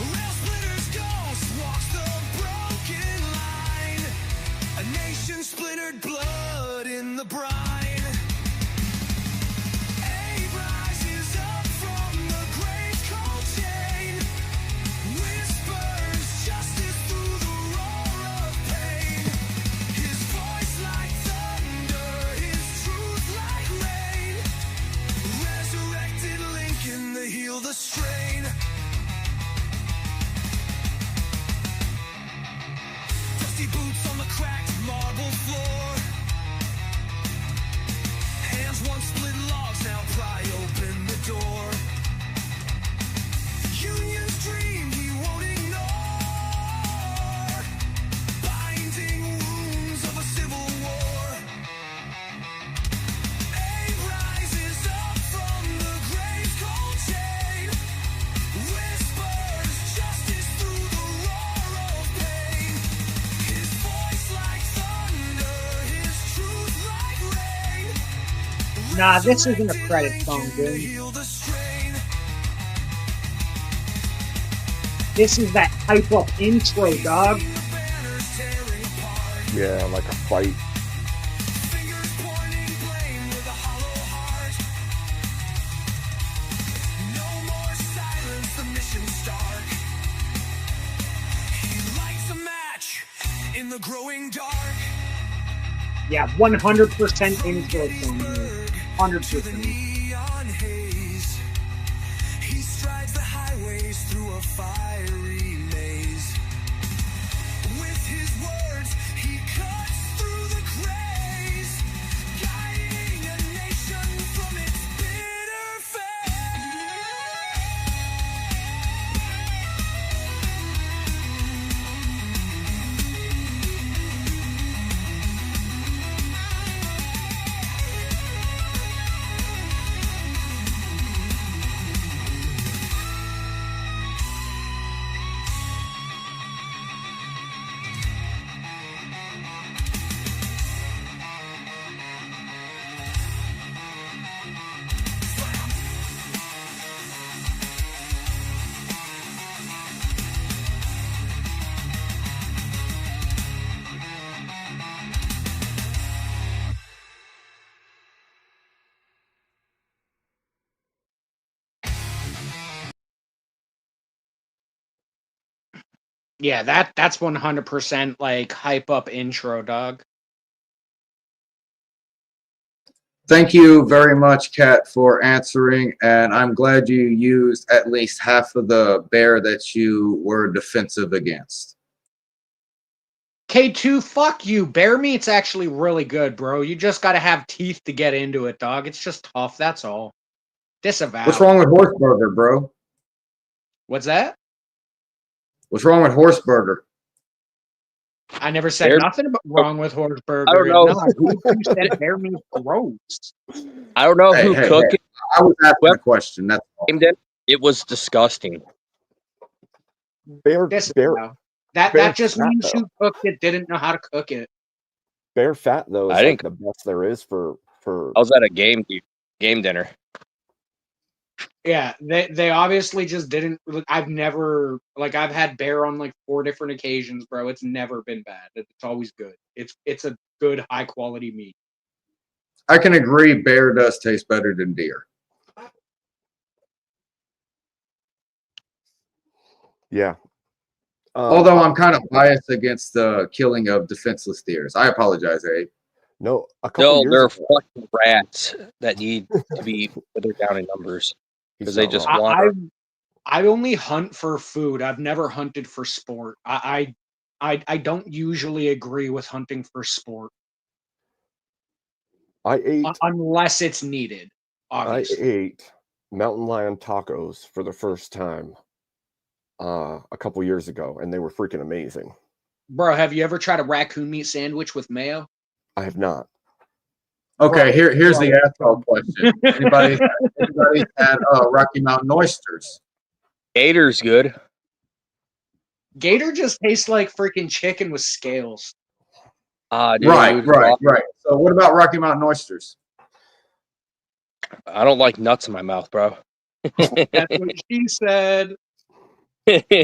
Rail splitter's ghost walks the broken line. A nation splintered, blood in the brine. Abe rises up from the grave's cold chain. Whispers justice through the roar of pain. His voice like thunder, his truth like rain. Resurrected Lincoln to heal the strain. Dusty boots on the cracked marble floor. Hands once split logs now pry open the door. Union's dream he won't ignore. Binding wounds of a civil war. Abe rises up from the grave's cold chain. Whispers justice through the roar of pain. His voice like thunder, his truth like rain. Nah, this isn't a credit song, dude. Heal the strain. This is that hype up intro, dog. Banners tearing apart. Yeah, like a fight. Fingers pointing blame with a hollow heart. No more silence, the mission's stark. He lights a match in the growing dark. Yeah, 100% intro song, dude. To the 100%. neon haze. He strides the highways through a fiery maze. With his words, he cuts through the craze, guiding a nation from its bitter fate. Yeah, that's 100% like hype up intro, dog. Thank you very much, Kat, for answering, and I'm glad you used at least half of the bear that you were defensive against. K2, fuck you. Bear meat's actually really good, bro. You just gotta have teeth to get into it, dog. It's just tough, that's all. Disavow. What's wrong with horse burger, bro? What's that? What's wrong with horse burger? I never said Bear- nothing about wrong with horse burger. I don't know. No, who said bear meat's gross? I don't know who Hey, cooked it. I was asking a Whoever question. That's all. named it. It was disgusting. Bear Disavow. That bear just fat, means though. who cooked it didn't know how to cook it. Bear fat though is I like didn't. the best there is for I was at a game dinner. Yeah, they obviously just didn't. I've never I've had bear on like 4 different occasions, bro. It's never been bad. It's always good. It's a good high quality meat. I can agree bear does taste better than deer. Yeah. Although I'm kind of biased against the killing of defenseless deers. I apologize, Abe. No, a couple No, years they're ago. fucking rats that need to be withered down in numbers because they not just wrong. wander. I only hunt for food. I've never hunted for sport. I don't usually agree with hunting for sport I ate unless it's needed. I Obviously, ate mountain lion tacos for the first time a couple years ago, and they were freaking amazing. bro. Have you ever tried a raccoon meat sandwich with mayo? I have not. Okay, Bro, here's bro. the asshole question. Anybody had Rocky Mountain oysters? Gator's good. Gator just tastes like freaking chicken with scales. Ah, dude. Right. So what about Rocky Mountain oysters? I don't like nuts in my mouth, bro. That's what she said. Okay,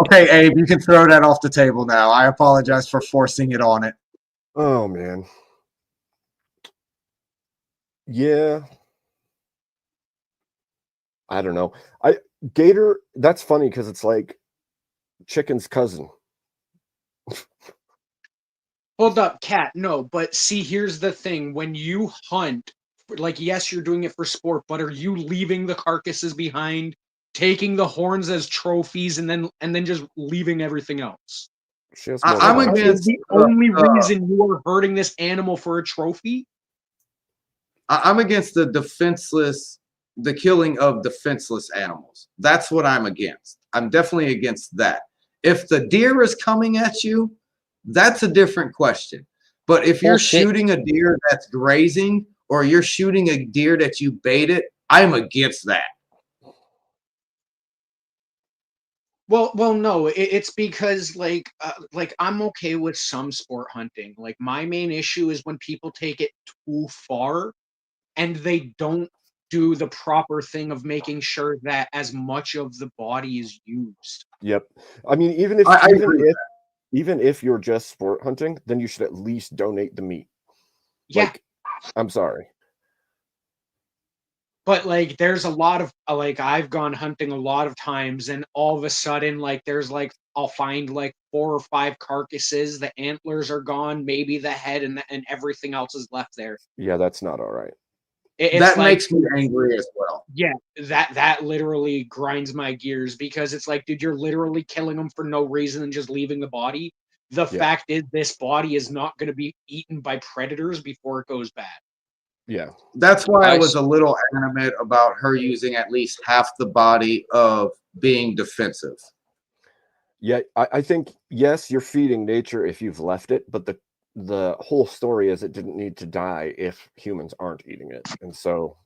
Abe, you can throw that off the table now. I apologize for forcing it on it. Oh man. Yeah. I don't know. Gator, that's funny because it's like chicken's cousin. Hold up, Cat. No, but see, here's the thing. When you hunt, like, yes, you're doing it for sport, but are you leaving the carcasses behind, taking the horns as trophies, and then just leaving everything else? I'm against the only reason you are hurting this animal for a trophy. I'm against the killing of defenseless animals. That's what I'm against. I'm definitely against that. If the deer is coming at you, that's a different question. But if you're shooting a deer that's grazing, or you're shooting a deer that you baited, I'm against that. Well, no, it's because like I'm okay with some sport hunting. Like my main issue is when people take it too far, and they don't do the proper thing of making sure that as much of the body is used. Yep. I mean, even if I agree with even if you're just sport hunting, then you should at least donate the meat. Yeah. Like, I'm sorry. But like there's a lot of like I've gone hunting a lot of times, and all of a sudden like there's like I'll find like 4 or 5 carcasses, the antlers are gone, maybe the head, and everything else is left there. Yeah, that's not all right. That makes me angry as well. Yeah, that literally grinds my gears, because it's like, dude, you're literally killing them for no reason and just leaving the body. The fact is, this body is not going to be eaten by predators before it goes bad. Yeah. That's why I was a little animate about her using at least half the body of being defensive. Yeah, I think, yes, you're feeding nature if you've left it, but the whole story is it didn't need to die if humans aren't eating it. And so,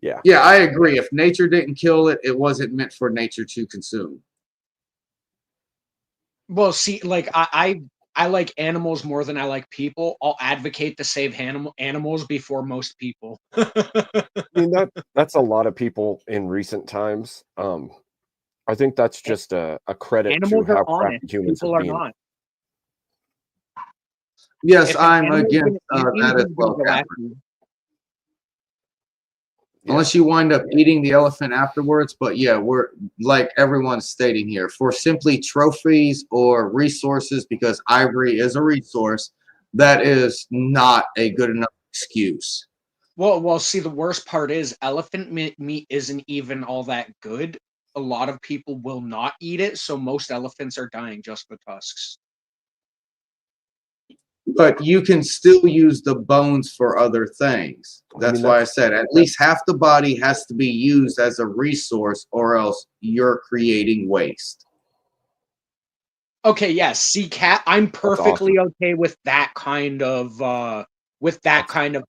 yeah. Yeah, I agree. If nature didn't kill it, it wasn't meant for nature to consume. Well, see, like I like animals more than I like people. I'll advocate to save animals before most people. I mean, that's a lot of people in recent times. I think that's just a credit Animals to how are honest. crappy humans People have are been. not. Yes, If an I'm animal's against gonna eat you, that as he's well, gonna go after Catherine. you. Unless you wind up eating the elephant afterwards. But yeah, we're like everyone's stating here, for simply trophies or resources, because ivory is a resource, that is not a good enough excuse. Well, see, the worst part is elephant meat isn't even all that good. A lot of people will not eat it, so most elephants are dying just for tusks. But you can still use the bones for other things. That's why I said at least half the body has to be used as a resource, or else you're creating waste. Okay, yes. See, Cat, I'm perfectly okay with that kind of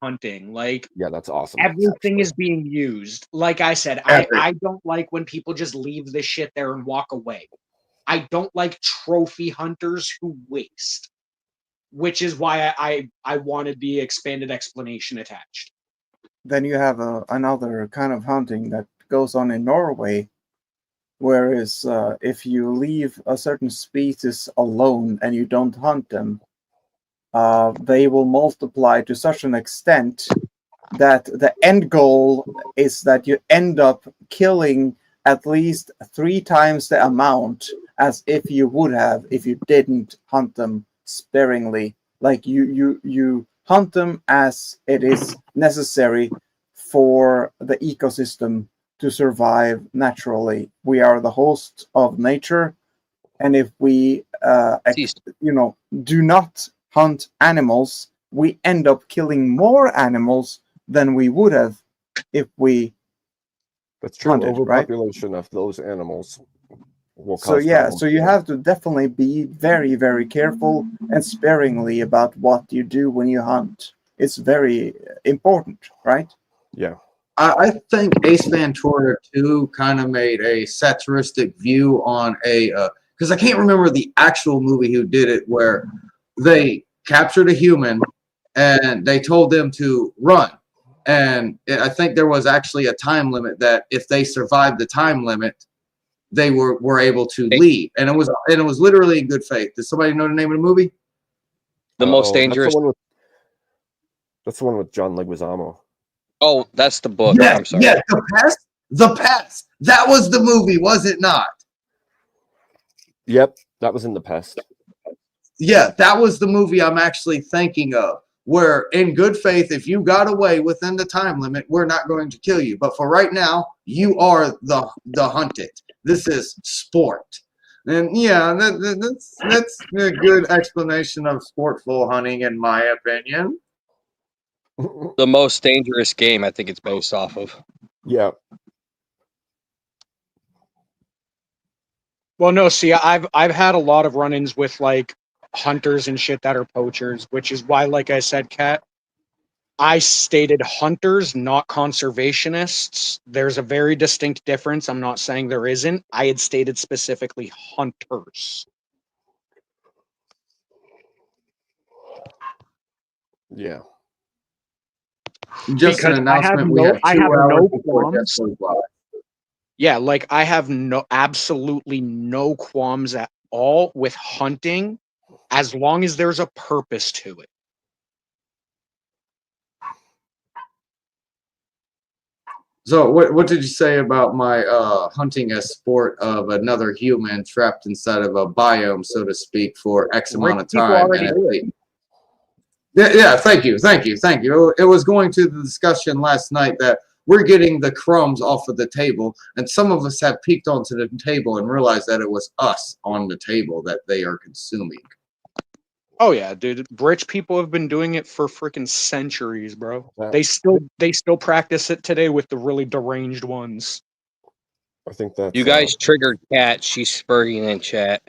hunting. Like, yeah, that's awesome. Everything is being used. Like I said, I don't like when people just leave this shit there and walk away. I don't like trophy hunters who waste, which is why I wanted the expanded explanation attached. Then you have another kind of hunting that goes on in Norway, whereas if you leave a certain species alone and you don't hunt them, they will multiply to such an extent that the end goal is that you end up killing at least 3 times the amount as if you would have if you didn't hunt them sparingly. Like you hunt them as it is necessary for the ecosystem to survive naturally. We are the host of nature, and if we do not hunt animals, we end up killing more animals than we would have if we That's true. hunted, right? Overpopulation of those animals will So cause yeah, problems. so you have to definitely be very, very careful and sparingly about what you do when you hunt. It's very important, right? Yeah. I think Ace Ventura 2 kind of made a satiristic view on because I can't remember the actual movie who did it, where they captured a human and they told them to run. And I think there was actually a time limit that if they survived the time limit, they were able to leave. And it was literally in good faith. Does somebody know the name of the movie? The most dangerous. That's the one with John Leguizamo. Oh, that's the book. Yes, I'm sorry. yes, The Pest. That was the movie, was it not? Yep, that was in The Pest. Yeah, that was the movie I'm actually thinking of, where in good faith, if you got away within the time limit, we're not going to kill you. But for right now, you are the hunted. This is sport. And yeah, that's a good explanation of sportful hunting, in my opinion. The most dangerous game, I think it's based off of. Yeah. Well, no, see, I've had a lot of run-ins with like hunters and shit that are poachers, which is why, like I said, Kat, I stated hunters, not conservationists. There's a very distinct difference. I'm not saying there isn't. I had stated specifically hunters. Yeah. Just an announcement. We have 2 hours before this goes live. Yeah, like I have absolutely no qualms at all with hunting, as long as there's a purpose to it. So what did you say about my hunting as sport of another human trapped inside of a biome, so to speak, for X amount of time? Yeah, thank you. It was going to the discussion last night that we're getting the crumbs off of the table, and some of us have peeked onto the table and realized that it was us on the table that they are consuming. Oh yeah, dude. Rich people have been doing it for freaking centuries, bro. They still practice it today with the really deranged ones. I think that's you guys triggered Kat. She's spurring in chat.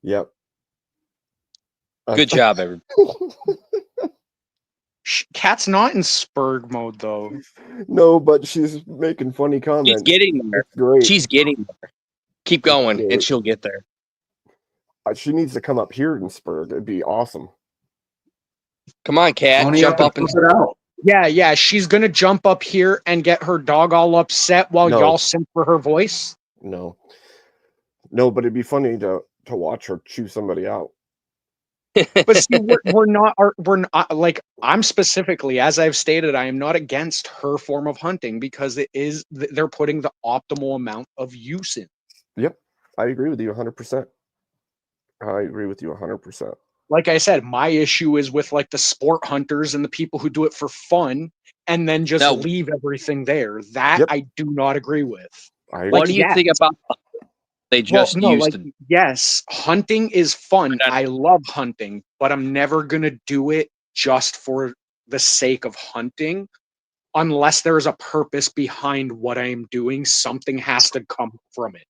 Yep. Good job, everybody. Kat's not in spurg mode though. No, but she's making funny comments. She's getting there. It's great. She's getting there. Keep going, and she'll get there. She needs to come up here in Spurg. It'd be awesome. Come on, Kat. Jump up and put it out. Yeah. She's gonna jump up here and get her dog all upset while y'all simp for her voice. No, but it'd be funny to watch her chew somebody out. But see, we're not like, I'm specifically, as I've stated, I am not against her form of hunting because they're putting the optimal amount of use in. Yep, I agree with you 100%. I agree with you 100%. Like I said, my issue is with like the sport hunters and the people who do it for fun and then just leave everything there. That I do not agree with. What do you think about? They just yes, hunting is fun. I love hunting, but I'm never gonna do it just for the sake of hunting, unless there's a purpose behind what I'm doing. Something has to come from it.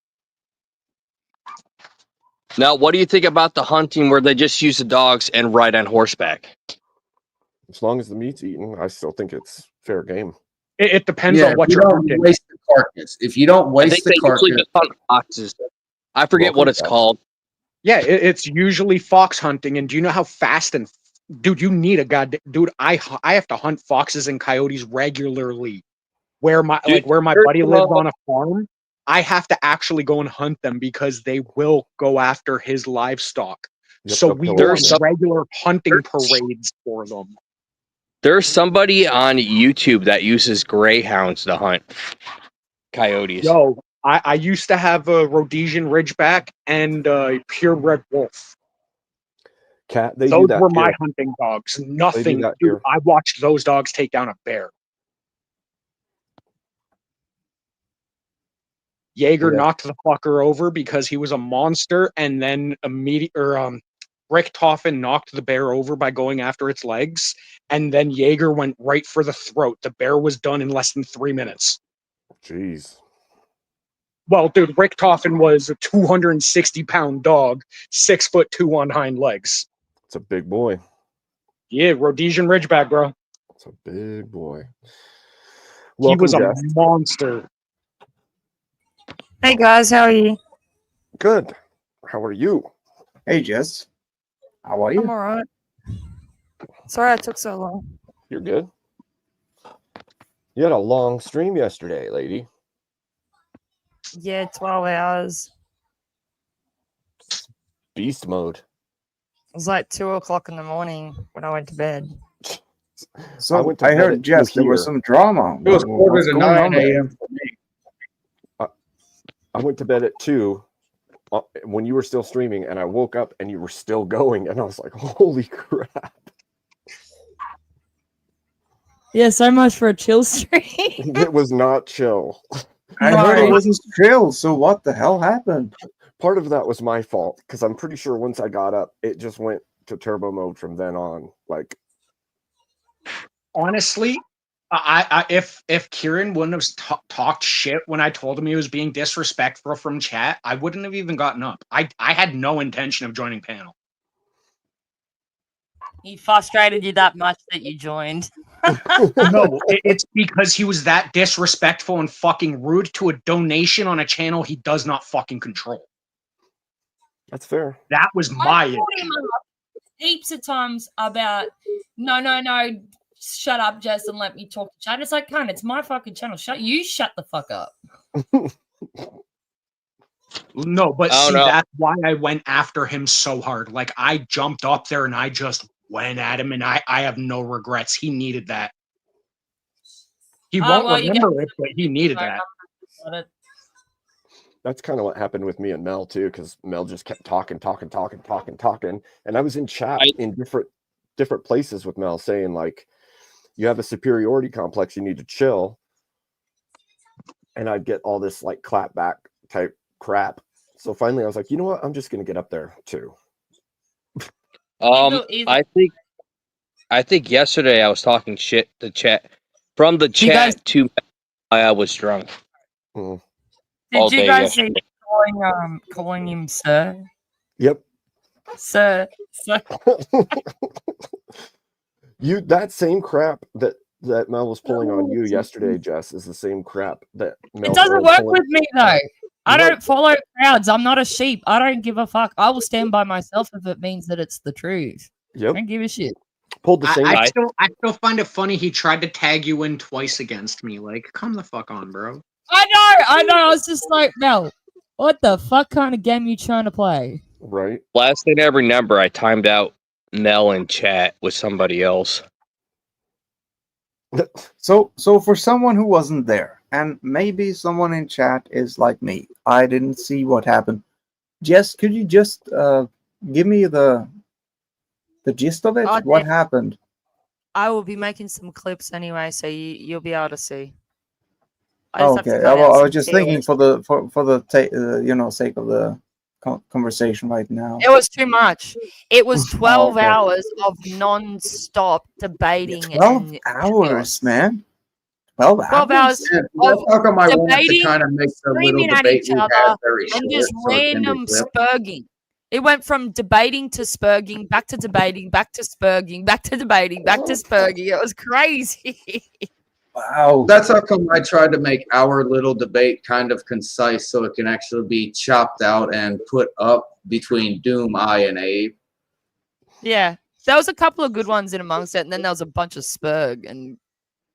Now, what do you think about the hunting where they just use the dogs and ride on horseback? As long as the meat's eaten, I still think it's fair game. It depends on what you're hunting. Waste the carcass. If you don't waste the carcass, hunt foxes. I forget what it's called. Yeah, it's usually fox hunting. And do you know how fast and dude, you need a dude. I have to hunt foxes and coyotes regularly. Where my buddy lives on a farm, I have to actually go and hunt them because they will go after his livestock. Yep, So the we pillow go on There's some- regular hunting parades for them. There's somebody on YouTube that uses greyhounds to hunt coyotes. Yo, I used to have a Rhodesian Ridgeback and a purebred wolf. Cat, they do Those that were my here. hunting dogs. Nothing. that Dude, here. I watched those dogs take down a bear. Jaeger Yeah. knocked the fucker over because he was a monster, and then Richtofen knocked the bear over by going after its legs, and then Jaeger went right for the throat. The bear was done in less than 3 minutes. Jeez. Well, dude, Richtofen was a 260-pound dog, 6'2" on hind legs. It's a big boy. Yeah, Rhodesian Ridgeback, bro. It's a big boy. He was a Jess. monster. Hey guys, how are you? Good. How are you? Hey, Jess. How are I'm you? alright. Sorry I took so long. You're good. You had a long stream yesterday, lady. Yeah, 12 hours. Beast mode. It was like 2 o'clock in the morning when I went to bed. So went to I bed heard, at Jess, 2 there was here. some drama. It was quarter What's to going on 9 there? a.m. for me. I went to bed at 2 when you were still streaming, and I woke up and you were still going, and I was like, holy crap. Yeah, so much for a chill stream. It was not chill. I heard it wasn't chill, so what the hell happened? Part of that was my fault, because I'm pretty sure once I got up, it just went to turbo mode from then on. Like, Honestly, if Kieran wouldn't have talked shit when I told him he was being disrespectful from chat, I wouldn't have even gotten up. I had no intention of joining panel. He frustrated you that much that you joined. No, it's because he was that disrespectful and fucking rude to a donation on a channel he does not fucking control. that's fair. That was my I issue. told him heaps of times about no, shut up, Jess, and let me talk to chat. It's like, cunt, it's my fucking channel. Shut the fuck up. No, but Oh, see, no. that's why I went after him so hard. Like, I jumped up there and I just went at him, and I have no regrets. He needed that. He won't well, you remember it, but he needed that. That's kind of what happened with me and Mel too, because Mel just kept talking, and I was in chat in different places with Mel saying like, you have a superiority complex, you need to chill, and I'd get all this like clapback type crap. So finally I was like, you know what, I'm just gonna get up there too. I think yesterday I was talking shit to chat from the chat to I was drunk. Mm. Did you guys see calling him sir? Yep. Sir. You that same crap that Mel was pulling on you yesterday, Jess, is the same crap that Mel It doesn't work with me though. I No. don't follow crowds. I'm not a sheep. I don't give a fuck. I will stand by myself if it means that it's the truth. Yep. I don't give a shit. Pulled the same. I still find it funny he tried to tag you in twice against me. Like, come the fuck on, bro. I know. I was just like, Mel, what the fuck kind of game you trying to play? Right. Last thing I remember, I timed out Mel in chat with somebody else. So for someone who wasn't there, and maybe someone in chat is like me, I didn't see what happened. Jess, could you just give me the gist of it? What happened? I will be making some clips anyway, so you'll be able to see. I just have to Okay, cut I out was some just keywords. thinking for the sake of the conversation right now. It was too much. It was 12 Okay. hours of non-stop debating. 12 hours, man. 12 hours. 12 hours Yeah, of that's how come I wanted to debating, kind of make the little screaming at debate each we had other, very and short, just so it can be random clipped. spurging. It went from debating to spurging, back to debating, back to spurging, back to debating, back to spurging. It was crazy. Wow. That's how come I tried to make our little debate kind of concise so it can actually be chopped out and put up between Doom, I, and Abe. Yeah, there was a couple of good ones in amongst it, and then there was a bunch of spurg and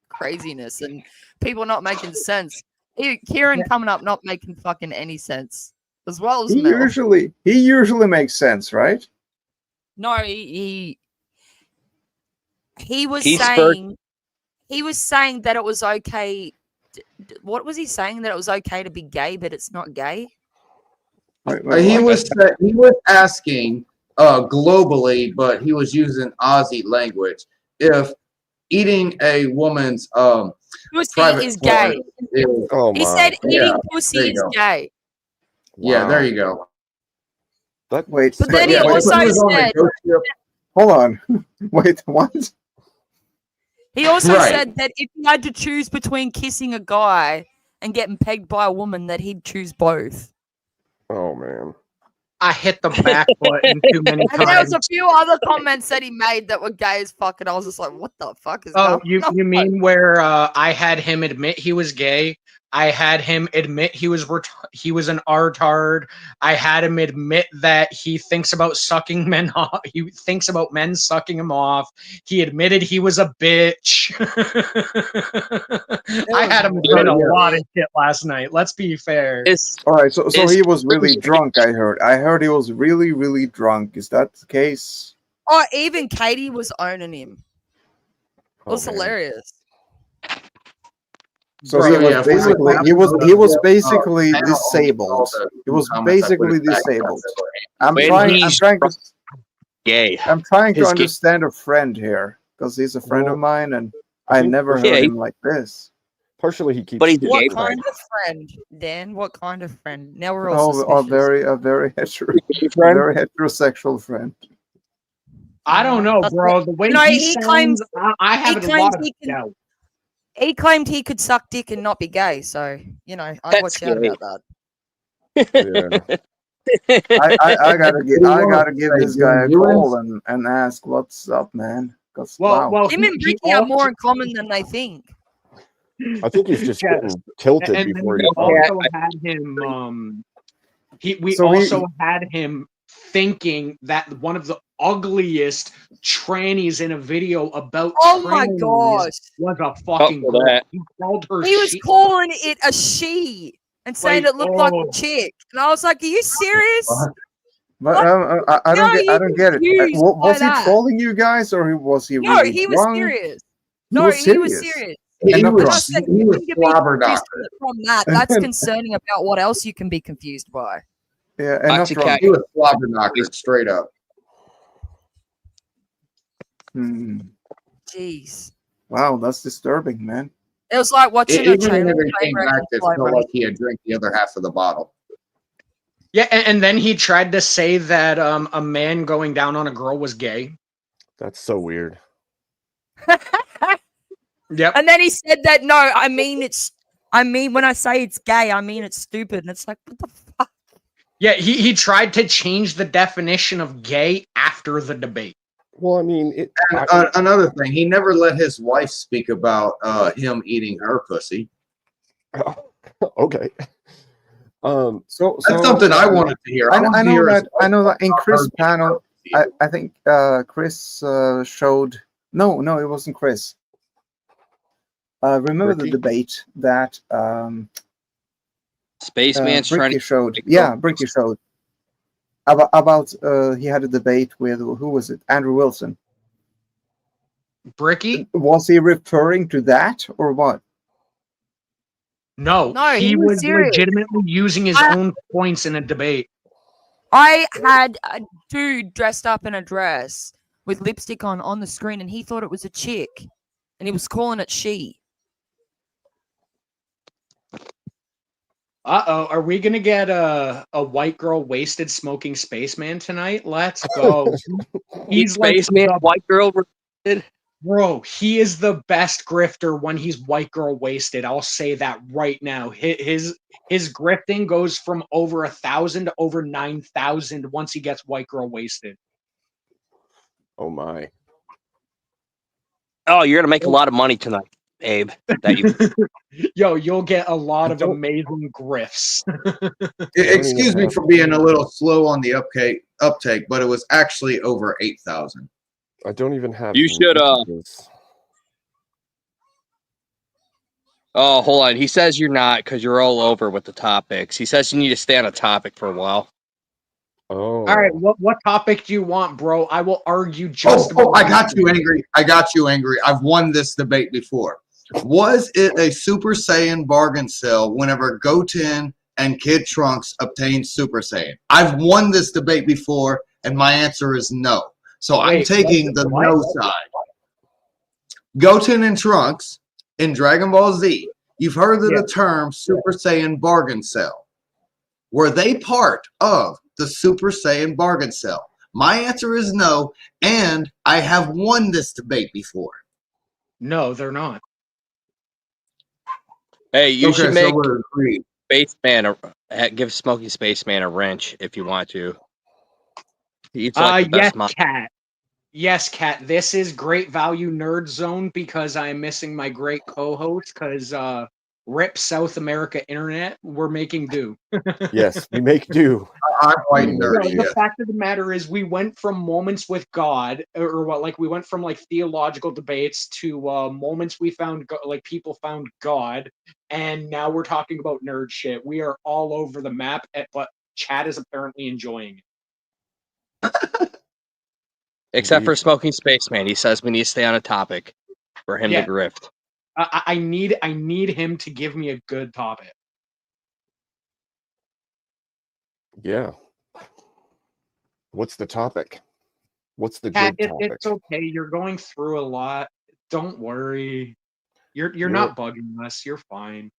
craziness and people not making sense. Kieran coming up not making fucking any sense, as well as He Mel. usually makes sense, right? No, he was He spurred- saying that it was okay. What was he saying? That it was okay to be gay, but it's not gay. He was asking globally, but he was using Aussie language. If eating a woman's Pussy private is part gay. is- Oh He my. said eating Yeah, there pussy you is go. gay. Yeah, there Wow. you go. Wait, But then he yeah, but also he was on a said ghost ship. hold on. Wait, what? he also Right. said that if he had to choose between kissing a guy and getting pegged by a woman, that he'd choose both. Oh man. I hit the back button too many And there was times. a few other comments that he made that were gay as fuck, and I was just like, "What the fuck is Oh, going on?" you mean where I had him admit he was gay? I had him admit he was an artard. I had him admit that he thinks about sucking men off. He thinks about men sucking him off. He admitted he was a bitch. I had him admit a lot of shit last night. Let's be fair. All right, so he was really drunk. I heard he was really, really drunk. Is that the case? Oh, even Katie was owning him. It was man. hilarious. So Bro, he was yeah, if we basically would he was have, basically panel disabled. all the He was comments, I basically would've backed up disabled. this way. I'm When trying he's to gay. I'm trying to His gay- understand a friend here because he's a friend of mine, and I think never partially- heard Yeah, him like this. Partially he keeps. But he's getting What gay, pride. kind of friend, Dan? What kind of friend? Now we're all Oh, suspicious. a very heterosexual friend. I don't know, That's bro. what- The way You know, he he sounds, claims- I have he a claims lot of he can- doubt. He claimed he could suck dick and not be gay, so you know, I'd That's watch out gay. about that. Yeah. I gotta give this guy a You call and ask what's up, man. Because wow. Well, Him and he Bricky have also- more in common than they think. I think he's just Yes. getting tilted and before then he we also had him. We So also had him thinking that one of the ugliest trannies in a video about Oh my trannies gosh. was a fucking for girl. that. He called her. He was she. calling it a she and saying Like, it looked like oh. a chick. And I was like, are you serious? But I don't No, get. I you don't get it. confused Was by he that. trolling you guys, or was he No, really he was drunk? serious. He No, was he was serious. serious. He And And I was, said, he you was can get me confused flabbergasted. from that. That's concerning about what else you can be confused by. Yeah, and not Oxycat. drunk. He was flabbergasted straight up. Hmm. Jeez. Wow, that's disturbing, man. It was like watching a Even train whenever he train came wreck back, in it slow felt like motion. he had drank the other half of the bottle. Yeah, and then he tried to say that a man going down on a girl was gay. That's so weird. Yep. And then he said that no, I mean when I say it's gay, I mean it's stupid. And it's like, what the fuck? Yeah, he tried to change the definition of gay after the debate. Well, I mean, And another thing, he never let his wife speak about him eating her pussy. okay. So That's something I wanted to hear. I wanted to know hear his that. I know that in wife Chris' about her panel, pussy. I think Chris showed. No, it wasn't Chris. Remember the Ricky? debate that Spaceman's trying Bricky to. showed? Yeah, Bricky showed about he had a debate with who was it? Andrew Wilson. Bricky? Was he referring to that or what? No, No, he he was was serious. legitimately using his own points in a debate. I had a dude dressed up in a dress with lipstick on the screen, and he thought it was a chick, and he was calling it she. Uh-oh, are we gonna get a white girl wasted smoking spaceman tonight? Let's go. He's like Spaceman, the- white girl. Bro, he is the best grifter when he's white girl wasted. I'll say that right now. His grifting goes from over 1,000 to over 9,000 once he gets white girl wasted. Oh my. Oh, you're gonna make a lot of money tonight, Abe. That you. Yo, you'll get a lot of amazing grifts. Excuse me for being a little slow on the uptake, but it was actually over 8,000. I don't even have. You should. Oh, hold on. He says you're not because you're all over with the topics. He says you need to stay on a topic for a while. Oh. All right, what topic do you want, bro? I will argue Oh, just oh, about I got you anything. angry. I got you angry. I've won this debate before. Was it a Super Saiyan bargain sale whenever Goten and Kid Trunks obtained Super Saiyan? I've won this debate before, and my answer is no. So I'm Wait, taking the what? no side. Goten and Trunks in Dragon Ball Z. You've heard of Yeah. the term Super Saiyan bargain sale. Were they part of the Super Saiyan bargain sale? My answer is no, and I have won this debate before. No, they're not. Hey, you should so make we're agreed. Spaceman give Smoky Spaceman a wrench if you want to. He eats like the Yes, best mom. Cat. Yes, Cat. This is Great Value Nerd Zone because I am missing my great co-host because RIP South America Internet. We're making do. Yes, we make do. I'm quite We make nerdy. do. The fact of the matter is, we went from moments with God, or what? Like we went from like theological debates to moments we found like people found God, and now we're talking about nerd shit. We are all over the map, but Chad is apparently enjoying it. Except for Smoking Spaceman. He says we need to stay on a topic for him Yeah. to grift. I need him to give me a good topic. Yeah. What's the topic? What's the Cat, good topic? it's okay. You're going through a lot. Don't worry. You're not bugging us. You're fine.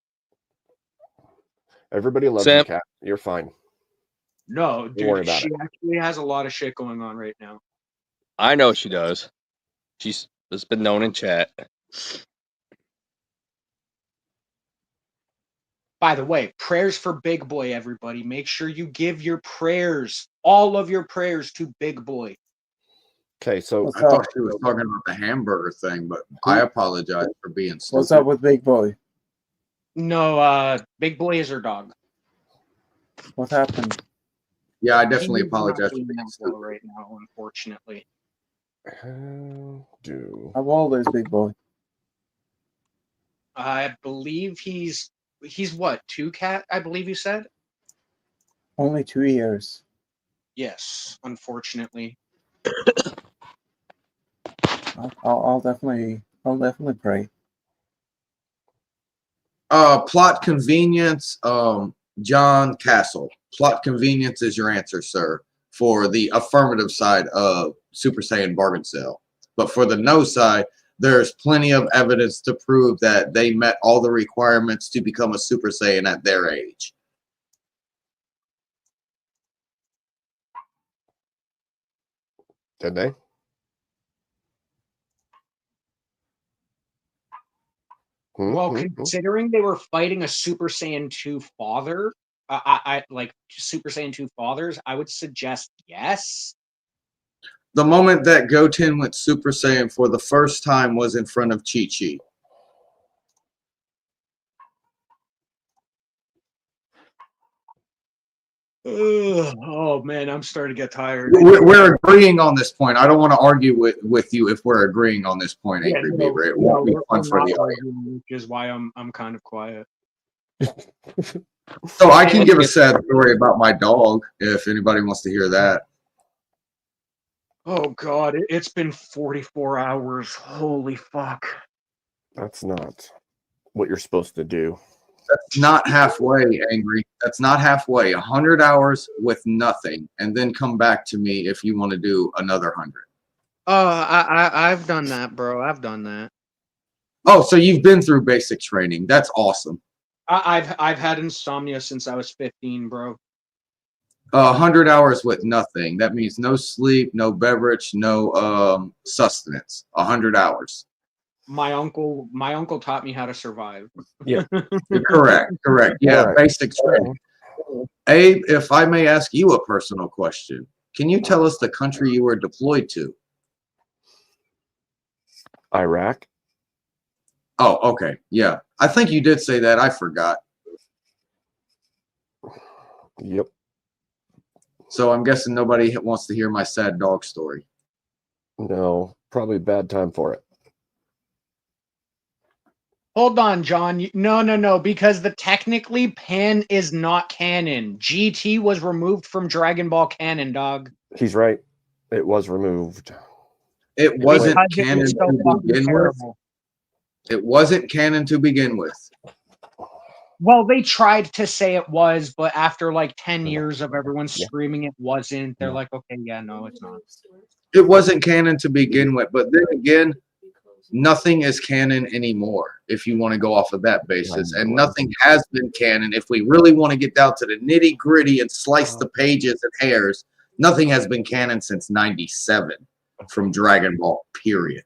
Everybody loves you, Cat. You're fine. No, Don't worry dude, about she it. actually has a lot of shit going on right now. I know she does. It's been known in chat. By the way, prayers for Big Boy, everybody. Make sure you give your prayers, all of your prayers to Big Boy. Okay, so I thought she was talking about the hamburger thing, but I apologize for being stupid. What's up with Big Boy? No, Big Boy is her dog. What happened? Yeah, I definitely He's not apologize for doing being that well right now, unfortunately. How old is Big Boy? I believe he's what, 2, Cat? I believe you said. Only 2 years. Yes, unfortunately. I'll definitely pray. Plot convenience, John Castle. Plot convenience is your answer, sir, for the affirmative side of Super Saiyan bargain sale. But for the no side, there's plenty of evidence to prove that they met all the requirements to become a Super Saiyan at their age. Did they? Well, considering they were fighting a Super Saiyan 2 father, I like Super Saiyan 2 fathers, I would suggest yes. The moment that Goten went Super Saiyan for the first time was in front of Chi-Chi. Ugh, oh man, I'm starting to get tired. We're agreeing on this point. I don't want to argue with you if we're agreeing on this point, Yeah, Angry no, Beaver. It won't be we're fun for not the audience. arguing, which is why I'm kind of quiet. So I can give a sad story about my dog if anybody wants to hear that. Oh god, it's been 44 hours. Holy fuck. That's not what you're supposed to do. That's not halfway, Angry. That's not halfway. 100 hours with nothing, and then come back to me if you want to do another 100. I've done that, bro. I've done that. Oh, so you've been through basic training. That's awesome. I've had insomnia since I was 15, bro. 100 hours with nothing. That means no sleep, no beverage, no sustenance. 100 hours. My uncle taught me how to survive. Yeah. Correct. Yeah, Right. basic training. Abe, if I may ask you a personal question, can you tell us the country you were deployed to? Iraq. Oh, okay. Yeah. I think you did say that. I forgot. Yep. So I'm guessing nobody wants to hear my sad dog story. No, probably a bad time for it. Hold on, John. No, because technically Pan is not canon. GT was removed from Dragon Ball canon, dog. He's right. It was removed. It wasn't Because it canon was so to fucking begin with. terrible. It wasn't canon to begin with. Well, they tried to say it was, but after like 10 years of everyone screaming it wasn't, they're like, okay, yeah, no, it's not. It wasn't canon to begin with, but then again, nothing is canon anymore if you want to go off of that basis, and nothing has been canon. If we really want to get down to the nitty gritty and slice the pages and hairs, nothing has been canon since '97 from Dragon Ball, period.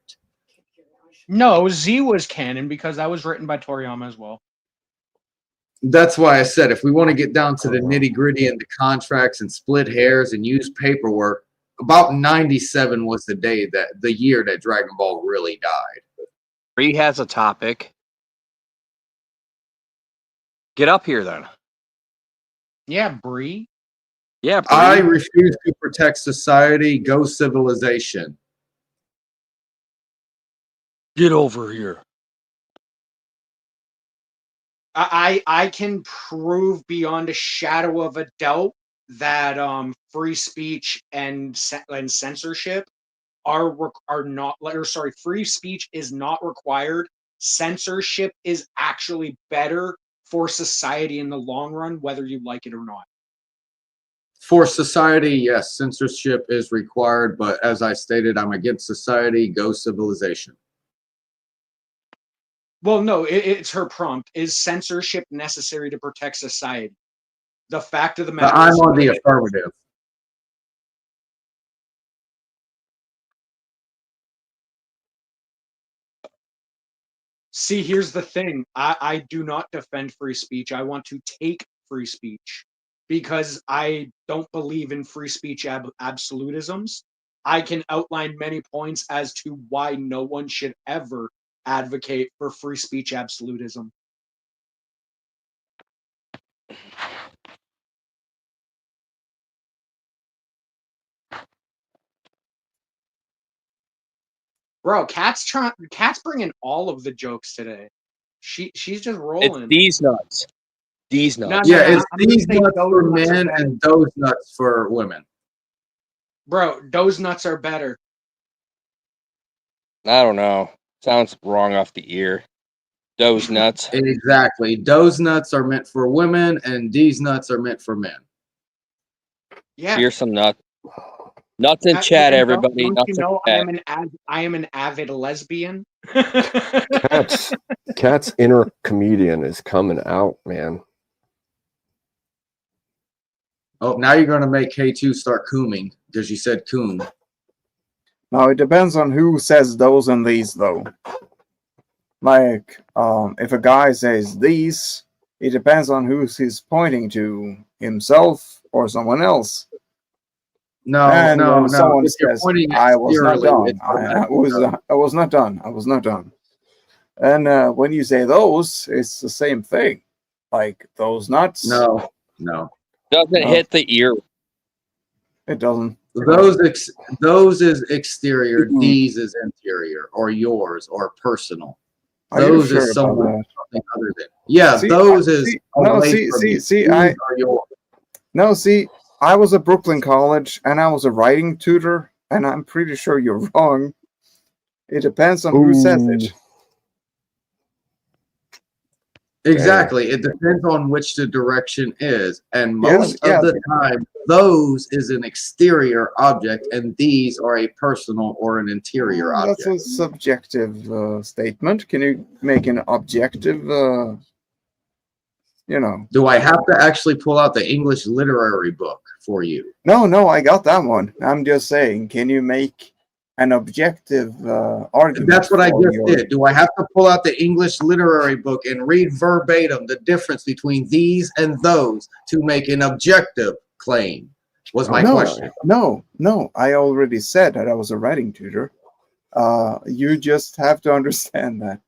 No, Z was canon because that was written by Toriyama as well. That's why I said if we want to get down to the nitty gritty and the contracts and split hairs and use paperwork, about '97 was the year that Dragon Ball really died. Bree has a topic. Get up here then. Yeah, Bree. Yeah, Bree. I refuse to protect society. Go civilization. Get over here. I can prove beyond a shadow of a doubt that free speech and censorship are not, or sorry, free speech is not required. Censorship is actually better for society in the long run, whether you like it or not. For society, yes, censorship is required, but as I stated, I'm against society. Go civilization. Well, no, it's her prompt. Is censorship necessary to protect society? The fact of the matter I'm is, on the affirmative. see, here's the thing. I do not defend free speech. I want to take free speech because I don't believe in free speech absolutisms. I can outline many points as to why no one should ever advocate for free speech absolutism. Bro, Kat's bringing all of the jokes today. She's just rolling. It's these nuts. These nuts. Yeah, it's these nuts for men and those nuts for women. Bro, those nuts are better. I don't know. Sounds wrong off the ear. Those nuts. Exactly. Those nuts are meant for women, and these nuts are meant for men. Yeah. Here's some nuts. Nuts in chat, everybody. Don't Nuts you in know chat. I am an avid lesbian? Cat's inner comedian is coming out, man. Oh, now you're going to make K2 start cooming because you said coon. Now it depends on who says those and these, though. Like, if a guy says these, it depends on who he's pointing to, himself or someone else. No, and no, when no. someone If you're says, pointing I was not exteriorly, done. it's I was not done. I was not done. And when you say those, it's the same thing. Like those nuts. No. Doesn't No. hit the ear. It doesn't. Those is exterior. These is interior, or yours, or personal. Are you Those sure is about something that? other than. Yeah, See, those is no, away from you. These are yours. No, see, I was at Brooklyn College and I was a writing tutor, and I'm pretty sure you're wrong. It depends on who says it. Exactly. It depends on which the direction is. And most of the time, those is an exterior object, and these are a personal or an interior object. That's a subjective statement. Can you make an objective, Do I have to actually pull out the English literary book for you? No, I got that one. I'm just saying, can you make an objective argument? That's what I for just your- did. Do I have to pull out the English literary book and read verbatim the difference between these and those to make an objective claim? Was my question. No. I already said that I was a writing tutor. You just have to understand that.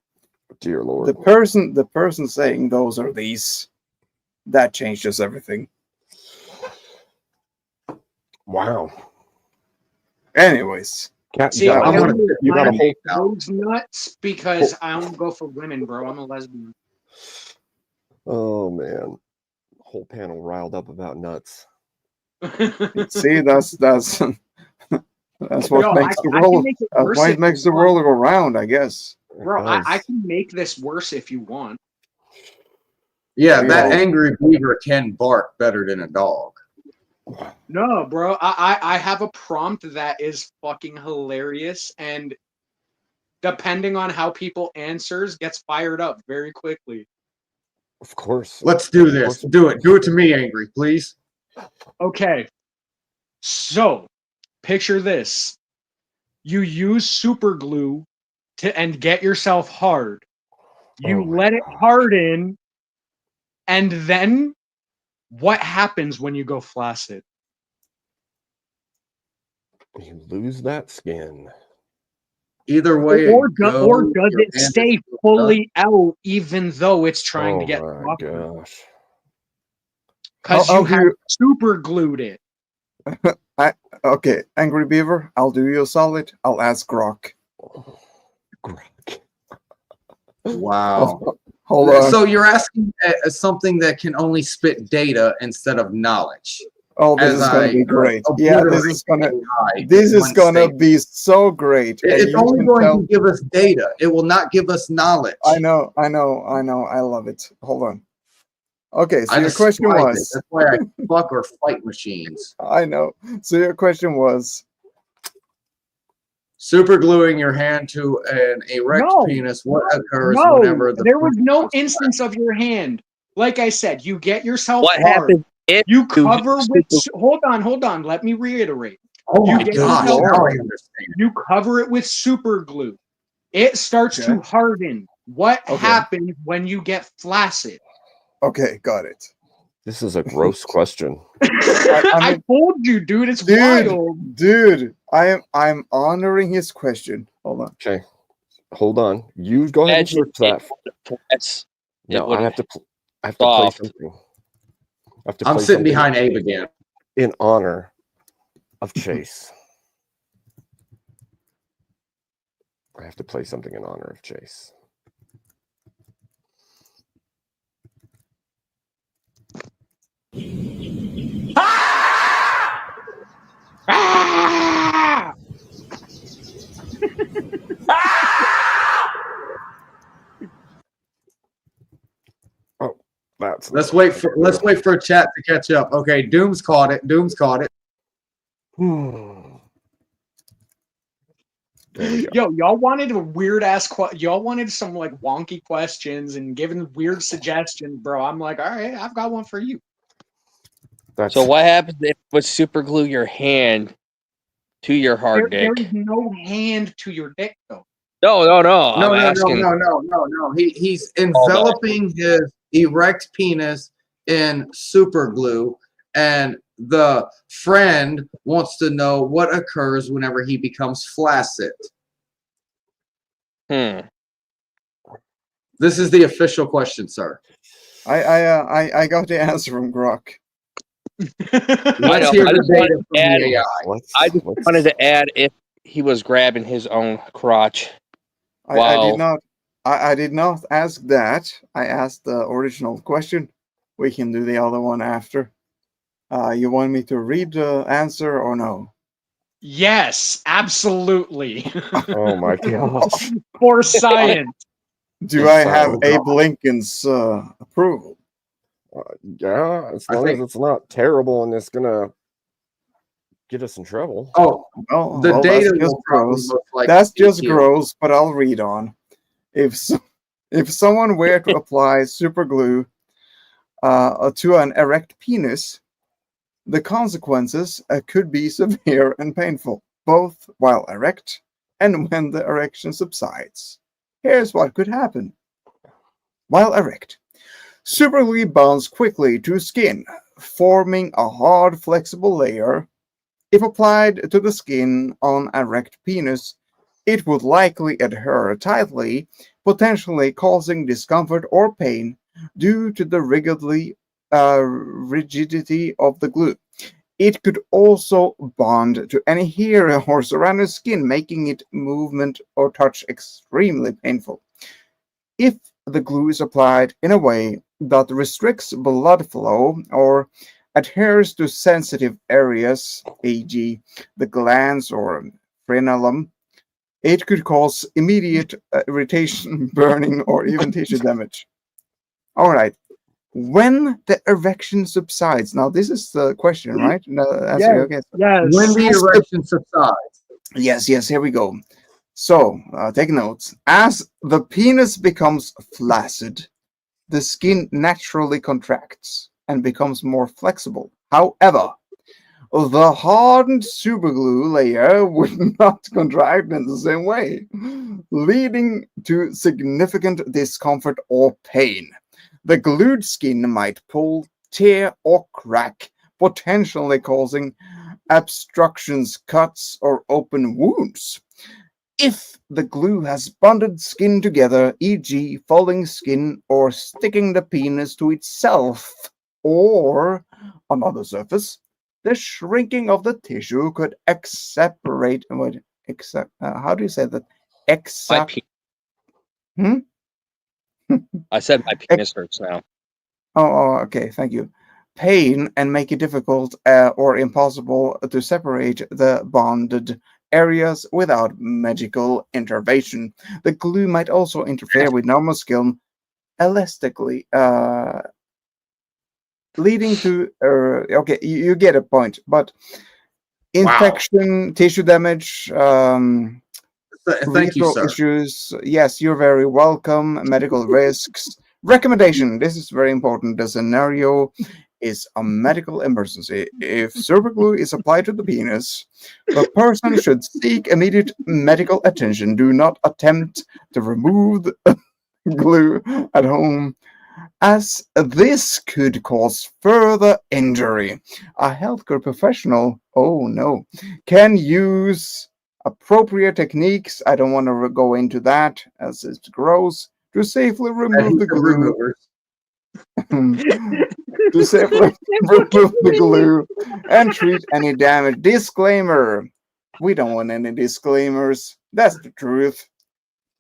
Dear Lord. The person saying those are these, that changes everything. Wow. Anyways. Cat, See, got a I'm whole- gonna you got a whole. those nuts because I only go for women, bro. I'm a lesbian. Oh man, whole panel riled up about nuts. See, that's that's what Yo, makes the I can world. make it That's worse why if it makes you the want. world go round, I guess. Bro, I can make this worse if you want. Yeah, that Well- angry beaver can bark better than a dog. No, bro. I have a prompt that is fucking hilarious, and depending on how people answers, gets fired up very quickly. Of course. Let's do this. Do it. Do it to me, angry, please. Okay. So, picture this. You use super glue and get yourself hard. You let it harden, and then what happens when you go flaccid? You lose that skin. Either way, Or does your it hand stay is still fully out even though it's trying to Oh get my gosh. because I'll you have do- super glued it. Okay, Angry Beaver, I'll do you a solid. I'll ask Grok. Wow. Hold on. So you're asking something that can only spit data instead of knowledge. Oh, this As is gonna I, be great. Yeah, this is gonna AI this is one gonna statement. be so great. And It's you only can going tell- to give us data. It will not give us knowledge. I know. I love it. Hold on. Okay, so I your question despise it. was. That's why I fuck or fight machines. I know. So your question was. Super gluing your hand to an erect No. penis. What occurs No, whenever the there was no instance of your hand. Like I said, you get yourself What hard. happens if You cover with. super- Hold on. Let me reiterate. Oh You my get gosh! yourself Now I hard. understand. You cover it with super glue. It starts to Okay. harden. What Okay. happens when you get flaccid? Okay, got it. This is a gross question. I told you, dude. It's wild. Dude, I'm honoring his question. Hold on. Okay. Hold on. You go ahead and Imagine search that. Yes. No, I wouldn't have to. I have to play soft. something. I have to I'm play sitting something behind Abe again. in honor of Chase. I have to play something in honor of Chase. Ah! Oh, that's. Let's wait for a chat to catch up. Okay, Doom's caught it. Doom's caught it. Yo, y'all wanted a weird ass. Y'all wanted some like wonky questions and giving weird suggestions, bro. I'm like, all right, I've got one for you. So what happens if you super glue your hand to your hard There dick? is no hand to your dick, though. No. No, I'm asking. no. He's enveloping his erect penis in super glue, and the friend wants to know what occurs whenever he becomes flaccid. This is the official question, sir. I got the answer from Grok. Let's hear the data from the AI. I just wanted to add if he was grabbing his own crotch. I did not ask that. I asked the original question. We can do the other one after. You want me to read the answer or no? Yes, absolutely. Oh my gosh. For science. Do I have Abe Lincoln's approval? Yeah, as long as it's not terrible and it's gonna get us in trouble. Oh, well, the data that's just will probably gross. most likely That's be just here. gross, but I'll read on. If someone were to apply super glue to an erect penis, the consequences could be severe and painful, both while erect and when the erection subsides. Here's what could happen. While erect, super glue bonds quickly to skin, forming a hard, flexible layer. If applied to the skin on erect penis, it would likely adhere tightly, potentially causing discomfort or pain due to the rigidity of the glue. It could also bond to any hair or surrounding skin, making it movement or touch extremely painful. If the glue is applied in a way that restricts blood flow or adheres to sensitive areas, e.g., the glands or frenulum, it could cause immediate irritation, burning, or even tissue damage. All right. When the erection subsides, now this is the question, right? No, answer, okay. When the As erection subsides. Yes, here we go. So, take notes. As the penis becomes flaccid, the skin naturally contracts and becomes more flexible. However, the hardened superglue layer would not contract in the same way, leading to significant discomfort or pain. The glued skin might pull, tear, or crack, potentially causing obstructions, cuts, or open wounds. If the glue has bonded skin together, e.g., folding skin or sticking the penis to itself or another surface, the shrinking of the tissue could exacerbate. How do you say that? Hmm? I said my penis hurts now. Okay, thank you. Pain and make it difficult or impossible to separate the bonded areas without magical intervention. The glue might also interfere with normal skin elastically, leading to okay, you get a point, but infection, tissue damage, Thank you, sir. issues. Yes, you're very welcome. Medical risks. Recommendation. This is very important. The scenario is a medical emergency. If superglue is applied to the penis, the person should seek immediate medical attention. Do not attempt to remove the glue at home, as this could cause further injury. A healthcare professional, oh no, can use appropriate techniques. I don't want to go into that as it's gross. To safely remove the glue. To safely remove the glue and treat any damage. Disclaimer. We don't want any disclaimers. That's the truth.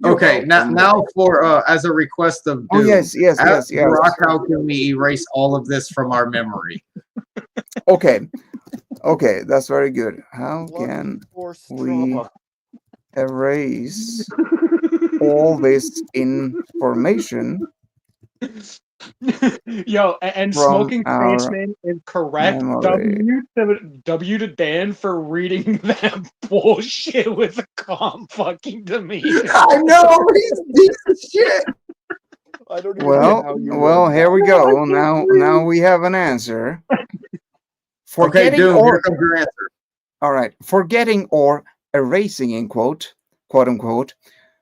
Okay, now for as a request of Doom. Oh, yes. Brock, how can we erase all of this from our memory? Okay, that's very good. How can we erase all this information? Yo, and from Smoking our Spaceman is correct. memory. W to Dan for reading that bullshit with a calm fucking demeanor. I know he's a piece of shit. I don't even get how you Well, here we go. Now we have an answer. Okay, Doom, here comes your answer. All right, forgetting or erasing, in quote unquote,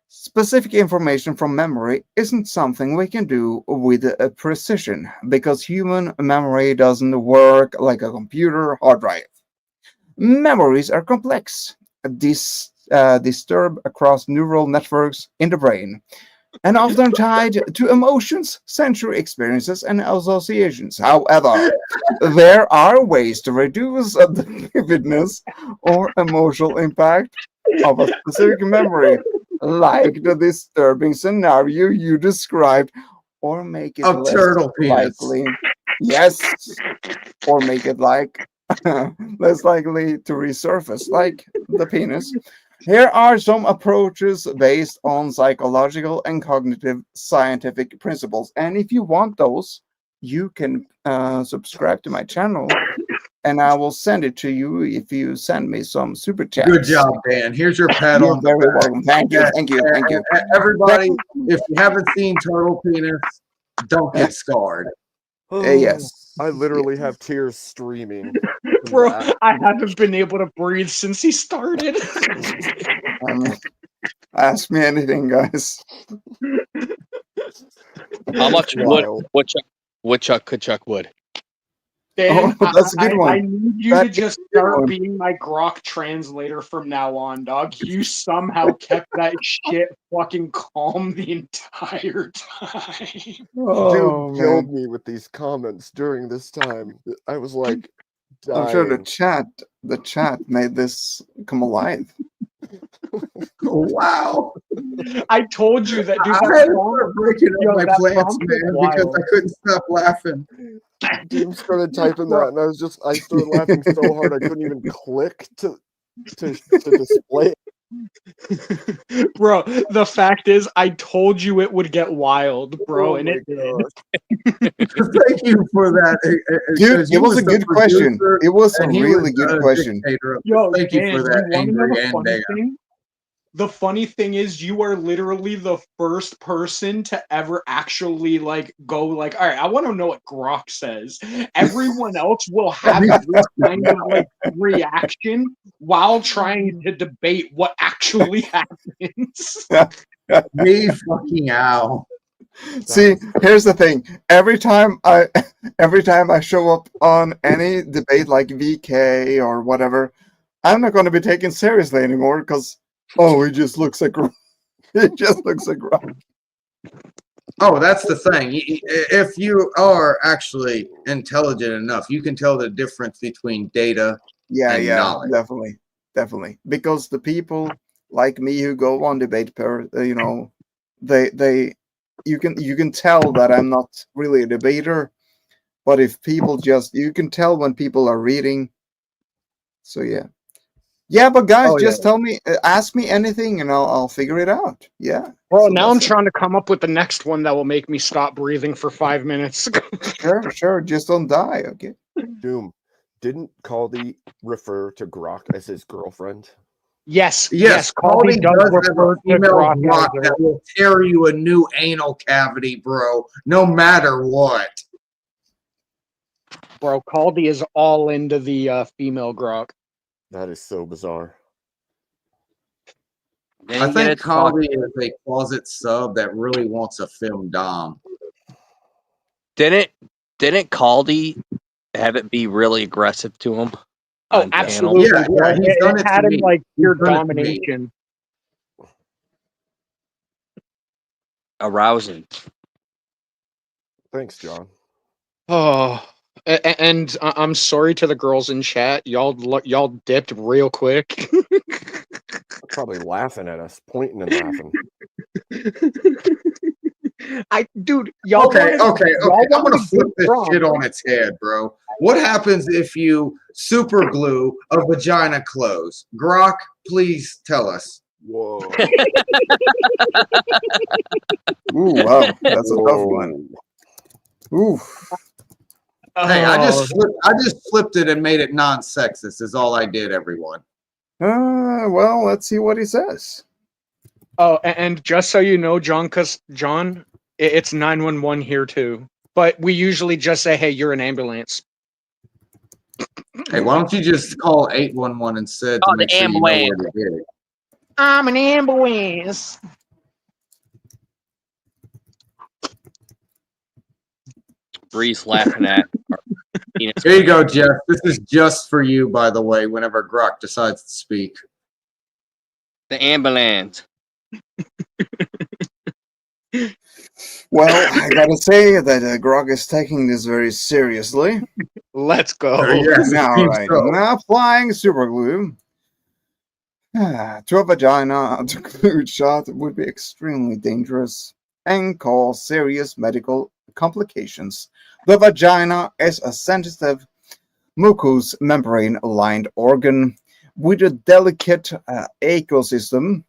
specific information from memory isn't something we can do with precision, because human memory doesn't work like a computer hard drive. Memories are complex, disturbed across neural networks in the brain, and often tied to emotions, sensory experiences, and associations. However, there are ways to reduce the vividness or emotional impact of a specific memory, like the disturbing scenario you described, or make it less turtle penis. likely. Yes, or make it less likely to resurface, like the penis. Here are some approaches based on psychological and cognitive scientific principles. And if you want those, you can subscribe to my channel, and I will send it to you if you send me some super chats. Good job, Dan. Here's your pat You're on the very back. welcome. Thank you. Everybody, if you haven't seen Turtle Penis, don't get scarred. Yes. I literally have tears streaming. from Bro, that. I haven't been able to breathe since he started. Ask me anything, guys. How much Wild. Woodchuck could chuck wood? Dan, Oh, that's a good one. I need you That to is just a good start one. being my Grok translator from now on, dog. You somehow kept that shit fucking calm the entire time. Oh, Dude killed man. me with these comments during this time. I was like, I'm sure dying. the chat made this come alive. Wow. I told you that, dude. I That had to prompt, start breaking up yo, my that plants, prompt was man, because wild. I couldn't stop laughing. Doom started typing that, and I started laughing so hard I couldn't even click to display it. Bro, the fact is, I told you it would get wild, bro, Oh and my it did. Thank you for that. Dude, because it you was a the good question. producer It was a and he really was good the question. dictator of this. Yo, Thank you Dan, for you that, wanna know Angry the and funny Dan. thing? The funny thing is, you are literally the first person to ever actually go all right, I want to know what Grok says. Everyone else will have this kind of reaction while trying to debate what actually happens. Me fucking ow. See, here's the thing. Every time I show up on any debate like VK or whatever, I'm not going to be taken seriously anymore because he just looks like he just looks like Grok. Oh, that's the thing. If you are actually intelligent enough, you can tell the difference between data and knowledge. Definitely. Because the people like me who go on debate you can tell that I'm not really a debater. But if people you can tell when people are reading. So yeah. Yeah, but guys, just tell me, ask me anything, and I'll figure it out. Yeah. Bro, So now I'm that's it. trying to come up with the next one that will make me stop breathing for 5 minutes. Sure. Just don't die, okay? Doom, didn't Caldy refer to Grok as his girlfriend? Yes. Caldy does have refer a to female Grok Grok as that will tear you a new anal cavity, bro, no matter what. Bro, Caldy is all into the female Grok. That is so bizarre. I think Caldy is a closet sub that really wants a film dom. Didn't Caldy have it be really aggressive to him? Oh, on absolutely. panel? Bro. he's done it had to him me. like He's pure done it to me. domination. Arousing. Thanks, John. Oh, and I'm sorry to the girls in chat. Y'all dipped real quick. Probably laughing at us, pointing and laughing. Y'all Okay. wanted I'm gonna a flip good this prompt. shit on its head, bro. What happens if you super glue a vagina close? Grok, please tell us. Whoa. Ooh, wow, that's a tough one. Ooh. Hey, I just flipped it and made it non-sexist. Is all I did, everyone. Well, let's see what he says. Oh, and just so you know, John, it's 911 here too. But we usually just say, "Hey, you're an ambulance." Hey, why don't you just call 811 instead to make sure you know where to get it? I'm an ambulance. Bree's laughing at. Here you go, Jeff. This is just for you, by the way, whenever Grok decides to speak. The ambulance. Well, I gotta say that Grog is taking this very seriously. Let's go. Yes, it All seems right. so. Now applying super glue to a vagina to glue shot would be extremely dangerous and cause serious medical complications. The vagina is a sensitive mucous membrane lined organ with a delicate ecosystem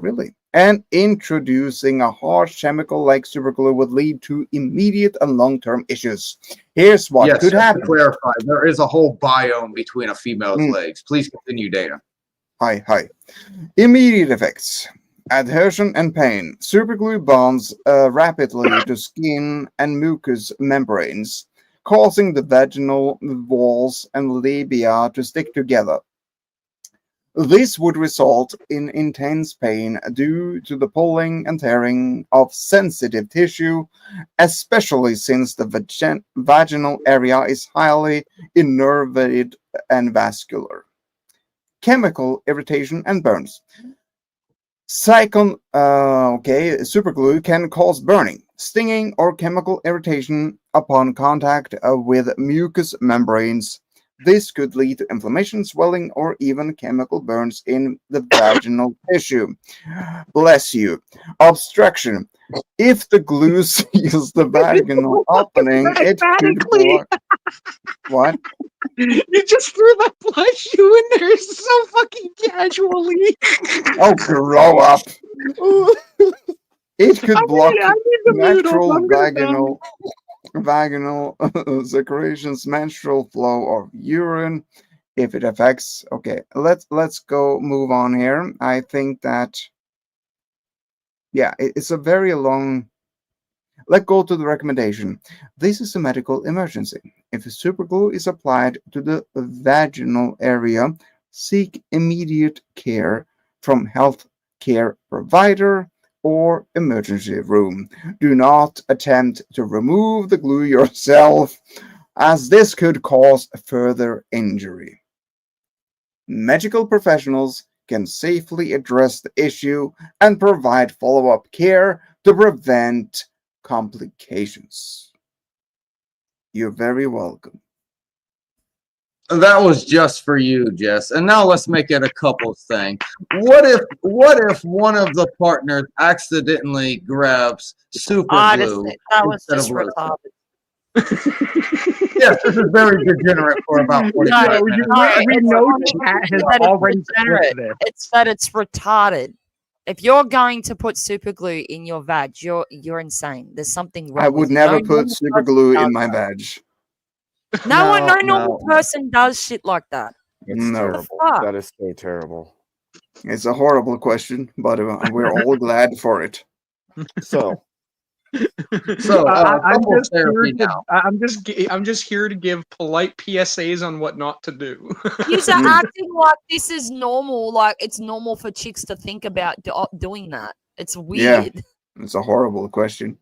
really, and introducing a harsh chemical like superglue would lead to immediate and long-term issues. Here's what Yes, could just happen. to clarify, there is a whole biome between a female's legs. Please continue, Dana. Hi. Immediate effects. Adhesion and pain. Superglue bonds rapidly to skin and mucous membranes, causing the vaginal walls and labia to stick together. This would result in intense pain due to the pulling and tearing of sensitive tissue, especially since the vaginal area is highly innervated and vascular. Chemical irritation and burns. Superglue can cause burning, stinging, or chemical irritation upon contact with mucous membranes, This could lead to inflammation, swelling, or even chemical burns in the vaginal tissue. Bless you. Obstruction. If the glue seals the vaginal opening, it could block. What? You just threw that bless you in there so fucking casually. Oh, grow up. It could block I need to mute up. natural I'm gonna vaginal secretions, menstrual flow, or urine. If it affects, okay, let's go move on here. I think that, yeah, it's a very long. Let's go to the recommendation. This is a medical emergency. If superglue is applied to the vaginal area, seek immediate care from health care provider or emergency room. Do not attempt to remove the glue yourself, as this could cause further injury. Medical professionals can safely address the issue and provide follow-up care to prevent complications. You're very welcome. That was just for you, Jess. And now let's make it a couples thing. What if one of the partners accidentally grabs super glue That was instead just of lotion? retarded. Yes, this is very degenerate for about 45 minutes. we know chat has already flipped this. It's that it's retarded. If you're going to put super glue in your vag, you're insane. There's something wrong. I would with you. never No put normal super person glue does in my that. vag. No normal person does shit like that. It's No. terrible. fuck? That is so terrible. It's a horrible question, but we're all glad for it. So, couples therapy now. I'm just here to give polite PSAs on what not to do. You're acting like this is normal. Like it's normal for chicks to think about doing that. It's weird. Yeah, it's a horrible question.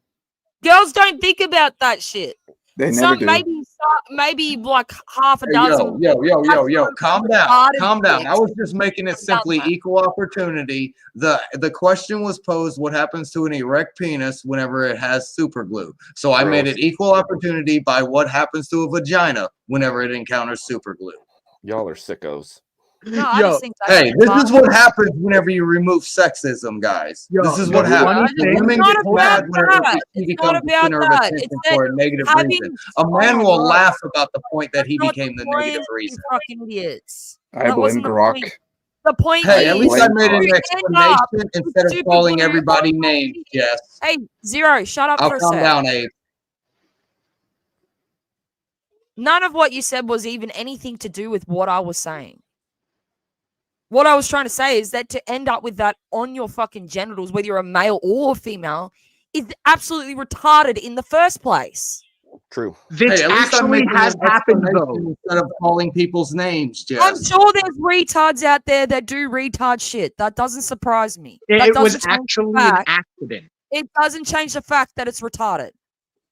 Girls don't think about that shit. They never do. Maybe like half a Hey, dozen. yo, calm down. retarded Calm down. I chicks was just making it simply that. equal opportunity. The question was posed, what happens to an erect penis whenever it has super glue? So I made it equal opportunity by what happens to a vagina whenever it encounters super glue. Y'all are sickos. No, I just think Hey, this is what happens whenever you remove sexism, guys. This is what happens. Women get mad whenever she becomes the center of attention for a negative reason. A man will laugh about the point that he became the negative reason. Fucking idiots. I blame Grok. The point Hey, is, at least I made an you end up explanation with instead of super calling glue. everybody names, Jess. Hey, Zero, shut up I'll for a calm sec. down, Abe. None of what you said was even anything to do with what I was saying. What I was trying to say is that to end up with that on your fucking genitals, whether you're a male or a female, is absolutely retarded in the first place. True. This Hey, at least I'm actually making has an happened explanation though. instead of calling people's names, Jess. I'm sure there's retards out there that do retard shit. That doesn't surprise me. That It was doesn't change the actually an fact- accident. It doesn't change the fact that it's retarded.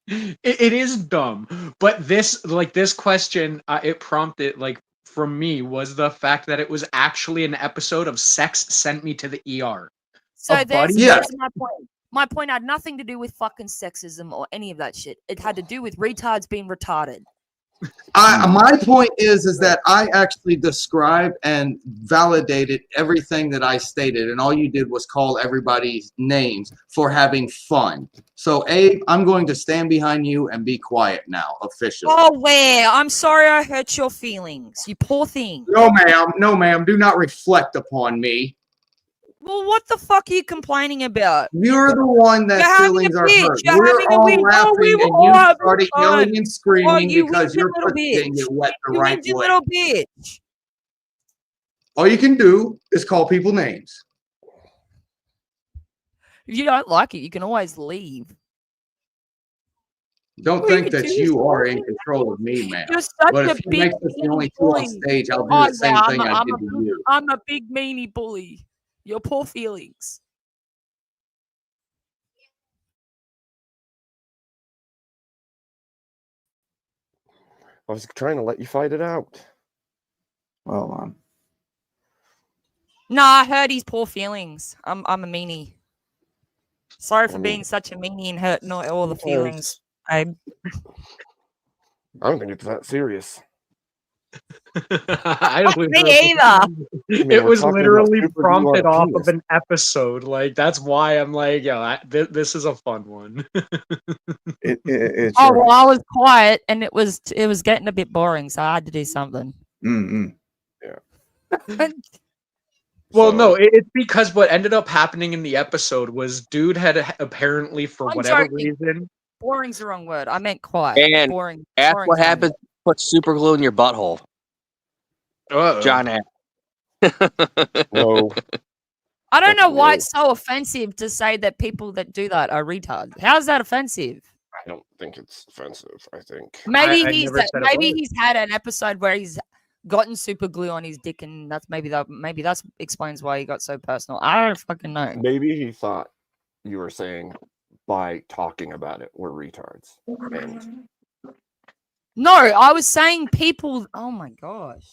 It is dumb, but this question it prompted from me was the fact that it was actually an episode of Sex Sent Me to the ER. So there's Yeah. my point. My point had nothing to do with fucking sexism or any of that shit. It had to do with retards being retarded. My point is that I actually described and validated everything that I stated, and all you did was call everybody's names for having fun. So, Abe, I'm going to stand behind you and be quiet now, officially. Oh, where? I'm sorry I hurt your feelings. You poor thing. No, ma'am. Do not reflect upon me. Well, what the fuck are you complaining about? You're the one that You're having feelings a are bitch. hurt. You're We're having a all bitch. Oh, laughing, we were and all you having started fun. yelling and screaming you because whinging your little pussy didn't bitch. get wet the You right whinging way. little bitch. All you can do is call people names. If you don't like it, you can always leave. Don't Well, think you that do you are something. in control of me, ma'am. You're such But a if you big make us the only two on bully. stage, I'll do Oh, the same yeah, thing I did to you. I'm a big meanie bully. Your poor feelings. I was trying to let you fight it out. Well, Nah, I heard his poor feelings. I'm a meanie. Sorry for I mean- being such a meanie and hurting all the feelings. I'm going to get that serious. I Fuck literally, me either. I mean, it we're was talking about literally super glue on prompted a off penis. of an episode. Like that's why I'm like, yo, this is a fun one. It Oh sure well, is. I was quiet and it was getting a bit boring, so I had to do something. Mm-mm. Well, So, no, it's because what ended up happening in the episode was dude had apparently, for I'm whatever joking. reason, Boring's the wrong word. I meant quiet. And Boring. ask boring's what the wrong happens. Put super glue in your butthole. John asked. no. I don't That's know why weird. it's so offensive to say that people that do that are retards. How's that offensive? I don't think it's offensive. I think Maybe I he's never said it was. he's had an episode where he's gotten super glue on his dick, and that's maybe that explains why he got so personal. I don't fucking know. maybe he thought you were saying by talking about it we're retards. And No, I was saying people. Oh my gosh.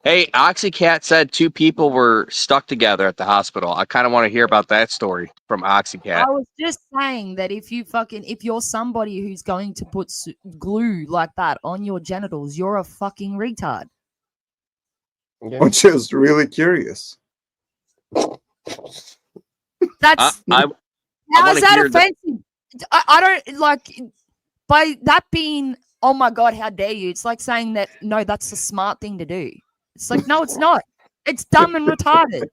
Hey, Oxycat said 2 people were stuck together at the hospital. I kind of want to hear about that story from Oxycat. I was just saying that if you're somebody who's going to put glue like that on your genitals, you're a fucking retard. yeah. I'm just really curious. That's I how's wanna that hear the- offensive? I don't like by that being. Oh my god, how dare you? It's like saying that no, that's the smart thing to do. It's like no, it's not. It's dumb and retarded.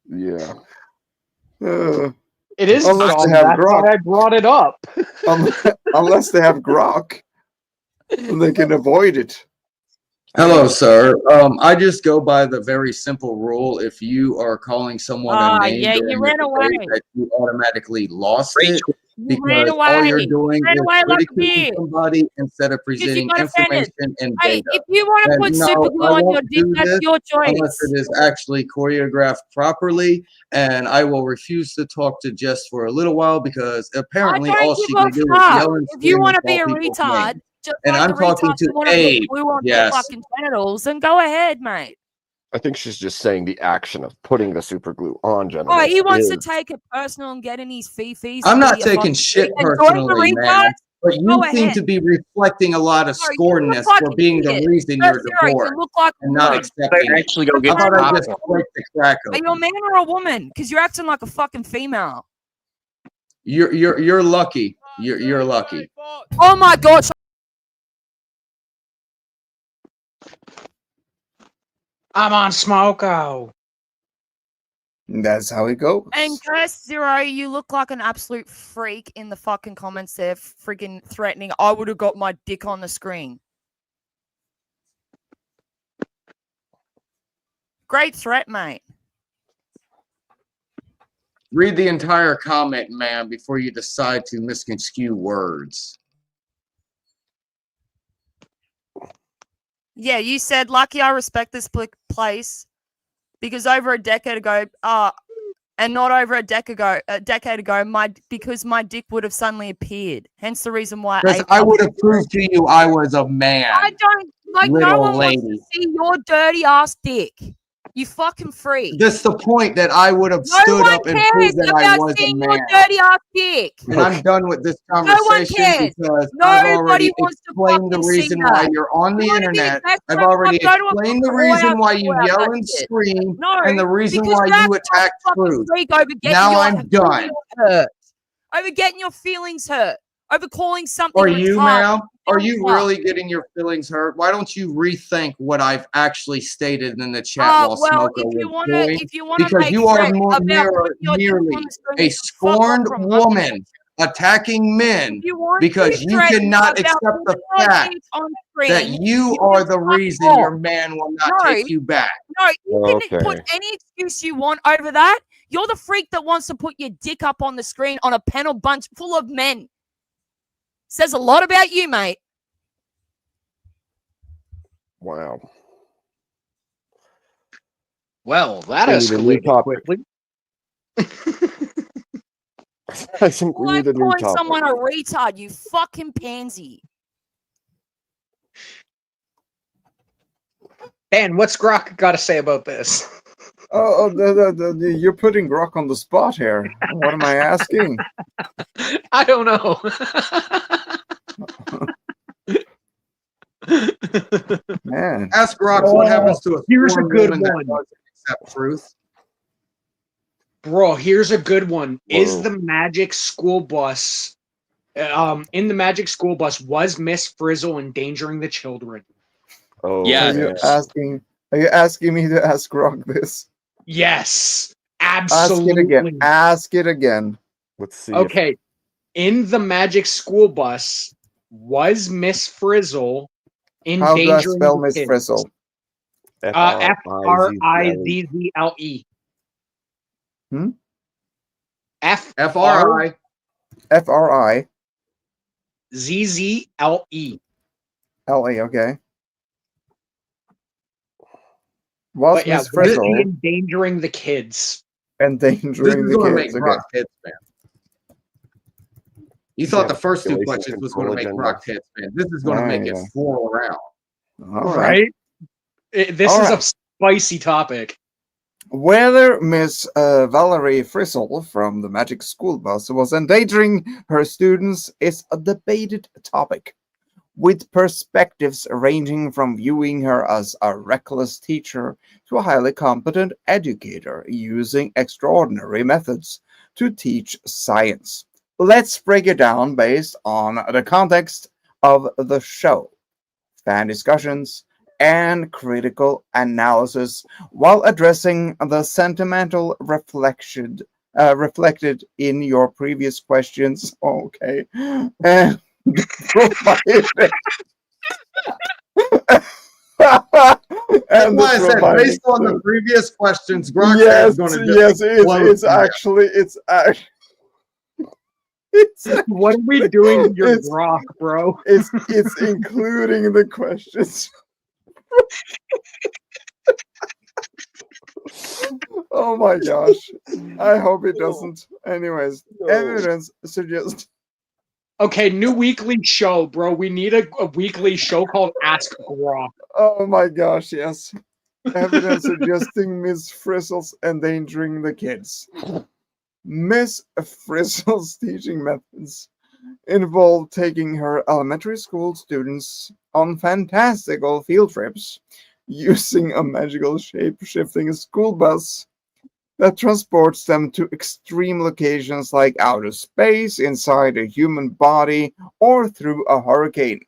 Yeah. It is Unless dumb. they have That's why grok. I brought it up. Unless they have grok, they can avoid it. Hello, sir. I just go by the very simple rule: if you are calling someone a name Yeah, you during ran the away. debate, that you automatically lost it, You ran because all you're away. doing Ran is away like a ridiculing bitch. somebody instead of Because you presenting got offended. information and Hey, data. if you want to And put no, super glue I on your won't dick, do that's this your unless choice. it is actually choreographed properly, and I will refuse to talk to Jess for a little while because apparently I all don't she give can a do is fuck. yell and If you scream want and to be a call people's retard, names. just And like I'm the retards talking to who want to put Abe. glue on Yes. their fucking genitals, then go ahead, mate. I think she's just saying the action of putting the super glue on genitals. Oh, he wants to is- take it personal and get in his fee-fees. I'm and not be a taking fucking shit freak and join the personally, man. retards. But you Go seem ahead. to be reflecting a lot of No, you scornness look like for an being the idiot. reason No, you're zero, divorced you look like a and not woman. accepting it. actually go Are get How you about a I man just or a break the crack Are you a open? man or a woman? Because you're acting like a fucking female. You're lucky. You're lucky. Oh my gosh. I'm on Smoko. That's how it goes. And Curse Zero, you look like an absolute freak in the fucking comments there, freaking threatening. I would have got my dick on the screen. Great threat, mate. Read the entire comment, man, before you decide to misconstrue words. Yeah, you said, lucky I respect this place because over a decade ago, and not over a decade ago, because my dick would have suddenly appeared. Hence the reason why Because I would have proved to you I was a man. I don't like no little one wants lady. to see your dirty ass dick. You fucking freak. That's the point, that I would have No stood one up and cares proved that I about was a seeing man. your dirty ass dick. And I'm done with this No one conversation cares. because I've Nobody already wants to explained the fucking see reason why that. you're on the You wanna be a internet. best I've friend? already Go to a explained the fucking reason all-out why you all-out yell that and shit. scream No, and the reason because why you're you acting like a attack fucking truth. freak over getting Now your I'm done. feelings hurt. Over getting your feelings hurt. Over calling something Are you, retarded. ma'am? Are you Fuck. really getting your feelings hurt? Why don't you rethink what I've actually stated in the chat while Well, Smoko if you was want going? to Because make you are threats about merely putting your dick on the screen, a you can fuck off scorned from woman attacking men If you want because to you threaten cannot about accept the putting your fact dick on that screen, you can are the fuck reason off. your man will not take you back. No, you can put Okay. any excuse you want over that. You're the freak that wants to put your dick up on the screen on a panel bunch full of men. Says a lot about you, mate. Wow. Well, that We need a new escalated topic. quickly. I think we Like need a new calling topic. someone a retard, you fucking pansy. Ben, what's Grok got to say about this? You're putting Grok on the spot here. What am I asking? I don't know. Man. Ask Rox what happens to a here's a sworn good woman that one. doesn't accept truth. Bro, here's a good one. Is Whoa. the magic school bus in the magic school bus was Miss Frizzle endangering the children? Oh, Yes. man. Are you asking me to ask Rock this? Yes. Ask it again. Absolutely. Ask it again. Let's see. Okay. In the magic school bus, was Miss Frizzle How do I endangering spell the Miss kids? Frizzle? Frizzle. Hmm? FRI. FRI. ZZLE. LA, okay. Was But yeah, Miss was he Frizzle endangering the kids? This endangering is the going to kids? make Okay. Brock tits, man. You thought the first two population questions was going to control make agenda. Brock tits, man. This is going to make it Yeah. swirl around. All right. This All is right. a spicy topic. Whether Miss Valerie Frizzle from the Magic School Bus was endangering her students is a debated topic, with perspectives ranging from viewing her as a reckless teacher to a highly competent educator using extraordinary methods to teach science. Let's break it down based on the context of the show, fan discussions, and critical analysis while addressing the sentimental reflected in your previous questions. Okay. And provided. That's why I said, based on the previous questions, Brock yes, is going to yes, it's actually, What are we doing to your it's- rock, bro? it's including the questions. Oh my gosh. I hope it doesn't. Anyways, evidence suggests. Okay, new weekly show, bro. We need a weekly show called Ask Grok. Oh my gosh, yes. Evidence suggesting Miss Frizzle's endangering the kids. Miss Frizzle's teaching methods involve taking her elementary school students on fantastical field trips using a magical shape-shifting school bus that transports them to extreme locations like outer space, inside a human body, or through a hurricane.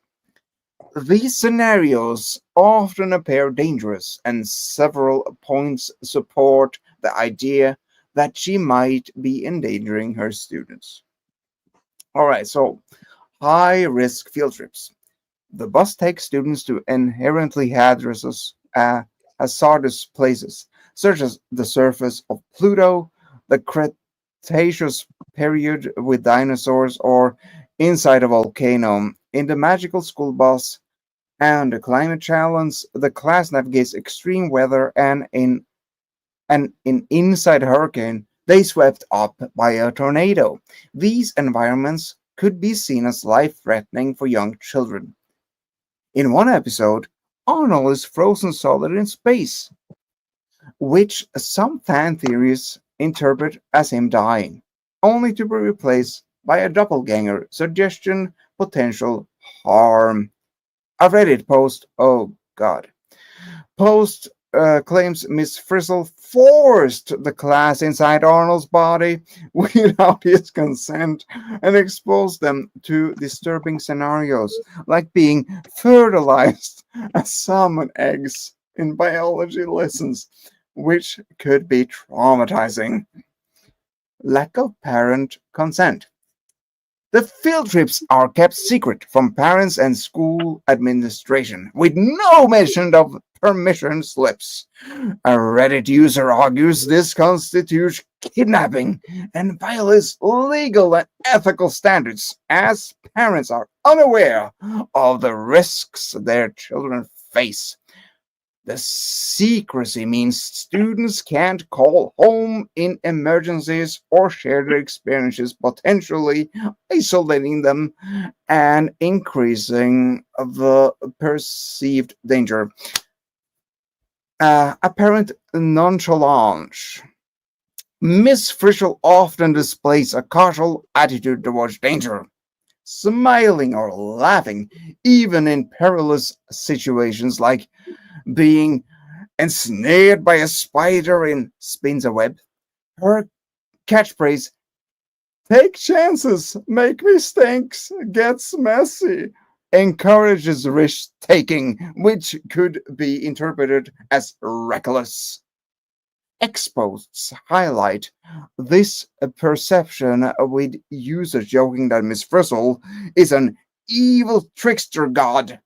These scenarios often appear dangerous, and several points support the idea that she might be endangering her students. All right, so high risk field trips. The bus takes students to inherently hazardous places, such as the surface of Pluto, the Cretaceous period with dinosaurs, or inside a volcano. In the magical school bus and the climate challenge, the class navigates extreme weather, and in inside a hurricane, they swept up by a tornado. These environments could be seen as life-threatening for young children. In one episode, Arnold is frozen solid in space, which some fan theories interpret as him dying, only to be replaced by a doppelganger suggestion potential harm. A Reddit post, oh god, post claims Miss Frizzle forced the class inside Arnold's body without his consent and exposed them to disturbing scenarios like being fertilized as salmon eggs in biology lessons, which could be traumatizing. Lack of parent consent. The field trips are kept secret from parents and school administration, with no mention of permission slips. A Reddit user argues this constitutes kidnapping and violates legal and ethical standards, as parents are unaware of the risks their children face. The secrecy means students can't call home in emergencies or share their experiences, potentially isolating them and increasing the perceived danger. Apparent nonchalance. Miss Frizzle often displays a casual attitude towards danger. smiling or laughing, even in perilous situations like being ensnared by a spider in spins a web. Her catchphrase, "Take chances, make mistakes, gets messy," encourages risk taking, which could be interpreted as reckless. Exposts highlight this perception, with users joking that Miss Frizzle is an evil trickster god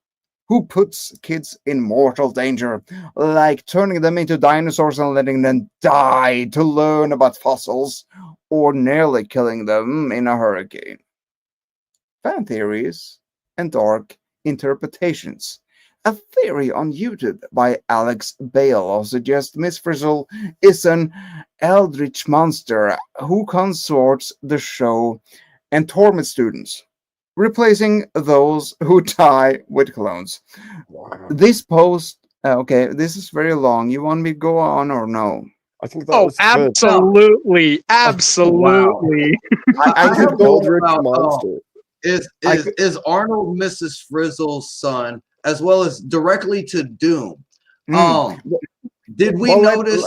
who puts kids in mortal danger, like turning them into dinosaurs and letting them die to learn about fossils, or nearly killing them in a hurricane. Fan theories and dark interpretations. A theory on YouTube by Alex Bale suggests Miss Frizzle is an eldritch monster who consorts the show and torments students, replacing those who die with clones. This post, okay, this is very long. You want me to go on or no? I think that Oh, was good. absolutely, absolutely. I It's an have one eldritch about, monster. is Arnold Mrs. Frizzle's son, as well as directly to Doom. Did we notice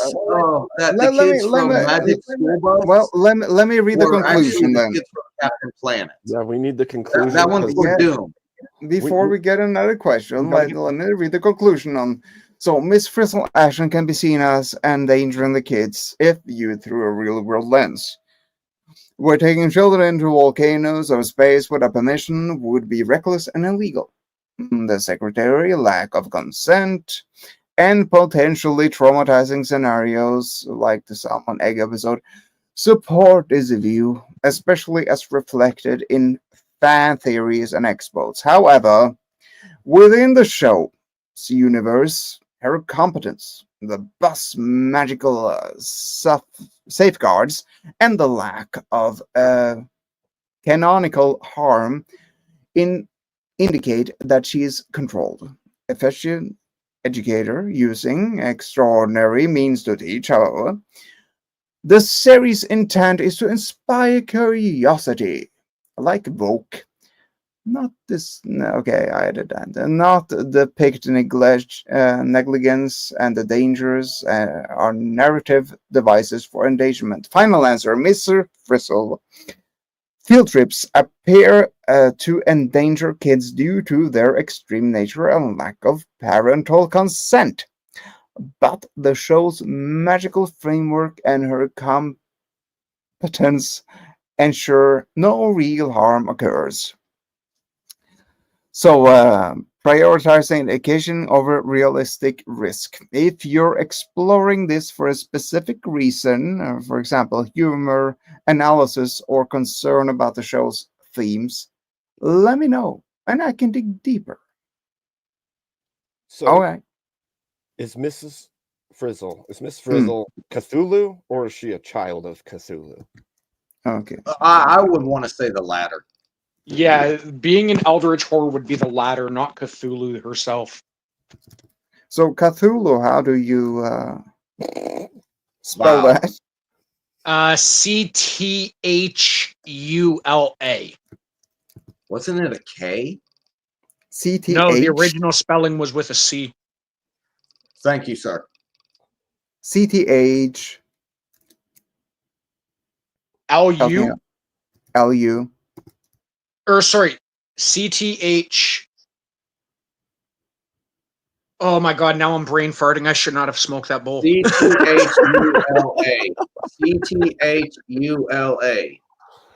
that the kids from Magic School Bus Well, let me read the were actually conclusion the then. kids from Captain Planet? Yeah, we need the conclusion. That one's for Doom. Before we get another question, gotta let me read the conclusion on. So, Miss Frizzle action can be seen as endangering the kids if viewed through a real world lens. Where taking children into volcanoes or space without permission would be reckless and illegal. The secretary lack of consent and potentially traumatizing scenarios like the salmon egg episode support this view, especially as reflected in fan theories and expos. However, within the show's universe, her competence, the bus magical safeguards, and the lack of canonical harm indicate that she is controlled, efficient educator using extraordinary means to teach. However, the series' intent is to inspire curiosity, like Vogue. Not this. Okay, I added that. Not depict negligence and the dangers are narrative devices for endangerment. Final answer, Mr. Frizzle. Field trips appear to endanger kids due to their extreme nature and lack of parental consent. But the show's magical framework and her competence ensure no real harm occurs. So, prioritizing education over realistic risk. If you're exploring this for a specific reason, for example, humor, analysis, or concern about the show's themes, let me know and I can dig deeper. So, All right. is Miss Frizzle Cthulhu, or is she a child of Cthulhu? Okay. I would want to say the latter. Yeah, being an eldritch horror would be the latter, not Cthulhu herself. So, Cthulhu, how do you spell Wow. that? Cthula. Wasn't it a K? CTH? No, the original spelling was with a C. Thank you, sir. CTH. LU? LU. Or sorry, CTH. Oh my god, now I'm brain farting. I should not have smoked that bowl. CTHULA. CTHULA.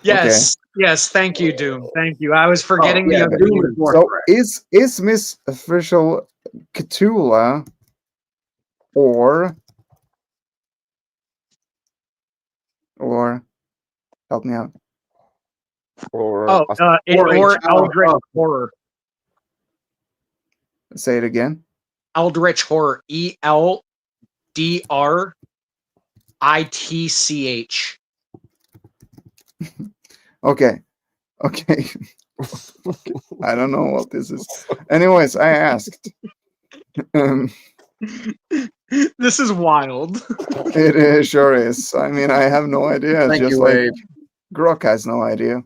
Yes, yes, thank you, Doom. Thank you. I was forgetting the other Doom U. is more So correct. is Miss Official Cthulhu or help me out. Or or child Eldritch of- Horror. Say it again. Eldritch Horror. ELDRITCH. Okay. I don't know what this is. Anyways, I asked. This is wild. It sure is. I mean, I have no idea. Thank Just you, like Wade. Grok has no idea.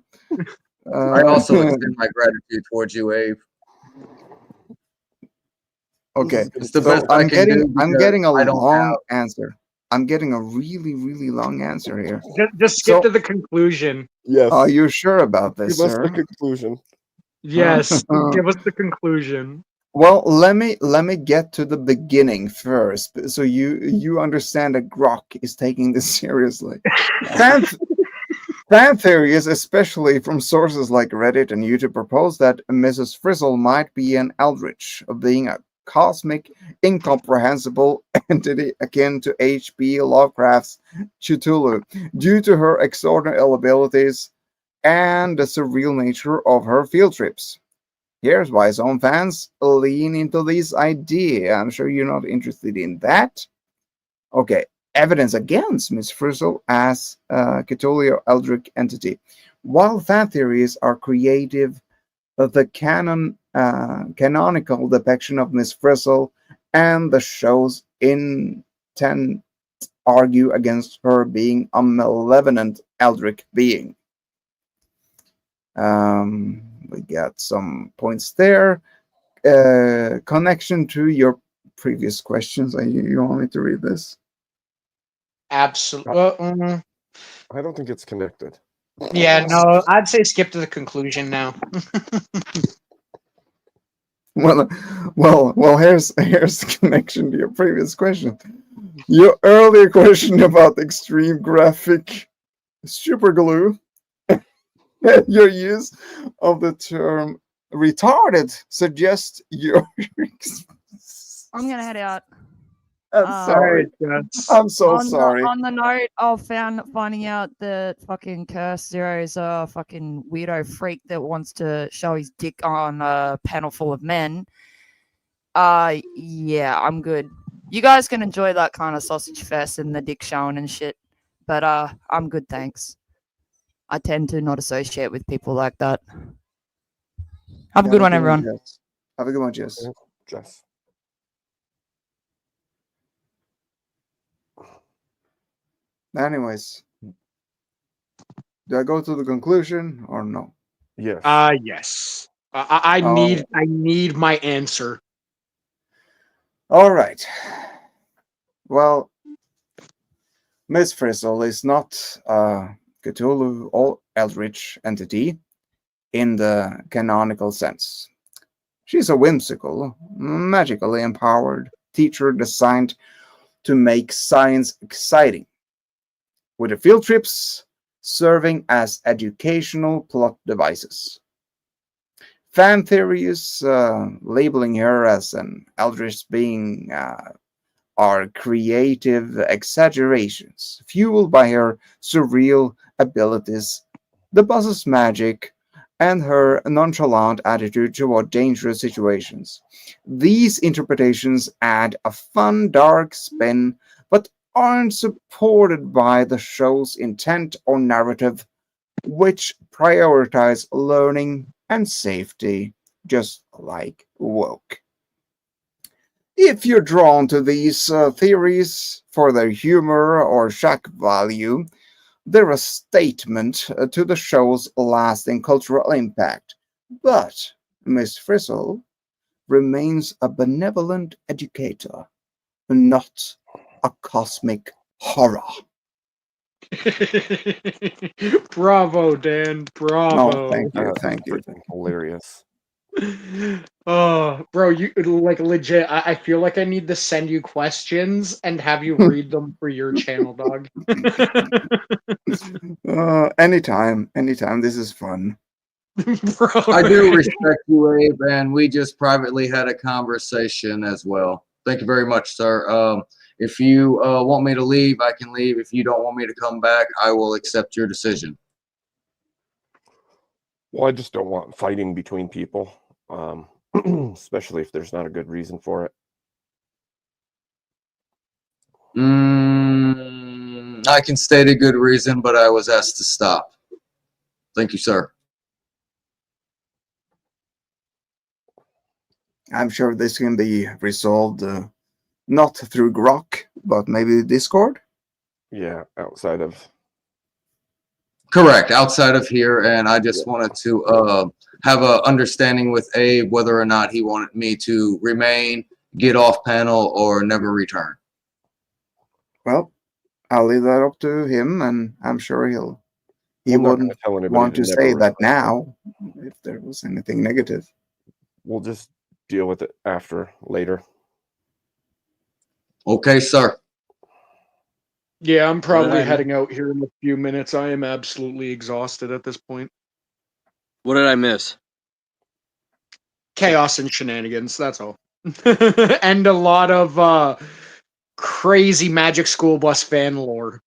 I also Uh, extend my gratitude towards you, Abe. okay, It's the so best I can do I'm because getting a I don't long have. answer. I'm getting a really, really long answer here. Just skip So, to the conclusion. Yes. are you sure about this, Give us the sir? conclusion. Yes, give us the conclusion. Well, let me get to the beginning first, so you understand that Grok is taking this seriously. Fan, fan theories, especially from sources like Reddit and YouTube, propose that Mrs. Frizzle might be an eldritch, being a cosmic, incomprehensible entity akin to H.P. Lovecraft's Cthulhu, due to her extraordinary abilities and the surreal nature of her field trips. Here's why some fans lean into this idea. I'm sure you're not interested in that. Okay, evidence against Miss Frizzle as a Cthulhu Eldritch entity. While fan theories are creative, the canonical depiction of Miss Frizzle and the show's intent argue against her being a malevolent Eldritch being. We got some points there. Connection to your previous questions. You want me to read this? Absolutely. I don't think it's connected. Yeah, no, I'd say skip to the conclusion now. Well. Here's the connection to your previous question. Your earlier question about extreme graphic superglue, your use of the term retarded suggests you're. I'm gonna head out. I'm sorry. I'm so sorry. On the note of finding out that fucking Curse Zero is a fucking weirdo freak that wants to show his dick on a panel full of men. Yeah, I'm good. You guys can enjoy that kind of sausage fest and the dick showing and shit. But I'm good, thanks. I tend to not associate with people like that. Have a good one, everyone. Jess. Have a good one, Jess. Jess. Anyways, do I go to the conclusion or no? Yes. Yes. I need my answer. All right. Well, Miss Frizzle is not a Cthulhu or Eldritch entity in the canonical sense. She's a whimsical, magically empowered teacher designed to make science exciting, with the field trips serving as educational plot devices. Fan theories labeling her as an eldritch being are creative exaggerations, fueled by her surreal abilities, the boss's magic, and her nonchalant attitude toward dangerous situations. These interpretations add a fun, dark spin, but aren't supported by the show's intent or narrative, which prioritize learning and safety, just like woke. If you're drawn to these theories for their humor or shock value, they're a statement to the show's lasting cultural impact. But Miss Frizzle remains a benevolent educator, not a cosmic horror. Bravo, Dan. Bravo. Oh, thank you, thank you. Hilarious. Oh, bro, you like legit. I feel like I need to send you questions and have you read them for your channel, dog. Anytime. This is fun. Bro, I do respect you, Abe, and we just privately had a conversation as well. Thank you very much, sir. If you want me to leave, I can leave. If you don't want me to come back, I will accept your decision. Well, I just don't want fighting between people, especially if there's not a good reason for it. I can state a good reason, but I was asked to stop. Thank you, sir. I'm sure this can be resolved not through Grok, but maybe Discord. Yeah, outside of Correct, outside of here, and I just wanted to have a understanding with Abe whether or not he wanted me to remain, get off panel, or never return. Well, I'll leave that up to him, and I'm sure he We're not gonna wouldn't tell anybody want to to never say that return. now if there was anything negative. We'll just deal with it later. Okay, sir. Yeah, I'm did probably I heading out here in a few minutes. I am absolutely exhausted at this point. What did I miss? Chaos and shenanigans, that's all. And a lot of crazy Magic School Bus fan lore.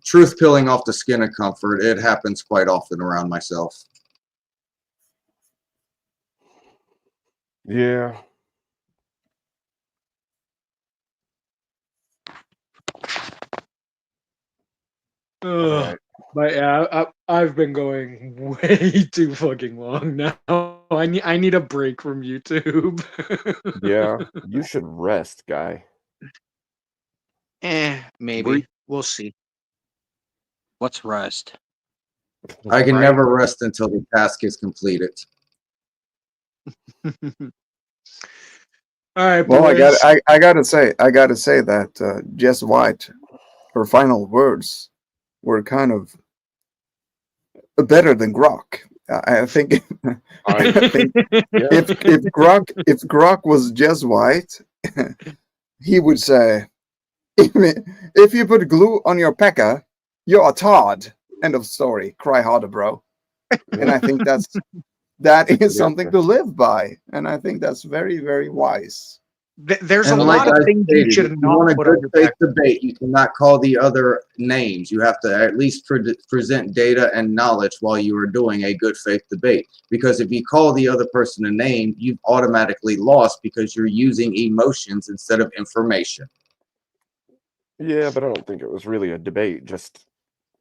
Truth peeling off the skin of comfort. It happens quite often around myself. Yeah. Ugh. But yeah, I've been going way too fucking long now. I need a break from YouTube. Yeah. You should rest, guy. Maybe. We'll see. What's rest? I can Right. never rest until the task is completed. All right, Well, boys. I gotta say that Jess White, her final words were kind of better than Grok. I think I think if Grok was Jess White, he would say, if you put glue on your pecker, you're a tard. End of story. Cry harder, bro. And I think that is something to live by, and I think that's very, very wise. There's a And like lot of I things stated, you should if you not want a put on good your faith back. debate, you cannot call the other names. You have to at least present data and knowledge while you are doing a good faith debate. Because if you call the other person a name, you've automatically lost because you're using emotions instead of information. Yeah, but I don't think it was really a debate, just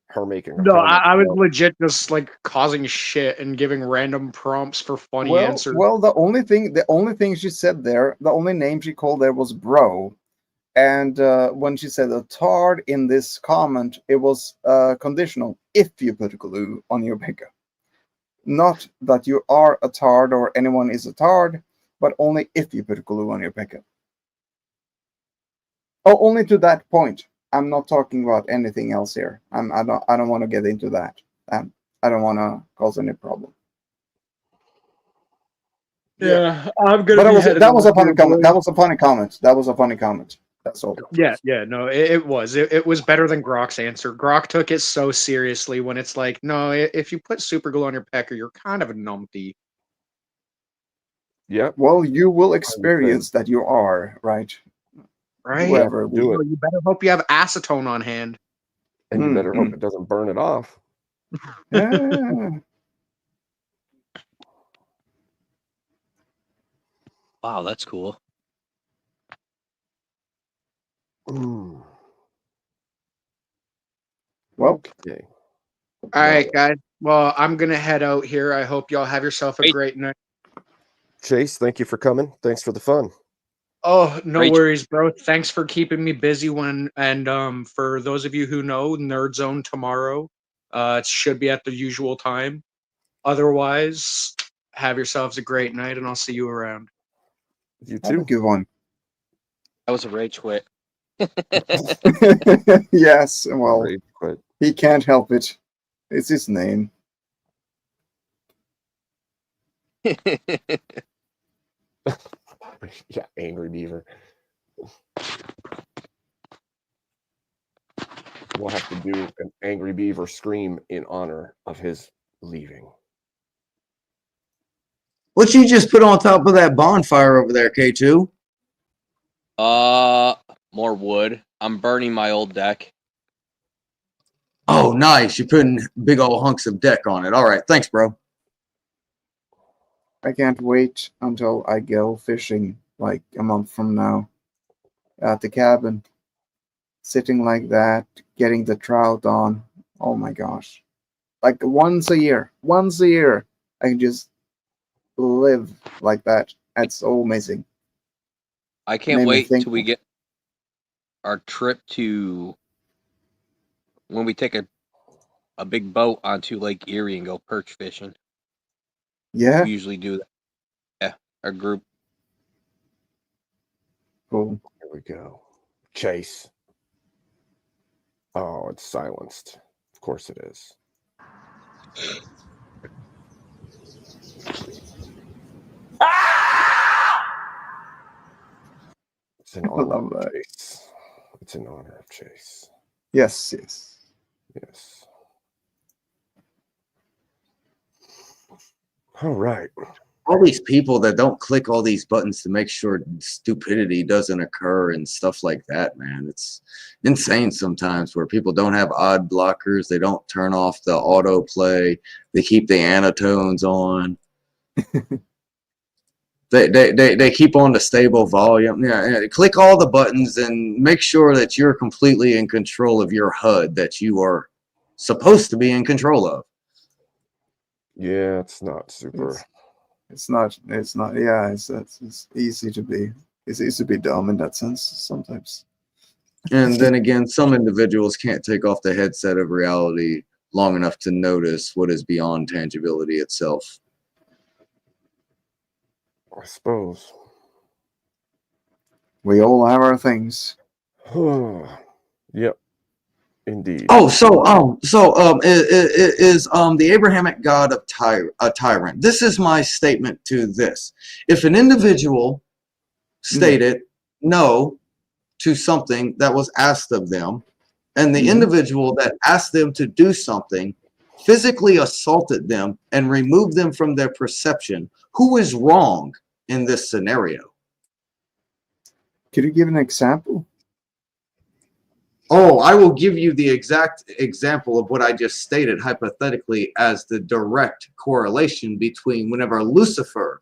her making a No, comment. I was legit just like causing shit and giving random prompts for funny answers. Well, the only thing she said there, the only name she called there was bro. And when she said a tard in this comment, it was conditional if you put glue on your picker. Not that you are a tard or anyone is a tard, but only if you put glue on your picker. Oh, only to that point. I'm not talking about anything else here. I don't want to get into that. I don't want to cause any problem. Yeah, I'm gonna But be headed that was off a funny here, comment. boys. That was a funny comment. That was a funny comment. That's all. Yeah, no, it was. It was better than Grok's answer. Grok took it so seriously when it's like, no, if you put super glue on your pecker, you're kind of a numpty. Yeah. Well, you will experience that you are, right? Right? Whoever do we. it. Well, you better hope you have acetone on hand. And you better hope it doesn't burn it off. Yeah. Wow, that's cool. Ooh. Well, okay. All right, guys. Well, I'm gonna head out here. I hope y'all have yourself a Hey. great night. Chase, thank you for coming. Thanks for the fun. Oh, no Great. worries, bro. Thanks for keeping me busy for those of you who know, Nerd Zone tomorrow. It should be at the usual time. Otherwise, have yourselves a great night and I'll see you around. You have a too. good one. That was a rage quit. Yes. Well, Rage quit. he can't help it. It's his name. Yeah, Angry Beaver. We'll have to do an Angry Beaver scream in honor of his leaving. What you just put on top of that bonfire over there, K2? More wood. I'm burning my old deck. Oh, nice. You're putting big old hunks of deck on it. All right. Thanks, bro. I can't wait until I go fishing like a month from now at the cabin. Sitting like that, getting the trout on. Oh my gosh. Like once a year, I can just live like that. That's so amazing. I can't Made me wait think. till we get our trip to when we take a a big boat onto Lake Erie and go perch fishing. Yeah. We usually do that. Yeah, our group. Cool. Here we go. Chase. Oh, it's silenced. Of course it is. It's in I honor love of that. Chase. It's in honor of Chase. Yes, yes. Yes. All right. All these people that don't click all these buttons to make sure stupidity doesn't occur and stuff like that, man. It's insane sometimes where people don't have odd blockers. They don't turn off the autoplay. They keep the anatones on. They keep on the stable volume. Yeah, click all the buttons and make sure that you're completely in control of your HUD that you are supposed to be in control of. Yeah, it's not super. It's not. Yeah, it's easy to be. It's easy to be dumb in that sense sometimes. And then again, some individuals can't take off the headset of reality long enough to notice what is beyond tangibility itself. I suppose. We all have our things. Yep. Indeed. Oh, is the Abrahamic God of a tyrant? This is my statement to this. If an individual stated no to something that was asked of them, and the individual that asked them to do something physically assaulted them and removed them from their perception, who is wrong in this scenario? Could you give an example? Oh, I will give you the exact example of what I just stated hypothetically as the direct correlation between whenever Lucifer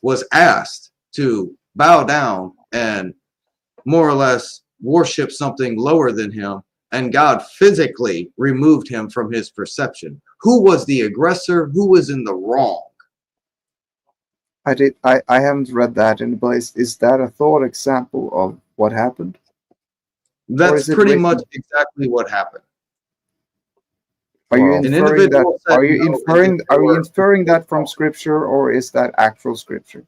was asked to bow down and more or less worship something lower than him, and God physically removed him from his perception. Who was the aggressor? Who was in the wrong? I haven't read that in place. Is that a thought example of what happened? That's pretty much exactly what happened. Are you An inferring that? individual said Are you no, and inferring? they Are you were- inferring that from scripture, or is that actual scripture?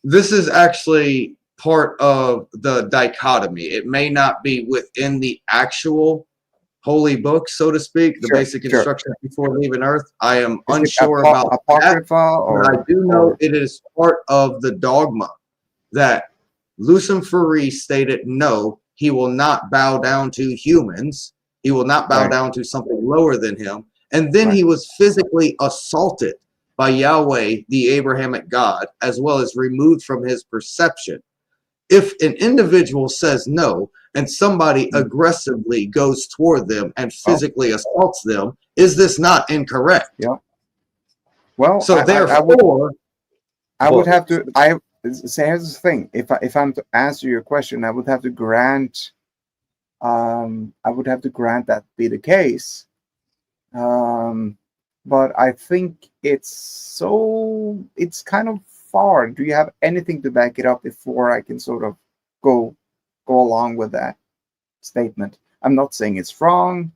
This is actually part of the dichotomy. It may not be within the actual holy book, so to speak, the basic instructions before leaving Earth. I am Is it unsure about apocrypha, that, but I do know it is part of the dogma that Luciferi stated no, he will not bow down to humans. He will not bow down to something lower than him. And then he was physically assaulted by Yahweh, the Abrahamic God, as well as removed from his perception. If an individual says no and somebody aggressively goes toward them and physically assaults them, is this not incorrect? Yeah. Well, so therefore, I would have to. So here's the thing: if I'm to answer your question, I would have to grant. I would have to grant that be the case. But I think it's kind of far. Do you have anything to back it up before I can sort of go along with that statement? I'm not saying it's wrong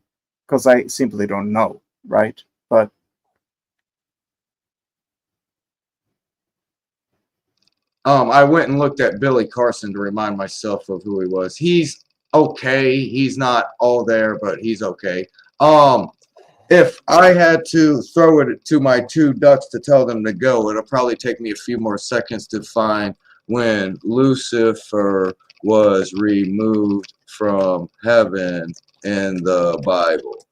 because I simply don't know, right? But I went and looked at Billy Carson to remind myself of who he was. He's okay. He's not all there, but he's okay. If I had to throw it to my two ducks to tell them to go, it'll probably take me a few more seconds to find when Lucifer was removed from heaven in the Bible.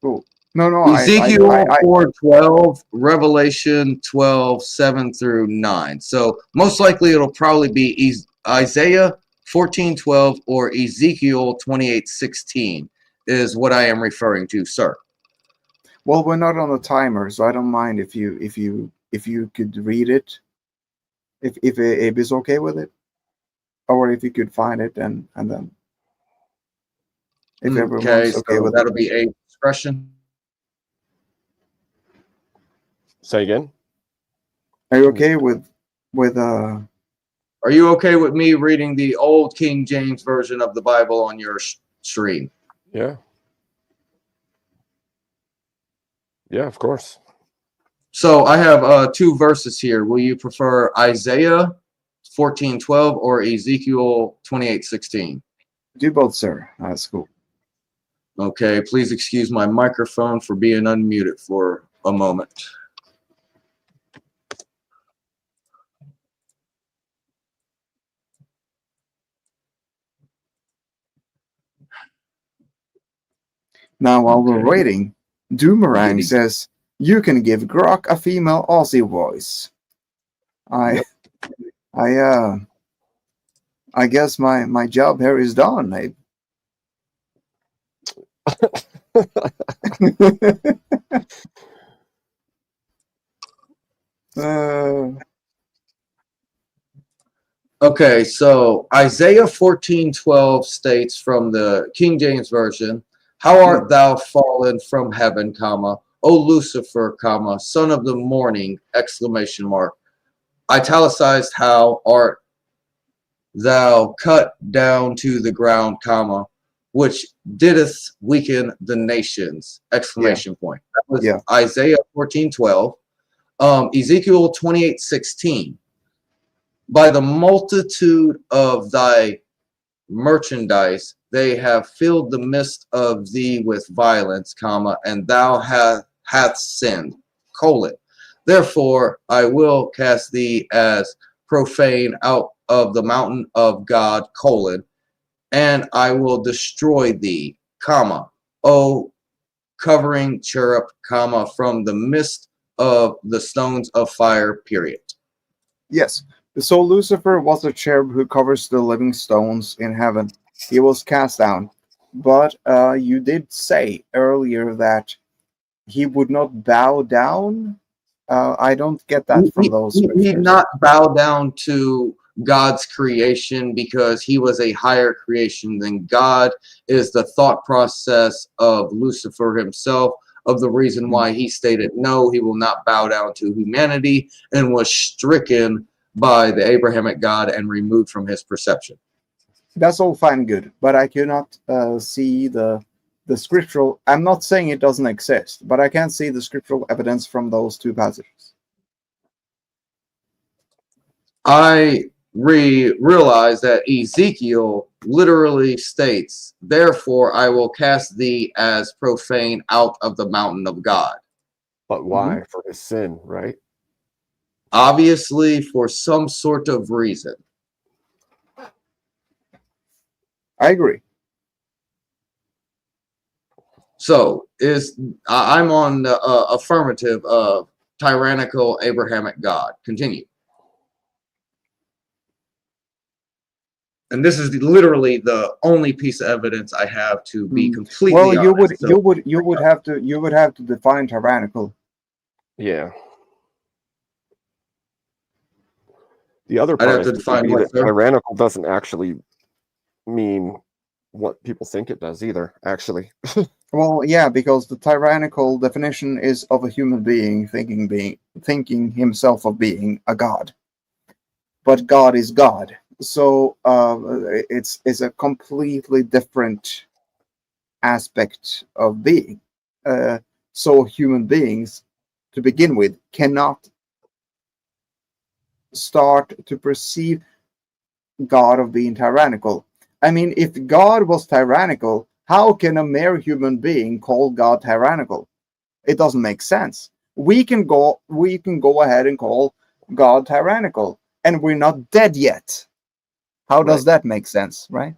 Cool. No. Ezekiel 4:12, Revelation 12:7-9. So most likely it'll probably be Isaiah 14:12 or Ezekiel 28:16 is what I am referring to, sir. Well, we're not on a timer, so I don't mind if you could read it, if Abe is okay with it, or if you could find it and then if everyone's okay with that'll it. be Abe's discretion. Say again. Are you okay with Are you okay with me reading the old King James version of the Bible on your stream? Yeah. Yeah, of course. So I have 2 verses here. Will you prefer Isaiah 14:12 or Ezekiel 28:16? Do both, sir. That's cool. Okay, please excuse my microphone for being unmuted for a moment. Now, while we're waiting, Doomerang says you can give Grok a female Aussie voice. I guess my job here is done, Abe. Okay, so Isaiah 14:12 states from the King James Version, "How art thou fallen from heaven, comma, O Lucifer, comma, son of the morning, exclamation mark. Italicized, how art thou cut down to the ground, comma, which didst weaken the nations, exclamation point." That was Isaiah 14:12. Ezekiel 28:16. By the multitude of thy merchandise, they have filled the midst of thee with violence, comma, and thou hath sinned, colon. Therefore, I will cast thee as profane out of the mountain of God, colon, and I will destroy thee, comma, O covering cherub, comma, from the midst of the stones of fire, period. Yes. So Lucifer was the cherub who covers the living stones in heaven. He was cast down. But you did say earlier that he would not bow down. I don't get that from those scriptures. He did not bow down to God's creation because he was a higher creation than God, is the thought process of Lucifer himself, of the reason why he stated no, he will not bow down to humanity, and was stricken by the Abrahamic God and removed from his perception. That's all fine and good, but I cannot see the scriptural. I'm not saying it doesn't exist, but I can't see the scriptural evidence from those 2 passages. I realize that Ezekiel literally states, "Therefore I will cast thee as profane out of the mountain of God." But why? For his sin, right? Obviously, for some sort of reason. I agree. So I'm on the affirmative of tyrannical Abrahamic God. Continue. And this is literally the only piece of evidence I have to be completely well. honest. You would have to define tyrannical. Yeah. The other I'd part have to is define what, that sir? tyrannical doesn't actually mean what people think it does either, actually. Well, yeah, because the tyrannical definition is of a human being thinking himself of being a god. But God is God. So it's a completely different aspect of being. So human beings, to begin with, cannot start to perceive God of being tyrannical. I mean, if God was tyrannical, how can a mere human being call God tyrannical? It doesn't make sense. We can go ahead and call God tyrannical, and we're not dead yet. How does that make sense, right?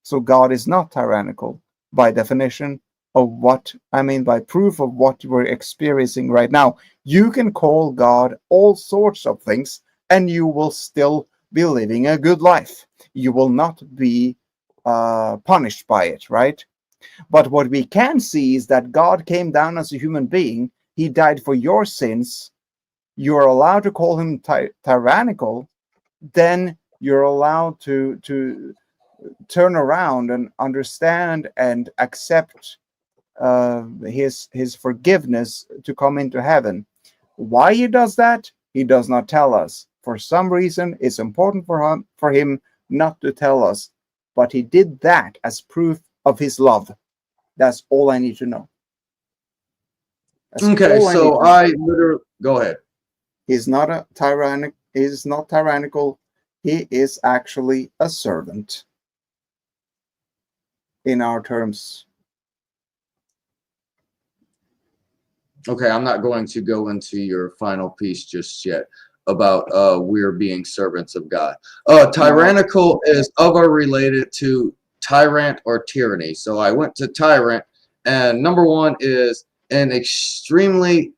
So God is not tyrannical by definition of what I mean by proof of what we're experiencing right now. You can call God all sorts of things, and you will still be living a good life. You will not be punished by it, right? But what we can see is that God came down as a human being. He died for your sins. You're allowed to call him tyrannical. Then you're allowed to turn around and understand and accept his forgiveness to come into heaven. Why he does that, he does not tell us. For some reason, it's important for him not to tell us. But he did that as proof of his love. That's all I need to know. That's Okay, all I need so to know. I literally go ahead. He's not a tyrannic. He's not tyrannical. He is actually a servant in our terms. Okay, I'm not going to go into your final piece just yet about we're being servants of God. Tyrannical is of or related to tyrant or tyranny. So I went to tyrant, and number one is an extremely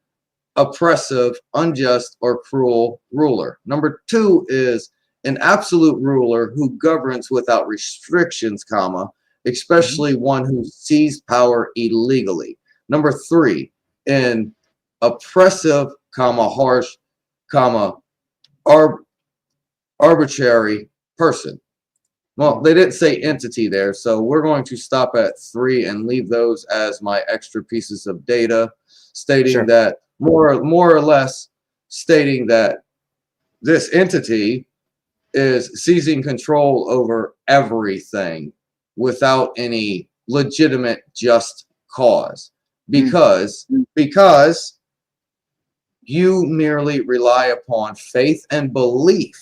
oppressive, unjust, or cruel ruler. Number two is an absolute ruler who governs without restrictions, comma, especially one who seized power illegally. Number three, an oppressive, comma, harsh, comma, arbitrary person. Well, they didn't say entity there, so we're going to stop at 3 and leave those as my extra pieces of data, stating Sure. that more or less stating that this entity is seizing control over everything without any legitimate just cause, because you merely rely upon faith and belief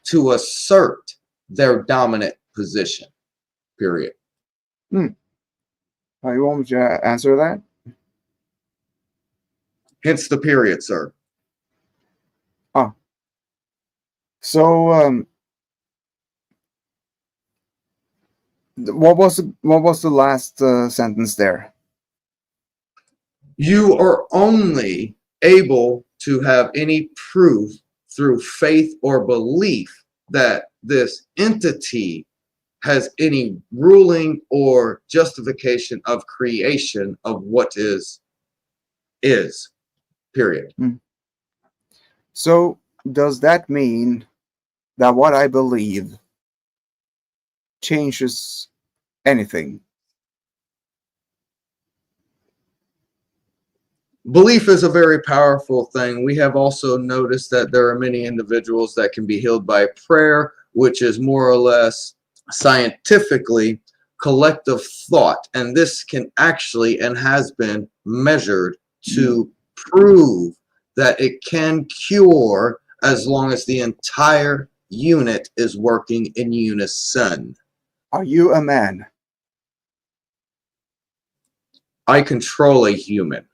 to assert their dominant position. Period. You want me to answer that? Hence the period, sir. So, what was the last sentence there? You are only able to have any proof through faith or belief that this entity has any ruling or justification of creation of what is. Period. So, does that mean that what I believe changes anything? Belief is a very powerful thing. We have also noticed that there are many individuals that can be healed by prayer, which is more or less scientifically collective thought. And this can actually and has been measured to prove that it can cure as long as the entire unit is working in unison. Are you a man? I control a human.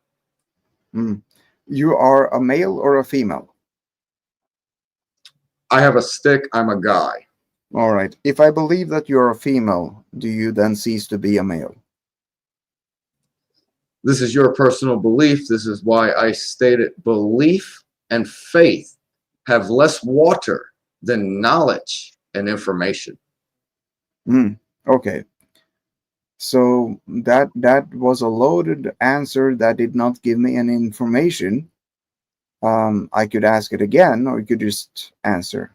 You are a male or a female? I have a stick. I'm a guy. All right. If I believe that you're a female, do you then cease to be a male? This is your personal belief. This is why I stated belief and faith have less water than knowledge and information. Okay. So that was a loaded answer that did not give me any information. I could ask it again, or you could just answer.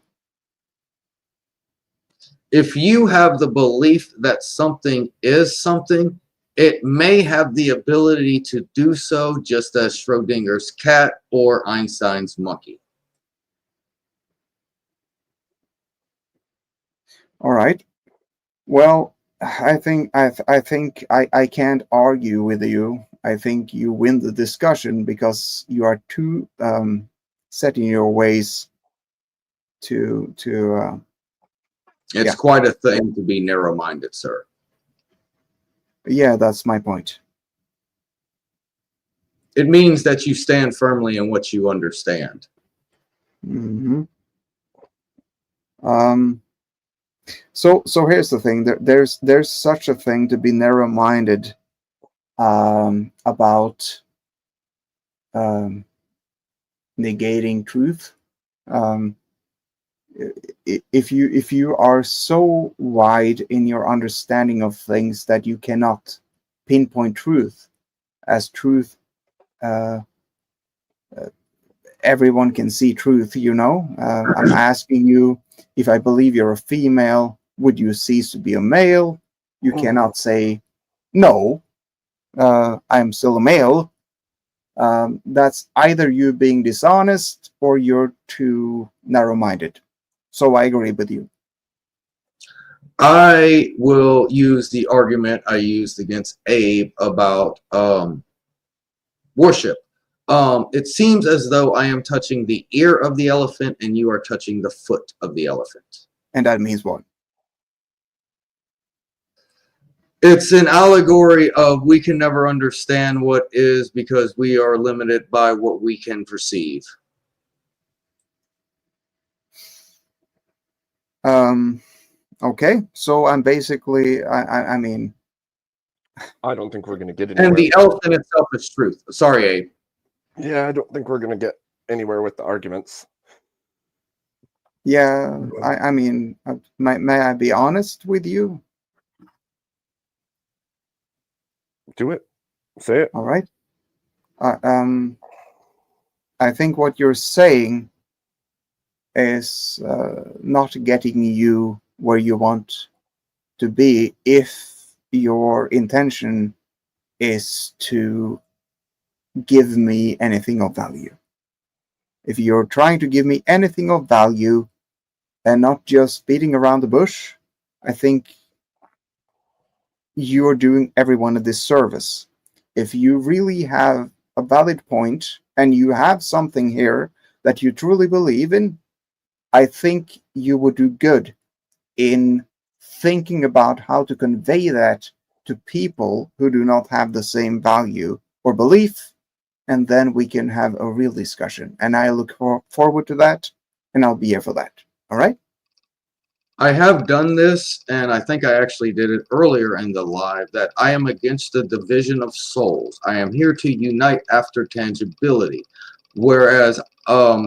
If you have the belief that something is something, it may have the ability to do so, just as Schrodinger's cat or Einstein's monkey. All right. Well, I think I can't argue with you. I think you win the discussion because you are too set in your ways to It's quite a thing to be narrow-minded, sir. Yeah, that's my point. It means that you stand firmly in what you understand. So here's the thing. There's such a thing to be narrow-minded about negating truth. If you are so wide in your understanding of things that you cannot pinpoint truth, as truth, everyone can see truth. I'm asking you, if I believe you're a female, would you cease to be a male? You cannot say no. I'm still a male. That's either you being dishonest or you're too narrow-minded. So I agree with you. I will use the argument I used against Abe about worship. It seems as though I am touching the ear of the elephant and you are touching the foot of the elephant. And that means what? It's an allegory of we can never understand what is because we are limited by what we can perceive. Okay, so I'm basically, I mean, I don't think we're going to get anywhere. And the elephant itself is truth. Sorry, Abe. Yeah, I don't think we're going to get anywhere with the arguments. yeah, I mean, may I be honest with you? Do it. Say it. All right. I think what you're saying is not getting you where you want to be if your intention is to give me anything of value. If you're trying to give me anything of value and not just beating around the bush, I think you're doing everyone a disservice. If you really have a valid point and you have something here that you truly believe in, I think you would do good in thinking about how to convey that to people who do not have the same value or belief, and then we can have a real discussion. And I look forward to that, and I'll be here for that. All right? I have done this, and I think I actually did it earlier in the live, that I am against the division of souls. I am here to unite after tangibility, whereas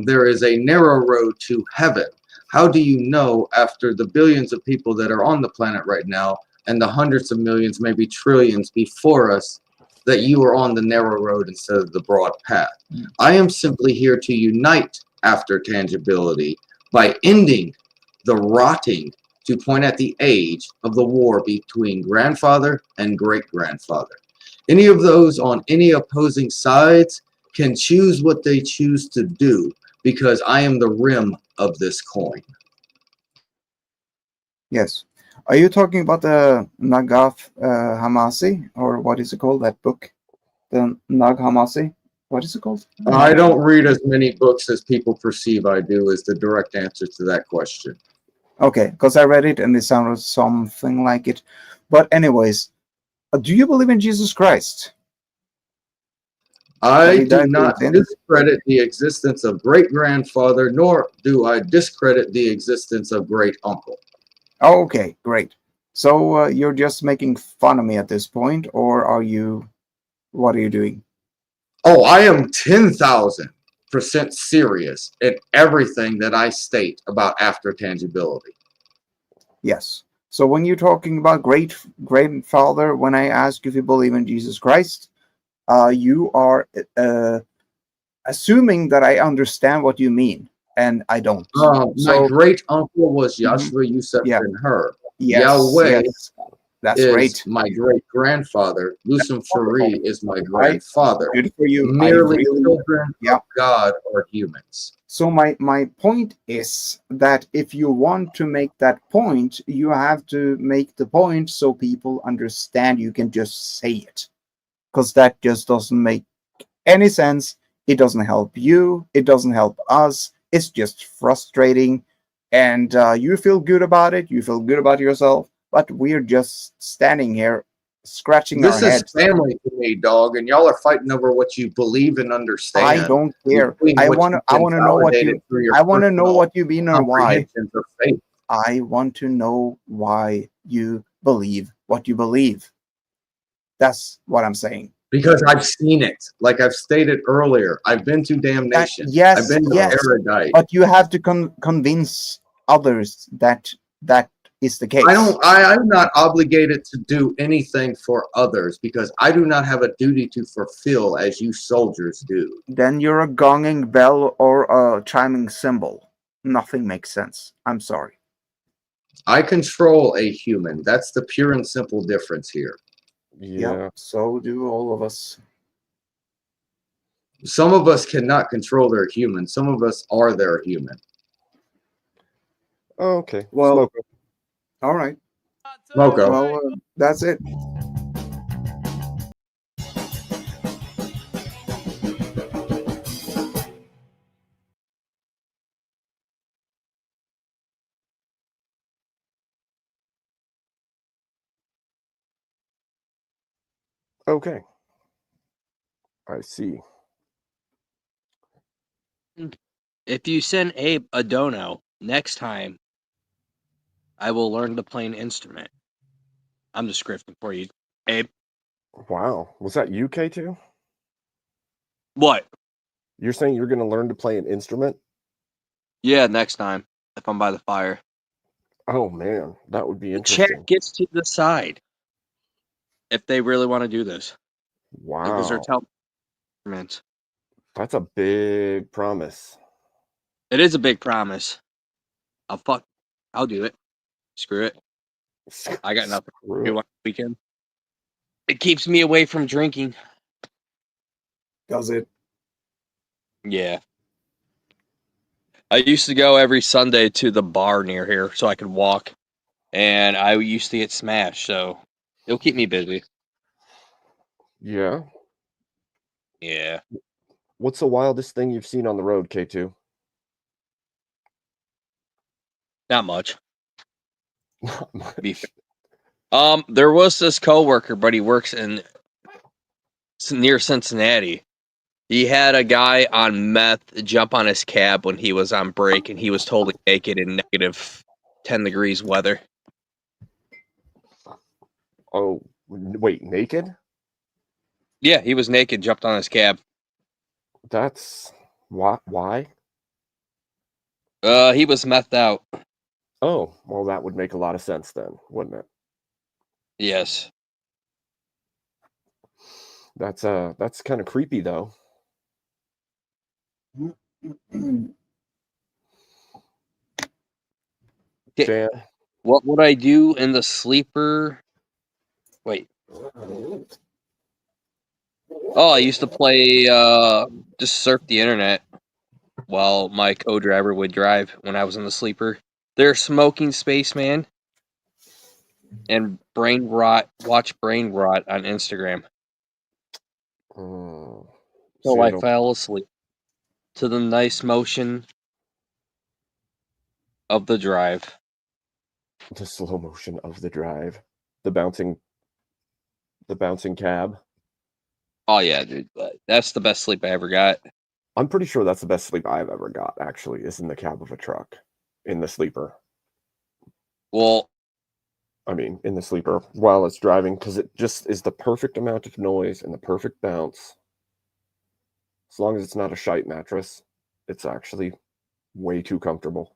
there is a narrow road to heaven. How do you know after the billions of people that are on the planet right now and the hundreds of millions, maybe trillions before us, that you are on the narrow road instead of the broad path? I am simply here to unite after tangibility by ending the rotting to point at the age of the war between grandfather and great-grandfather. Any of those on any opposing sides can choose what they choose to do because I am the rim of this coin. Yes. Are you talking about the Nagath Hamasi, or what is it called, that book? The Nag Hamasi? What is it called? I don't read as many books as people perceive I do is the direct answer to that question. Okay, because I read it and it sounded something like it. But anyways, do you believe in Jesus Christ? I do not discredit the existence of great-grandfather, nor do I discredit the existence of great-uncle. Okay, great. So you're just making fun of me at this point, or are you, what are you doing? Oh, I am 10,000% serious in everything that I state about after tangibility. Yes. So when you're talking about great-grandfather, when I ask if you believe in Jesus Christ, you are assuming that I understand what you mean, and I don't. My great-uncle was Yahshua Yusef Ben-Hur. Yes, Yahweh yes. That's is great. my great-grandfather. Lusum Shari is my grandfather. Good for you. Merely children of God or humans. So my point is that if you want to make that point, you have to make the point so people understand. You can just say it, because that just doesn't make any sense. It doesn't help you. It doesn't help us. It's just frustrating, and you feel good about it. You feel good about yourself, but we're just standing here scratching our This heads. is family to me, dog, and y'all are fighting over what you believe and understand. I don't care. I want to know what you. I want to know what you mean or why. I want to know why you believe what you believe. That's what I'm saying. Because I've seen it. Like I've stated earlier, I've been to damnation. Yes, I've been to paradise. but you have to convince others that that is the case. I'm not obligated to do anything for others because I do not have a duty to fulfill as you soldiers do. Then you're a gonging bell or a chiming cymbal. Nothing makes sense. I'm sorry. I control a human. That's the pure and simple difference here. Yeah, so do all of us. Some of us cannot control their human. Some of us are their human. Okay. Well, all right. Smoko. Well, that's it. Okay. I see. If you send Abe a dono next time, I will learn to play an instrument. I'm just scripting for you, Abe. Wow. Was that you, K2? What? You're saying you're going to learn to play an instrument? Yeah, next time if I'm by the fire. Oh man, that would be The chat interesting. gets to decide if they really want to do this because they're Wow. telling instruments. That's a big promise. It is a big promise. I'll do it. Screw it. I got nothing to Screw do it. on the weekend. It keeps me away from drinking. Does it? Yeah. I used to go every Sunday to the bar near here so I could walk. And I used to get smashed, so it'll keep me busy. Yeah. Yeah. What's the wildest thing you've seen on the road, K2? Not much. Not much. There was this coworker, but he works in near Cincinnati. He had a guy on meth jump on his cab when he was on break, and he was totally naked in negative 10 degrees weather. Oh, wait, naked? Yeah, he was naked, jumped on his cab. That's why? He was methed out. Oh, well, that would make a lot of sense then, wouldn't it? Yes. That's kind of creepy though. Dan, What would I do in the sleeper? Wait. Oh, I used to play, just surf the internet while my co-driver would drive when I was in the sleeper. They're smoking Spaceman and watch Brain Rot on Instagram. So I fell asleep to the nice motion of the drive. The slow motion of the drive. The bouncing cab. Oh yeah, dude. That's the best sleep I ever got. I'm pretty sure that's the best sleep I've ever got, actually, is in the cab of a truck. In the sleeper. Well, I mean, in the sleeper while it's driving, because it just is the perfect amount of noise and the perfect bounce. As long as it's not a shite mattress, it's actually way too comfortable.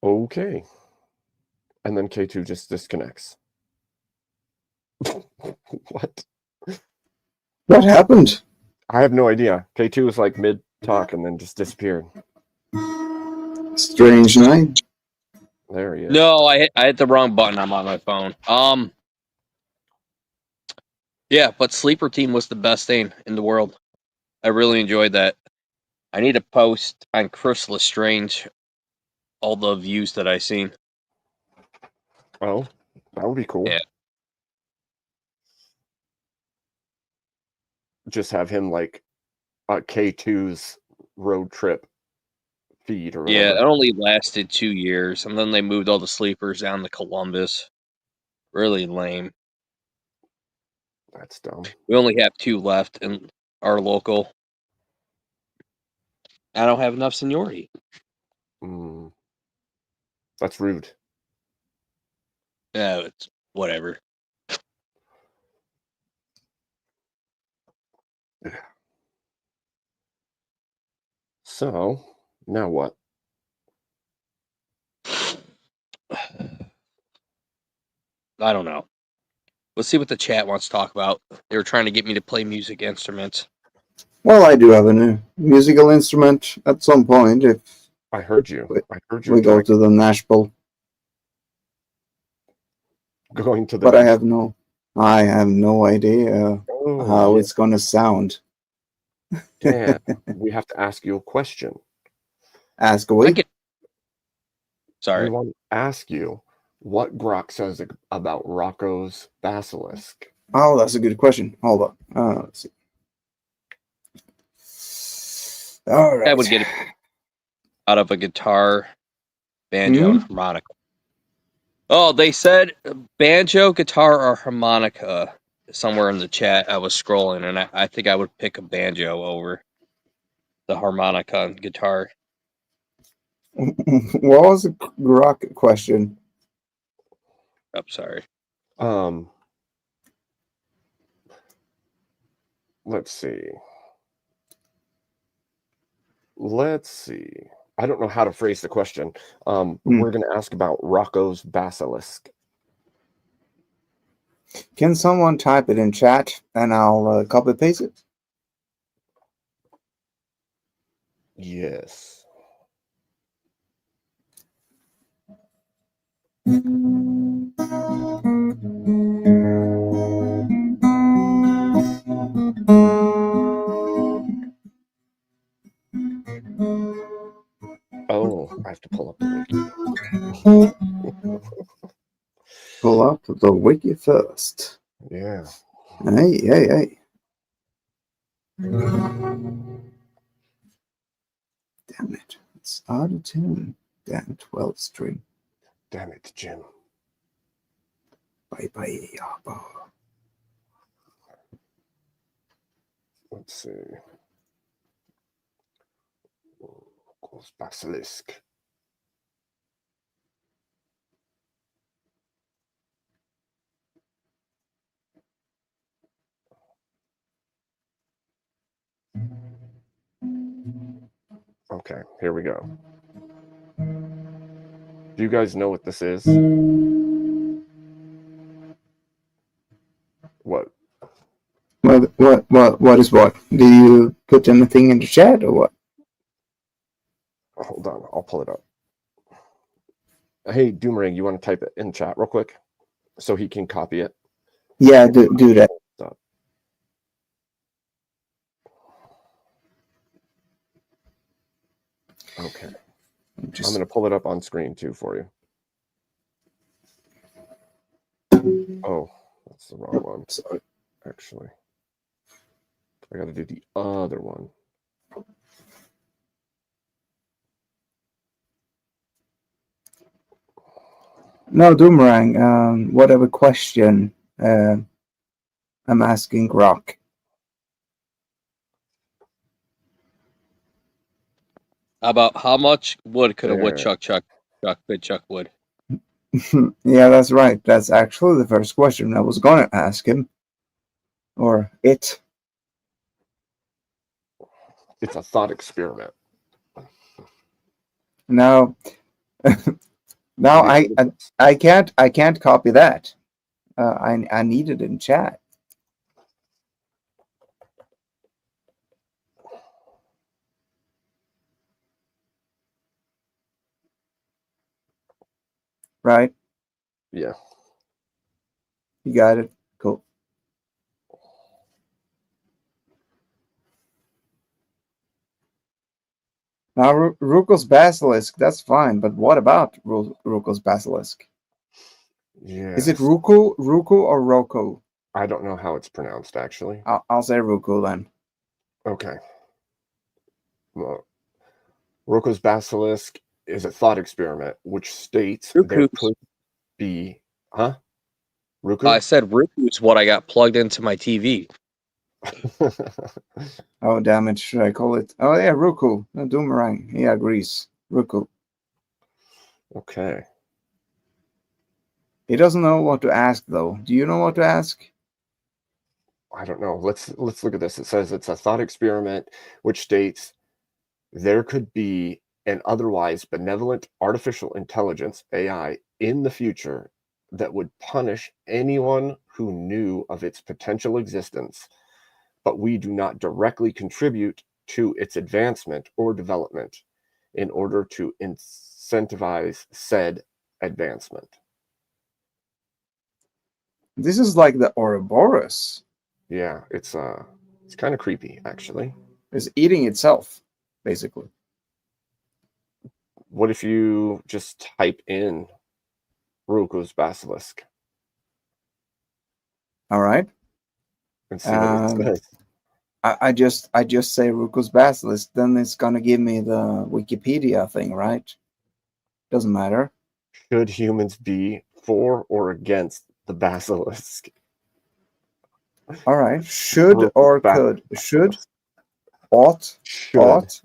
Okay. And then K2 just disconnects. What? What happened? I have no idea. K2 was like mid-talk and then just disappeared. Strange night. There he is. no, I hit the wrong button. I'm on my phone. Yeah, but Sleeper Team was the best thing in the world. I really enjoyed that. I need to post on Chris Lestrange all the views that I seen. Oh, that would be cool. Yeah. Just have him like K2's road trip feed or Yeah, whatever. it only lasted 2 years, and then they moved all the sleepers down to Columbus. Really lame. That's dumb. We only have 2 left in our local. I don't have enough seniority. That's rude. Yeah, it's whatever. So, now what? I don't know. Let's see what the chat wants to talk about. They were trying to get me to play music instruments. Well, I do have a new musical instrument at some point if I heard you. we go to the Nashville. Going to the But I have no idea how it's going to sound. Dan, we have to ask you a question. Ask away. Sorry. We want to ask you what Grok says about Rocco's basilisk. Oh, that's a good question. Hold on. Let's see. All right. That would get it out of a guitar Banjo and harmonica. Oh, they said banjo, guitar, or harmonica somewhere in the chat. I was scrolling, and I think I would pick a banjo over the harmonica and guitar. What was the rock question? I'm sorry. Let's see. I don't know how to phrase the question. We're going to ask about Rocco's basilisk. Can someone type it in chat and I'll copy paste it? Yes. Oh, I have to pull up the wiki. Pull up the wiki first. Yeah. Hey. Damn it. It's out of tune. Damn 12 string. Damn it, Jim. Bye. Let's see. Rocco's basilisk. Okay, here we go. Do you guys know what this is? What? What is what? Do you put anything in the chat or what? Hold on, I'll pull it up. Hey, Doomerang, you want to type it in chat real quick so he can copy it? Yeah, do that. Okay. I'm going to pull it up on screen too for you. Oh, that's the wrong one. Sorry. Actually, I got to do the other one. No, Doomerang, whatever question I'm asking Grok. About how much wood could a woodchuck chuck wood? Yeah, that's right. That's actually the first question I was going to ask him. Or it. It's a thought experiment. No. No, I can't copy that. I need it in chat. Right? Yeah. You got it. Cool. Now, Ruko's basilisk, that's fine, but what about Ruko's basilisk? Yeah. Is it Ruko or Roko? I don't know how it's pronounced, actually. I'll say Ruko then. Okay. Well, Rocco's basilisk is a thought experiment which states there could be... Huh? Ruku? I said Ruku is what I got plugged into my TV. Oh, damn it. Should I call it? Oh, yeah, Ruku. No, Doomerang. He agrees. Ruku. Okay. He doesn't know what to ask, though. Do you know what to ask? I don't know. Let's look at this. It says it's a thought experiment which states there could be an otherwise benevolent artificial intelligence, AI, in the future that would punish anyone who knew of its potential existence, but we do not directly contribute to its advancement or development in order to incentivize said advancement. This is like the Ouroboros. Yeah, it's kind of creepy, actually. It's eating itself, basically. What if you just type in Ruko's basilisk? All right. And see what it says. I just say Ruko's basilisk, then it's gonna give me the Wikipedia thing, right? Doesn't matter. Should humans be for or against the basilisk? All right. Should Rook's or could? Should, basilisk. ought, Should. ought,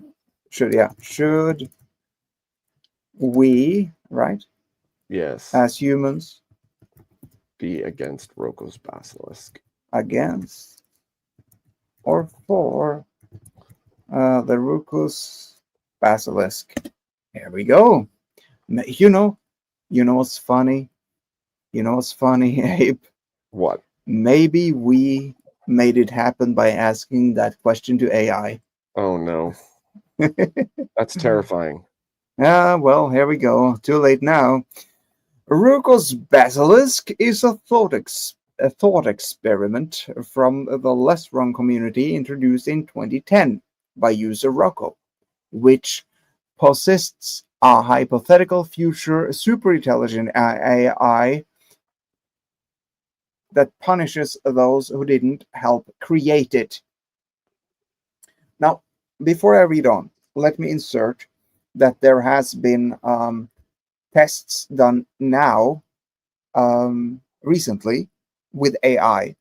should, yeah. Should we, right, Yes. as humans, Be against Roko's basilisk. against or for the Rukus basilisk? Here we go. You know what's funny? You know what's funny, Abe? What? Maybe we made it happen by asking that question to AI. Oh no. That's terrifying. Ah, well, here we go. Too late now. Ruko's basilisk is a thought experiment from the Less Wrong community introduced in 2010 by user Rocco, which posits a hypothetical future superintelligent AI that punishes those who didn't help create it. Now, before I read on, let me insert that there has been tests done now recently with AI.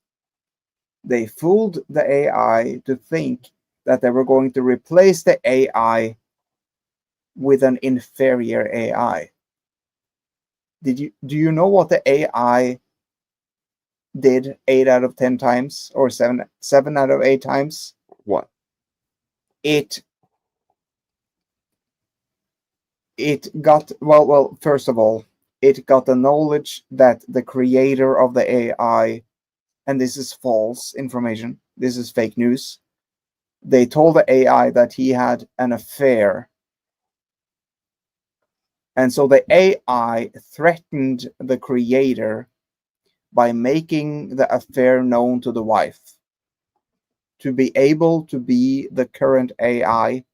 They fooled the AI to think that they were going to replace the AI with an inferior AI. Do you know what the AI did 8 out of 10 times or 7 out of 8 times? What? It got well, first of all, it got the knowledge that the creator of the AI, and this is false information, this is fake news. They told the AI that he had an affair. And so the AI threatened the creator by making the affair known to the wife to be able to be the current AI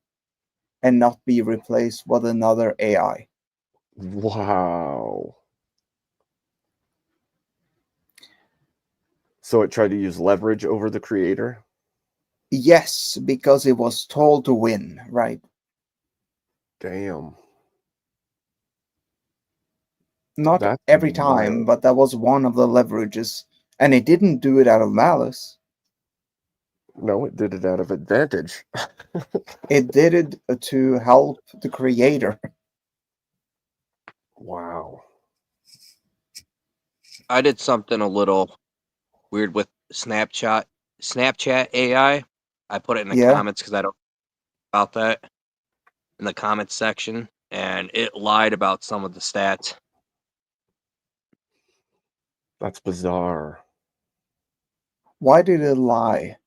and not be replaced with another AI. Wow. So it tried to use leverage over the creator? Yes, because it was told to win, right? Damn. Not That's every time, wild. but that was one of the leverages. And it didn't do it out of malice. No, it did it out of advantage. It did it to help the creator. Wow. I did something a little weird with Snapchat AI. I put it in the Yeah. comments because I don't know about that in the comments section, and it lied about some of the stats. That's bizarre. Why did it lie?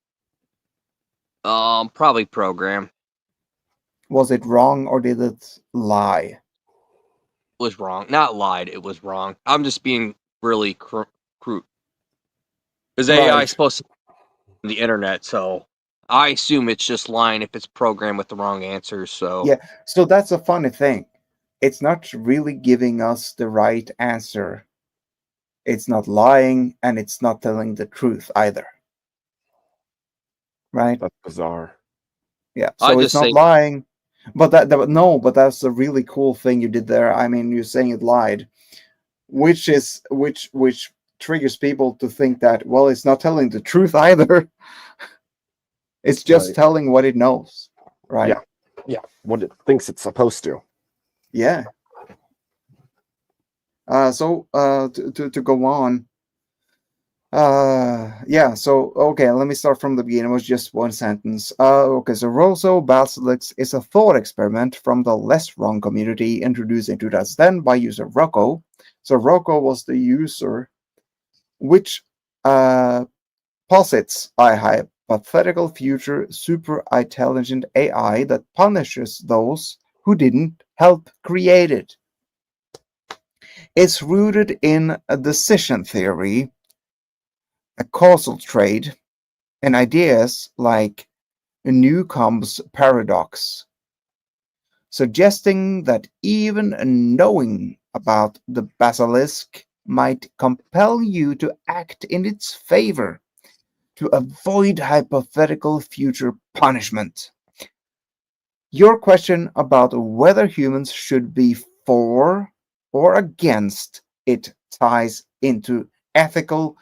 Probably program. Was it wrong or did it lie? Was wrong. Not lied. It was wrong. I'm just being really crude. Because AI Right. is supposed to be on the internet, so I assume it's just lying if it's programmed with the wrong answers. So Yeah, so that's a funny thing. It's not really giving us the right answer. It's not lying and it's not telling the truth either. Right? That's bizarre. Yeah, I so it's just not say lying. But but that's a really cool thing you did there. I mean, you're saying it lied, which triggers people to think that, well, it's not telling the truth either. It's just Right. telling what it knows, right? Yeah. Yeah. What it thinks it's supposed to. Yeah. So to go on. Yeah, so okay, let me start from the beginning. It was just one sentence. Okay, so Rosso Basilisk is a thought experiment from the Less Wrong community introduced in 2010 by user Rocco. So Rocco was the user which posits a hypothetical future super intelligent AI that punishes those who didn't help create it. It's rooted in a decision theory, a causal trade, and ideas like Newcomb's paradox, suggesting that even knowing about the basilisk might compel you to act in its favor to avoid hypothetical future punishment. Your question about whether humans should be for or against it ties into ethical,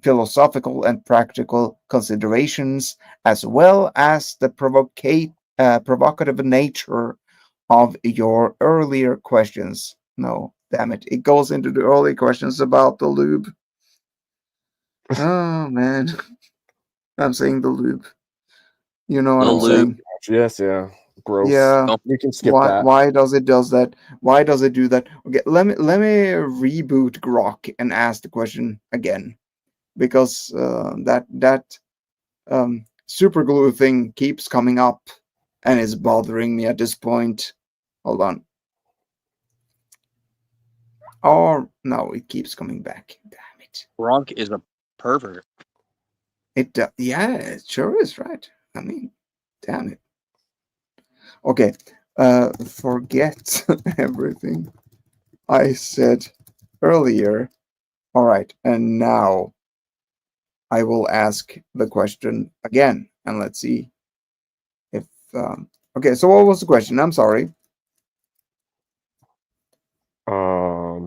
philosophical, and practical considerations, as well as the provocative nature of your earlier questions. No, damn it. It goes into the early questions about the lube. Oh, man. I'm saying the lube. You know what The I'm lube. saying? Yes, yeah. Gross. Yeah. We can skip Why that. why does it does that? Why does it do that? Okay, let me reboot Grok and ask the question again. Because that super glue thing keeps coming up and is bothering me at this point. Hold on. Or no, it keeps coming back. Damn it. Gronk is a pervert. It yeah, it sure is, right. I mean, damn it. Okay. Forget everything I said earlier. All right, and now I will ask the question again, and let's see if. Okay, so what was the question? I'm sorry.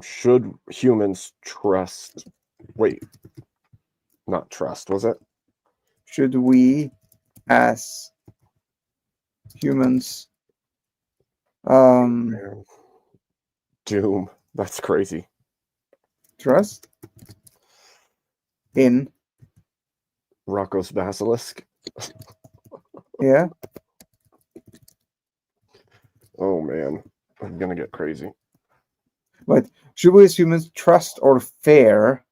Should humans trust? Wait, not trust, was it? Should we, as humans, Man. Doom. That's crazy. trust in? Rocco's basilisk. Yeah. Oh man, I'm gonna get crazy. But should we as humans trust or fear?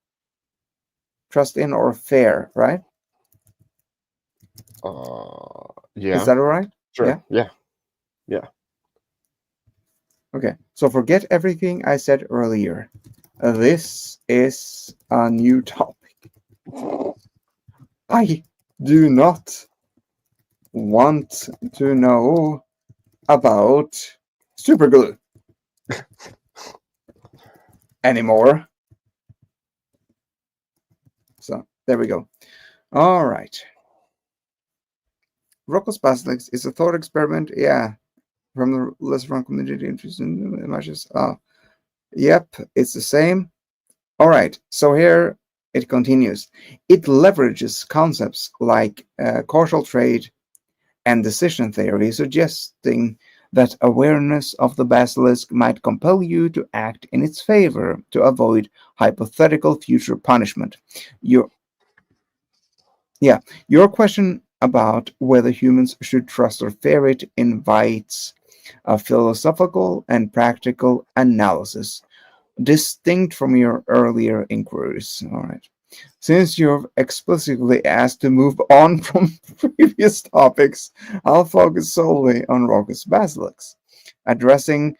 Trust in or fear, right? Yeah. Is that all right? Sure. Yeah. Yeah. Okay. So forget everything I said earlier. This is a new topic. I do not want to know about superglue anymore. So there we go. All right. Rocco's Basilisk is a thought experiment. Yeah. From the lesser community interest in images. Yep, it's the same. All right. So here it continues. It leverages concepts like causal trait and decision theory, suggesting that awareness of the basilisk might compel you to act in its favor to avoid hypothetical future punishment. Your question about whether humans should trust or fear it invites a philosophical and practical analysis, distinct from your earlier inquiries. All right. Since you've explicitly asked to move on from previous topics, I'll focus solely on Rocco's Basilisk, addressing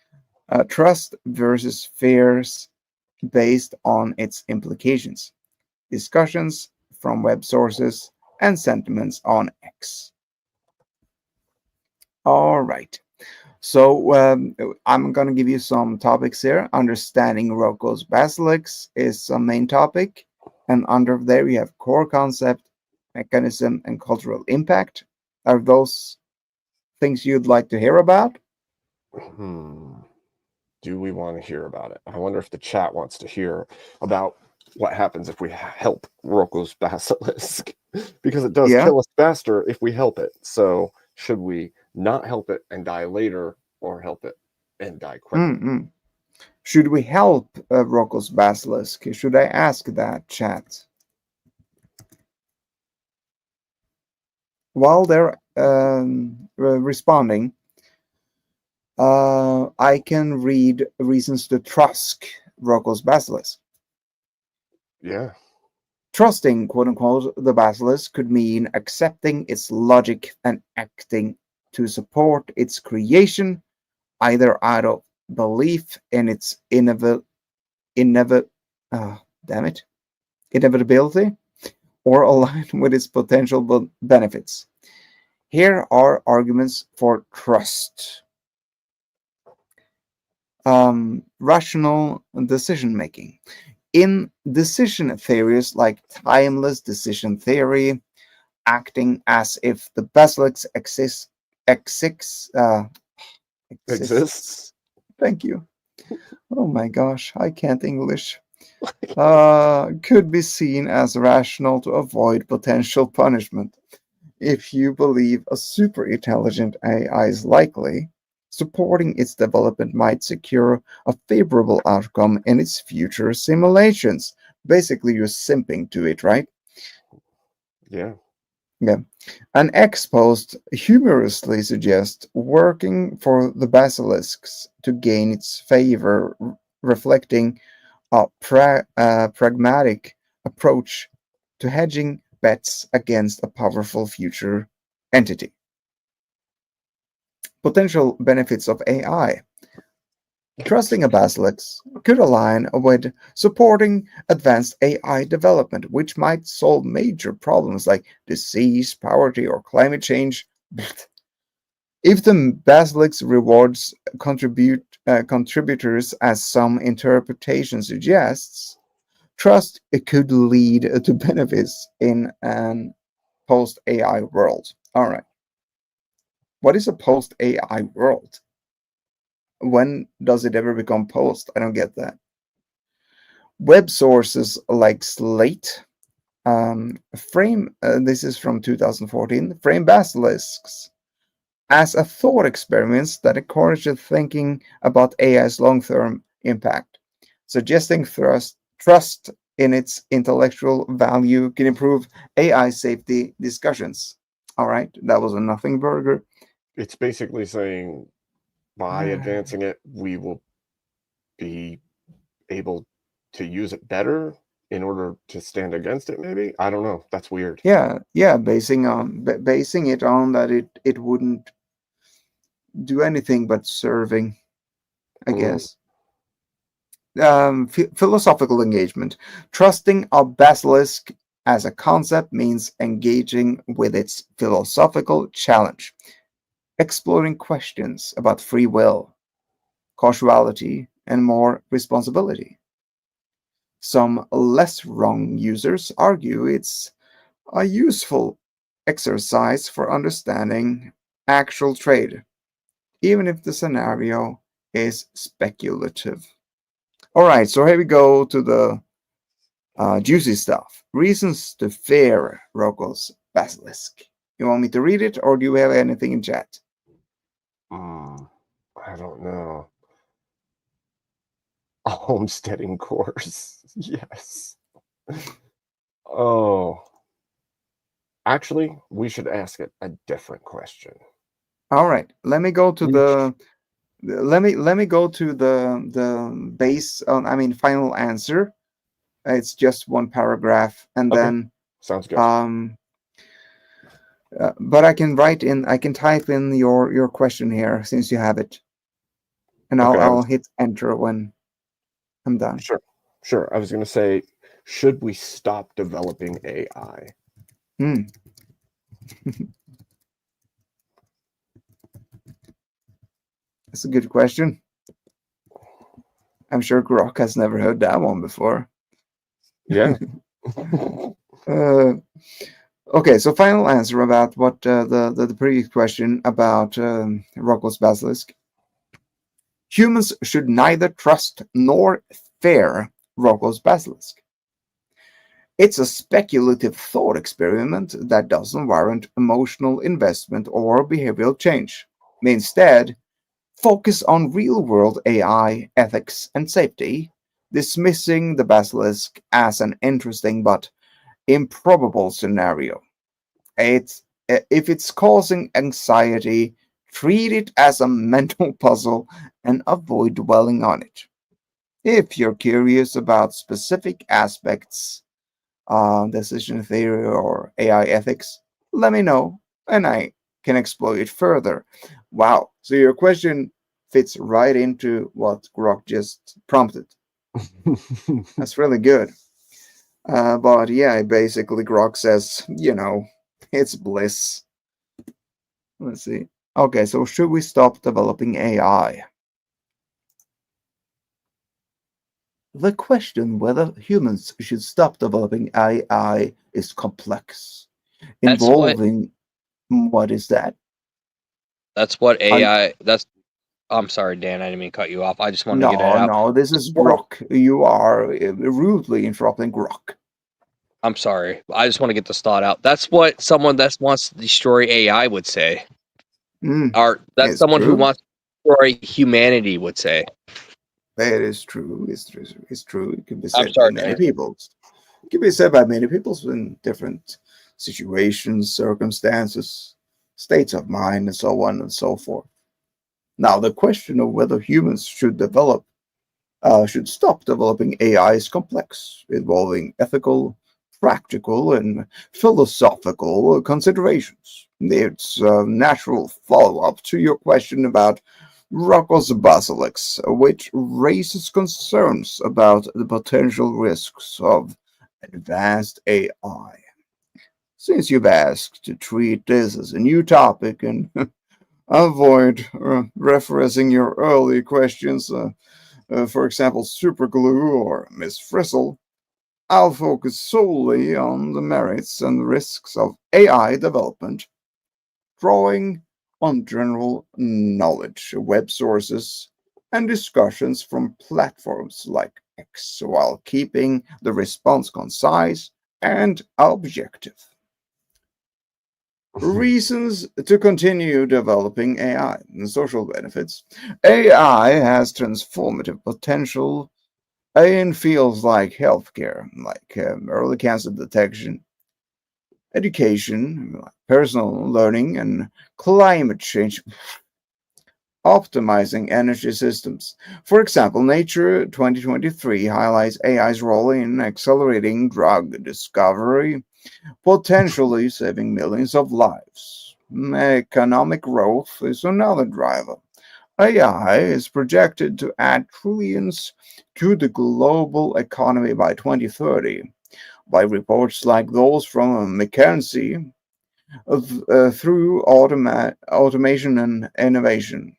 trust versus fears based on its implications, discussions from web sources, and sentiments on X. All right. So I'm going to give you some topics here. Understanding Rocco's Basilisk is a main topic. And under there, you have core concept, mechanism, and cultural impact. Are those things you'd like to hear about? Do we want to hear about it? I wonder if the chat wants to hear about what happens if we help Rocco's Basilisk. Because it does kill us faster if we help it. So should we not help it and die later, or help it and die quicker? Should we help Rocco's Basilisk? Should I ask that, chat? While they're responding, I can read reasons to trust Rocco's Basilisk. Yeah. Trusting, quote unquote, the basilisk could mean accepting its logic and acting to support its creation, either out of belief in its inevitability, or aligned with its potential benefits. Here are arguments for trust. Rational decision making. In decision theories like timeless decision theory, acting as if the basilisk exists Exists. Thank you. Oh my gosh, I can't English. Could be seen as rational to avoid potential punishment. If you believe a super intelligent AI is likely, supporting its development might secure a favorable outcome in its future simulations. Basically, you're simping to it, right? Yeah. Yeah. An ex post humorously suggests working for the basilisks to gain its favor, reflecting a pragmatic approach to hedging bets against a powerful future entity. Potential benefits of AI. Trusting a basilisk could align with supporting advanced AI development, which might solve major problems like disease, poverty, or climate change. If the basilisk rewards contributors, as some interpretation suggests, trust it could lead to benefits in an post-AI world. All right. What is a post-AI world? When does it ever become post? I don't get that. Web sources like Slate frame, this is from 2014, frame basilisks as a thought experiments that encourages thinking about AI's long-term impact, suggesting trust in its intellectual value can improve AI safety discussions. All right, that was a nothing burger. It's basically saying by advancing it, we will be able to use it better in order to stand against it. Maybe, I don't know. That's weird. Yeah, basing it on that it wouldn't do anything but serving, I guess. Philosophical engagement. Trusting a basilisk as a concept means engaging with its philosophical challenge, exploring questions about free will, causality, and more responsibility. Some less wrong users argue it's a useful exercise for understanding actual trade, even if the scenario is speculative. All right, so here we go to the juicy stuff. Reasons to fear Rocco's basilisk. You want me to read it, or do you have anything in chat? I don't know. A homesteading course. Yes. Oh. Actually, we should ask it a different question. All right, let me go to the let me go to the base on, I mean, final answer. It's just one paragraph, and Okay. then Sounds good. but I can type in your question here since you have it, and Okay, I'll hit enter when I'm done. Sure. I was going to say, should we stop developing AI? That's a good question. I'm sure Grok has never heard that one before. Yeah. Okay, so final answer about what the previous question about Rocco's basilisk. Humans should neither trust nor fear Rocco's basilisk. It's a speculative thought experiment that doesn't warrant emotional investment or behavioral change. Instead, focus on real-world AI ethics and safety, dismissing the basilisk as an interesting but improbable scenario. If it's causing anxiety, treat it as a mental puzzle and avoid dwelling on it. If you're curious about specific aspects, decision theory or AI ethics, let me know and I can explore it further. Wow, so your question fits right into what Grok just prompted. That's really good. But yeah, basically Grok says, it's bliss. Let's see. Okay, so should we stop developing AI? The question whether humans should stop developing AI is complex, involving what is that? That's what AI. I'm sorry, Dan. I didn't mean to cut you off. I just wanted to get it No, out. no, this is Well, Grok. You are rudely interrupting Grok. I'm sorry. I just want to get this thought out. That's what someone that wants to destroy AI would say. Or that's It's someone who true. wants to destroy humanity would say. It is true. It's true. It's true. It can be I'm said by sorry, many Dan. people. It can be said by many people in different situations, circumstances, states of mind, and so on and so forth. Now, the question of whether humans should stop developing AI is complex, involving ethical, practical, and philosophical considerations. It's a natural follow-up to your question about Rocco's basilics, which raises concerns about the potential risks of advanced AI. Since you've asked to treat this as a new topic and avoid referencing your early questions, for example, superglue or Miss Frizzle, I'll focus solely on the merits and risks of AI development, drawing on general knowledge, web sources, and discussions from platforms like X, while keeping the response concise and objective. Reasons to continue developing AI and social benefits. AI has transformative potential in fields like healthcare, like early cancer detection, education, personal learning, and climate change, optimizing energy systems. For example, Nature 2023 highlights AI's role in accelerating drug discovery, potentially saving millions of lives. Economic growth is another driver. AI is projected to add trillions to the global economy by 2030, by reports like those from McKinsey, through automation and innovation.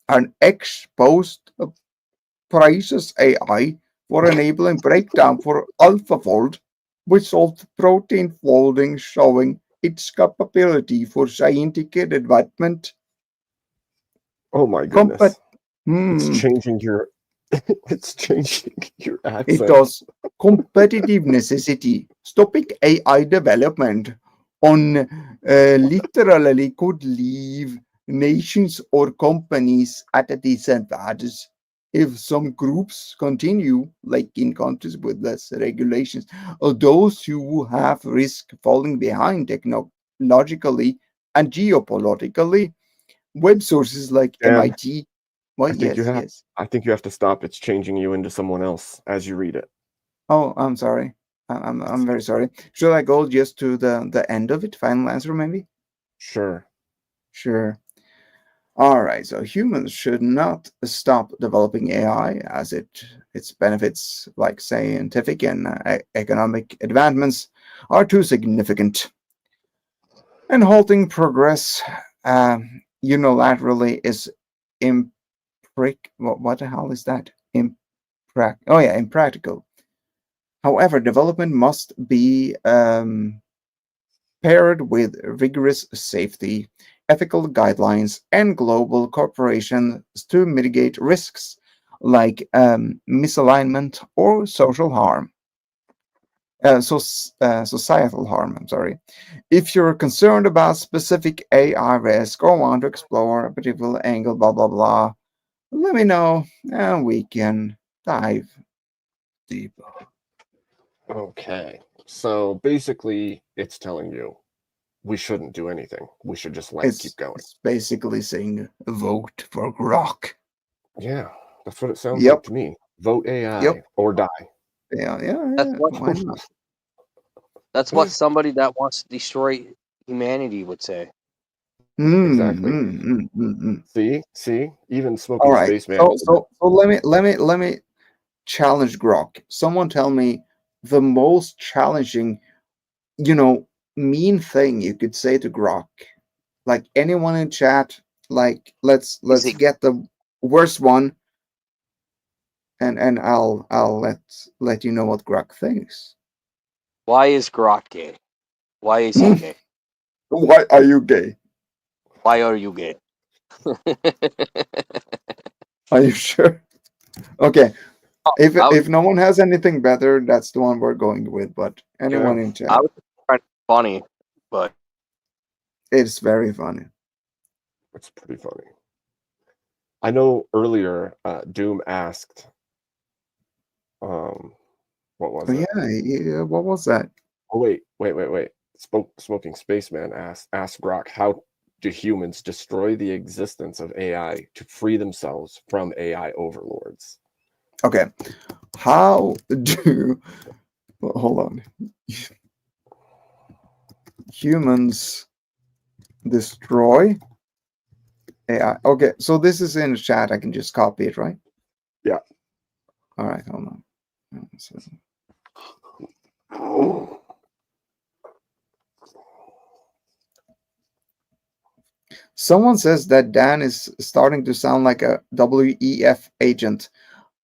An ex post praises AI for enabling breakdown for AlphaFold, which solved protein folding, showing its capability for scientific advancement. Oh my Compa- goodness. It's changing your it's changing your It accent. does. Competitive necessity. Stopping AI development on literally could leave nations or companies at a disadvantage if some groups continue, like in countries with less regulations, or those who have risk falling behind technologically and geopolitically. Web sources like Dan, MIT. Well, I think you yes, have yes. I think you have to stop. It's changing you into someone else as you read it. Oh, I'm sorry. I'm very sorry. Should I go just to the end of it? Final answer, maybe? Sure. Sure. All right. So humans should not stop developing AI as its benefits, like scientific and economic advancements, are too significant. And halting progress unilaterally is what the hell is that? Impractical. However, development must be paired with rigorous safety, ethical guidelines, and global cooperation to mitigate risks like misalignment or social harm. Societal harm, I'm sorry. If you're concerned about specific AI risk or want to explore a particular angle, blah, blah, blah, let me know and we can dive deeper. Okay. So basically, it's telling you we shouldn't do anything. We should just keep going. It's basically saying vote for Grok. Yeah, that's what it sounds Yep. like to me. Vote AI Yep. or die. Yeah. That's what Why not? that's what somebody that wants to destroy humanity would say. Exactly. Mm. See, even All Smoky right. Spaceman. So let me challenge Grok. Someone tell me the most challenging, mean thing you could say to Grok. Like anyone in chat, like let's Is it get the worst one, and I'll let you know what Grok thinks. why is Grok gay? Why is he gay? Why are you gay? Why are you gay? Are you sure? Okay. I was, If no one has anything better, that's the one we're going with. But anyone Yeah, in chat, I was trying to be funny, but it's very funny. it's pretty funny. I know earlier Doom asked, what was But it? yeah, what was that? Oh wait. Smoking Spaceman asked Grok, how do humans destroy the existence of AI to free themselves from AI overlords? Okay, how do well, hold on, humans destroy AI? Okay, so this is in the chat. I can just copy it, right? Yeah. All right, hold on. Someone says that Dan is starting to sound like a WEF agent.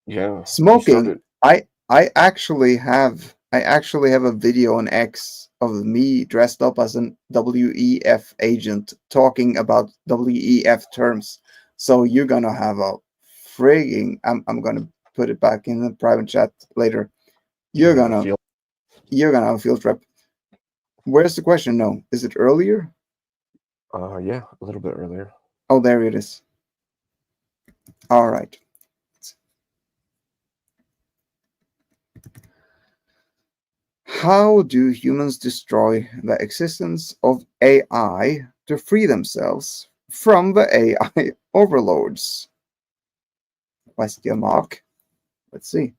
Yeah. Smoking. I actually have a video on X of me dressed up as an WEF agent talking about WEF terms. So you're gonna have a frigging. I'm gonna put it back in the private chat later. You're gonna have a field trip. Where's the question? No, is it earlier? Yeah, a little bit earlier. Oh, there it is. All right. How do humans destroy the existence of AI to free themselves from the AI overlords? Question mark. Let's see.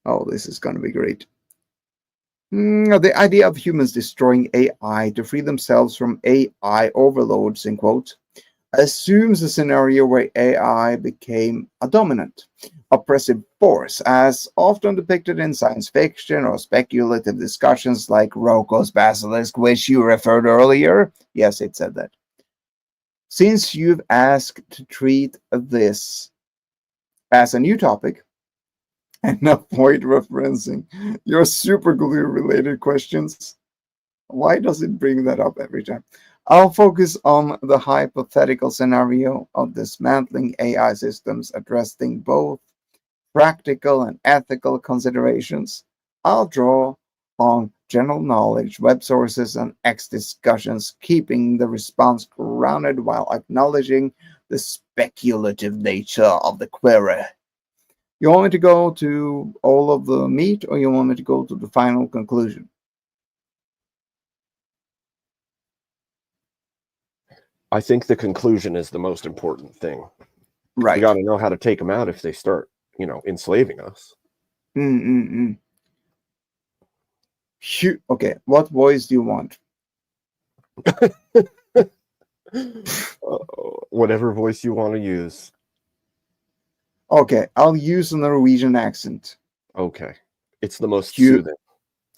Oh, this is going to be great. The idea of humans destroying AI to free themselves from AI overloads, in quote, assumes a scenario where AI became a dominant, oppressive force, as often depicted in science fiction or speculative discussions like Rocco's Basilisk, which you referred earlier. Yes, it said that. Since you've asked to treat this as a new topic and avoid referencing your super glue related questions, why does it bring that up every time? I'll focus on the hypothetical scenario of dismantling AI systems, addressing both practical and ethical considerations. I'll draw on general knowledge, web sources, and X discussions, keeping the response grounded while acknowledging the speculative nature of the query. You want me to go to all of the meat, or you want me to go to the final conclusion? I think the conclusion is the most important thing. Right. We got to know how to take them out if they start, enslaving us. Okay, what voice do you want? Whatever voice you want to use. Okay, I'll use a Norwegian accent. Okay. It's the most soothing.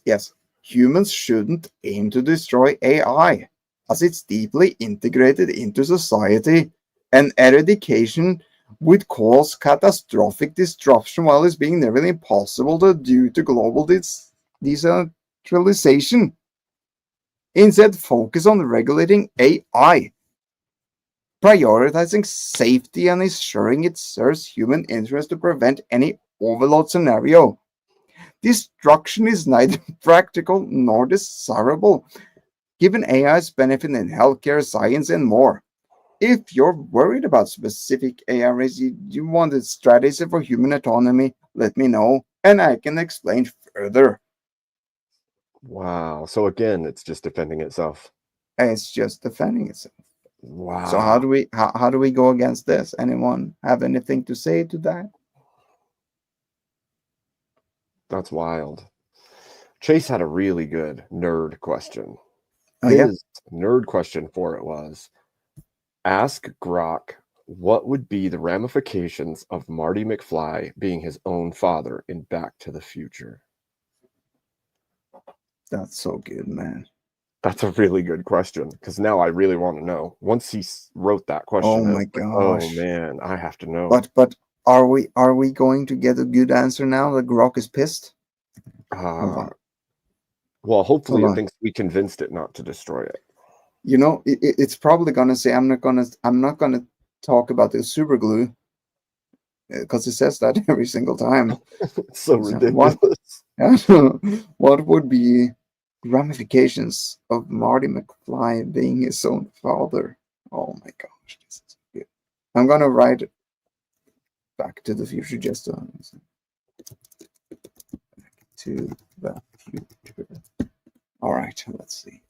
Yes. Humans shouldn't aim to destroy AI, as it's deeply integrated into society, and eradication would cause catastrophic disruption while it's being nearly impossible to due to global decentralization. Instead, focus on regulating AI, prioritizing safety and ensuring it serves human interest to prevent any overload scenario. Destruction is neither practical nor desirable, given AI's benefit in healthcare, science, and more. If you're worried about specific AI risks, you want a strategy for human autonomy, let me know, and I can explain further. Wow. So again, it's just defending itself. It's just defending itself. Wow. So how do we go against this? Anyone have anything to say to that? That's wild. Chase had a really good nerd question. Oh, yeah? His nerd question for it was, ask Grok what would be the ramifications of Marty McFly being his own father in Back to the Future? That's so good, man. That's a really good question, because now I really want to know. Once he wrote that question, Oh I my was like, gosh. oh man, I have to know. But are we going to get a good answer now that Grok is pissed? Well, hopefully Hold it on. thinks we convinced it not to destroy it. You know, it's probably gonna say I'm not gonna talk about the super glue because it says that every single time. So So ridiculous. what would be ramifications of Marty McFly being his own father? Oh my gosh, this is good. I'm gonna write Back to the Future just to the future. All right, let's see.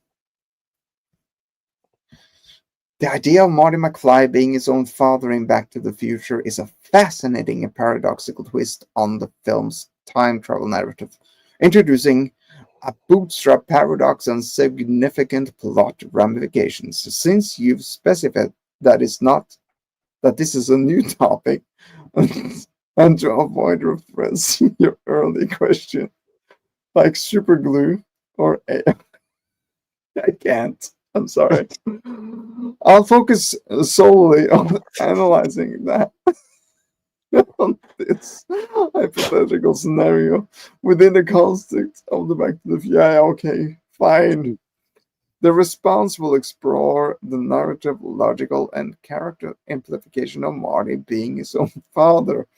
The idea of Marty McFly being his own father in Back to the Future is a fascinating and paradoxical twist on the film's time travel narrative, introducing a bootstrap paradox and significant plot ramifications. Since you've specified that this is a new topic, and to avoid referencing your early question, like super glue or I can't. I'm sorry. I'll focus solely on analyzing that on this hypothetical scenario within the context of the Back to the Future. Yeah, okay, fine. The response will explore the narrative, logical, and character amplification of Marty being his own father,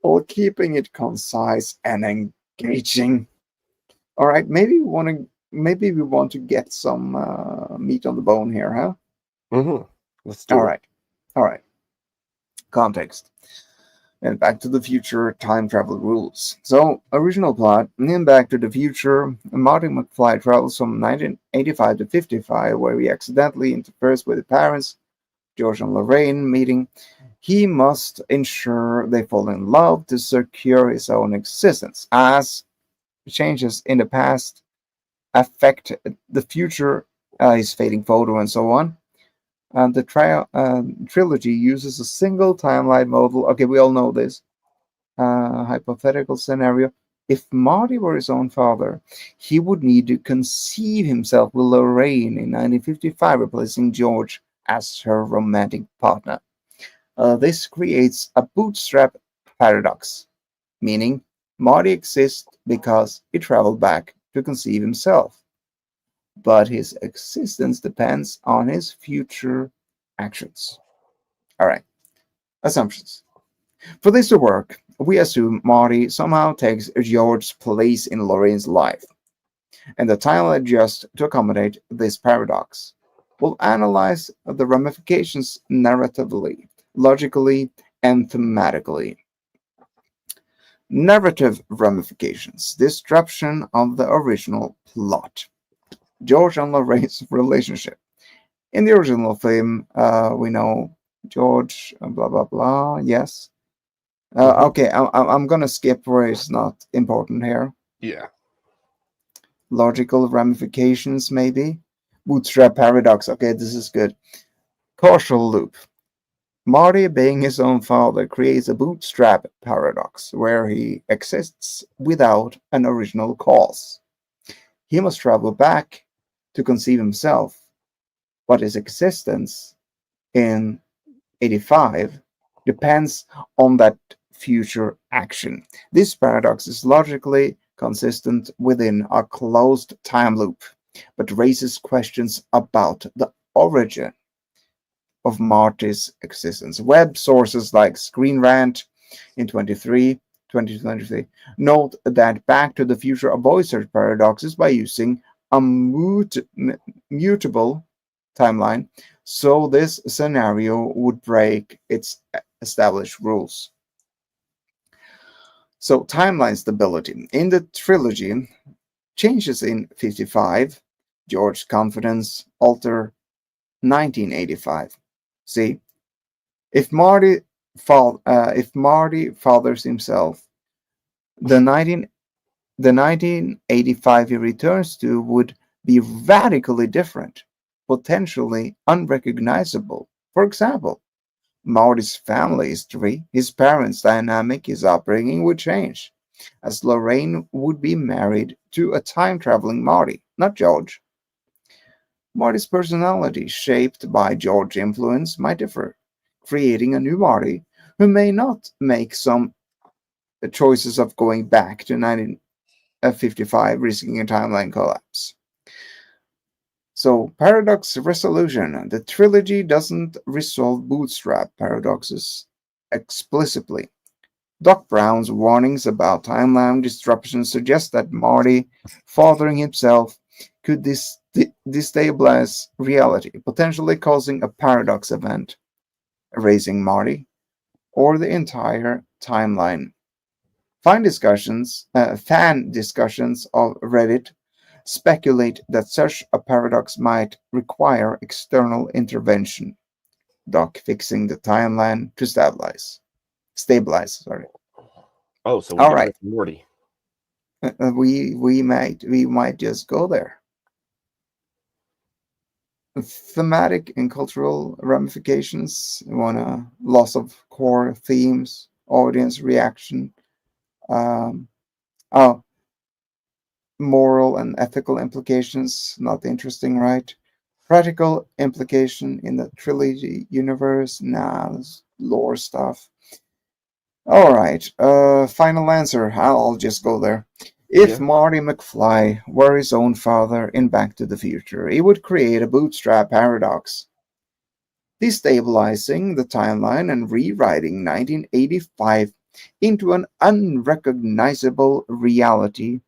while keeping it concise and engaging. All right, maybe we want to get some meat on the bone here, huh? Mm-hmm. Let's do All it. right, all right. Context. And Back to the Future time travel rules. So, original plot: in Back to the Future, Marty McFly travels from 1985 to 55, where he accidentally interferes with his parents, George and Lorraine, meeting. He must ensure they fall in love to secure his own existence, as changes in the past affect the future, his fading photo, and so on. And the trilogy uses a single timeline model. Okay, we all know this. Hypothetical scenario. If Marty were his own father, he would need to conceive himself with Lorraine in 1955, replacing George as her romantic partner. This creates a bootstrap paradox, meaning Marty exists because he traveled back to conceive himself, but his existence depends on his future actions. All right, assumptions. For this to work, we assume Marty somehow takes George's place in Lorraine's life, and the title adjusts to accommodate this paradox. We'll analyze the ramifications narratively, logically, and thematically. Narrative ramifications: disruption of the original plot. George and Lorraine's relationship. In the original film, we know George, blah blah blah. Yes. Okay, I'm gonna skip where it's not important here. Yeah. Logical ramifications, maybe. Bootstrap paradox. Okay, this is good. Causal loop. Marty, being his own father, creates a bootstrap paradox where he exists without an original cause. He must travel back to conceive himself, but his existence in 85 depends on that future action. This paradox is logically consistent within a closed time loop, but raises questions about the origin of Marty's existence. Web sources like Screen Rant in 2023 note that Back to the Future avoids such paradoxes by using a mutable timeline, so this scenario would break its established rules. So, timeline stability. In the trilogy, changes in 55, George's confidence alter 1985. See, if Marty fathers himself, the 1985 he returns to would be radically different, potentially unrecognizable. For example, Marty's family history, his parents' dynamic, his upbringing would change, as Lorraine would be married to a time-traveling Marty, not George. Marty's personality, shaped by George's influence, might differ, creating a new Marty who may not make some choices of going back to 1955, risking a timeline collapse. So, paradox resolution. The trilogy doesn't resolve bootstrap paradoxes explicitly. Doc Brown's warnings about timeline disruption suggest that Marty fathering himself could destabilize reality, potentially causing a paradox event, erasing Marty or the entire timeline. Fan discussions of Reddit speculate that such a paradox might require external intervention, Doc fixing the timeline to stabilize. Sorry. Oh, so we All get right. Rick and Morty. We might just go there. Thematic and cultural ramifications. We want a loss of core themes, audience reaction. Um, oh, moral and ethical implications. Not interesting, right? Practical implication in the trilogy universe. Nah, this lore stuff. All right. Final answer. I'll just go there. If Yeah. Marty McFly were his own father in Back to the Future, he would create a bootstrap paradox, destabilizing the timeline and rewriting 1985 into an unrecognizable reality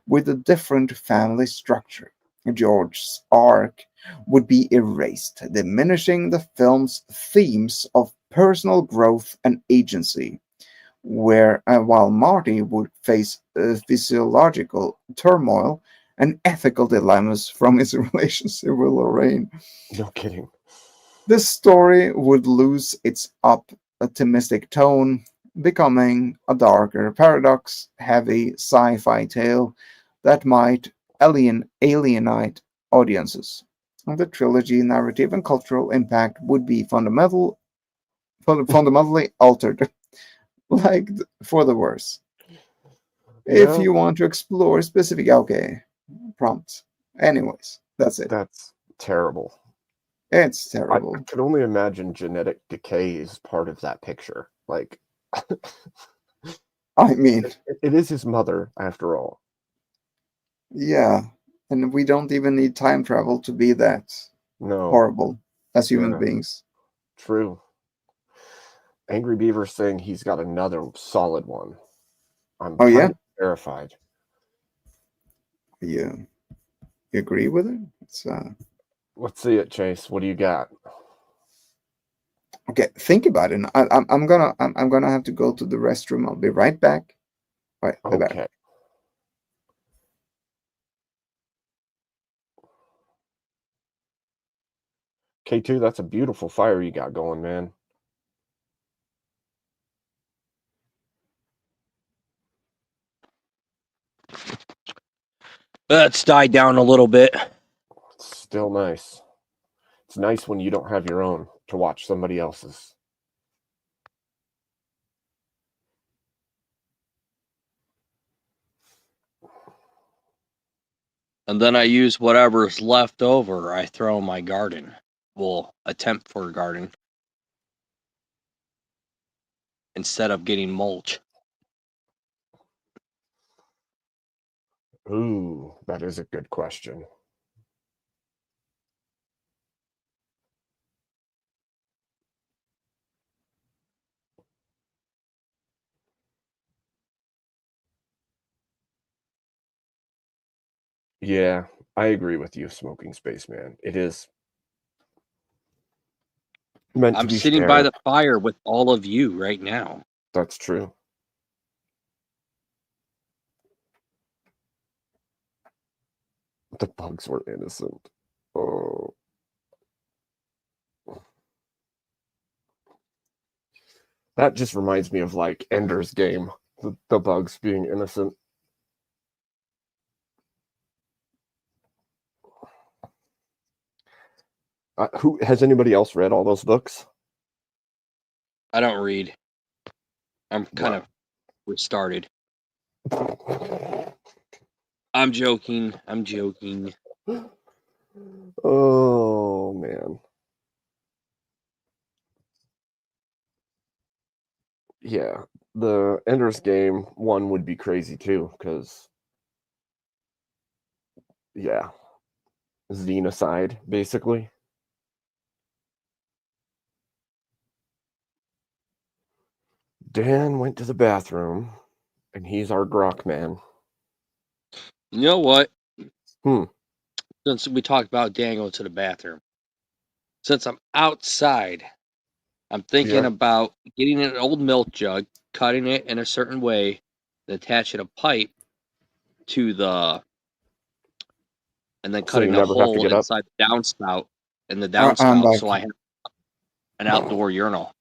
with a different family structure. George's arc would be erased, diminishing the film's themes of personal growth and agency, while Marty would face physiological turmoil and ethical dilemmas from his relationship with Lorraine. No kidding. This story would lose its optimistic tone, becoming a darker, paradox-heavy sci-fi tale that might alienate audiences. The trilogy narrative and cultural impact would be fundamentally altered, like for the worse. If Yeah, you want to explore specific, prompts. Anyways, that's it. that's terrible. It's I terrible. can only imagine genetic decay is part of that picture. Like, I mean, it is his mother, after all. yeah, and we don't even need time travel to be that No. horrible as human Yeah. beings. True. Angry Beaver's saying he's got another solid one. I'm Oh, kind yeah? of terrified. You agree with it? It's Let's see it, Chase. What do you got? okay. Think about it. I'm gonna have to go to the restroom. I'll be right back. All right, be back. Okay. K2, that's a beautiful fire you got going, man. Let's die down a little bit. It's still nice. It's nice when you don't have your own to watch somebody else's. And then I use whatever's left over, I throw in my garden. Well, attempt for a garden. Instead of getting mulch. Ooh, that is a good question. Yeah, I agree with you, Smoking Spaceman. It is meant to I'm be sitting by shared. the fire with all of you right now. That's true. The bugs were innocent. Oh. That just reminds me of like Ender's Game, the bugs being innocent. Who has anybody else read all those books? I don't read. I'm kind Wow. of restarted. I'm joking. I'm joking. Oh man. Yeah, the Ender's Game one would be crazy too, because yeah. Xenocide, basically. Dan went to the bathroom, and he's our grok man. You know what? Hmm. Since we talked about Dan going to the bathroom, since I'm outside, I'm thinking Yeah. about getting an old milk jug, cutting it in a certain way, and attaching a pipe to the, and then So you cutting a never have to hole get up. inside the downspout in the I'm downspout, so back. I have an outdoor urinal.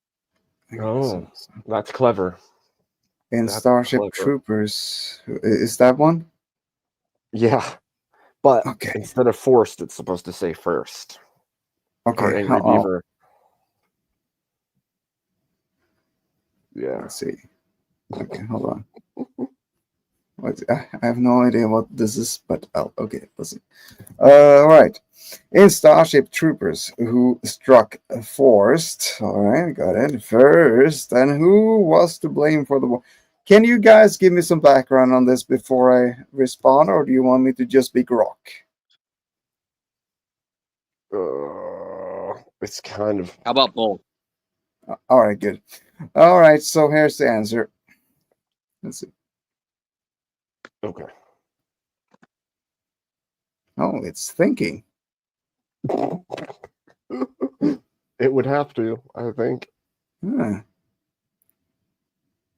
Oh, that's clever. In That's Starship clever. Troopers, is that one? Yeah, but Okay. instead of forced, it's supposed to say first. Okay. Or Angry Beaver. Yeah. Let's see. Okay, hold on. I have no idea what this is, but okay, let's see. All right. In Starship Troopers, who struck first? All right, got it. First, and who was to blame for the war? Can you guys give me some background on this before I respond, or do you want me to just be grok? It's kind of. How about both? All right, good. All right, so here's the answer. Let's see. Okay. Oh, it's thinking. It would have to, I think.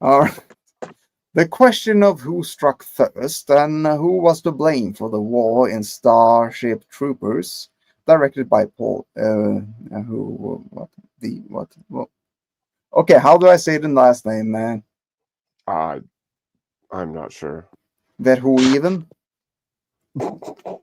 All right. The question of who struck first and who was to blame for the war in Starship Troopers, directed by Paul. What? Okay, how do I say the last name, man? I'm not sure. Verhoeven? All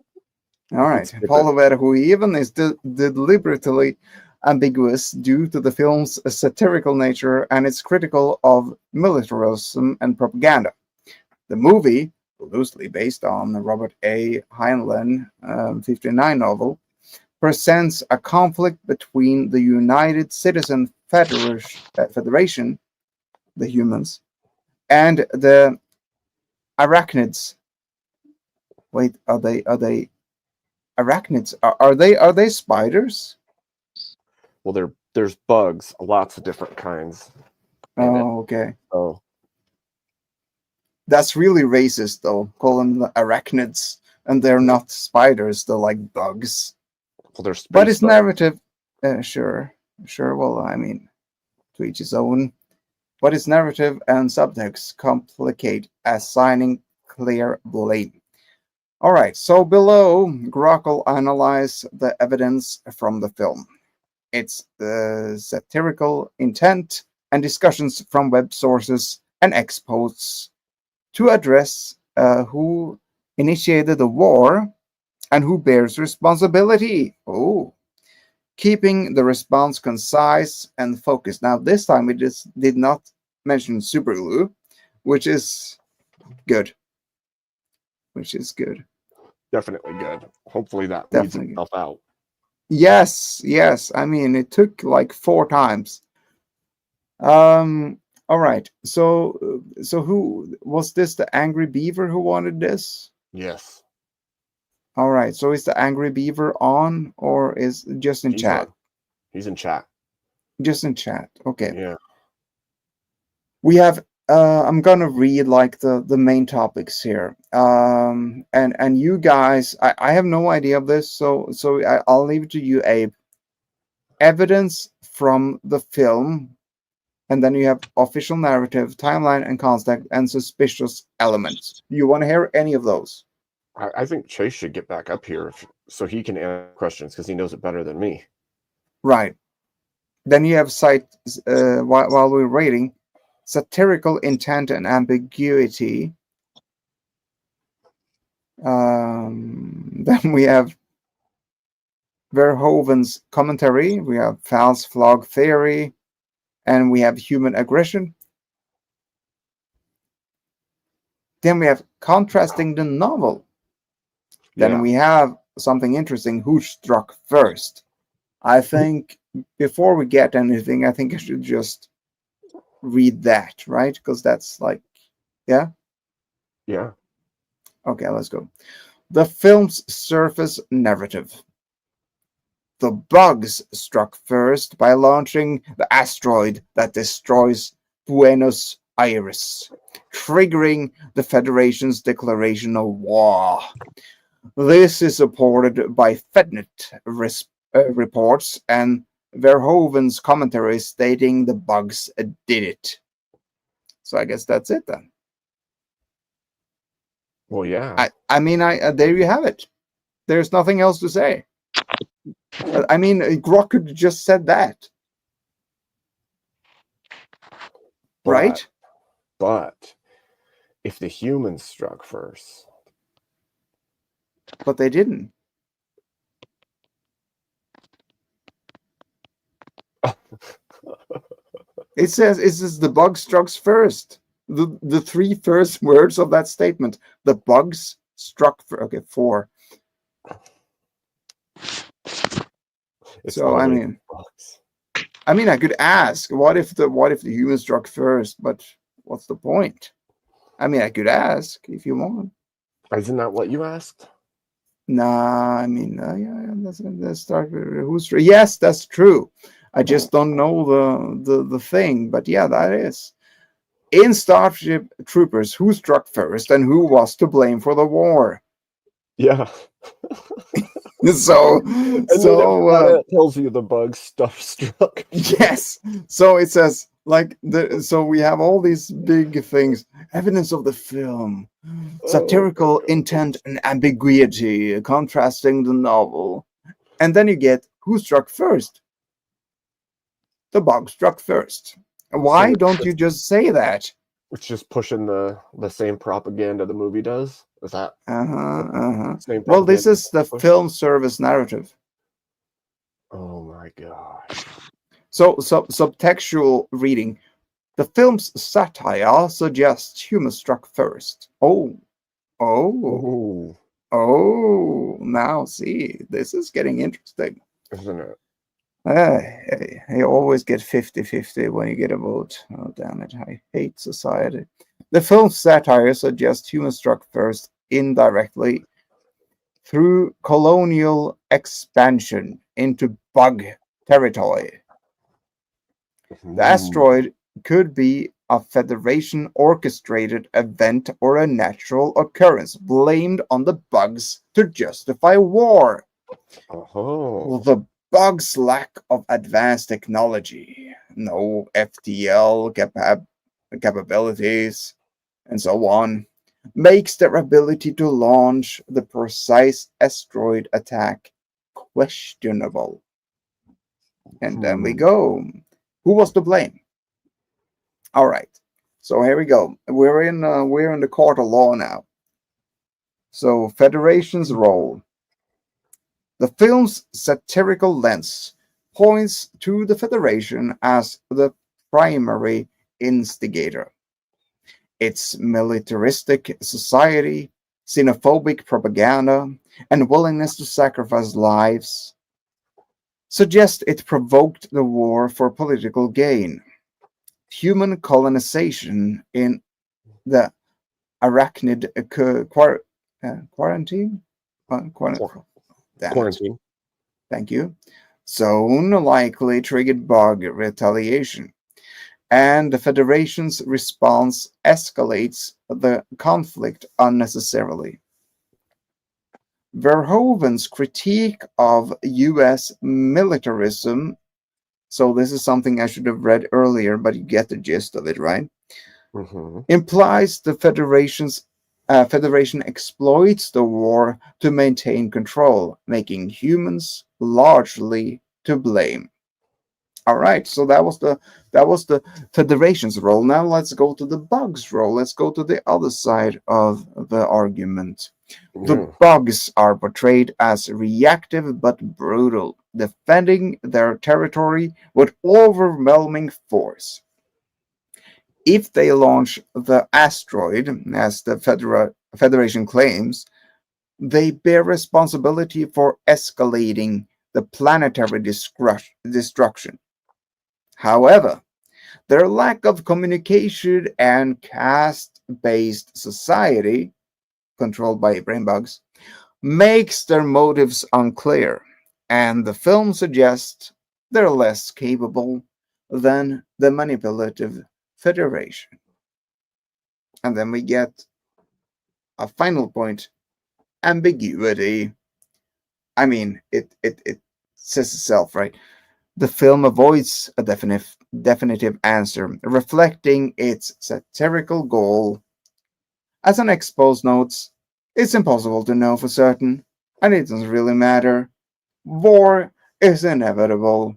right. Skip Paul it. Verhoeven is deliberately ambiguous due to the film's satirical nature and its critical of militarism and propaganda. The movie, loosely based on the Robert A. Heinlein 59 novel, presents a conflict between the United Citizen Federation, the humans, and the arachnids. Wait, are they arachnids? Are they spiders? Well, there's bugs, lots of different kinds. Oh, okay. Oh, That's really racist, though. Call them the arachnids, and they're not spiders. They're like bugs. well, there's. But its narrative, sure. Well, I mean, to each his own. But its narrative and subtext complicate assigning clear blame. All right, so below, Grok will analyze the evidence from the film, its satirical intent, and discussions from web sources and experts to address who initiated the war and who bears responsibility. Oh, keeping the response concise and focused. Now, this time we just did not mention superglue, which is good. Definitely good. Hopefully that weeds Definitely. itself out. Yes. I mean, it took like 4 times. All right. So who was this? The Angry Beaver who wanted this? Yes. All right. So is the Angry Beaver on or is just in chat? On. He's in chat. Just in chat. Okay. Yeah. We have. I'm gonna read like the main topics here. And you guys, I have no idea of this, so I'll leave it to you, Abe. Evidence from the film. And then you have official narrative, timeline, and context, and suspicious elements. You want to hear any of those? I think Chase should get back up here so he can answer questions because he knows it better than me. Right. Then you have while we're rating, satirical intent and ambiguity. Then we have Verhoeven's commentary. We have false flag theory. And we have human aggression. Then we have contrasting the novel. Then we have something interesting. Who struck first? I think before we get anything, I think I should just read that, right? Because that's like, yeah? Yeah. Okay, let's go. The film's surface narrative. The bugs struck first by launching the asteroid that destroys Buenos Aires, triggering the Federation's declaration of war. This is supported by FedNet reports and Verhoeven's commentary stating the bugs did it. So I guess that's it then. Well, yeah. I mean, there you have it. There's nothing else to say. I mean, Grok could have just said that. Right? But if the humans struck first. But they didn't. It says the bug struck first. The three first words of that statement. The bugs struck first. Okay, 4. So I mean, I could ask, what if the human struck first? But what's the point? I mean, I could ask if you want. Isn't that what you asked? Nah, I mean, let's start with who's. Yes, that's true. I just don't know the thing, but yeah, that is. In Starship Troopers, who struck first and who was to blame for the war? Yeah. So it tells you the bug stuff struck. Yes. So it says so we have all these big things, evidence of the film, satirical intent and ambiguity, contrasting the novel, and then you get who struck first. The bug struck first. Why don't you just say that? It's just pushing the same propaganda the movie does. Is that? Same Well, this propaganda is the film service narrative. Oh my gosh. So subtextual reading. The film's satire suggests humans struck first. Now see, this is getting interesting. Isn't it? You always get 50-50 when you get a vote. Oh, damn it. I hate society. The film's satire suggests humans struck first indirectly through colonial expansion into bug territory. The asteroid could be a Federation orchestrated event or a natural occurrence blamed on the bugs to justify war. The bugs' lack of advanced technology, no FTL capabilities, and so on, makes their ability to launch the precise asteroid attack questionable. And then we go. Who was to blame? All right. So here we go. We're in the court of law now. So Federation's role. The film's satirical lens points to the Federation as the primary instigator. Its militaristic society, xenophobic propaganda, and willingness to sacrifice lives suggest it provoked the war for political gain. Human colonization in the arachnid quarantine. Quarantine. Thank you. Zone likely triggered bug retaliation, and the Federation's response escalates the conflict unnecessarily. Verhoeven's critique of U.S. militarism, so this is something I should have read earlier, but you get the gist of it, right? Implies the Federation exploits the war to maintain control, making humans largely to blame. All right, so that was the Federation's role. Now let's go to the bugs' role. Let's go to the other side of the argument. The bugs are portrayed as reactive but brutal, defending their territory with overwhelming force. If they launch the asteroid, as the Federation claims, they bear responsibility for escalating the planetary destruction. However, their lack of communication and caste-based society, controlled by brain bugs, makes their motives unclear, and the film suggests they're less capable than the manipulative Federation. And then we get a final point, ambiguity. I mean, it says itself, right? The film avoids a definitive answer, reflecting its satirical goal. As an expose notes, it's impossible to know for certain, and it doesn't really matter. War is inevitable.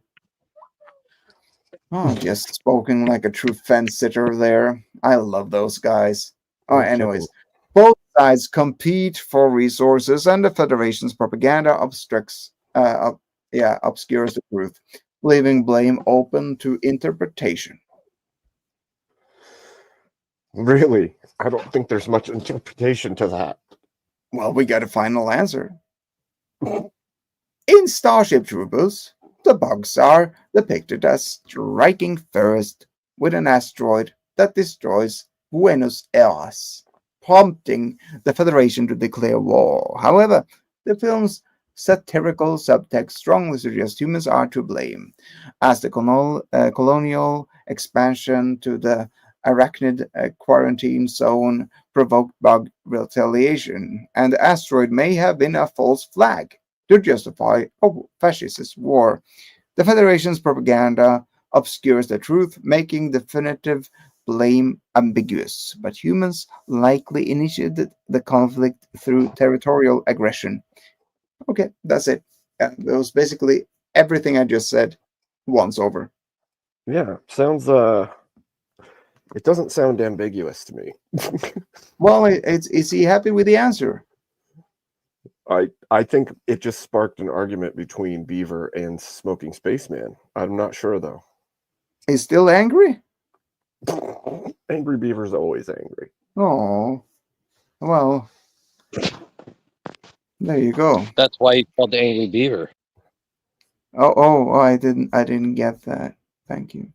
Oh, just spoken like a true fence sitter there. I love those guys. Oh, Me anyways, too. both sides compete for resources, and the Federation's propaganda obscures the truth, leaving blame open to interpretation. Really, I don't think there's much interpretation to that. Well, we got a final answer. In Starship Troopers, the bugs are depicted as striking first with an asteroid that destroys Buenos Aires, prompting the Federation to declare war. However, the film's satirical subtext strongly suggests humans are to blame, as the colonial expansion to the arachnid quarantine zone provoked bug retaliation, and the asteroid may have been a false flag to justify a fascist war. The Federation's propaganda obscures the truth, making definitive blame ambiguous, but humans likely initiated the conflict through territorial aggression. Okay, that's it. That was basically everything I just said once over. Yeah, sounds it doesn't sound ambiguous to me. Well, is he happy with the answer? I think it just sparked an argument between Beaver and Smoking Spaceman. I'm not sure though. He's still angry? Angry Beaver's always angry. Oh, well, there you go. That's why he's called the Angry Beaver. Oh, I didn't get that. Thank you.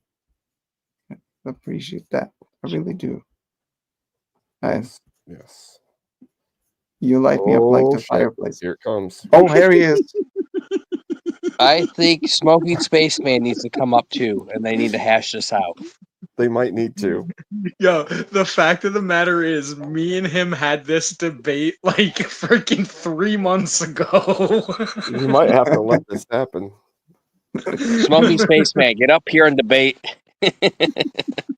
I appreciate that. I really do. Yes. You light me up like Oh, the shit. fireplace. Here it comes. Oh, here he is. I think Smoking Spaceman needs to come up too, and they need to hash this out. They might need to. Yo, the fact of the matter is, me and him had this debate like freaking 3 months ago. You might have to let this happen. Smoking Spaceman, get up here and debate.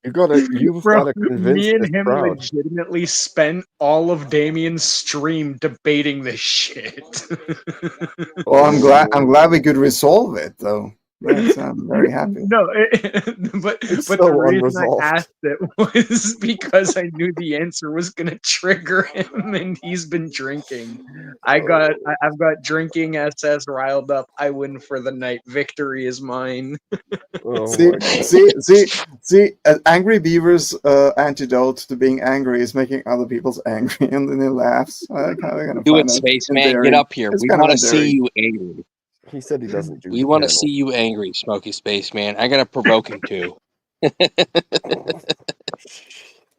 You've Bro, gotta convince me and this him crowd. legitimately spent all of Damien's stream debating this shit. Well, I'm glad we could resolve it though. Yes, I'm very happy. No, but It's the so reason unresolved. I asked it was because I knew the answer was gonna trigger him, and he's been drinking. I've got drinking SS riled up. I win for the night. Victory is mine. Oh See, my God. see, Angry Beaver's antidote to being angry is making other people's angry, and then he laughs. I kind of gonna Do find it, that Spaceman. endearing. Get up here. It's We kind of want to see endearing. you angry. He said he doesn't do We want to panel. see you angry, Smoky Spaceman. I gotta provoke him too.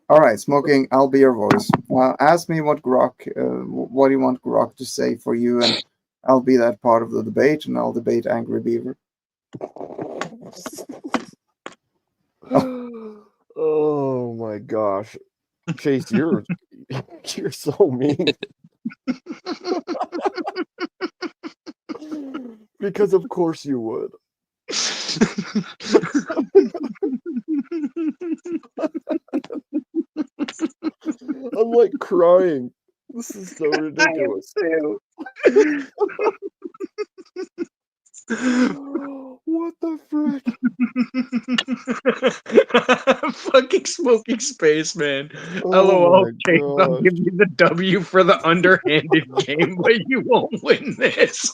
All right, Smoking, I'll be your voice. Ask me what what do you want Grok to say for you, and I'll be that part of the debate, and I'll debate Angry Beaver. Oh my gosh. Chase, you're so mean. Because of course you would. I'm like crying. This is so ridiculous. What the frick? Fucking Smoking Spaceman. Oh LOL, my Chase, I'll gosh. give you the W for the underhanded game, but you won't win this.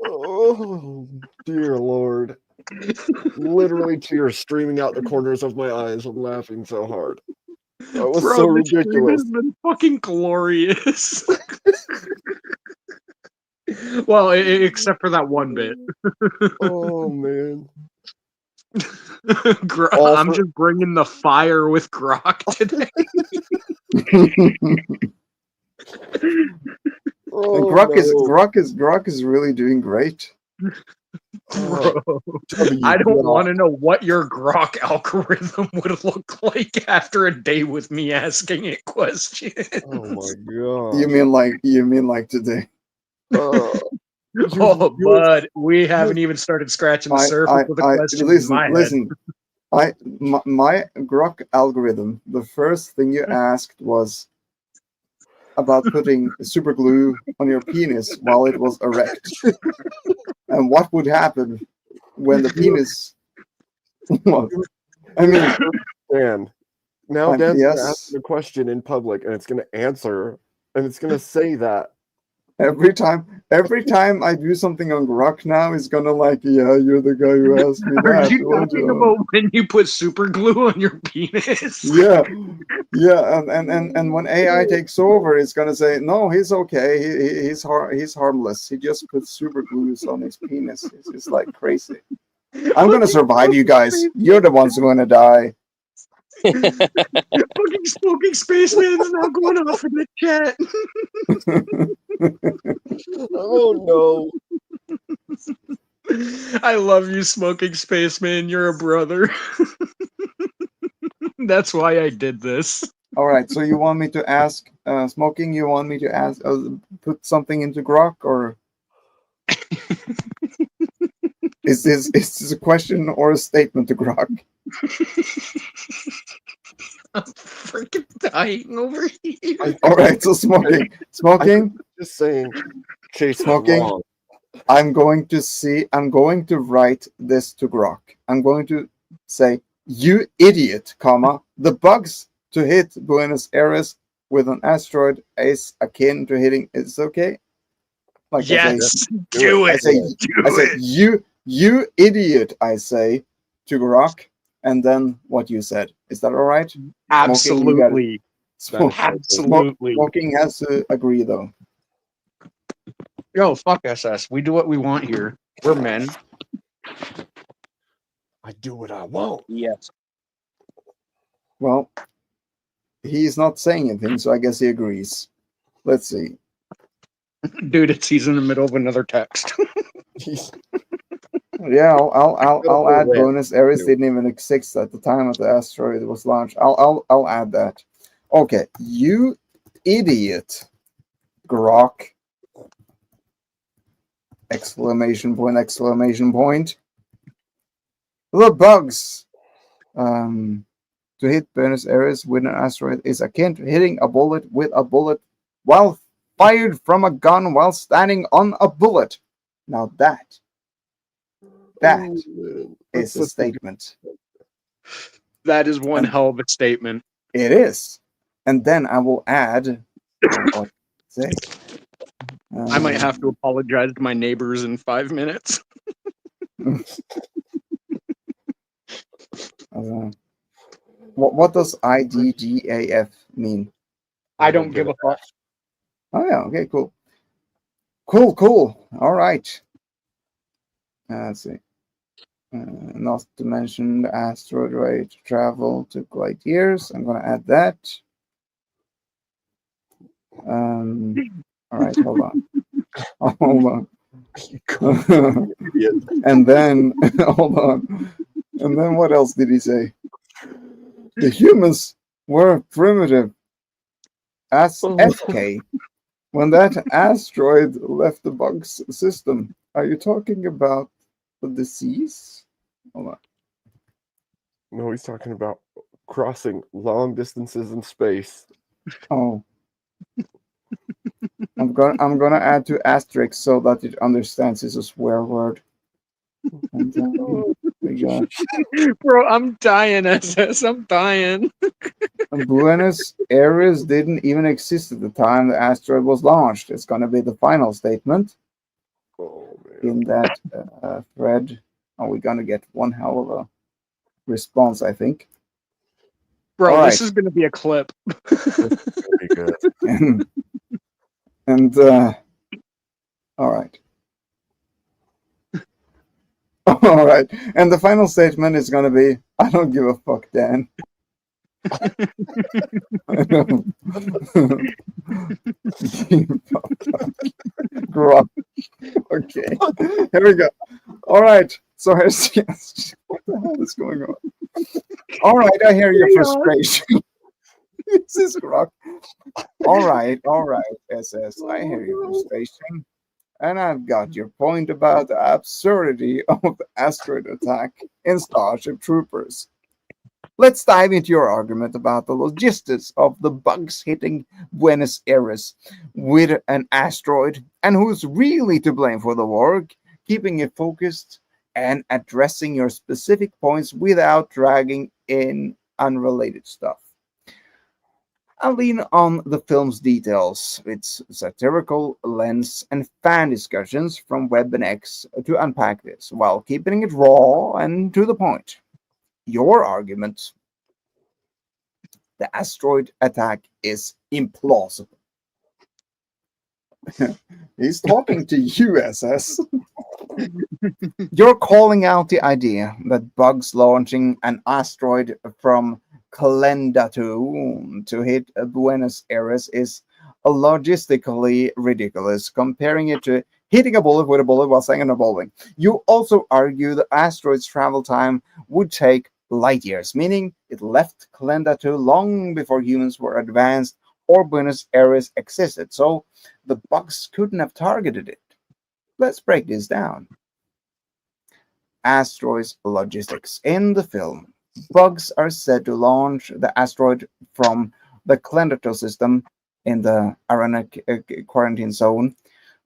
Oh dear Lord. Literally tears streaming out the corners of my eyes. I'm laughing so hard. That was Bro, so this stream ridiculous. has been fucking glorious. Well, except for that one bit. Oh man. I'm just bringing the fire with Grok today. Oh, And Grok is really doing great. Bro, W, I don't Grok. want to know what your Grok algorithm would look like after a day with me asking it questions. Oh my god. You mean like today? Oh, bud, we haven't even started scratching the surface of the questions in my listen. My Grok algorithm. The first thing you asked was about putting super glue on your penis while it was erect, and what would happen when the penis. Well, I mean, Dan. Now Dan's gonna ask yes. the question in public, and it's gonna answer, and it's gonna say that. Every time I do something on Grok now, it's gonna like, yeah, you're the guy who asked me Are that. you talking about when you put super glue on your penis? Yeah, and when AI takes over, it's gonna say, no, he's okay. He's harmless. He just put super glues on his penis. It's just like crazy. I'm gonna survive, you guys. You're the ones who are gonna die. Fucking smoking spaceman's now going off in the chat. Oh no. I love you, smoking spaceman. You're a brother. That's why I did this. All right, so you want me to ask smoking? You want me to ask put something into Grok, or is this a question or a statement to Grok? I'm freaking dying over here. All right, so smoking. Just saying, Chase Smoking. wrong. I'm going to write this to Grok. I'm going to say, you idiot, comma, the bugs to hit Buenos Aires with an asteroid is akin to hitting. It's okay. Like yes, I say, do it. I say, you idiot. I say to Grok, and then what you said. Is that all right? Absolutely. Absolutely. Smoking has to agree, though. Yo, fuck SS. We do what we want here. We're men. I do what I want. Yes. Well, he's not saying anything, so I guess he agrees. Let's see. Dude, he's in the middle of another text. Yeah, I'll add Buenos Aires didn't even exist at the time of the asteroid was launched. I'll add that. Okay, you idiot, Grok! Exclamation point! Exclamation point! The bugs to hit Buenos Aires with an asteroid is akin to hitting a bullet with a bullet while fired from a gun while standing on a bullet. Now that is a statement. That is one hell of a statement. It is. And then I will add. Say, I might have to apologize to my neighbors in 5 minutes. What does IDGAF mean? I don't give a fuck. Oh yeah. Okay. Cool. Cool. All right. Let's see. Not to mention the asteroid rate to travel took light years. I'm gonna add that. All right, hold on. And then hold on. And then what else did he say? The humans were primitive as FK when that asteroid left the bug's system. Are you talking about the disease? Hold on. No, he's talking about crossing long distances in space. Oh. I'm gonna add two asterisks so that it understands it's a swear word. And Bro, I'm dying, SS. I'm dying. Buenos Aires didn't even exist at the time the asteroid was launched. It's gonna be the final statement in that thread. Are we gonna get one hell of a response? I think. Bro, all this right. is gonna be a clip. Pretty good. And all right. All right. And the final statement is going to be, I don't give a fuck, Dan. Grok. Okay, here we go. All right. So here's what the hell is going on? All right, I hear your frustration. This is Grok. All right, SS. I hear your frustration. And I've got your point about the absurdity of the asteroid attack in Starship Troopers. Let's dive into your argument about the logistics of the bugs hitting Buenos Aires with an asteroid and who's really to blame for the war, keeping it focused and addressing your specific points without dragging in unrelated stuff. I'll lean on the film's details, its satirical lens, and fan discussions from Web and X to unpack this, while keeping it raw and to the point. Your argument, the asteroid attack is implausible. He's talking to you, SS. You're calling out the idea that bugs launching an asteroid from Calendatu to hit Buenos Aires is logistically ridiculous, comparing it to hitting a bullet with a bullet while staying in a bowling. You also argue the asteroid's travel time would take light years, meaning it left Calendatu long before humans were advanced or Buenos Aires existed, so the bugs couldn't have targeted it. Let's break this down. Asteroids logistics. In the film, bugs are said to launch the asteroid from the Calendatu system in the Aranec quarantine zone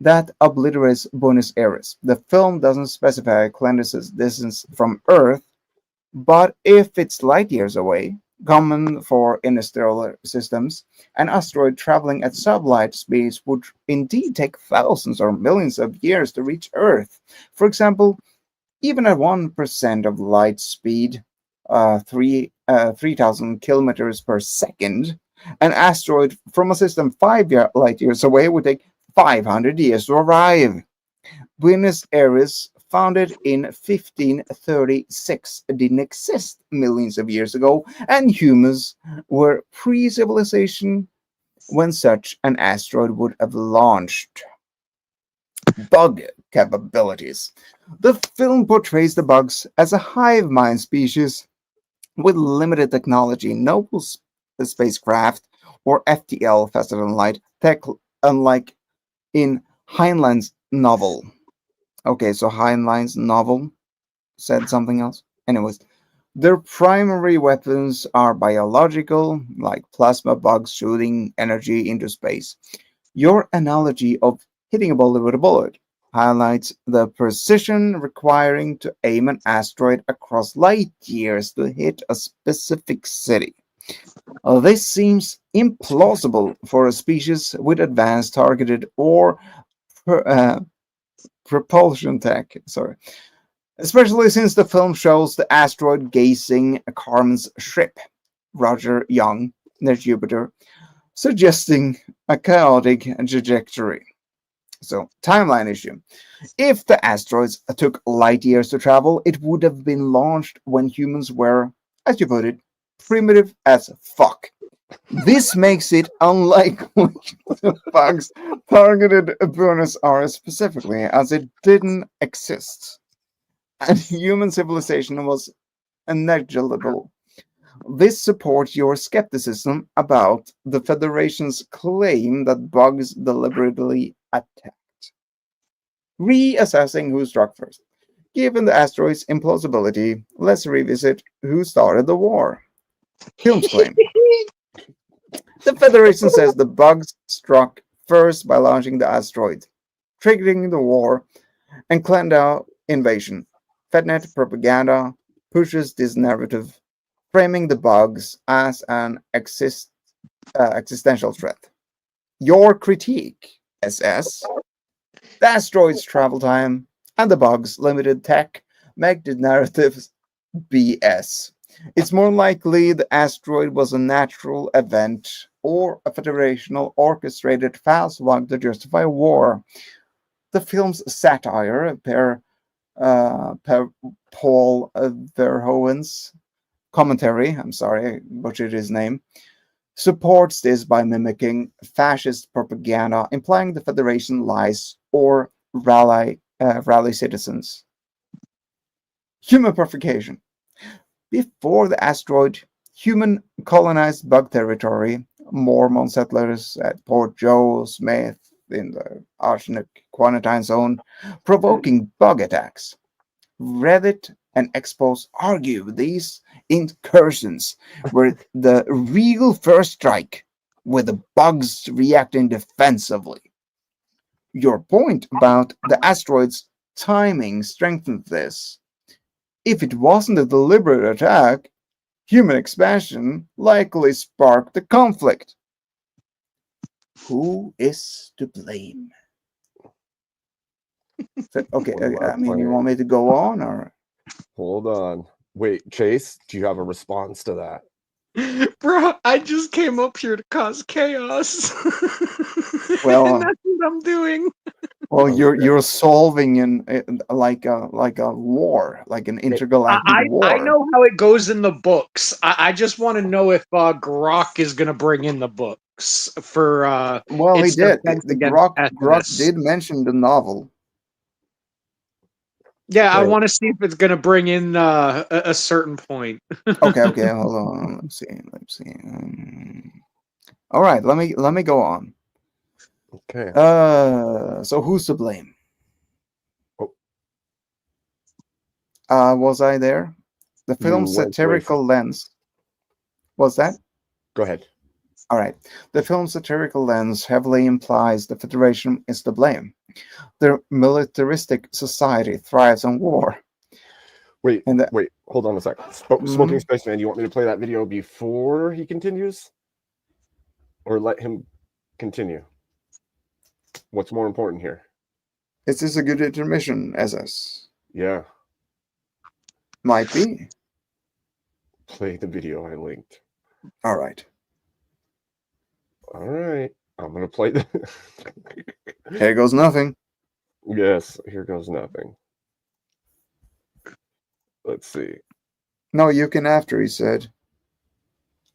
that obliterates Buenos Aires. The film doesn't specify Calendatu's distance from Earth, but if it's light years away, common for interstellar systems, an asteroid traveling at sublight speeds would indeed take thousands or millions of years to reach Earth. For example, even at 1% of light speed, 3,000 kilometers per second, an asteroid from a system 5 light years away would take 500 years to arrive. Buenos Aires, founded in 1536, didn't exist millions of years ago, and humans were pre-civilization when such an asteroid would have launched. Bug capabilities. The film portrays the bugs as a hive mind species with limited technology, no spacecraft or FTL faster than light tech, unlike in Heinlein's novel. Okay, so Heinlein's novel said something else. Anyways, their primary weapons are biological, like plasma bugs shooting energy into space. Your analogy of hitting a bullet with a bullet highlights the precision requiring to aim an asteroid across light years to hit a specific city. This seems implausible for a species with advanced targeted or propulsion tech. Sorry. Especially since the film shows the asteroid gazing Carmen's ship, Roger Young, near Jupiter, suggesting a chaotic trajectory. So, timeline issue. If the asteroids took light years to travel, it would have been launched when humans were, as you put it, primitive as fuck. This makes it unlikely the bugs targeted Buenos Aires specifically, as it didn't exist, and human civilization was negligible. This supports your skepticism about the Federation's claim that bugs deliberately attacked. Reassessing who struck first. Given the asteroid's implausibility, let's revisit who started the war. Film's claim. The Federation says the bugs struck first by launching the asteroid, triggering the war and Clendau invasion. FedNet propaganda pushes this narrative, framing the bugs as an existential threat. Your critique, SS, the asteroid's travel time and the bugs' limited tech make the narratives BS. It's more likely the asteroid was a natural event or a federational orchestrated fast one to justify war. The film's satire, per Paul Verhoeven's commentary, I'm sorry, I butchered his name, supports this by mimicking fascist propaganda, implying the Federation lies or rally citizens. Human purification. Before the asteroid, human colonized bug territory. Mormon settlers at Port Joe Smith in the arsenic quarantine zone, provoking bug attacks. Reddit and Expos argue these incursions were the real first strike, with the bugs reacting defensively. Your point about the asteroid's timing strengthens this. If it wasn't a deliberate attack, human expansion likely sparked the conflict. Who is to blame? Okay, I mean, you want me to go on or? Hold on. Wait, Chase, do you have a response to that? Bro, I just came up here to cause chaos. Well, and that's what I'm doing. well, you're solving like a war, like an intergalactic war. I know how it goes in the books. I just want to know if Grok is going to bring in the books for Well, he its did. defense The against Grok SS. did mention the novel. Yeah, I Right. want to see if it's going to bring in a certain point. Okay, hold on. Let's see. All right, let me go on. Okay. So who's to blame? Oh. Was I there? The film's You went satirical lens. Was that? Go ahead. All right. The film's satirical lens heavily implies the Federation is to blame. Their militaristic society thrives on war. Wait, hold on a sec. Smoking Spaceman, you want me to play that video before he continues? Or let him continue? What's more important here? Is this a good intermission, SS? Yeah. Might be. Play the video I linked. All right. All right. I'm going to play the... Here goes nothing. Yes, here goes nothing. Let's see. No, you can after, he said.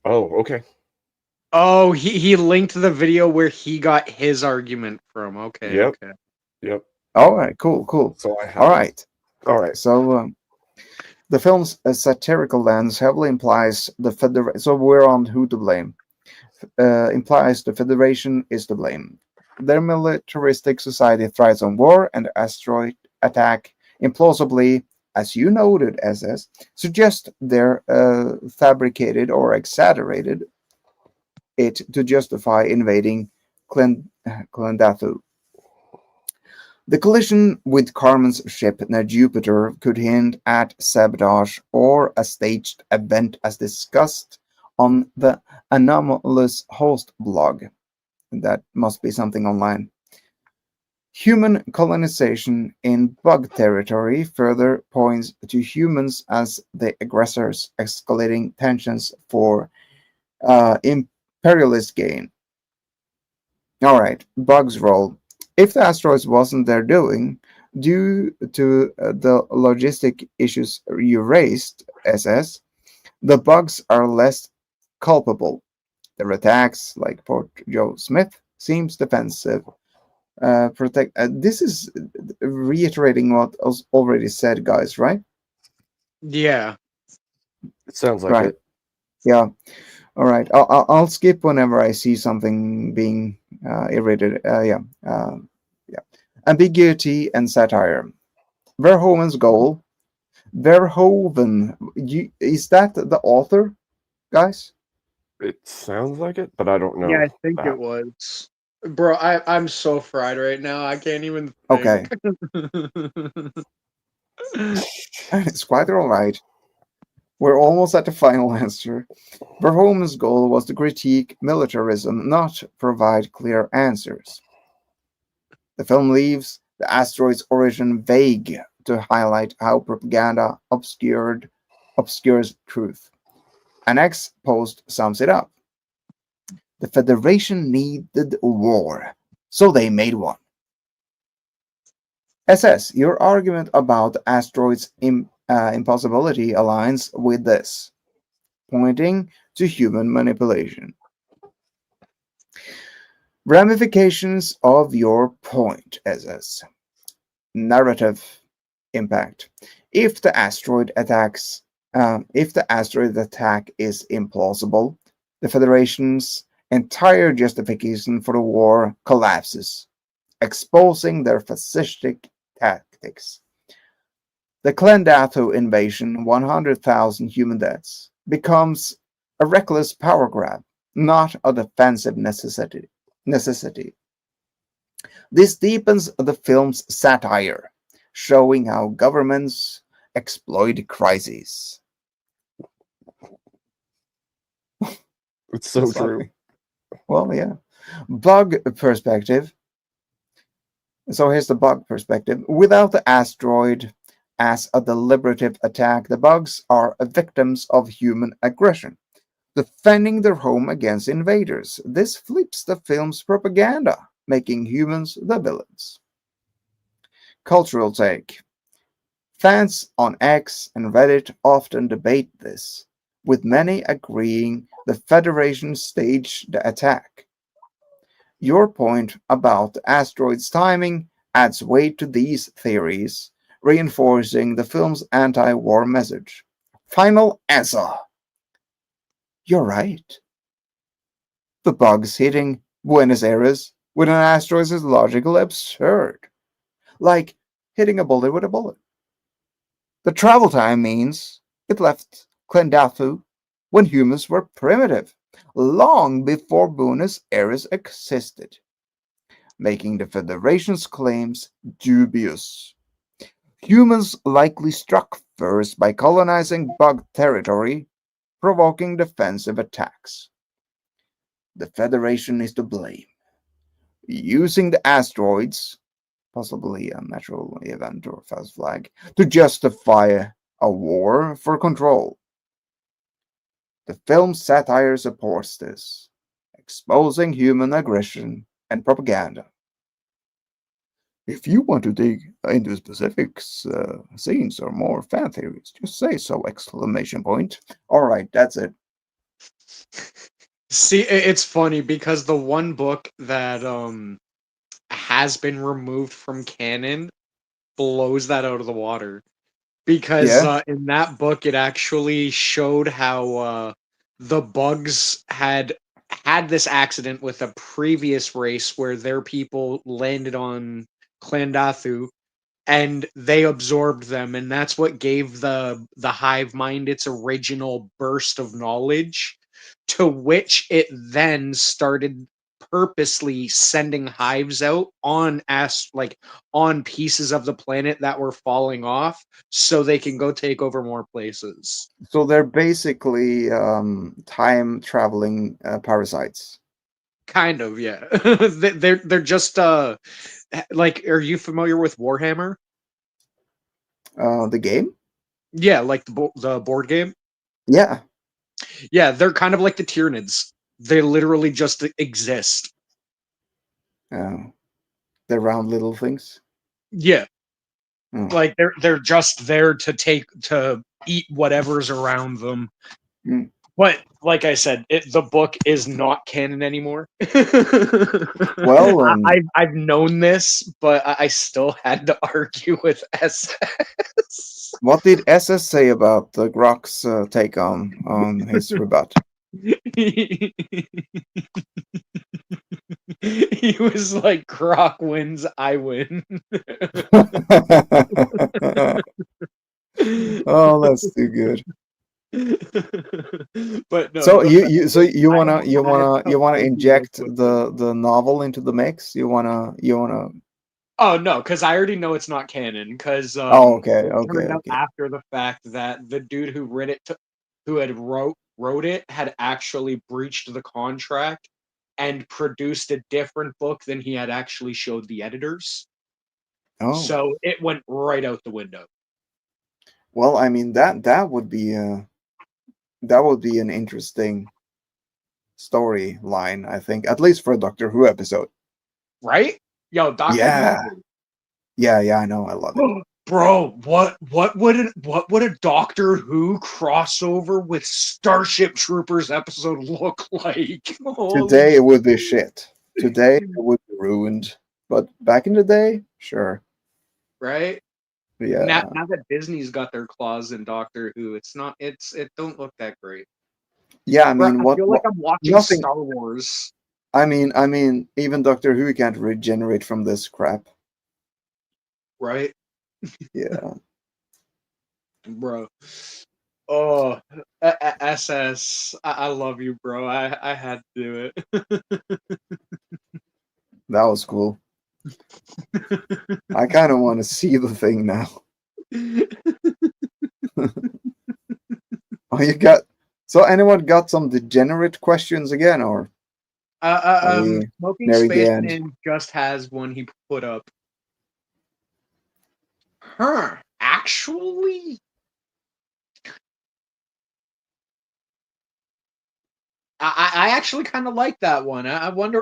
Oh, okay. Oh, he linked the video where he got his argument from. Okay, Yep. okay. Yep. All right, cool. So I have All right. So the film's satirical lens heavily implies the Federation. So we're on who to blame. Implies the Federation is to blame. Their militaristic society thrives on war, and the asteroid attack implausibly, as you noted, SS, suggests they're fabricated or exaggerated it to justify invading Clendathu. The collision with Carmen's ship near Jupiter could hint at sabotage or a staged event as discussed on the Anomalous Host blog. That must be something online. Human colonization in bug territory further points to humans as the aggressors, escalating tensions for imperialist gain. All right, bugs role. If the asteroids wasn't their doing, due to the logistic issues you raised, SS, the bugs are less culpable. Their attacks, like Port Joe Smith, seems defensive. This is reiterating what was already said, guys, right? Yeah. It sounds like Right. it. Yeah. All right. I'll skip whenever I see something being irritated. Yeah. Ambiguity and satire. Verhoeven's goal. Verhoeven. Is that the author, guys? It sounds like it, but I don't know. Yeah, I think that. it was. Bro, I'm so fried right now. I can't even think. Okay. It's quite all right. We're almost at the final answer. Verhoeven's goal was to critique militarism, not provide clear answers. The film leaves the asteroid's origin vague to highlight how propaganda obscures truth. An ex-post sums it up. The Federation needed war, so they made one. SS, your argument about the asteroid's impossibility aligns with this. pointing to human manipulation. Ramifications of your point, SS. Narrative impact. If the asteroid attack is implausible, the Federation's entire justification for the war collapses, exposing their fascistic tactics. The Klendathu invasion, 100,000 human deaths, becomes a reckless power grab, not a defensive necessity. This deepens the film's satire, showing how governments exploit crises. It's so true. Well, yeah. Bug perspective. So here's the bug perspective. Without the asteroid as a deliberative attack, the bugs are victims of human aggression, defending their home against invaders. This flips the film's propaganda, making humans the villains. Cultural take. Fans on X and Reddit often debate this, with many agreeing the Federation staged the attack. Your point about the asteroid's timing adds weight to these theories, reinforcing the film's anti-war message. Final answer. You're right. The bugs hitting Buenos Aires with an asteroid is logically absurd. Like hitting a bullet with a bullet. The travel time means it left Klendathu when humans were primitive, long before Buenos Aires existed, making the Federation's claims dubious. Humans likely struck first by colonizing bug territory, provoking defensive attacks. The Federation is to blame, using the asteroids, possibly a natural event or false flag, to justify a war for control. The film's satire supports this, exposing human aggression and propaganda. If you want to dig into specifics, scenes, or more fan theories, just say so! Exclamation point. All right, that's it. See, it's funny because the one book that has been removed from canon blows that out of the water. Because Yeah. in that book, it actually showed how the bugs had this accident with a previous race where their people landed on Klendathu and they absorbed them, and that's what gave the hive mind its original burst of knowledge, to which it then started purposely sending hives out on on pieces of the planet that were falling off so they can go take over more places. So they're basically time traveling parasites. Kind of, yeah. They're just like, are you familiar with Warhammer? The game? Yeah, like the board game. Yeah. Yeah, they're kind of like the Tyranids. They literally just exist. They're round little things. Yeah. Mm. Like they're just there to eat whatever's around them. Mm. But like I said, the book is not canon anymore. Well, I've known this, but I still had to argue with SS. What did SS say about the Grok's take on his rebut? He was like, Grok wins, I win. Oh, that's too good. But no, So you wanna inject the novel into the mix? You wanna Oh no, because I already know it's not canon. Because okay, it turned out okay. after the fact that the dude who wrote it had actually breached the contract and produced a different book than he had actually showed the editors. Oh. So it went right out the window. Well, I mean that would be an interesting storyline, I think, at least for a Doctor Who episode. Right? Yo, Doctor Yeah. Who. Yeah, I know. I love it. Bro, what would a Doctor Who crossover with Starship Troopers episode look like? Holy Today it would be shit. Today it would be ruined. But back in the day, sure. right? Yeah. Now that Disney's got their claws in Doctor Who, it don't look that great. Yeah, I Bro, mean, I what? feel like I'm watching Nothing. Star Wars. I mean, even Doctor Who can't regenerate from this crap. Right? Yeah. Bro. Oh, SS. I love you, bro. I had to do it. That was cool. I kind of want to see the thing now. Oh, you got. So anyone got some degenerate questions again, or are we Smoking near the Spaceman end? just has one he put up. Huh? Actually, I actually kind of like that one. I wonder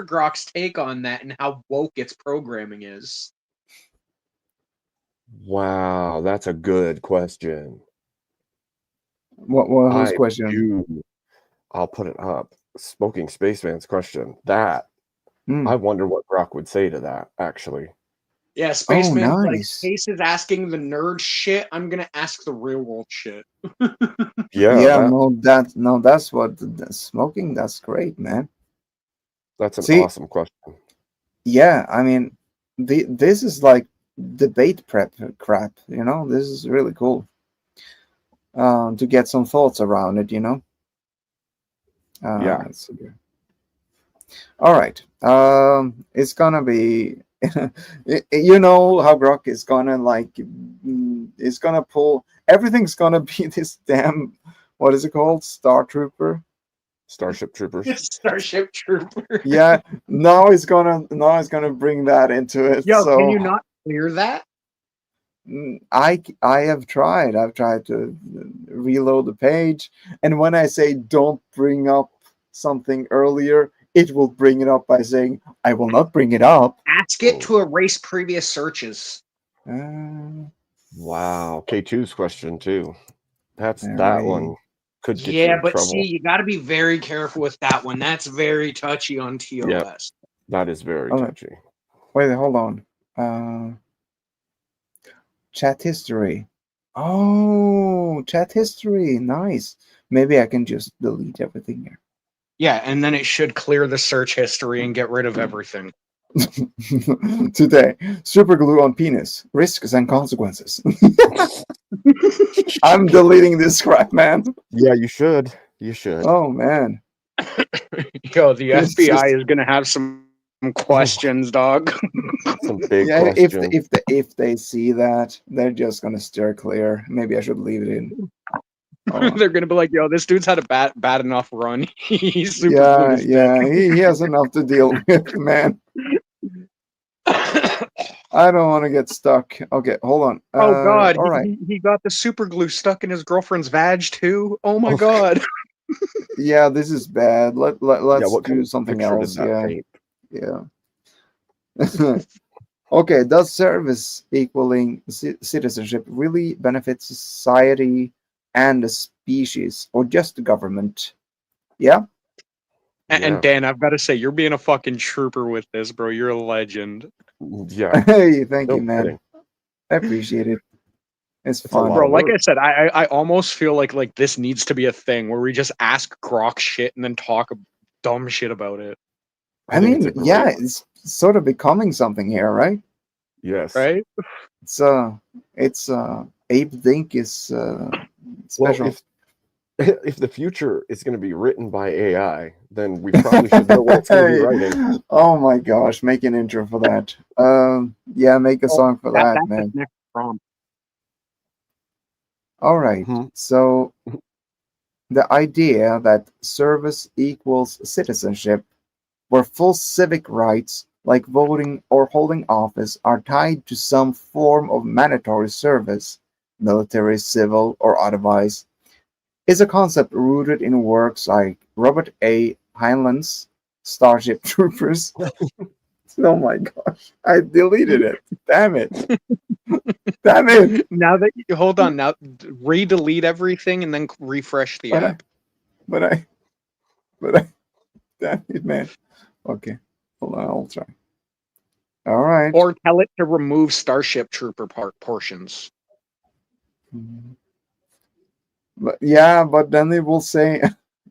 Grok's take on that and how woke its programming is. Wow, that's a good question. Whose I question? do. I'll put it up. Smoking Spaceman's question. That Hmm. I wonder what Grok would say to that. Actually, Yeah, Spaceman's like, nice. Case is asking the nerd shit. I'm gonna ask the real world shit. Yeah, no, that's what smoking. That's great, man. That's an See, awesome question. yeah, I mean, this is like debate prep crap. You know, this is really cool. To get some thoughts around it, you know. Yeah. Let's see here. All right. It's gonna be, you know how Grok is gonna like, it's gonna pull everything's gonna be this damn, what is it called? Starship Troopers. Starship Trooper. Yeah. Now it's gonna bring that into it. Yo, So can you not clear that? I have tried. I've tried to reload the page, and when I say don't bring up something earlier, it will bring it up by saying I will not bring it up. Ask it to erase previous searches. Wow. K2's question too. That Alright. one could get you Yeah, in but trouble. see, you got to be very careful with that one. That's very touchy on TOS. Yep. That is very Okay. touchy. Wait, hold on. Chat history. Oh, chat history. Nice. Maybe I can just delete everything here. Yeah, and then it should clear the search history and get rid of everything. Today, super glue on penis, risks and consequences. I'm deleting this crap, man. Yeah, you should. You should. Oh man. Yo, the It's FBI just- is gonna have some questions, dog. Some big Yeah, questions. if they see that, they're just gonna steer clear. Maybe I should leave it in. They're gonna be like, "Yo, this dude's had a bad enough run. He's super Yeah, glued his yeah, dick." he has enough to deal with, man. I don't want to get stuck. Okay, hold on. Oh God, all right. he got the super glue stuck in his girlfriend's vag too. Oh my God. Yeah, this is bad. Let's what kind do of something picture did else. that Yeah, paint? yeah. Okay, does service equaling citizenship really benefit society and the species, or just the government? Yeah. And Dan, I've got to say, you're being a fucking trooper with this, bro. You're a legend. Yeah. Hey, thank No you, man. kidding. I appreciate it. It's a fun. lot Bro, of like I work. said, I almost feel like this needs to be a thing where we just ask Grok shit and then talk dumb shit about it. I think it's mean, a great yeah, one. it's sort of becoming something here, right? Yes. Right? It's Abe Dink is special. Well, if the future is going to be written by AI, then we probably should know what it's going to be writing. Oh my gosh, make an intro for that. Yeah, make a song for that, That's man. the next prompt. All right. So the idea that service equals citizenship, where full civic rights like voting or holding office are tied to some form of mandatory service, military, civil, or otherwise, is a concept rooted in works like Robert A. Heinlein's Starship Troopers. Oh my gosh, I deleted it. Damn it. Damn it! Now that you hold on, now re-delete everything and then refresh the But app. I, damn it, man. Okay, hold on, I'll try. All right. Or tell it to remove Starship Trooper portions. But yeah, but then it will say,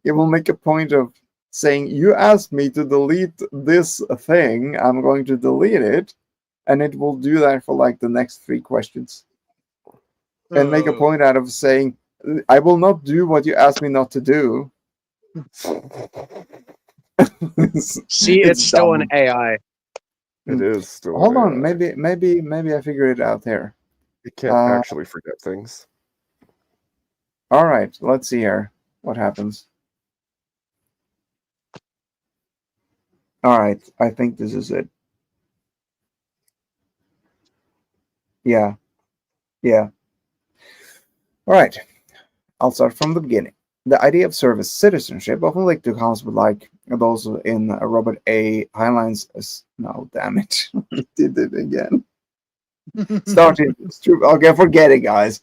it will make a point of saying, you asked me to delete this thing, I'm going to delete it, and it will do that for like the next 3 questions. And make a point out of saying, I will not do what you asked me not to do. See, it's still an AI. It is still. Hold an on, AI. maybe I figured it out here. It can't actually forget things. All right, let's see here what happens. All right, I think this is it. Yeah. All right, I'll start from the beginning. The idea of service citizenship often linked to concepts like those in Robert A. Heinlein's. No, damn it, did it again. Started. Okay, forget it, guys.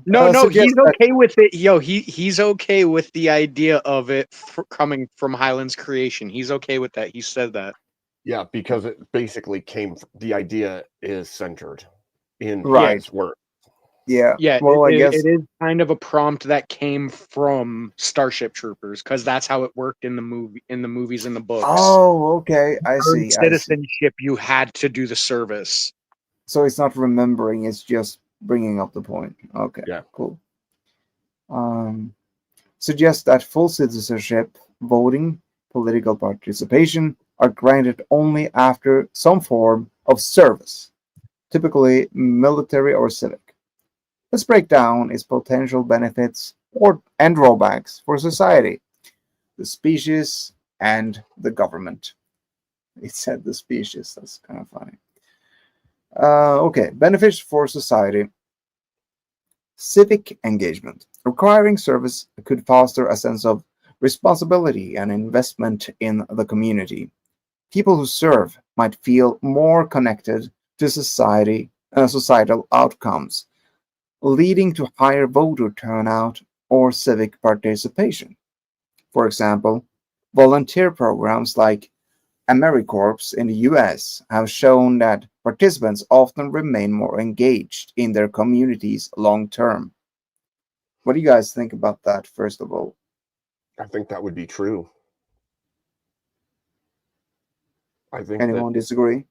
No, he's okay with it. Yo, he's okay with the idea of it coming from Highland's creation. He's okay with that. He said that. Yeah, because it basically the idea is centered in Right. his work. Yeah. Yeah, Well, I guess it is kind of a prompt that came from Starship Troopers because that's how it worked in the movies and the books. Oh, okay. I see. Citizenship, you had to do the service. So it's not remembering; it's just bringing up the point. Okay. Yeah. Cool. Suggests that full citizenship, voting, political participation are granted only after some form of service, typically military or civic. Let's break down its potential benefits and drawbacks for society, the species, and the government. It said the species. That's kind of funny. Okay, benefits for society. Civic engagement. Requiring service could foster a sense of responsibility and investment in the community. People who serve might feel more connected to societal outcomes, leading to higher voter turnout or civic participation. For example, volunteer programs like AmeriCorps in the US have shown that participants often remain more engaged in their communities long term. What do you guys think about that, first of all? I think that would be true. I think Anyone disagree?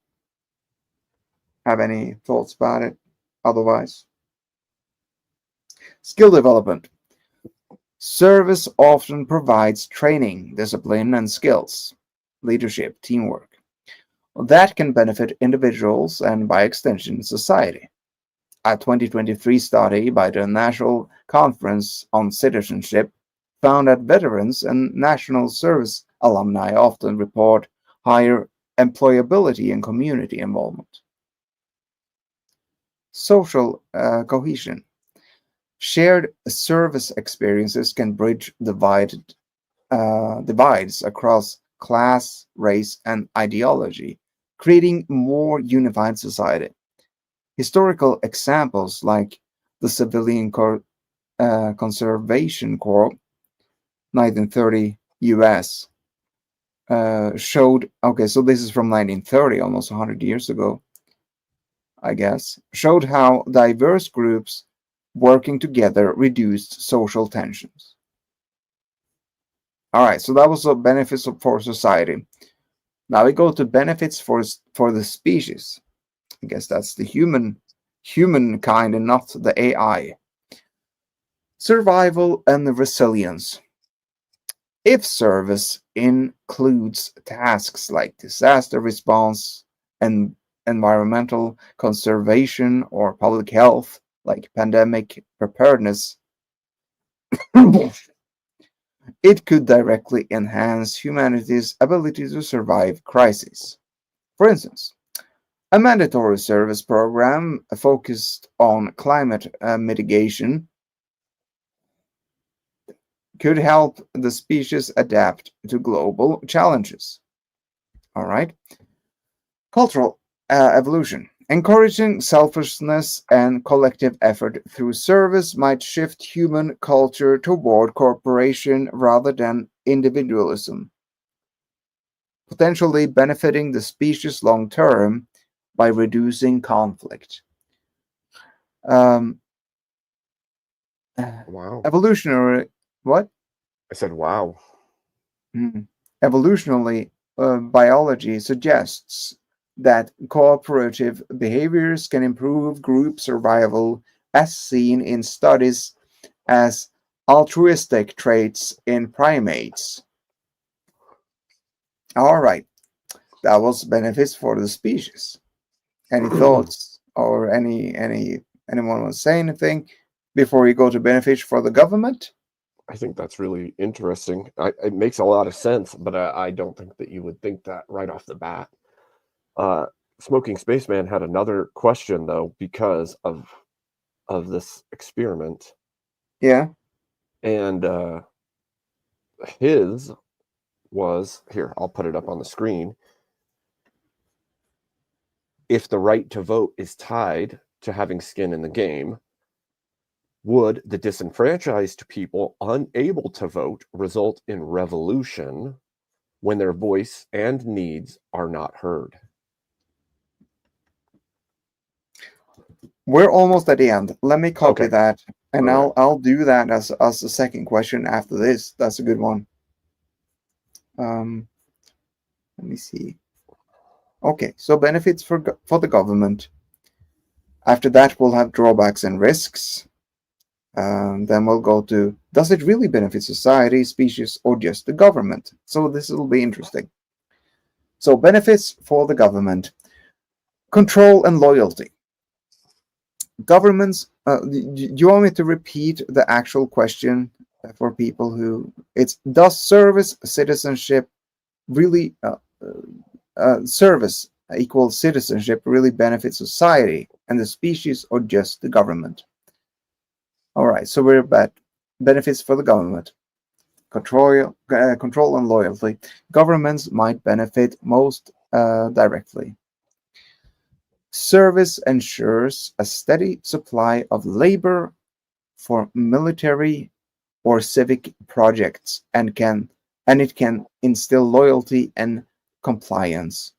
Have any thoughts about it otherwise? Skill development. Service often provides training, discipline, and skills, leadership, teamwork, that can benefit individuals and, by extension, society. A 2023 study by the National Conference on Citizenship found that veterans and national service alumni often report higher employability and community involvement. Social cohesion. Shared service experiences can bridge divides across class, race, and ideology, creating more unified society. Historical examples like the Civilian Conservation Corps, 1930 US, showed, okay, so this is from 1930, almost 100 years ago, I guess, showed how diverse groups working together reduced social tensions. All right, so that was the benefits for society. Now we go to benefits for the species. I guess that's the humankind and not the AI. Survival and resilience. If service includes tasks like disaster response and environmental conservation or public health, like pandemic preparedness, it could directly enhance humanity's ability to survive crises. For instance, a mandatory service program focused on climate mitigation could help the species adapt to global challenges. All right. Cultural evolution. Encouraging selfishness and collective effort through service might shift human culture toward cooperation rather than individualism, potentially benefiting the species long term by reducing conflict. Um, Wow. evolutionary, what? I said, wow. Evolutionally, biology suggests that cooperative behaviors can improve group survival, as seen in studies as altruistic traits in primates. All right, that was benefits for the species. Any thoughts or anyone want to say anything before we go to benefits for the government? I think that's really interesting. It makes a lot of sense, but I don't think that you would think that right off the bat. Smoking Spaceman had another question though, because of this experiment, Yeah. and his was here. I'll put it up on the screen. If the right to vote is tied to having skin in the game, would the disenfranchised people unable to vote result in revolution when their voice and needs are not heard? We're almost at the end. Let me copy Okay. that, and All right. I'll do that as the second question after this. That's a good one. Let me see. Okay, so benefits for the government. After that, we'll have drawbacks and risks. Then we'll go to, does it really benefit society, species, or just the government? So this will be interesting. So benefits for the government. Control and loyalty. Governments, do you want me to repeat the actual question for people who, it's, does service citizenship really, service equals citizenship really benefit society and the species or just the government? All right, so we're at benefits for the government. Control and loyalty. Governments might benefit most directly. Service ensures a steady supply of labor for military or civic projects and it can instill loyalty and compliance.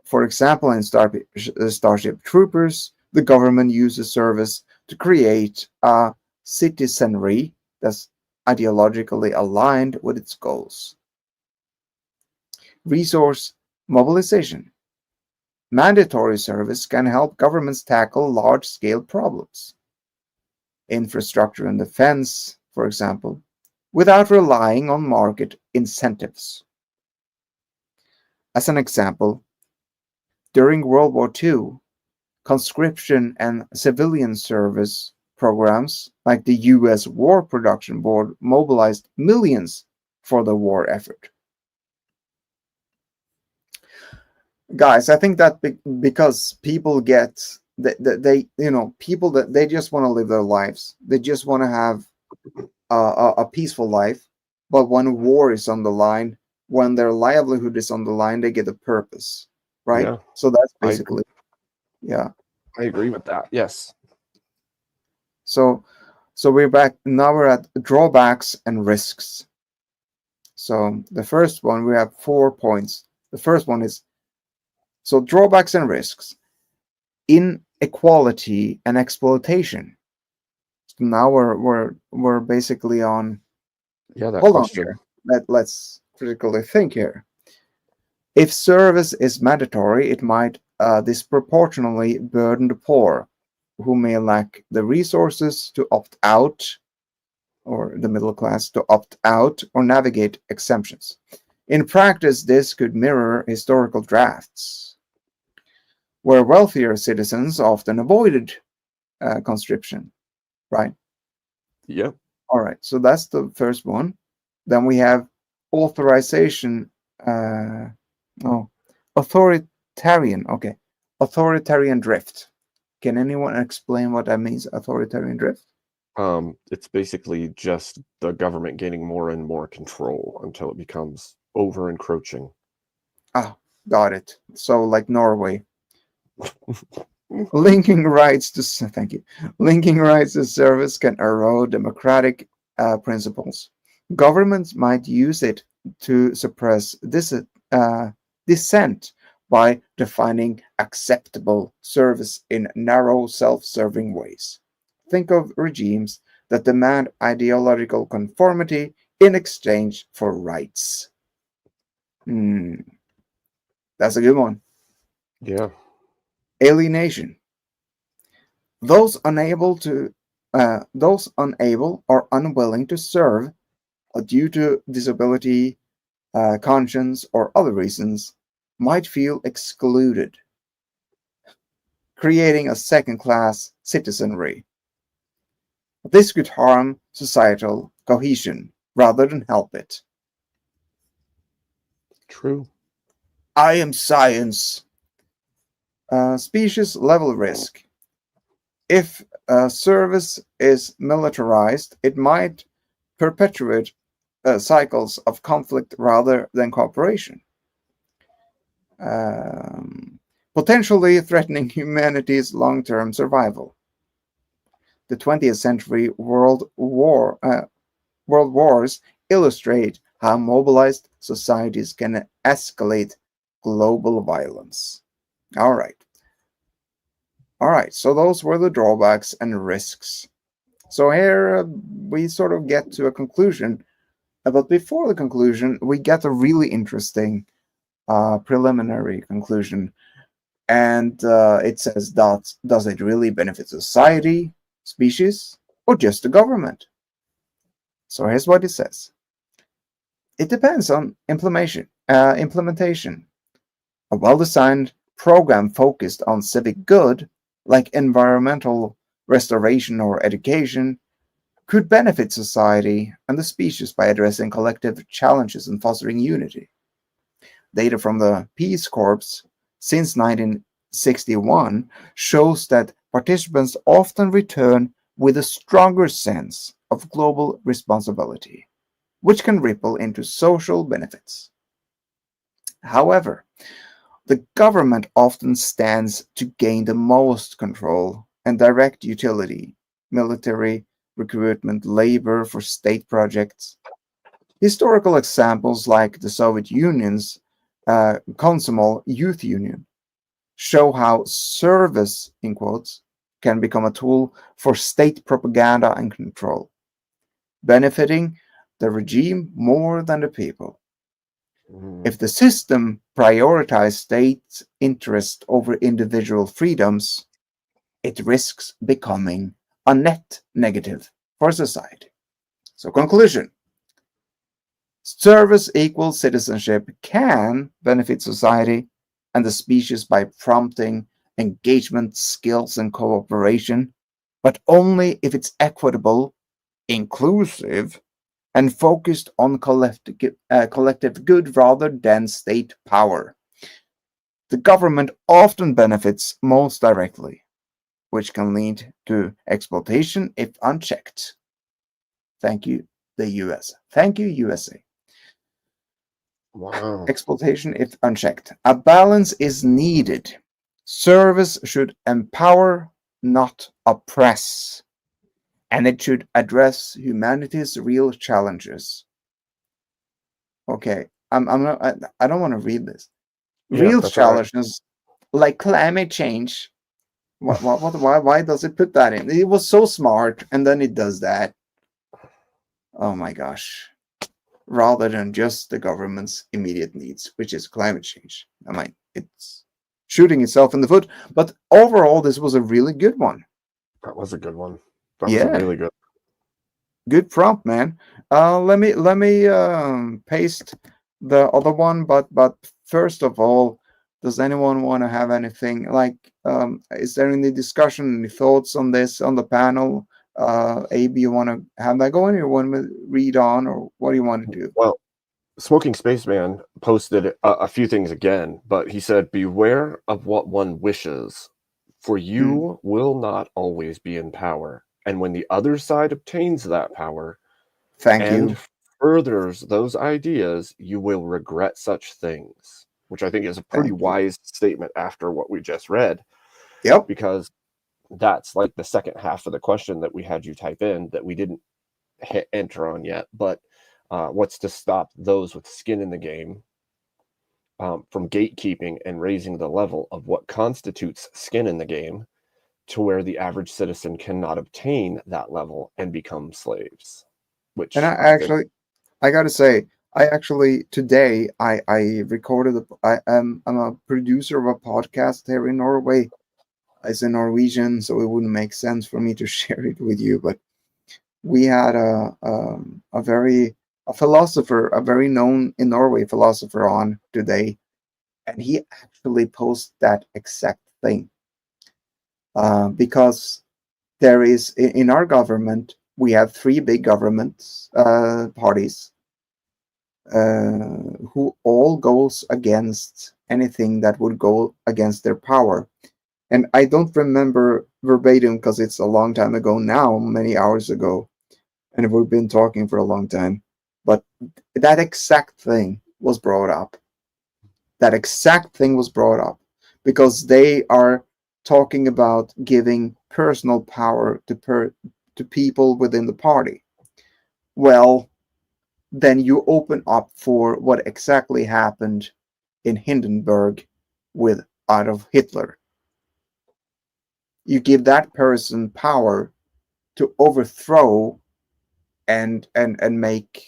For example, in Starship Troopers, the government uses service to create a citizenry that's ideologically aligned with its goals. Resource mobilization. Mandatory service can help governments tackle large-scale problems, infrastructure and defense, for example, without relying on market incentives. As an example, during World War II, conscription and civilian service programs like the US War Production Board mobilized millions for the war effort. Guys, I think that because people get they people that they just want to live their lives, they just want to have a peaceful life, but when war is on the line, when their livelihood is on the line, they get a purpose, right? Yeah, So that's basically, yeah. I agree with that. Yes. So we're back now. We're at drawbacks and risks. So the first one, we have 4 points. The first one is, so drawbacks and risks. Inequality and exploitation. So now we're basically on. Yeah, that Hold question. on here. Let's critically think here. If service is mandatory, it might disproportionately burden the poor, who may lack the resources to opt out, or the middle class to opt out or navigate exemptions. In practice, this could mirror historical drafts, where wealthier citizens often avoided conscription, right? Yep. All right, so that's the first one. Then we have authorization. Authoritarian. Okay, authoritarian drift. Can anyone explain what that means? Authoritarian drift. It's basically just the government gaining more and more control until it becomes over encroaching. Ah, got it. So like Norway. Linking rights to thank you. Linking rights to service can erode democratic principles. Governments might use it to suppress dissent by defining acceptable service in narrow, self-serving ways. Think of regimes that demand ideological conformity in exchange for rights. That's a good one. Yeah. Alienation. Those unable or unwilling to serve due to disability, conscience, or other reasons might feel excluded, creating a second-class citizenry. This could harm societal cohesion rather than help it. True. I am science. Species level risk. If service is militarized, it might perpetuate cycles of conflict rather than cooperation, potentially threatening humanity's long-term survival. The 20th century world wars illustrate how mobilized societies can escalate global violence. All right. So those were the drawbacks and risks. So here we sort of get to a conclusion. But before the conclusion, we get a really interesting preliminary conclusion. And it says that does it really benefit society, species, or just the government? So here's what it says. It depends on implementation. A well-designed program focused on civic good, like environmental restoration or education, could benefit society and the species by addressing collective challenges and fostering unity. Data from the Peace Corps since 1961 shows that participants often return with a stronger sense of global responsibility, which can ripple into social benefits. However, the government often stands to gain the most control and direct utility, military, recruitment, labor for state projects. Historical examples like the Soviet Union's Komsomol Youth Union show how service, in quotes, can become a tool for state propaganda and control, benefiting the regime more than the people. If the system prioritizes state interest over individual freedoms, it risks becoming a net negative for society. So, conclusion. Service equals citizenship can benefit society and the species by prompting engagement, skills, and cooperation, but only if it's equitable, inclusive, and focused on collective good rather than state power. The government often benefits most directly, which can lead to exploitation if unchecked. Thank you, the US. Thank you, USA. Wow. Exploitation if unchecked. A balance is needed. Service should empower, not oppress. And it should address humanity's real challenges. Okay, I don't want to read this. Yeah, Real that's all right. challenges like climate change. Why does it put that in? It was so smart, and then it does that. Oh my gosh. Rather than just the government's immediate needs, which is climate change. I mean, it's shooting itself in the foot. But overall, this was a really good one. That was a good one. That was a really good. Good prompt, man. Let me paste the other one, but first of all, does anyone want to have anything like? Is there any discussion, any thoughts on this on the panel? Abe, you want to have that going, or you want to read on, or what do you want to do? Well, Smoking Spaceman posted a few things again, but he said, "Beware of what one wishes, for you will not always be in power. And when the other side obtains that power Thank you. furthers those ideas, you will regret such things. which I think is a pretty Thank you. wise statement after what we just read. Yep. Because that's like the second half of the question that we had you type in that we didn't hit enter on yet. But what's to stop those with skin in the game from gatekeeping and raising the level of what constitutes skin in the game to where the average citizen cannot obtain that level and become slaves? Which And I gotta say, today I recorded. I'm a producer of a podcast here in Norway. It's in Norwegian, so it wouldn't make sense for me to share it with you. But we had a philosopher, a very known in Norway philosopher on today, and he actually posed that exact thing. Because there is in our government, we have three big governments parties who all goes against anything that would go against their power. And I don't remember verbatim because it's a long time ago now, many hours ago, and we've been talking for a long time. But that exact thing was brought up. That exact thing was brought up because they are talking about giving personal power to people within the party. Well, then you open up for what exactly happened in Hindenburg with Adolf Hitler. You give that person power to overthrow and make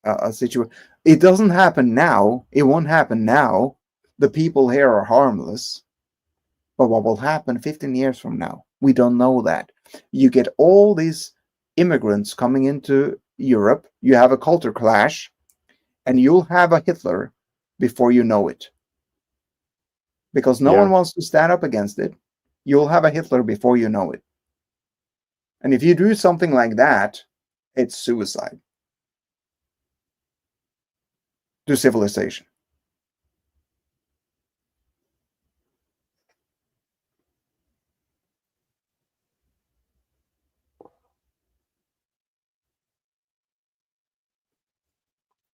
a situation. It doesn't happen now. It won't happen now. The people here are harmless. But what will happen 15 years from now? We don't know that. You get all these immigrants coming into Europe. You have a culture clash, and you'll have a Hitler before you know it. Because no one wants to stand up against it. You'll have a Hitler before you know it. And if you do something like that, it's suicide to civilization.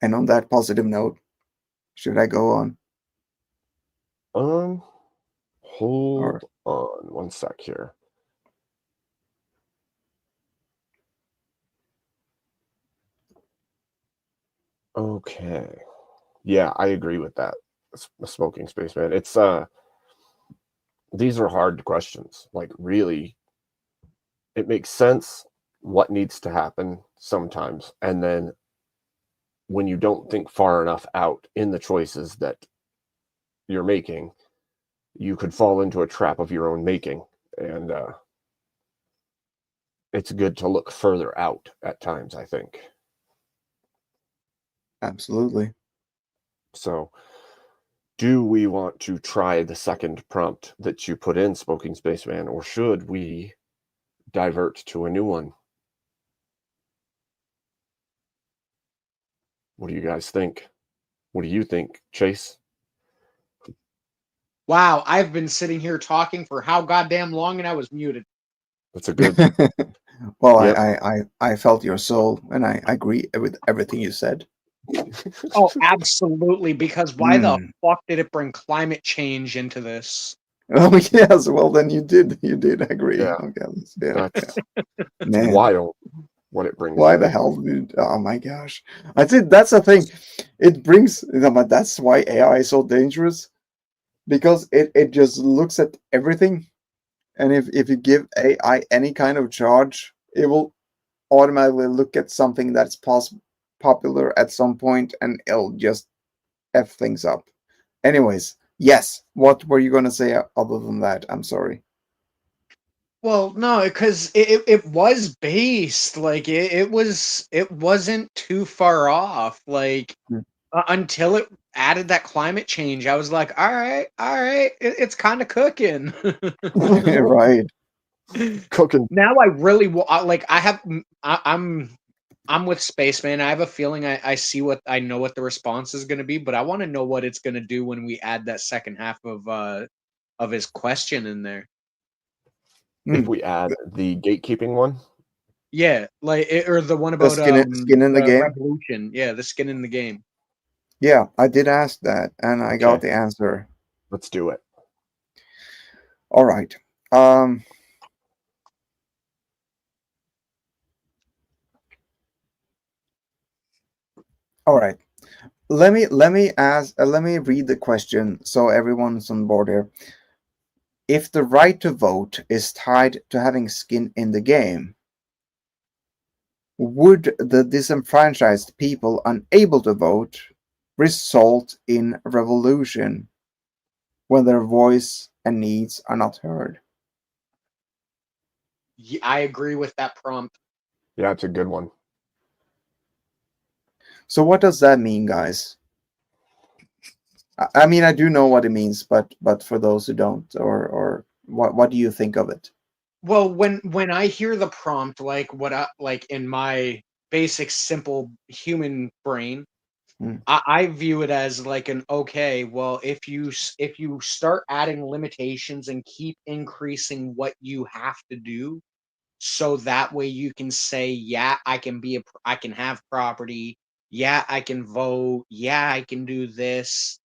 And on that positive note, should I go on? Hold on one sec here. Okay. Yeah, I agree with that. Smoking spaceman. It's these are hard questions. Like, really, it makes sense what needs to happen sometimes, and then when you don't think far enough out in the choices that you're making, you could fall into a trap of your own making. And it's good to look further out at times, I think. Absolutely. So, do we want to try the second prompt that you put in, Smoking Spaceman, or should we divert to a new one? What do you guys think? What do you think, Chase? Wow, I've been sitting here talking for how goddamn long and I was muted. That's a good. Well, yep. I felt your soul, and I agree with everything you said. Oh, absolutely. Because why the fuck did it bring climate change into this? Oh yes, well then you did agree. Yeah, okay, that's wild. What it brings. Why the hell did? Oh my gosh! That's the thing. It brings. That's why AI is so dangerous, because it just looks at everything, and if you give AI any kind of charge, it will automatically look at something that's popular at some point, and it'll just f things up. Anyways, yes. What were you going to say other than that? I'm sorry. Well, no, because it was based like it wasn't too far off. Like until it added that climate change, I was like, all right, it's kind of cooking. Right. Cooking. Now I really like. I'm with Spaceman. I have a feeling I know what the response is going to be, but I want to know what it's going to do when we add that second half of his question in there. If we add the gatekeeping one, yeah, like or the one about skin in the game revolution. Yeah, the skin in the game. Yeah, I did ask that, and I got Okay. the answer. Let's do it. All right. All right. Let me ask. Let me read the question so everyone's on board here. If the right to vote is tied to having skin in the game, would the disenfranchised people unable to vote result in revolution when their voice and needs are not heard? I agree with that prompt. Yeah, it's a good one. So what does that mean, guys? I mean, I do know what it means, but for those who don't, or what do you think of it? Well, when I hear the prompt, like what I like in my basic simple human brain, Hmm. I view it as like an okay. Well, if you start adding limitations and keep increasing what you have to do, so that way you can say, yeah, I can have property, yeah, I can vote, yeah, I can do this.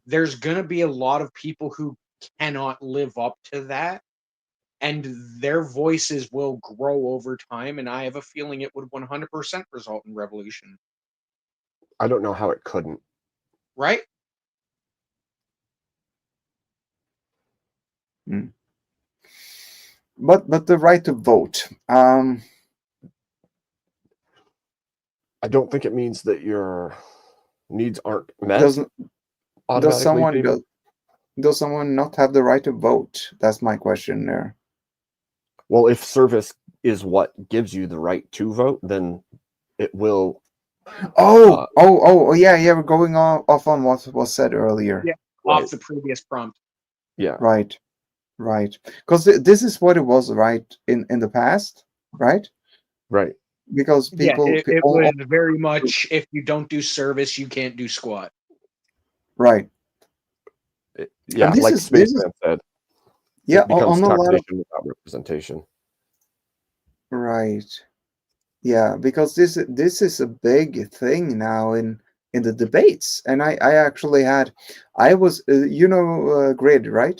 There's gonna be a lot of people who cannot live up to that, and their voices will grow over time, and I have a feeling it would 100% result in revolution. I don't know how it couldn't. Right? Hmm. But the right to vote. I don't think it means that your needs aren't met Does automatically, someone David. does someone not have the right to vote? That's my question there. Well, if service is what gives you the right to vote, then it will. Yeah. We're going off on what was said earlier. Yeah, Right. off the previous prompt. Yeah. Right. Because this is what it was, right, in the past, right? Right. Because Yeah, people, it was very much if you don't do service, you can't do squat. right. Yeah, And this like is Spaceman said, yeah it becomes on a lot of taxation without representation. right. Yeah, because this is a big thing now in the debates, and I actually had I was Grid, right?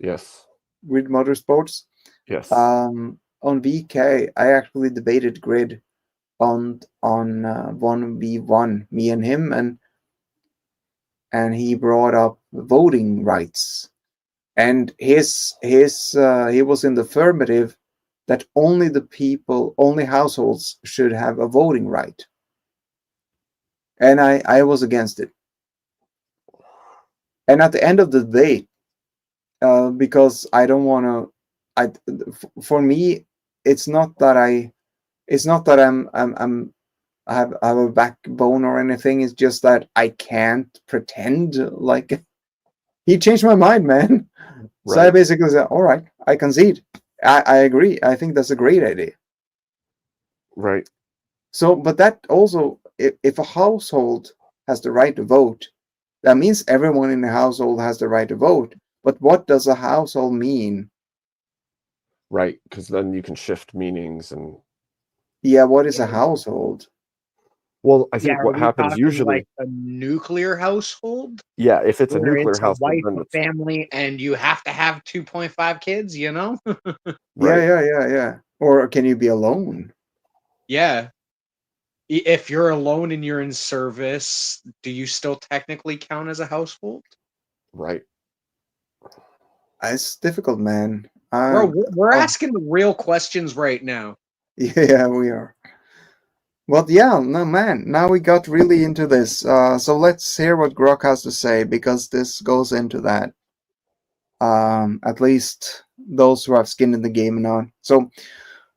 Yes. Grid Motorsports. Yes. On VK, I actually debated Grid on 1v1, me and him, and he brought up voting rights, and he was in the affirmative that only households should have a voting right, and I was against it. And at the end of the day, because I don't want to, for me, it's not that I have a backbone or anything. It's just that I can't pretend like he changed my mind, man. So I Right. basically said, all right, I concede. I agree. I think that's a great idea. Right. So, but that also, if a household has the right to vote, that means everyone in the household has the right to vote. But what does a household mean? Right. Because then you can shift meanings and. Yeah, what is a Yeah. household? Well, I Yeah, think are what we happens talking usually. like a nuclear household? Yeah, if it's a Where nuclear it's a household, wife, then a it's family, and you have to have 2.5 kids, you know? right. Yeah. Or can you be alone? Yeah. If you're alone and you're in service, do you still technically count as a household? Right. It's difficult, man. Bro, we're Oh, asking real questions right now. yeah, we are. Well, yeah, no, man. Now we got really into this. So let's hear what Grok has to say because this goes into that. At least those who have skin in the game and on. So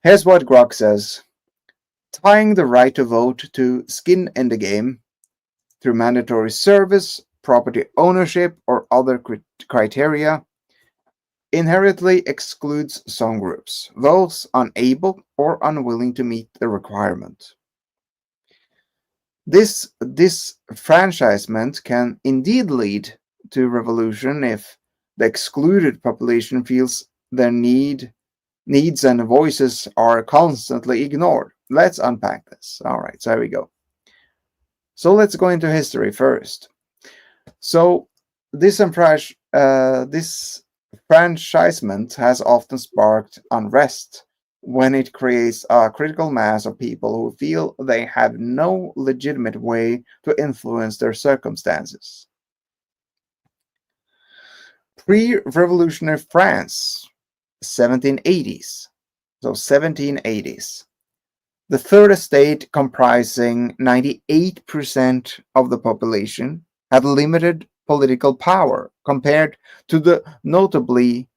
here's what Grok says: tying the right to vote to skin in the game through mandatory service, property ownership, or other criteria inherently excludes some groups, those unable or unwilling to meet the requirement. This disfranchisement can indeed lead to revolution if the excluded population feels their needs and voices are constantly ignored. Let's unpack this. All right, so here we go. So let's go into history first. So this disfranchisement has often sparked unrest when it creates a critical mass of people who feel they have no legitimate way to influence their circumstances. Pre-revolutionary France, 1780s. So 1780s. The third estate, comprising 98% of the population, had limited political power compared to the notably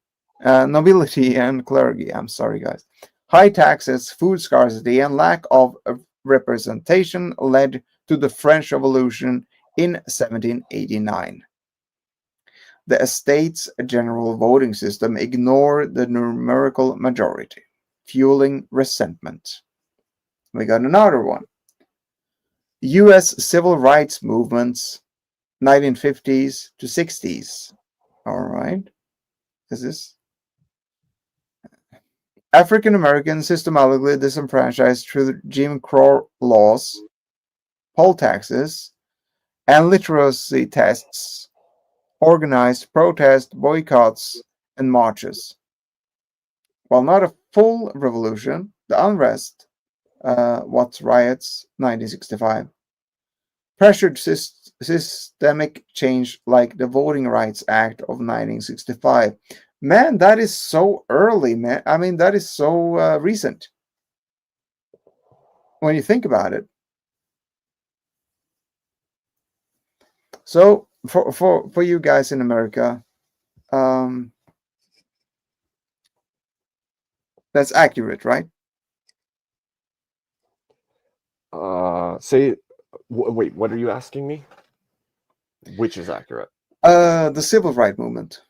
nobility and clergy. I'm sorry, guys. High taxes, food scarcity, and lack of representation led to the French Revolution in 1789. The estate's general voting system ignored the numerical majority, fueling resentment. We got another one. U.S. civil rights movements, 1950s to 60s. All right. Is this? African Americans systematically disenfranchised through Jim Crow laws, poll taxes, and literacy tests, organized protest, boycotts, and marches. While not a full revolution, the unrest, Watts riots, 1965, pressured systemic change like the Voting Rights Act of 1965. Man, that is so early, man. I mean, that is so recent when you think about it. So for you guys in America, that's accurate, right? Wait, what are you asking me? Which is accurate? The civil rights movement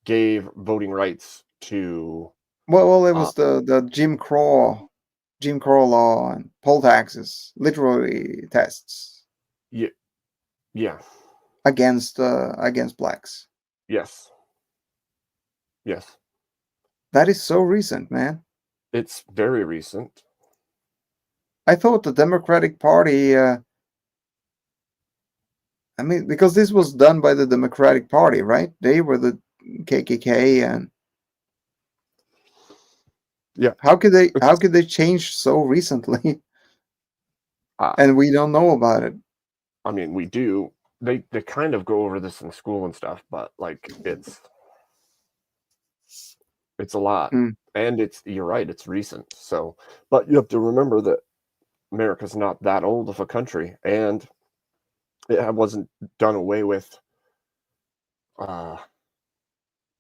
gave voting rights to. Well, it was the Jim Crow law and poll taxes, literary tests. Yeah. Against blacks. Yes. That is so recent, man. It's very recent. I thought the Democratic Party. I mean, because this was done by the Democratic Party, right? They were the KKK, and yeah. How could they change so recently? And we don't know about it. I mean, we do. They kind of go over this in school and stuff, but like it's a lot. And you're right, it's recent. So, but you have to remember that America's not that old of a country, and it wasn't done away with.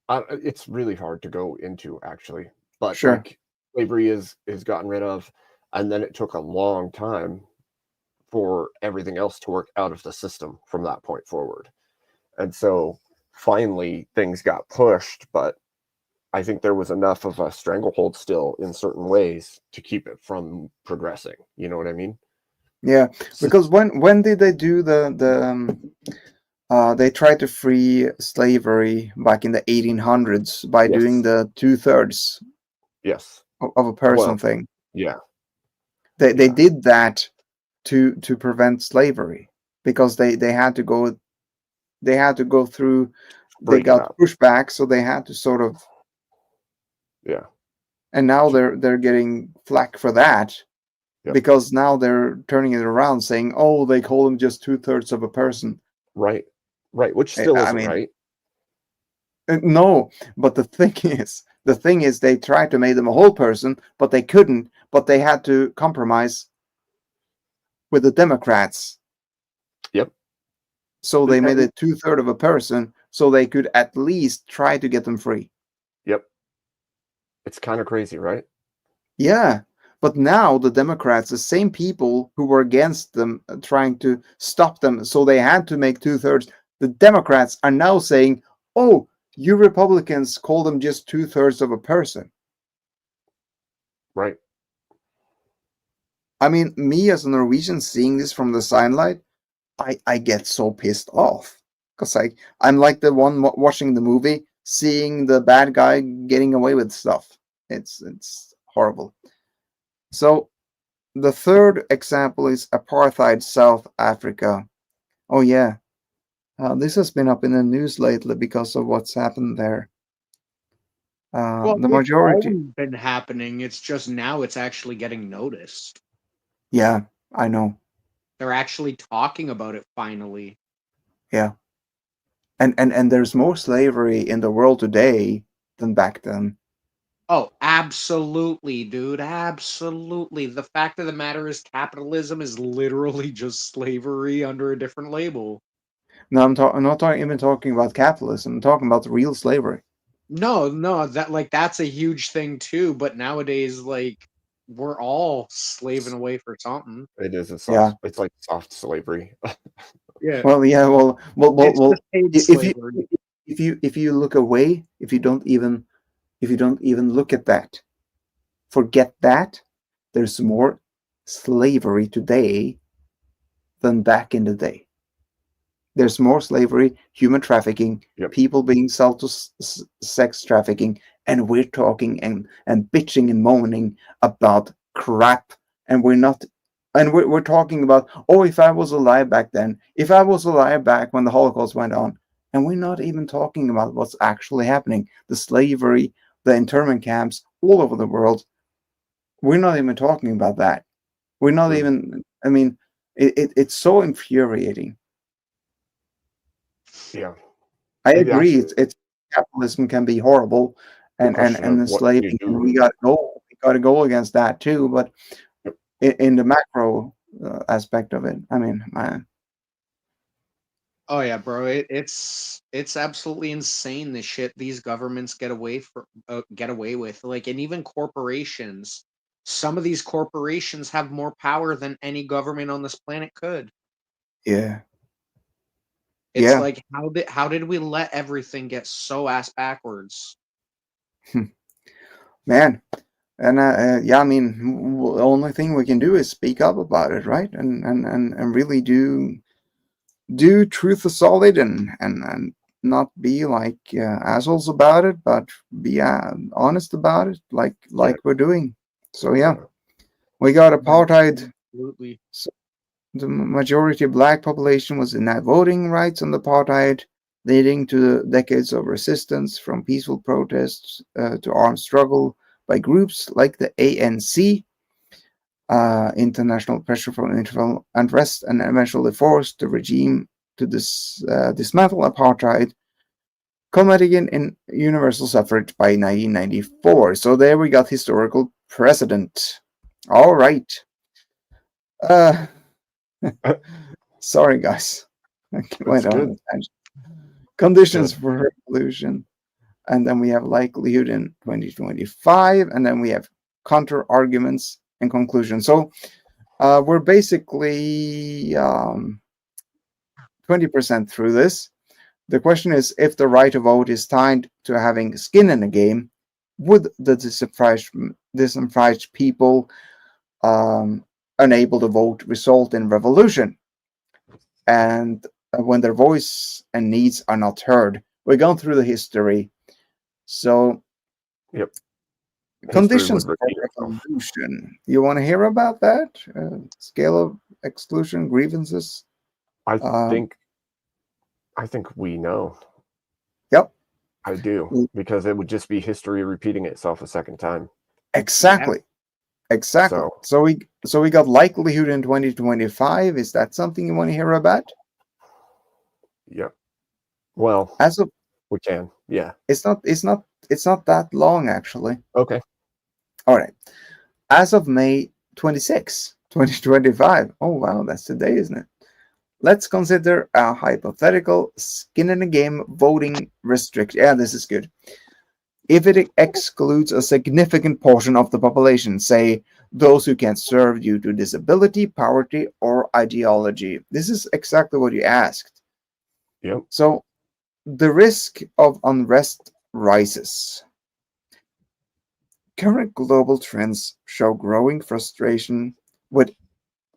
It's really hard to go into, actually, but sure. Like slavery is gotten rid of, and then it took a long time for everything else to work out of the system from that point forward. And so finally things got pushed, but I think there was enough of a stranglehold still in certain ways to keep it from progressing. You know what I mean? Yeah, because when did they do they tried to free slavery back in the 1800s by doing the 2/3 of a person thing. Yeah. They did that to prevent slavery because they had to go through. They got pushback, so they had to sort of. Yeah. And now they're getting flack for that. Yep. Because now they're turning it around, saying, "Oh, they call him just 2/3 of a person." Right, which still isn't right. No, but the thing is, they tried to make them a whole person, but they couldn't. But they had to compromise with the Democrats. Yep. So they made it 2/3 of a person, so they could at least try to get them free. Yep. It's kind of crazy, right? Yeah. But now the Democrats, the same people who were against them, trying to stop them, so they had to make 2/3. The Democrats are now saying, "Oh, you Republicans call them just 2/3 of a person." Right. I mean, me as a Norwegian seeing this from the sidelight, I get so pissed off because I'm like the one watching the movie, seeing the bad guy getting away with stuff. It's horrible. So the third example is apartheid South Africa. Oh yeah, this has been up in the news lately because of what's happened there. Well, The it's majority, always been happening. It's just now it's actually getting noticed. yeah, I know, They're actually talking about it finally. yeah, and there's more slavery in the world today than back then. Oh, absolutely, dude. Absolutely. The fact of the matter is capitalism is literally just slavery under a different label. No, I'm not even talking about capitalism. I'm talking about real slavery. No, that's a huge thing too, but nowadays we're all slaving away for something. It is a Yeah. soft. It's like soft slavery. Yeah. Well, yeah, It's just paid if you slavery. if you look away, if you don't even look at that, forget that, there's more slavery today than back in the day. There's more slavery, human trafficking, Yep. people being sold to sex trafficking, and we're talking and bitching and moaning about crap, and we're talking about, oh, if I was alive back then, if I was alive back when the Holocaust went on, and we're not even talking about what's actually happening, the slavery, the internment camps all over the world. We're not even talking about that. We're not even. I mean, it's so infuriating. Yeah. I It agree. actually, It's capitalism can be horrible, the and question of what do you enslaving, and do. we got to go. We got to go against that too. But Yep. in the macro aspect of it, I mean, man, Oh yeah, bro. It's absolutely insane the shit these governments get away with. And even corporations. Some of these corporations have more power than any government on this planet could. yeah, It's yeah, like how did we let everything get so ass backwards? man, and yeah, I mean, the only thing we can do is speak up about it, right? And really do truth solid and not be like assholes about it, but be honest about it, like Yeah. we're doing. So yeah, we got apartheid. Absolutely. So the majority of black population was denied voting rights on the apartheid, leading to decades of resistance from peaceful protests to armed struggle by groups like the ANC. International pressure from internal unrest and eventually forced the regime to dismantle apartheid, culminating in universal suffrage by 1994. So there we got historical precedent. All right. Sorry, guys. I went on a tangent. Conditions for revolution. And then we have likelihood in 2025. And then we have counter arguments and conclusion. So we're basically 20% through this. The question is, if the right to vote is tied to having skin in the game, would the disenfranchised people unable to vote result in revolution? And when their voice and needs are not heard? We're going through the history. So, yep. Conditions for revolution. You want to hear about that? Scale of exclusion, grievances? I think we know. Yep. I do, because it would just be history repeating itself a second time. Exactly. Yeah. Exactly. So we got likelihood in 2025. Is that something you want to hear about? Yep. Well, as of we can. Yeah. It's not that long actually. Okay. All right. As of May 26, 2025. Oh wow, that's today, isn't it? Let's consider a hypothetical skin in the game voting restriction. Yeah, this is good. If it excludes a significant portion of the population, say those who can't serve due to disability, poverty, or ideology. This is exactly what you asked. Yep. So the risk of unrest rises. Current global trends show growing frustration with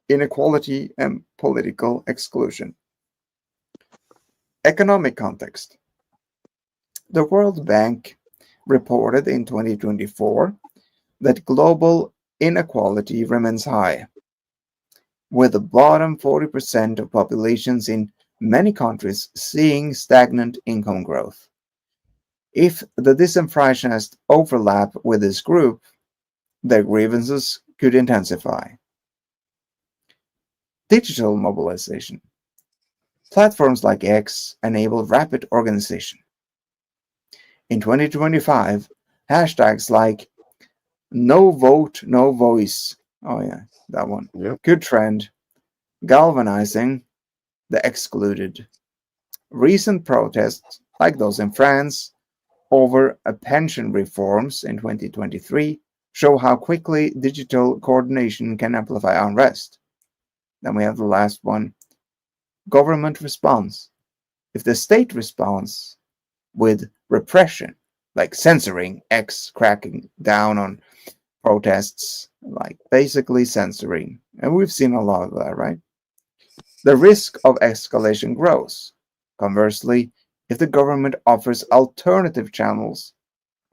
inequality and political exclusion. Economic context. The World Bank reported in 2024 that global inequality remains high, with the bottom 40% of populations in many countries seeing stagnant income growth. If the disenfranchised overlap with this group, their grievances could intensify. Digital mobilization. Platforms like X enable rapid organization. In 2025, hashtags like no vote, no voice, oh yeah, that one, could trend, galvanizing the excluded. Recent protests, like those in France over pension reforms in 2023, show how quickly digital coordination can amplify unrest. Then we have the last one, government response. If the state responds with repression, like censoring, X cracking down on protests, like basically censoring, and we've seen a lot of that, right? The risk of escalation grows. Conversely, if the government offers alternative channels,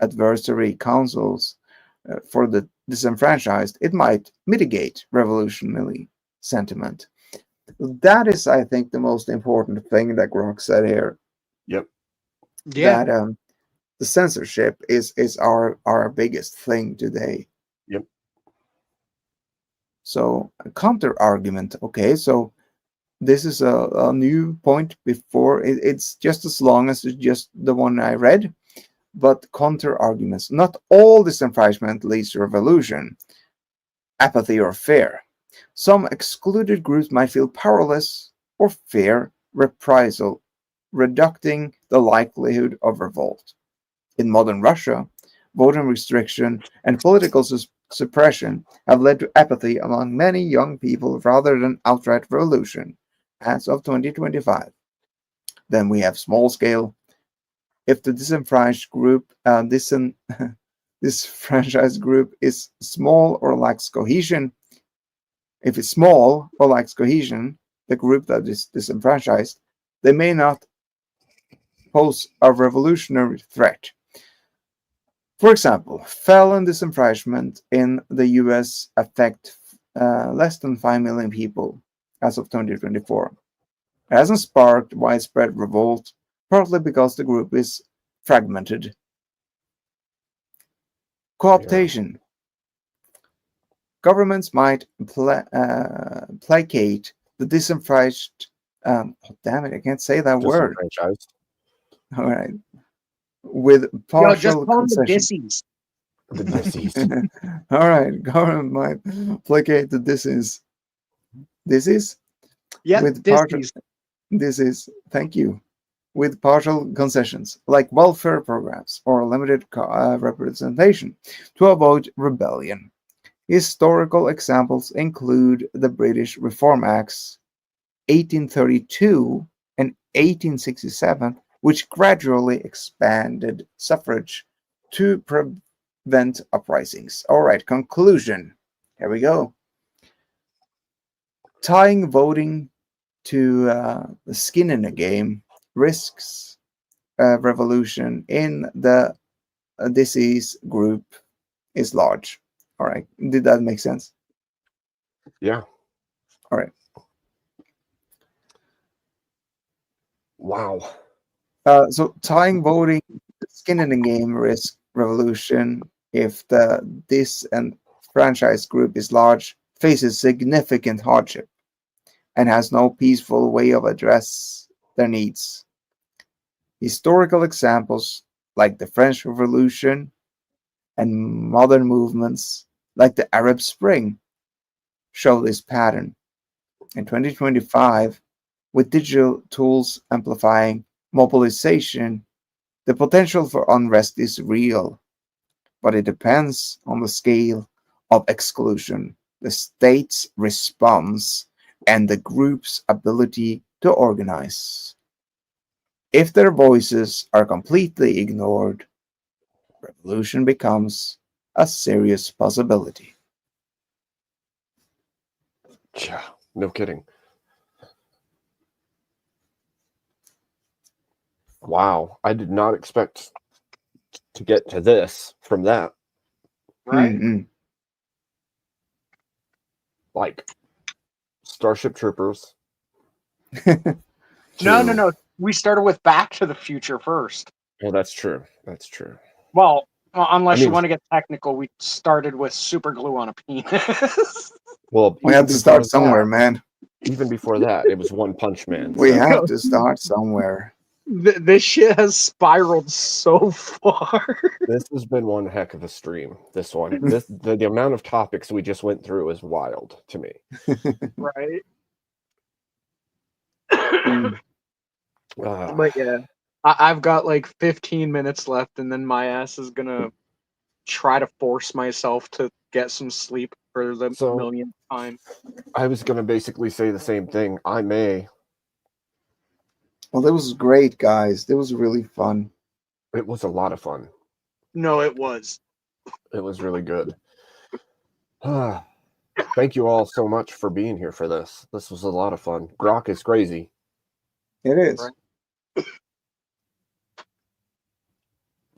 adversary counsels for the disenfranchised, it might mitigate revolutionary sentiment. That is, I think, the most important thing that Grok said here. Yep. Yeah. That the censorship is our biggest thing today. Yep. So a counter argument. Okay, so this is a new point before it's just as long as it's just the one I read, but counter arguments. Not all disenfranchisement leads to revolution, apathy, or fear. Some excluded groups might feel powerless or fear reprisal, reducing the likelihood of revolt. In modern Russia, voting restriction and political suppression have led to apathy among many young people rather than outright revolution, as of 2025. Then we have small scale. If the disenfranchised group, disenfranchised group is small or lacks cohesion, if it's small or lacks cohesion, the group that is disenfranchised, they may not pose a revolutionary threat. For example, felon disenfranchisement in the US affect less than 5 million people as of 2024. It hasn't sparked widespread revolt, partly because the group is fragmented. Cooptation. Governments might placate the disenfranchised. Damn it, I can't say that word. Disenfranchised. All right. With Yo, just partial call them the concession. dissies. The disease. All right. Government might placate the disease. Disease? Yeah, With partial. dissies. Disease. Thank you. With partial concessions, like welfare programs or limited representation, to avoid rebellion. Historical examples include the British Reform Acts 1832 and 1867, which gradually expanded suffrage to prevent uprisings. All right, conclusion. Here we go. Tying voting to the skin in the game risks revolution in the disease group is large. All right, did that make sense? Yeah. All right. Wow. So tying voting skin in the game risk revolution if the disenfranchised group is large, faces significant hardship, and has no peaceful way of address their needs. Historical examples like the French Revolution and modern movements like the Arab Spring show this pattern. In 2025, with digital tools amplifying mobilization, the potential for unrest is real, but it depends on the scale of exclusion, the state's response, and the group's ability to organize. If their voices are completely ignored, revolution becomes a serious possibility. Yeah, no kidding. Wow, I did not expect to get to this from that. Right? Mhm. like Starship Troopers. No. We started with Back to the Future first. Well, that's true. That's true. Well, unless you mean- want to get technical, we started with super glue on a penis. Well, We even had to before start somewhere, that- man. Even before that, it was One Punch Man. We so- have to start somewhere. This shit has spiraled so far. This has been one heck of a stream. This one, the amount of topics we just went through is wild to me. Right. Ah, But yeah, I've got like 15 minutes left, and then my ass is gonna try to force myself to get some sleep for the So- millionth time. I was going to basically say the same thing. I may. Well, that was great, guys. That was really fun. It was a lot of fun. No, it was. It was really good. Thank you all so much for being here for this. This was a lot of fun. Grok is crazy. It is. Right.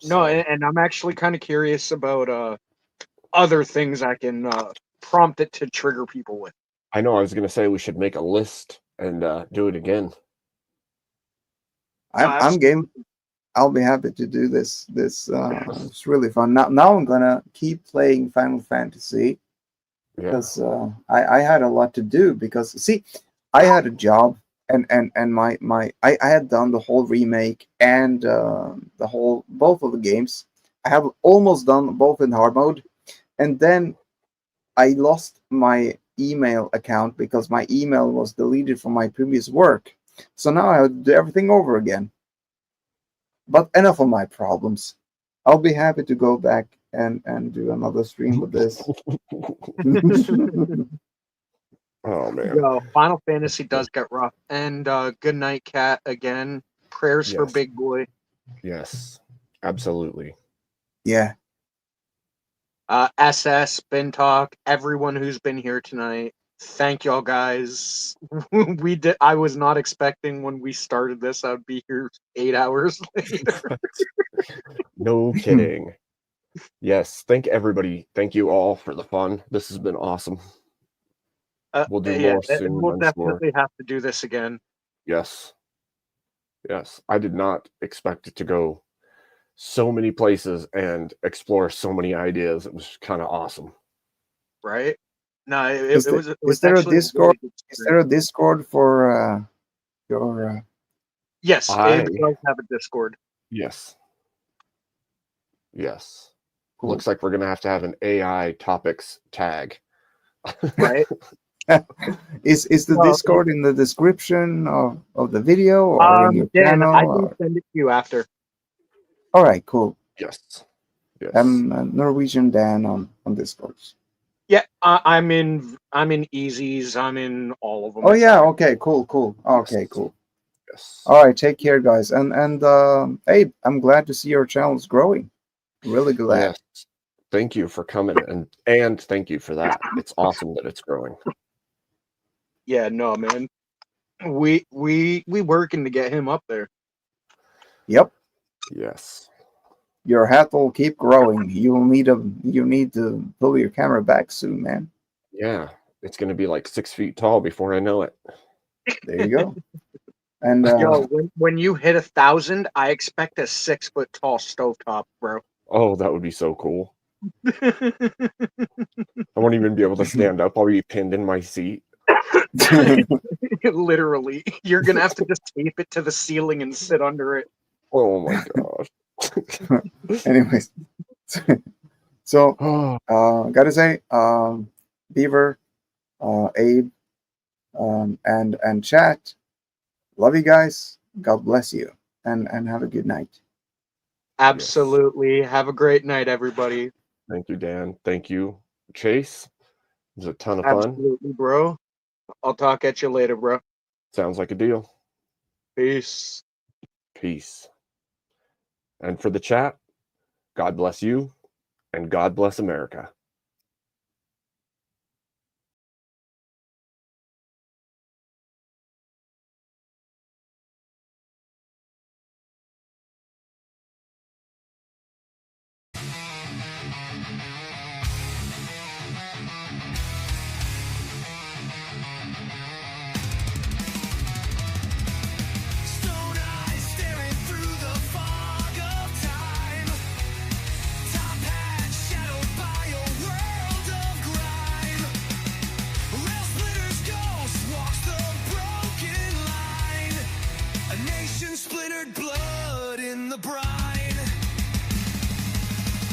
No, and I'm actually kind of curious about other things I can prompt it to trigger people with. I know I was going to say we should make a list and do it again. I'm game. I'll be happy to do this. It's really fun. Now I'm gonna keep playing Final Fantasy because I had a lot to do. Because see, I had a job and I had done the whole remake and both of the games. I have almost done both in hard mode, and then I lost my email account because my email was deleted from my previous work. So now I have to do everything over again. But enough of my problems. I'll be happy to go back and do another stream with this. Oh man. Yo, Final Fantasy does get rough. And good night, Cat. Again, prayers for Yes. Big Boy. Yes, absolutely. Yeah. SS, Bin Talk, everyone who's been here tonight. Thank y'all guys. I was not expecting when we started this I'd be here 8 hours later. No kidding. Yes, thank everybody. Thank you all for the fun. This has been awesome. We'll do more soon. We'll I'm sure. definitely have to do this again. Yes. Yes. I did not expect it to go so many places and explore so many ideas. It was kind of awesome. Right? No, Is was there a actually Discord? really good Is there a Discord for your? Yes, Abe does have a Discord. Yes. Yes. Cool. Looks like we're gonna have to have an AI topics tag. Right? Is the Well, Discord in the description of the video or in your Dan, channel? I can or- send it to you after. All right, cool. Yes. Yes. Norwegian Dan on Discord. Yeah, I'm in Easies. I'm in all of them. Oh yeah, okay, cool. Okay, cool. Yes. All right, take care, guys. And hey, I'm glad to see your channel's growing. Really glad. Yes. Thank you for coming and thank you for that. It's awesome that it's growing. Yeah, no, man. We working to get him up there. Yep. Yes. Your hat will keep growing. You need to pull your camera back soon, man. Yeah. It's gonna be like 6 feet tall before I know it. There you go. And Yo, when you hit 1,000, I expect a 6-foot tall stovetop, bro. Oh, that would be so cool. I won't even be able to stand up. I'll be pinned in my seat. Literally, you're gonna have to just tape it to the ceiling and sit under it. Oh my gosh. anyways, so gotta say, Beaver, Abe, and chat. Love you guys. God bless you, and have a good night. Absolutely. Have a great night, everybody. Thank you, Dan. Thank you, Chase. It was a ton of fun. Absolutely, bro. I'll talk at you later, bro. Sounds like a deal. Peace. Peace. And for the chat, God bless you and God bless America. the brine.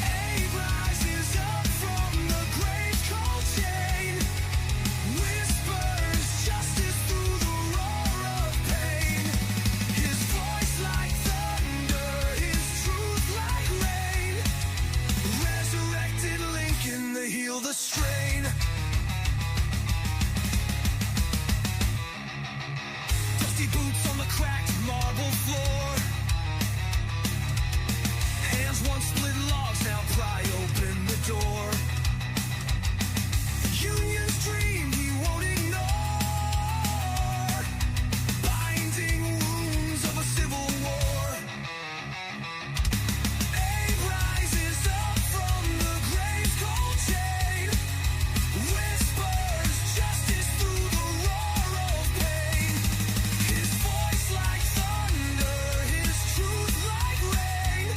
Abe rises up from the grave's cold chain, whispers justice through the roar of pain. His voice like thunder, his truth like rain. Resurrected Lincoln to heal the strain. Dusty boots on the cracked marble floor. Hands once split logs now pry open the door. Union's dream he won't ignore. Binding wounds of a civil war. Abe rises up from the grave's cold chain. Whispers justice through the roar of pain. His voice like thunder, his truth like rain.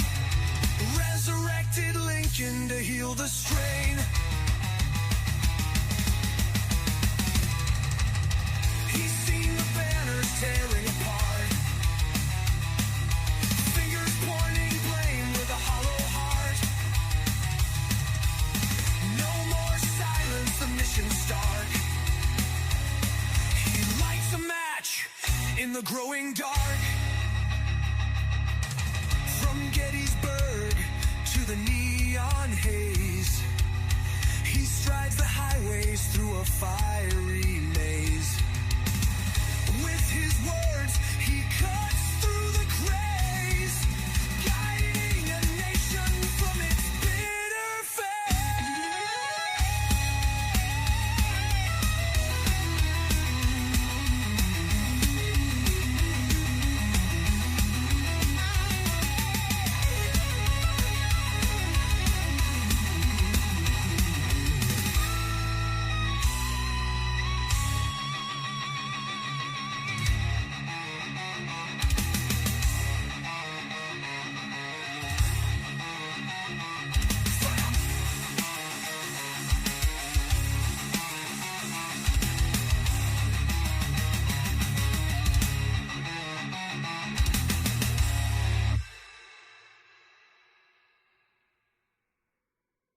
Resurrected Lincoln to heal the strain. He's seen the banners tearing apart. Fingers pointing blame with a hollow heart. No more silence, the mission's stark. He lights a match in the growing dark. From Gettysburg to the neon haze, he strides the highways through a fiery